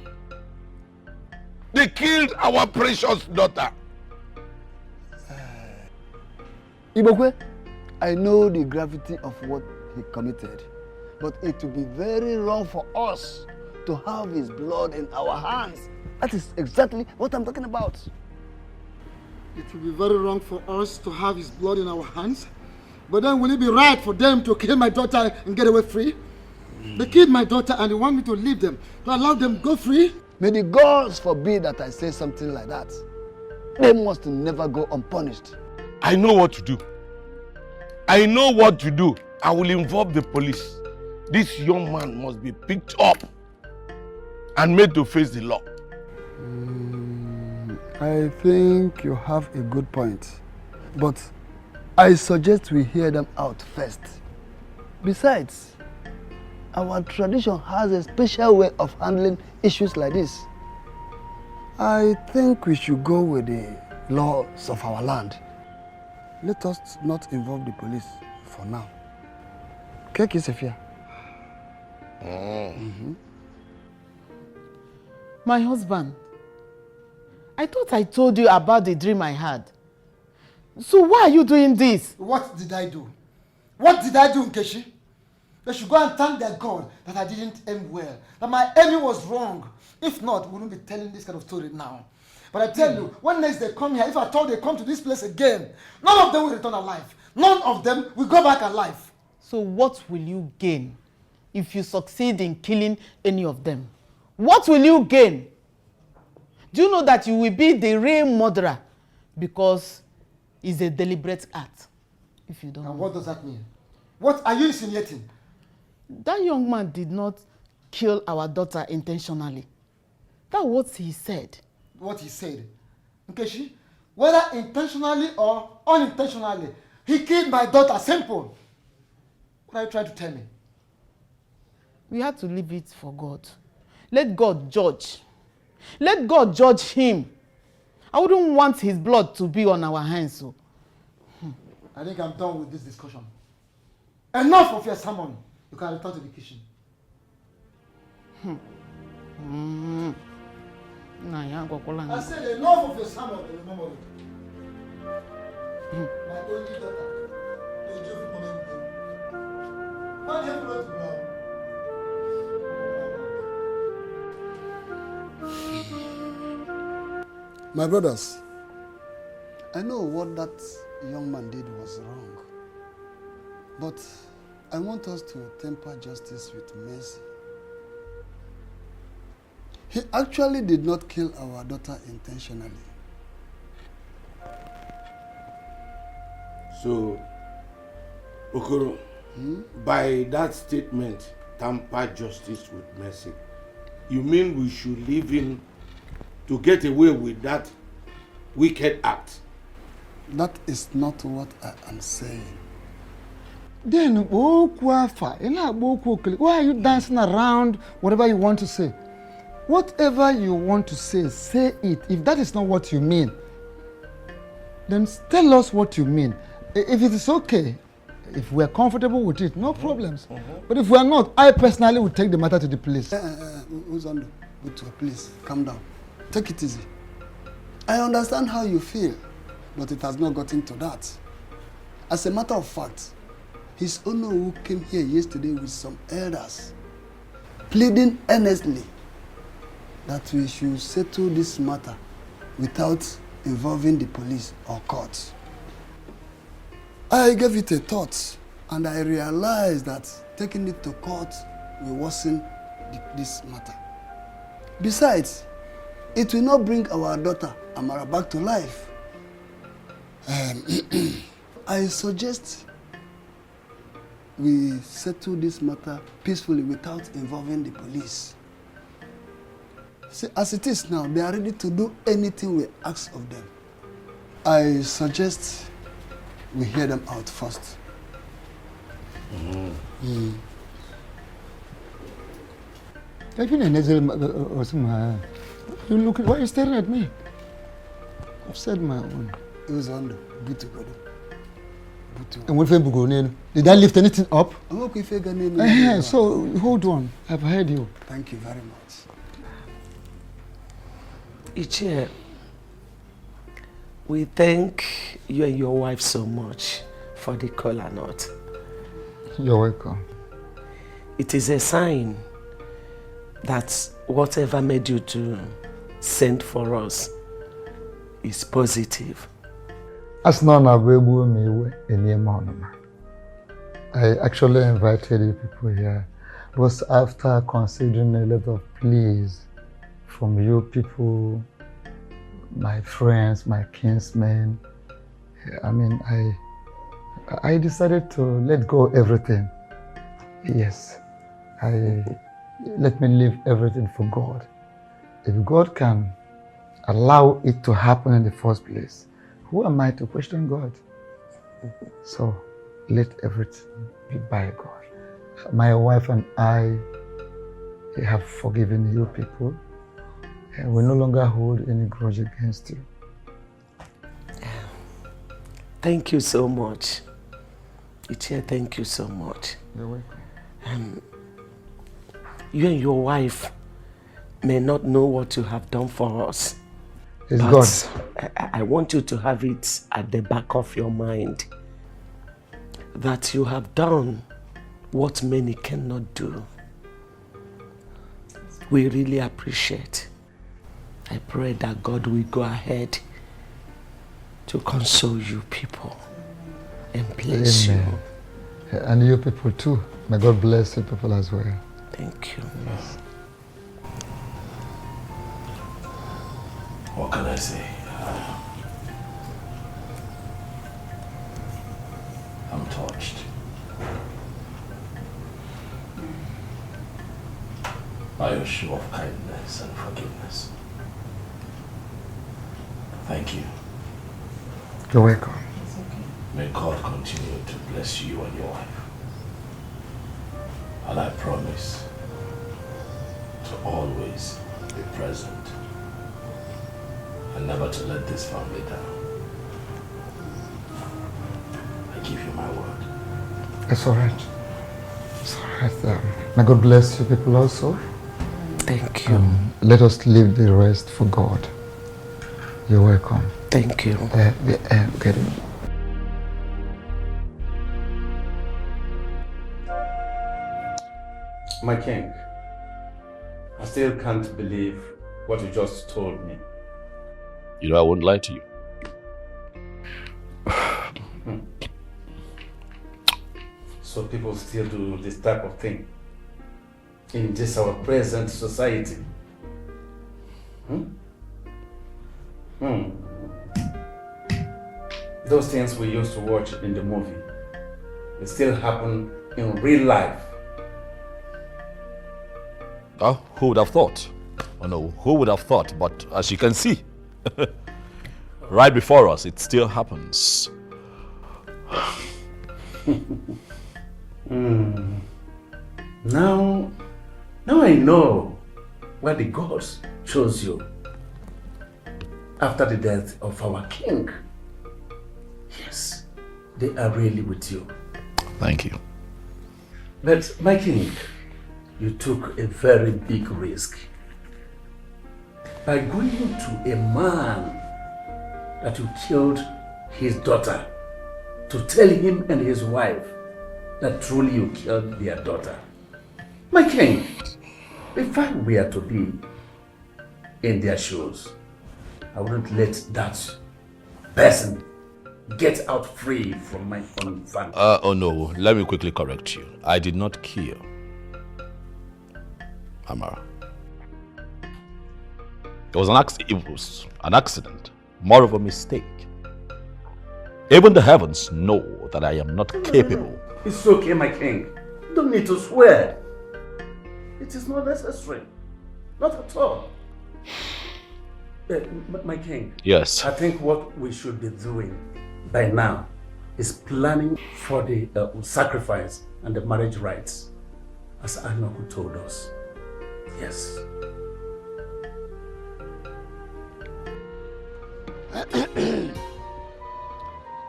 They killed our precious daughter. Ibokwe, I know the gravity of what he committed, but it would be very wrong for us to have his blood in our hands. That is exactly what I'm talking about. It would be very wrong for us to have his blood in our hands. But then will it be right for them to kill my daughter and get away free? They killed my daughter and they want me to leave them, to allow them go free? May the gods forbid that I say something like that. They must never go unpunished. I know what to do. I know what to do. I will involve the police. This young man must be picked up and made to face the law. I think you have a good point. But I suggest we hear them out first. Besides, our tradition has a special way of handling issues like this. I think we should go with the laws of our land. Let us not involve the police for now. Cake is fear. My husband, I thought I told you about the dream I had. So why are you doing this? What did I do? What did I do, Nkechi? They should go and thank their God that I didn't aim well, that my aiming was wrong. If not, we wouldn't be telling this kind of story now. But I tell you, when next they come here, if I thought they come to this place again, none of them will return alive. None of them will go back alive. So what will you gain if you succeed in killing any of them? What will you gain? Do you know that you will be the real murderer because it's a deliberate act? If you don't. And what does that mean? What are you insinuating? That young man did not kill our daughter intentionally. That's what he said. What he said? Nkechi, whether intentionally or unintentionally, he killed my daughter. Simple. What are you trying to tell me? We have to leave it for God. Let God judge. Let God judge him. I wouldn't want his blood to be on our hands. So. I think I'm done with this discussion. Enough of your sermon. You can return to the kitchen. I said enough of your sermon. Remember it. My only daughter. Why do you have to go? My brothers, I know what that young man did was wrong, but I want us to temper justice with mercy. He actually did not kill our daughter intentionally. So, Okoro, by that statement, temper justice with mercy, you mean we should leave him to get away with that wicked act? That is not what I am saying. Then, why are you dancing around whatever you want to say? Whatever you want to say, say it. If that is not what you mean, then tell us what you mean. If it is okay, if we are comfortable with it, no problems. But if we are not, I personally will take the matter to the police. Uzondo, go to a place. Calm down. Take it easy. I understand how you feel, but it has not gotten to that. As a matter of fact, His Honor who came here yesterday with some elders, pleading earnestly that we should settle this matter without involving the police or courts. I gave it a thought, and I realized that taking it to court will worsen this matter. Besides, it will not bring our daughter Amara back to life. I suggest we settle this matter peacefully without involving the police. See, as it is now, they are ready to do anything we ask of them. I suggest we hear them out first. You look, why are you staring at me? I've said my own. It was on good to go. Did I lift anything up? Okay, So, hold on. I've heard you. Thank you very much. Ichie, we thank you and your wife so much for the kola nut. You're welcome. It is a sign that whatever made you to send for us is positive. As none of me in your I actually invited you people here because after considering a lot of pleas from you people, my friends, my kinsmen, I mean, I decided to let go of everything. Yes, let me leave everything for God. If God can allow it to happen in the first place, who am I to question God? So let everything be by God. My wife and I have forgiven you people, and we no longer hold any grudge against you. Thank you so much. Ichie, thank you so much. You're welcome. You and your wife may not know what you have done for us. It's but I want you to have it at the back of your mind that you have done what many cannot do. We really appreciate. I pray that God will go ahead to console you people and bless you. And you people too. May God bless you people as well. Thank you. Yes. What can I say? I'm touched. By your show of kindness and forgiveness. Thank you. You're welcome. May God continue to bless you and your wife. And I promise to always be present and never to let this family down. I give you my word. It's all right. It's all right. May God bless you people also. Thank you. Let us leave the rest for God. You're welcome. Thank you. Get it. My king, I still can't believe what you just told me. You know I wouldn't lie to you. So people still do this type of thing in this our present society. Those things we used to watch in the movie, they still happen in real life. Oh, who would have thought? Oh no, who would have thought? But as you can see, right before us, it still happens. Now I know why the gods chose you after the death of our king. Yes, they are really with you. Thank you. But my king, you took a very big risk by going to a man that you killed his daughter to tell him and his wife that truly you killed their daughter. My king, if I were to be in their shoes, I wouldn't let that person get out free from my own family. Oh no, let me quickly correct you. I did not kill Amara. It was an accident, more of a mistake. Even the heavens know that I am not capable. It's okay, my king. You don't need to swear. It is not necessary. Not at all. My king. Yes. I think what we should be doing by now is planning for the sacrifice and the marriage rites, as Anoku told us. Yes.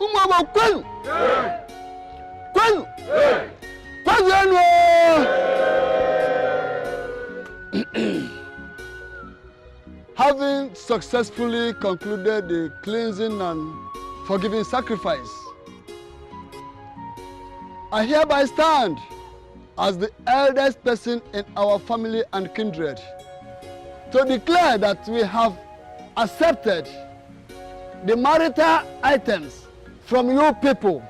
Umama kwenu. Kwenu. Kwenu. Having successfully concluded the cleansing and forgiving sacrifice, I hereby stand as the eldest person in our family and kindred to declare that we have accepted the marital items from you people,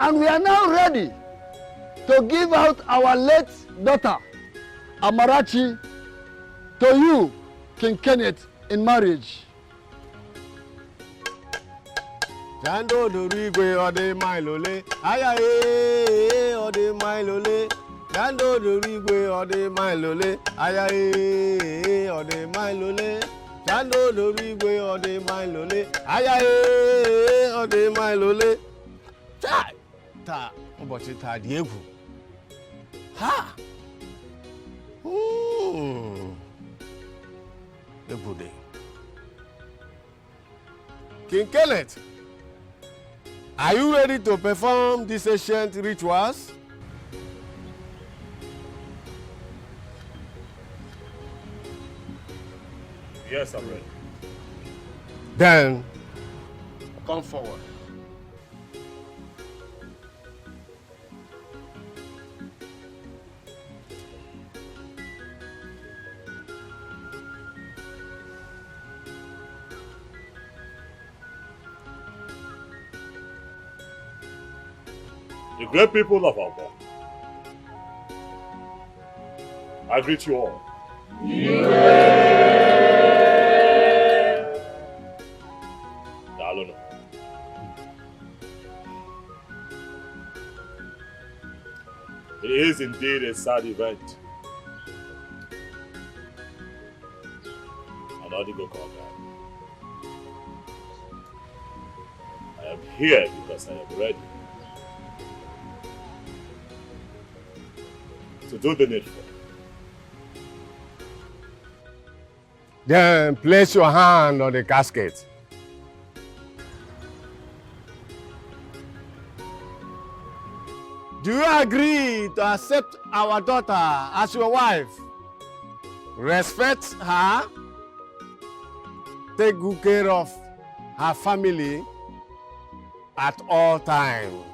and we are now ready to give out our late daughter Amarachi to you, King Kenneth, in marriage. Jando dorigwe ode mailole, ayaye ode mailole. Jando dorigwe ode mailole, ayaye ode mailole. Jando dorigwe ode mailole, ayaye ode mailole. Ta, ụbọchị taa dị egwu. Ha! Egwu dị. King Kenneth, are you ready to perform these ancient rituals? Yes, I'm ready. Then, come forward. The great people of Aba, I greet you all. Dalono. It is indeed a sad event. I am here because I am ready to do the needful. Then place your hand on the casket. Do you agree to accept our daughter as your wife? Respect her, take good care of her family at all times.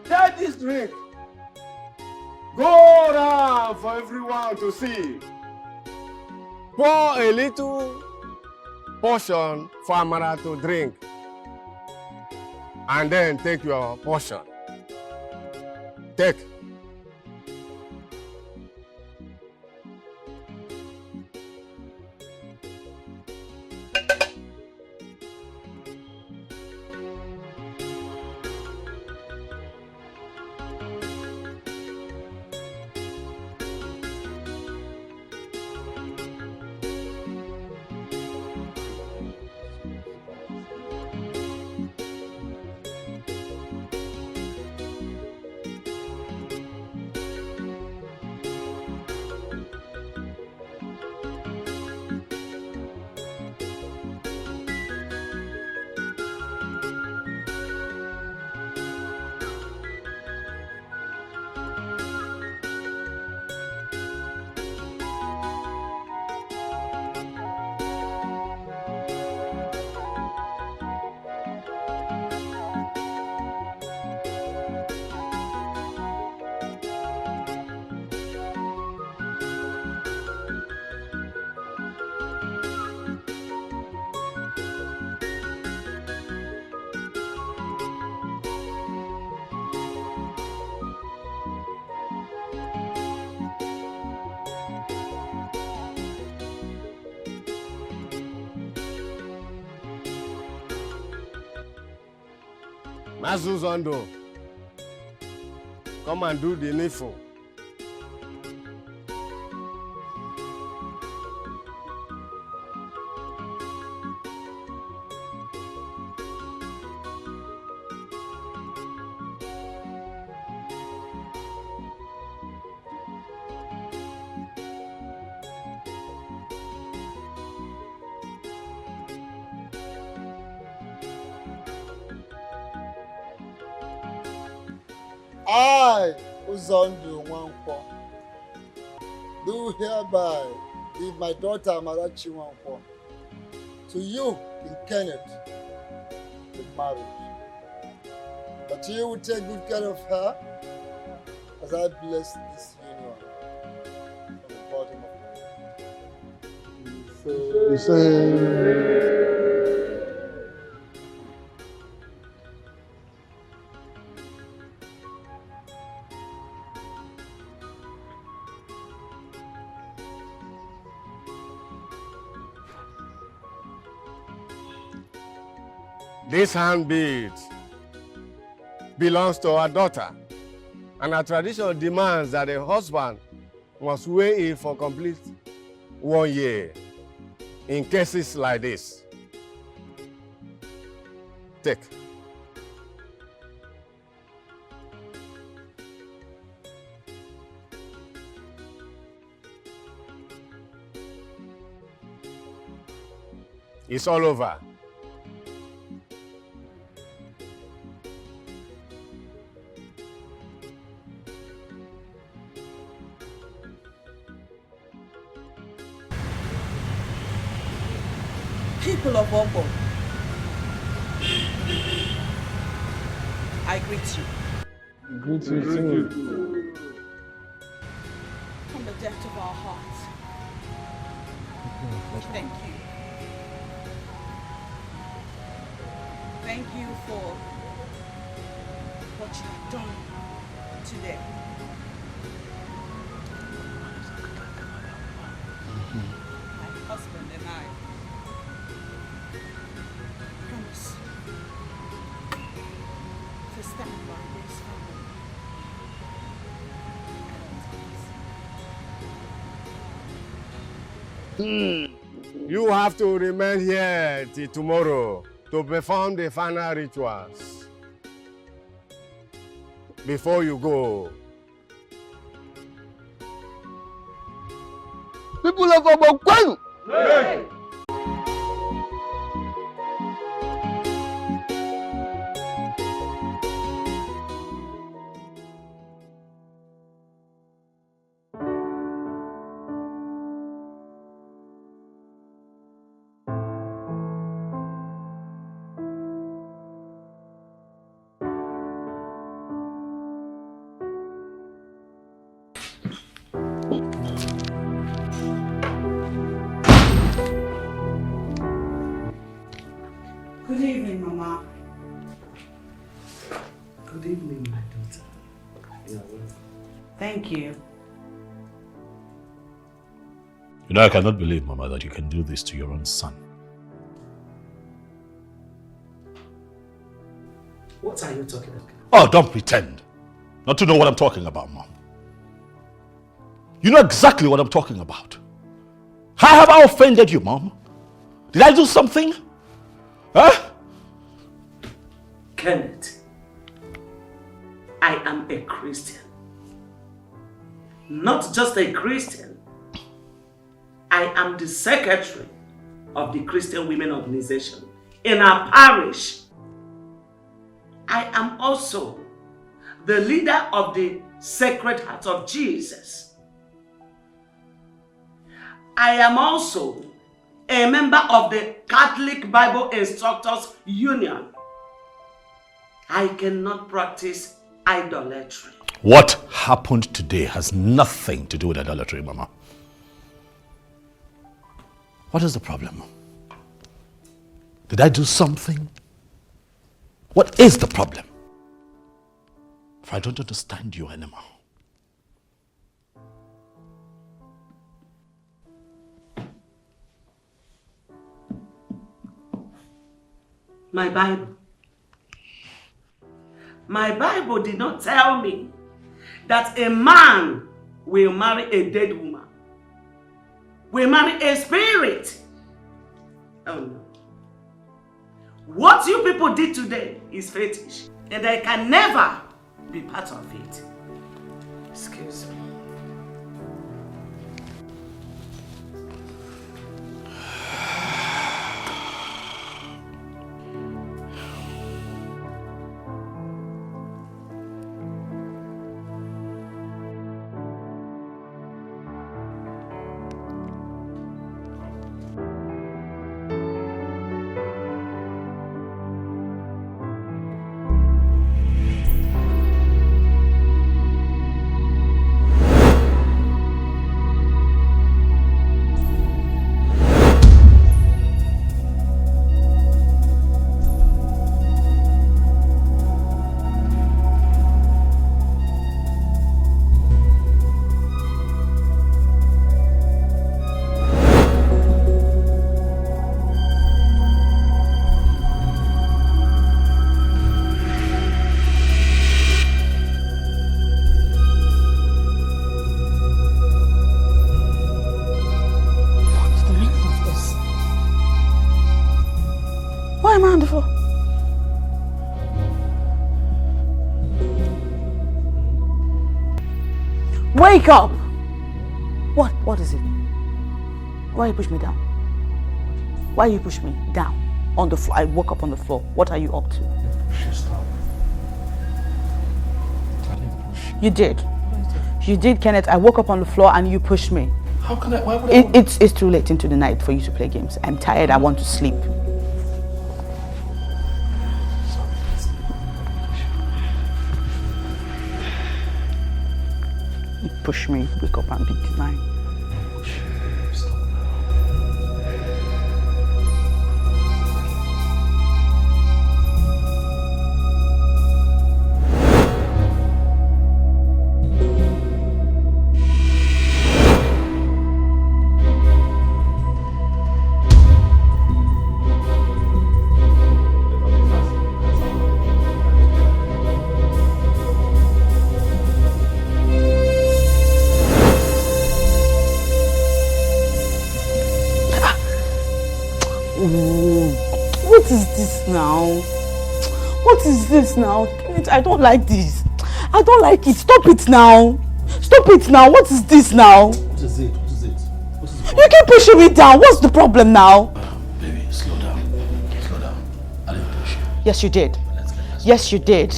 Take this drink. Go around for everyone to see. Pour a little portion for Amara to drink. And then take your portion. Take. Mazu Zondo, come and do the needful. I, Uzondu Nwankwo, do hereby give my daughter Amarachi Nwankwo to you, King Kenneth, in marriage. But you will take good care of her as I bless this union from the bottom of my heart. This handmaid belongs to our daughter, and our tradition demands that a husband must weigh in for complete 1 year in cases like this. Take. It's all over. People of Obo, I greet you. Greet you too. From the depth of our hearts, thank you. Thank you for what you have done today. My husband and I promise to stand by this family at all times. You have to remain here till tomorrow to perform the final rituals. Before you go, People of Obo, hey! Good evening, Mama. Good evening, my daughter. You are welcome. Thank you. You know, I cannot believe, Mama, that you can do this to your own son. What are you talking about? Oh, don't pretend not to know what I'm talking about, Mom. You know exactly what I'm talking about. How have I offended you, Mom? Did I do something? Huh? Kenneth, I am a Christian. Not just a Christian. I am the secretary of the Christian Women Organization in our parish. I am also the leader of the Sacred Heart of Jesus. I am also a member of the Catholic Bible Instructors Union. I cannot practice idolatry. What happened today has nothing to do with idolatry, Mama. What is the problem? Did I do something? What is the problem? For I don't understand you anymore. My Bible. My Bible did not tell me that a man will marry a dead woman. Will marry a spirit. Oh no. What you people did today is fetish, and I can never be part of it. Excuse me. Wake up! What is it? Why you push me down? Why you push me down? On the floor. I woke up on the floor. What are you up to? You did. You did, Kenneth. I woke up on the floor and you pushed me. How can I? Why would I? It's too late into the night for you to play games. I'm tired. I want to sleep. You push me, wake up and be denied. What is this now? What is this now? I don't like this. I don't like it. Stop it now. Stop it now. What is this now? What is it? What is it? What is it? You keep pushing me down. What's the problem now? Baby, slow down. Slow down. I didn't push you. Yes, you did. Yes, you did.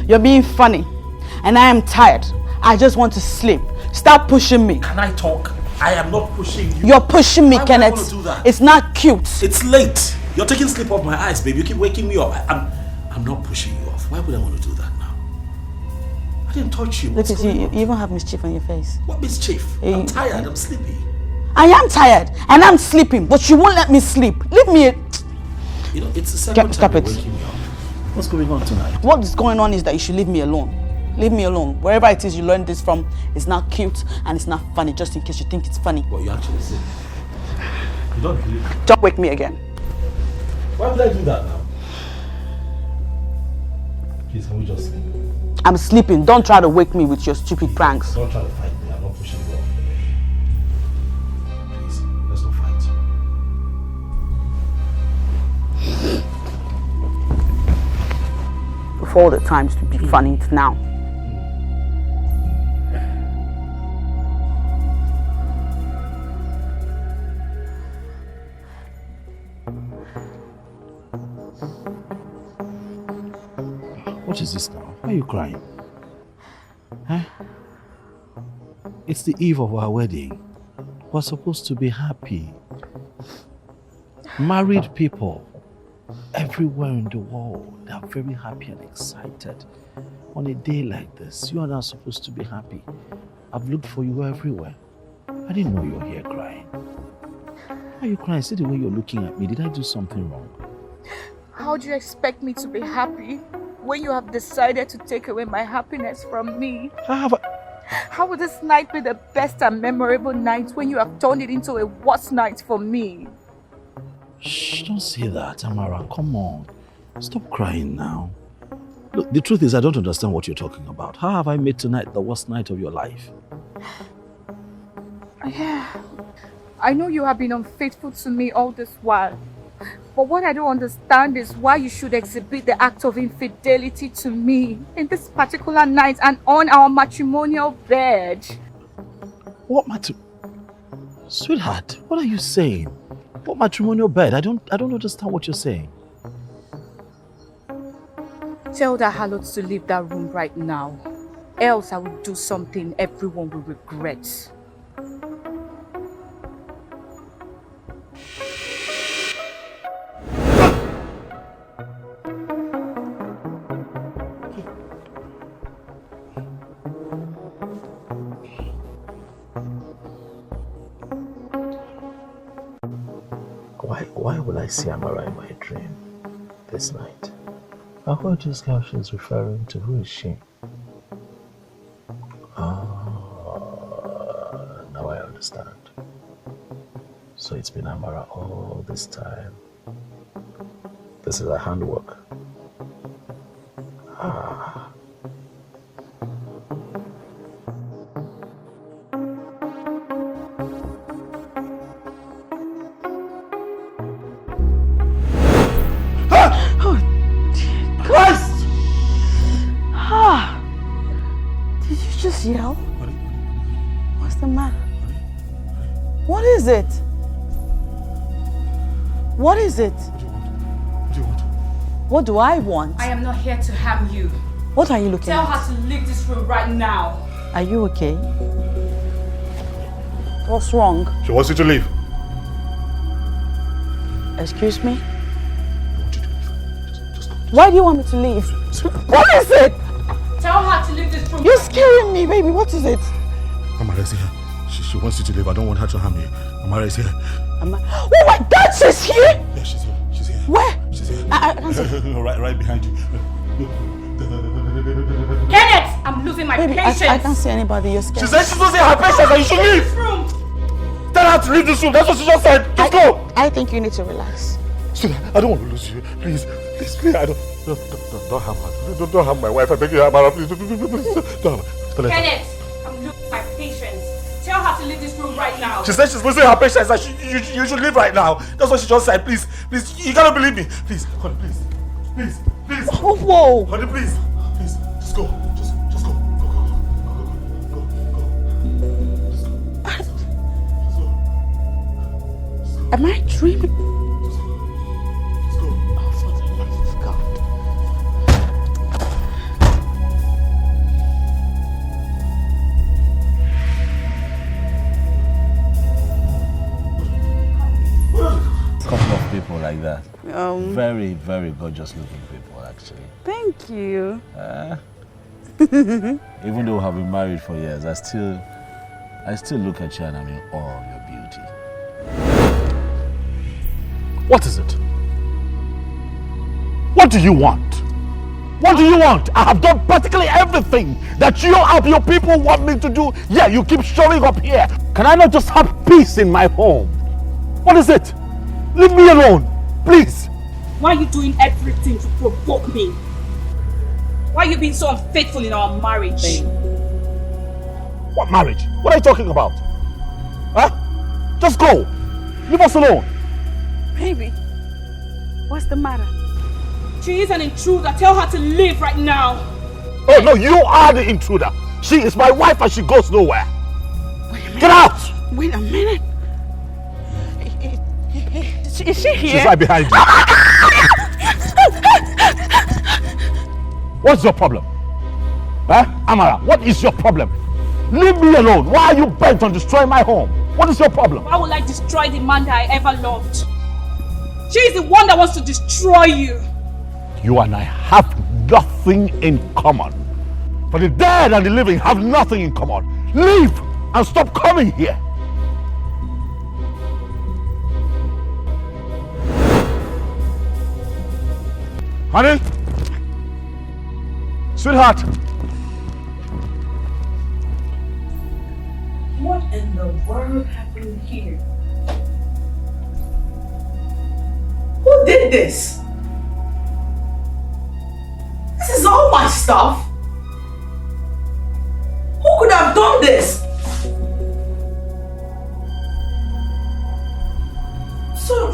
You're being funny. And I am tired. I just want to sleep. Stop pushing me. Can I talk? I am not pushing you. You're pushing me, Why Kenneth. would I want to do that? It's not cute. It's late. You're taking sleep off my eyes, baby. You keep waking me up. I'm not pushing you off. Why would I want to do that now? I didn't touch you. Look at you. You even have mischief on your face. What mischief? I'm tired. I'm sleepy. I am tired and I'm sleeping, but you won't let me sleep. Leave me. You know, it's the second Stop time it. you're waking me up. What's going on tonight? What is going on is that you should leave me alone. Leave me alone. Wherever it is you learned this from, it's not cute and it's not funny, just in case you think it's funny. What you actually say? You don't believe me? Don't wake me again. Why would I do that now? Please, can we just sleep? I'm sleeping. Don't try to wake me with your stupid pranks. Don't try to fight me. I'm not pushing you off. Please, let's not fight. Of all the times to be funny, it's now. What is this now? Why are you crying? Huh? It's the eve of our wedding. We're supposed to be happy. Married people everywhere in the world, they are very happy and excited. On a day like this, you are not supposed to be happy. I've looked for you everywhere. I didn't know you were here crying. Why are you crying? See the way you're looking at me. Did I do something wrong? How do you expect me to be happy when you have decided to take away my happiness from me? How would this night be the best and memorable night when you have turned it into a worse night for me? Shh, don't say that, Amara. Come on. Stop crying now. Look, the truth is I don't understand what you're talking about. How have I made tonight the worst night of your life? Yeah, I know you have been unfaithful to me all this while. But what I don't understand is why you should exhibit the act of infidelity to me in this particular night and on our matrimonial bed. What Sweetheart, what are you saying? What matrimonial bed? I don't understand what you're saying. Tell that harlot to leave that room right now. Else I will do something everyone will regret. Why would I see Amara in my dream this night? I heard this girl she's referring to. Who is she? Now I understand. So it's been Amara all this time. This is her handwork. Yell? What's the matter? What is it? What is it? What do you want? What do I want? I am not here to harm you. What are you looking Tell at? her to leave this room right now. Are you okay? What's wrong? She wants you to leave. Excuse me? Why do you want me to leave? What is it? Tell her to leave this room. You're scaring me, baby. What is it? Amara is here. She wants you to leave. I don't want her to harm you. Amara is here. Oh my God, she's here? Yeah, she's here. She's here. Where? She's here. I can't see. right behind you. Kenneth, I'm losing my Baby, patience. I can't see anybody. You're scared. She said she's losing her patience and you should leave. Tell her to leave this room. That's what she just said. Just go. I think you need to relax. Sweetheart, I don't want to lose you. Please. I don't harm her. Don't harm my wife. I beg you, Amara. Please. Don't harm her. Kenneth, I'm losing my patience. Tell her to leave this room right now. She said she's losing her patience and you should leave right now. That's what she just said. Please. You cannot believe me. Please. Honey, please. Oh, whoa. Honey, please. Just go. Just go. Go. Am I dreaming? Couple of people like that. Very, very gorgeous looking people, actually. Thank you. Even though I've been married for years, I still look at you and I'm in awe of your beauty. What is it? What do you want? What do you want? I have done practically everything that you and your people want me to do. Yeah, you keep showing up here. Can I not just have peace in my home? What is it? Leave me alone, please. Why are you doing everything to provoke me? Why are you being so unfaithful in our marriage? What marriage? What are you talking about? Huh? Just go. Leave us alone. Baby, what's the matter? She is an intruder. Tell her to leave right now. Oh no, you are the intruder. She is my wife and she goes nowhere. Get out! Wait a minute. Is she here? She's right behind you. What's your problem? Huh? Amara, what is your problem? Leave me alone. Why are you bent on destroying my home? What is your problem? Why would I destroy the man that I ever loved? She is the one that wants to destroy you. You and I have nothing in common. For the dead and the living have nothing in common. Leave and stop coming here. Honey? Sweetheart? What in the world happened here? Who did this? This This is all my stuff. Who could have done this? So,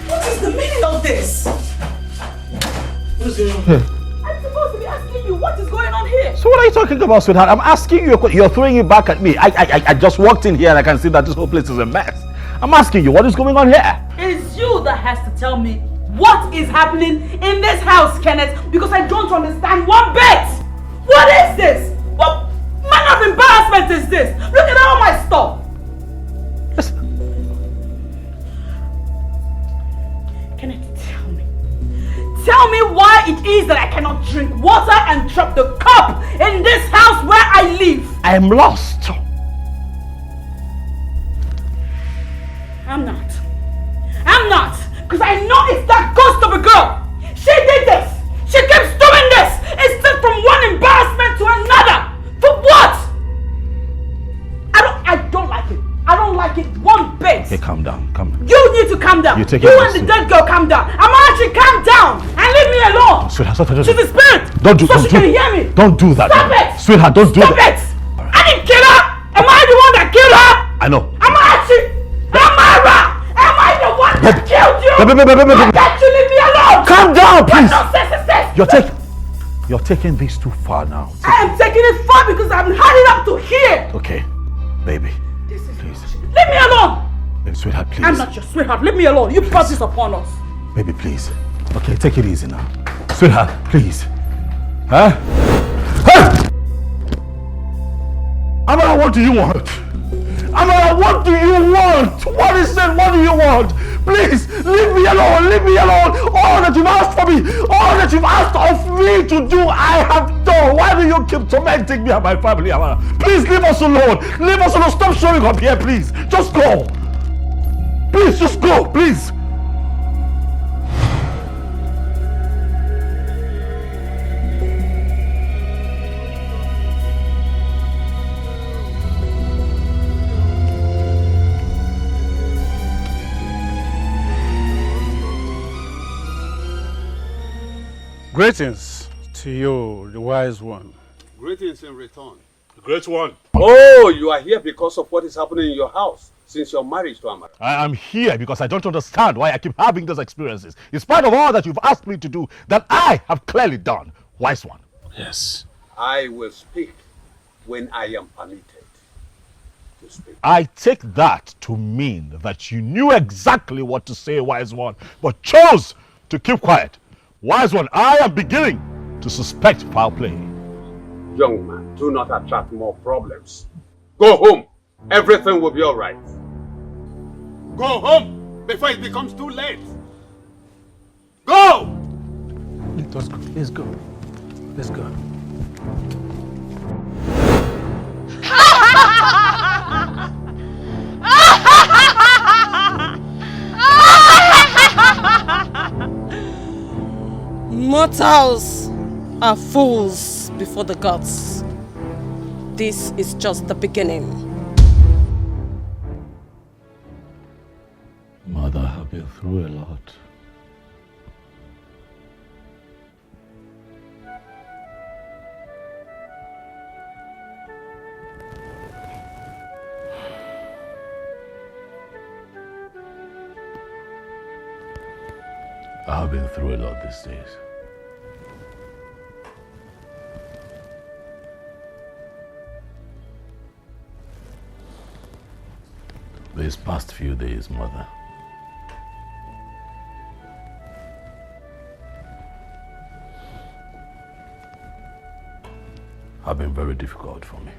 what is the meaning of this? What is going on here? I'm supposed to be asking you what is going on here. So what are you talking about, sweetheart? I'm asking you, you're throwing it back at me. I just walked in here and I can see that this whole place is a mess. I'm asking you, what is going on here? It is you that has to tell me what is happening in this house, Kenneth, because I don't understand one bit. What is this? What manner of embarrassment is this? Look at all my stuff. Kenneth, tell me why it is that I cannot drink water and drop the cup in this house where I live. I am lost. I'm not. Because I know it's that ghost of a girl. She did this. She keeps doing this. It's just from one embarrassment to another. For what? I don't like it. I don't like it one bit. Okay, calm down. You need to calm down. You and the dead girl calm down. Amachi, calm down and leave me alone. Sweetheart, stop. She's a spirit. She can hear me. Don't do that. Stop it. Sweetheart, don't do that. Stop it. I didn't kill her. Am I the one that killed her? I know. Amachi. Amara. Am I the one that killed you? Why can't you leave me alone? Calm down, please. What nonsense is this? You're taking this too far now. I am taking it far because I'm hurrying up to here. Okay, baby. Leave me alone. Baby, sweetheart, please. I'm not your sweetheart. Leave me alone. You brought this upon us. Baby, please. Okay, take it easy now. Sweetheart, please. Huh? Amara, what do you want? Amara, what do you want? What is it? What do you want? Please, leave me alone. Leave me alone. All that you've asked for me, all that you've asked of me to do, I have done. Why do you keep tormenting me and my family, Amara? Please leave us alone. Leave us alone. Stop showing up here, please. Just go. Please, just go, please. Greetings to you, the wise one. Greetings in return. The great one. Oh, you are here because of what is happening in your house since your marriage to Amara. I am here because I don't understand why I keep having those experiences. In spite of all that you've asked me to do, that I have clearly done. Wise one. Yes. I will speak when I am permitted to speak. I take that to mean that you knew exactly what to say, wise one, but chose to keep quiet. Wise one, I am beginning to suspect foul play. Young man, do not attract more problems. Go home. Everything will be all right. Go home before it becomes too late. Go! Let us go. Let's go. Let's go. Mortals are fools before the gods. This is just the beginning. Mother, I've been through a lot. I've been through a lot these days. These past few days, Mother, have been very difficult for me.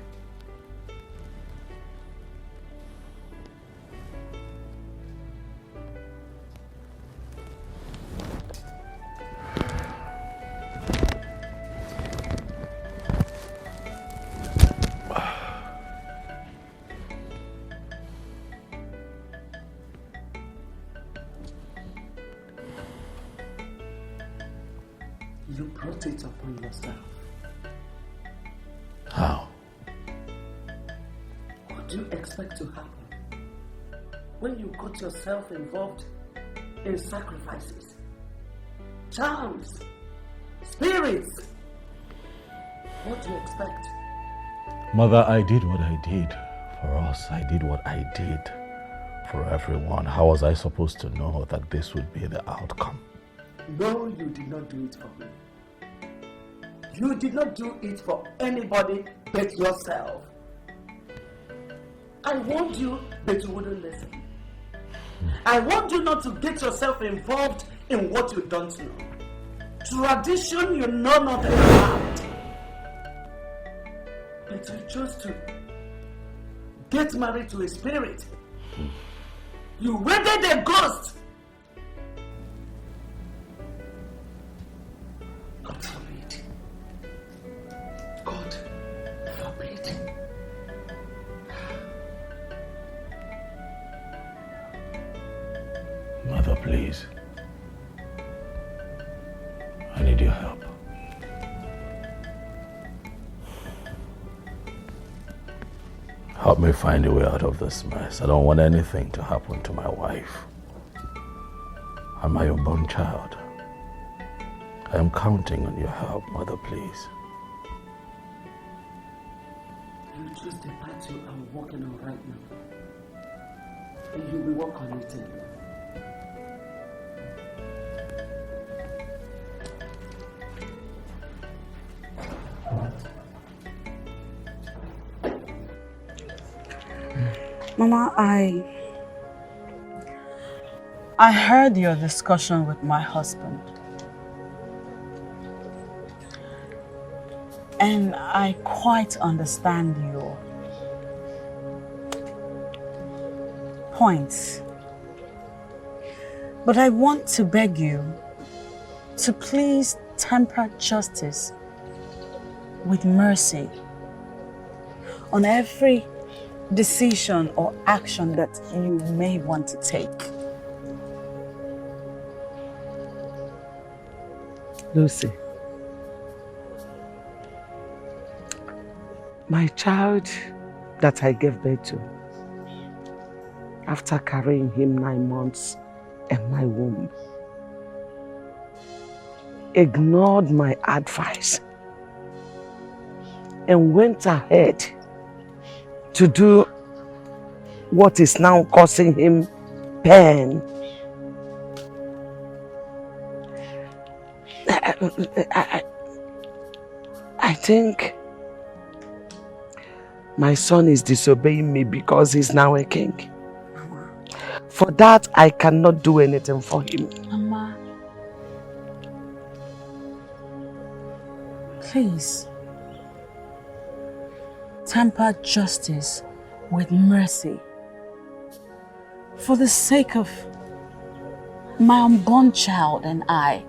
You brought it upon yourself. How? What do you expect to happen when you got yourself involved in sacrifices, charms, spirit. What do you expect? Mother, I did what I did for us. I did what I did for everyone. How was I supposed to know that this would be the outcome? No, you did not do it for me. You did not do it for anybody but yourself. I warned you, but you wouldn't listen. I want you not to get yourself involved in what you don't know. Tradition you know nothing about. But you chose to get married to a spirit. You wedded a ghost. God forbid. God forbid. Mother, please. I need your help. Help me find a way out of this mess. I don't want anything to happen to my wife and my unborn child. I am counting on your help, Mother, please. You choose the path you are walking on right now. And you will walk on it. Mama, I heard your discussion with my husband. And I quite understand your points. But I want to beg you to please temper justice with mercy on every decision or action that you may want to take. Lucy, my child that I gave birth to, after carrying him 9 months in my womb, ignored my advice and went ahead to do what is now causing him pain. I think my son is disobeying me because he's now a king. For that, I cannot do anything for him. Mama, please temper justice with mercy for the sake of my unborn child and I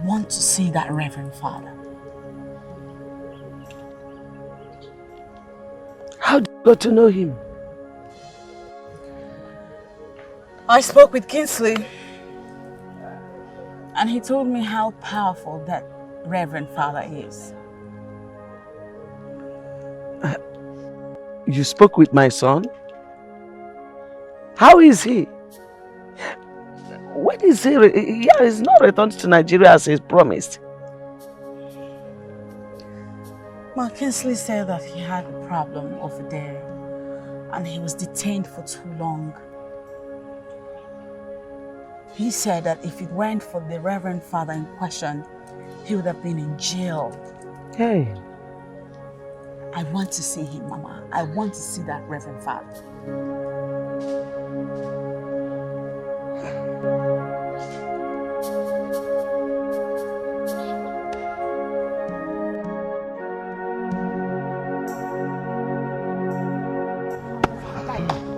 want to see that Reverend Father. How did you got to know him? I spoke with Kingsley and he told me how powerful that Reverend Father is. You spoke with my son? How is he? When is he? He's not returned to Nigeria as he's promised. Well, Kingsley said that he had a problem over there and he was detained for too long. He said that if it weren't for the Reverend Father in question, he would have been in jail. Hey. I want to see him, Mama. I want to see that Reverend Father.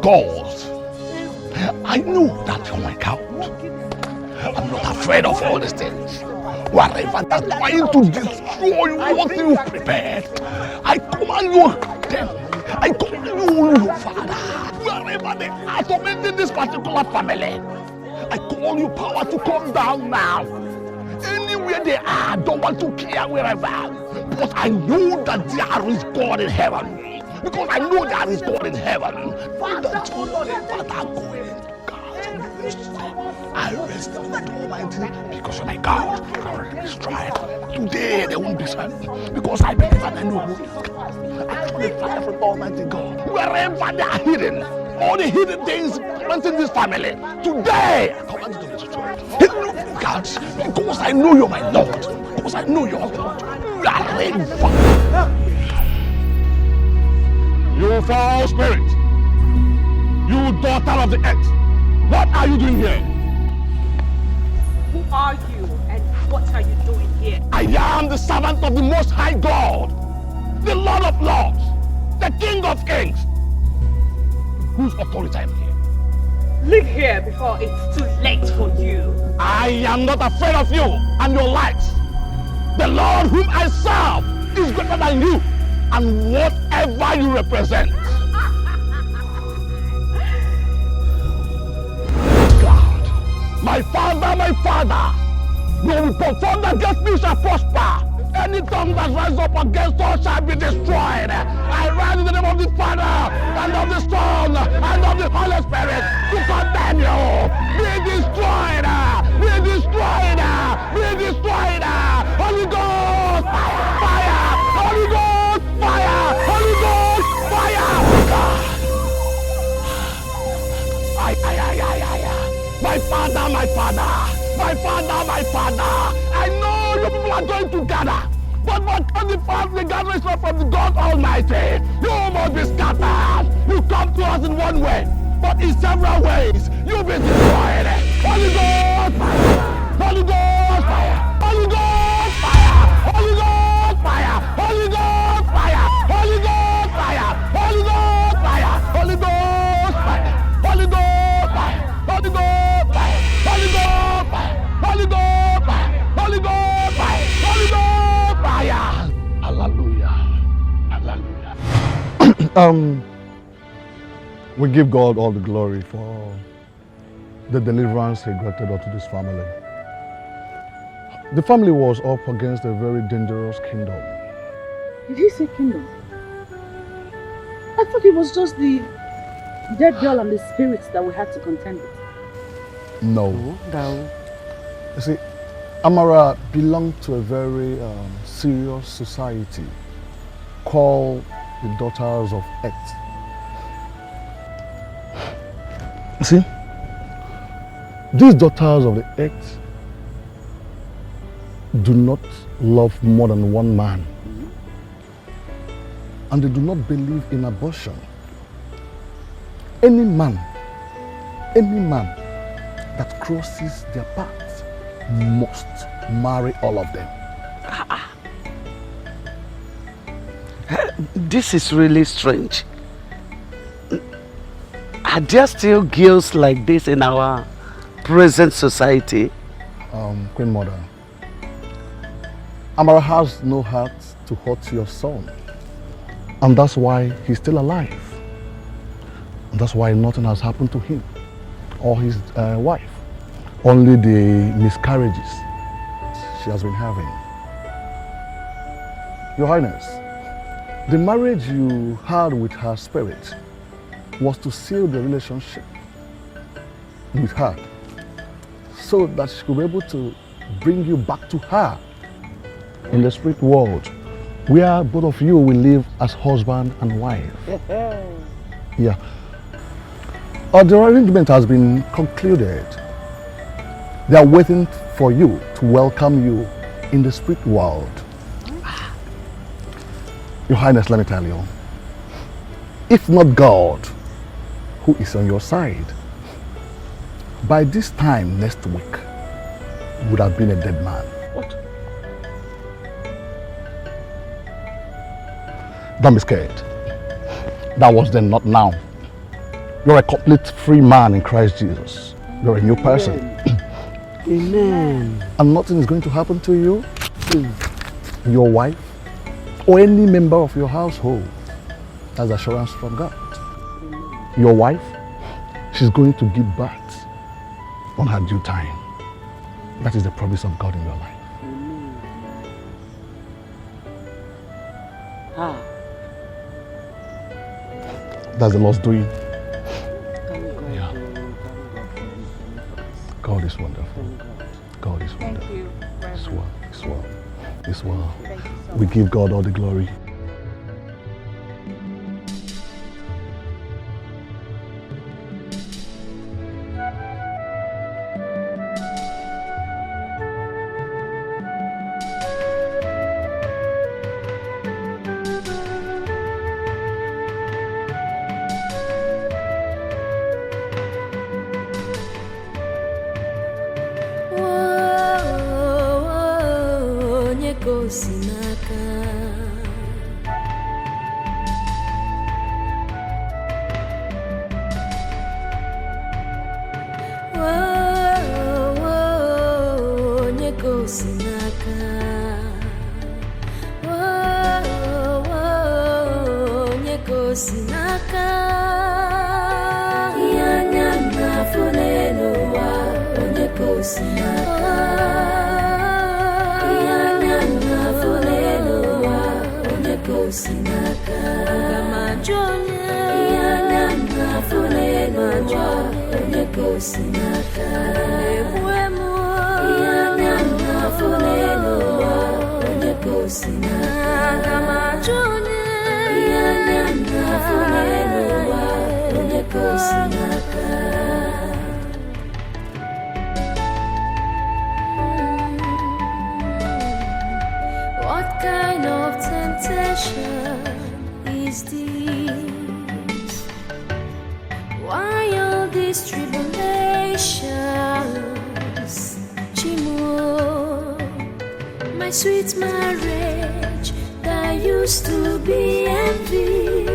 God, I know that you're my God. I'm not afraid of all these things. Whatever that's trying to destroy what you prepared, I command you, I command you, your Father, wherever they are tormenting this particular family, I call you power to come down now. Anywhere they are, I don't want to care wherever, but I know that there is God in heaven. Because I know there is God in heaven. Father, Father, go in. God. finished. I rest in the Almighty because of my God. I already destroyed. Today they won't be saved because I believe and I know who is God. I truly fire from Almighty God. Wherever they are hidden, all the hidden things planted this family, today I command you to be destroyed. God, because I know you're my Lord, because I know you're Lord. You foul spirit, you daughter of the earth, what are you doing here? Who are you and what are you doing here? I am the servant of the Most High God, the Lord of Lords, the King of Kings. Whose authority I am here? Leave here before it's too late for you. I am not afraid of you and your lights. The Lord whom I serve is greater than you and whatever you represent. God, my Father, no weapon against me shall prosper. Any tongue that rises up against us shall be destroyed. I rise in the name of the Father, and of the Son, and of the Holy Spirit to condemn you. Be destroyed! Be destroyed! Be destroyed! Holy Ghost! Fire! Holy Ghost! Fire! Holy Ghost! Fire! God! My Father, my Father! My Father, my Father! I know you people are going to gather, but because the family gathering is not from the God Almighty, you must be scattered. You come to us in one way, but in several ways, you'll be destroyed. Holy Ghost fire! Holy Ghost fire! Holy Ghost fire! Holy Ghost fire! Holy Ghost fire! Holy Ghost fire! Holy Ghost fire! Holy Ghost fire! Holy Ghost fire! Holy Ghost fire! Holy Ghost fire! Holy Ghost fire! Holy Ghost fire! Holy Ghost fire! Hallelujah! Hallelujah! We give God all the glory for the deliverance He granted unto this family. The family was up against a very dangerous kingdom. Did he say kingdom? I thought it was just the dead girl and the spirits that we had to contend with. No. You see, Amara belonged to a very serious society called the Daughters of Earth. You see, these Daughters of the Earth do not love more than one man. And they do not believe in abortion. Any man that crosses their path must marry all of them. This is really strange. Are there still girls like this in our present society? Queen Mother, Amara has no heart to hurt your son. And that's why he's still alive. And that's why nothing has happened to him or his wife. Only the miscarriages she has been having. Your Highness, the marriage you had with her spirit was to seal the relationship with her so that she could be able to bring you back to her in the spirit world, where both of you will live as husband and wife. Yeah. The arrangement has been concluded. They are waiting for you to welcome you in the spirit world. Your Highness, let me tell you, if not God, who is on your side, by this time next week, you would have been a dead man. What? Don't be scared. That was then, not now. You're a complete free man in Christ Jesus. You're a new person. Amen. And nothing is going to happen to you, your wife, or any member of your household. That's assurance from God. Your wife, she's going to give birth on her due time. That is the promise of God in your life. That's the Lord's doing. is well. We give God all the glory. What kind of temptation is this? Why all these tribulations? Chimo, my sweet marriage that used to be envy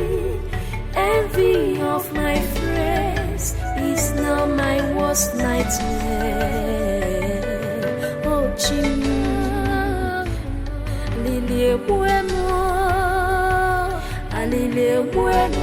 of my friends is now my worst nightmare. Oh, Chimo. Alile bueno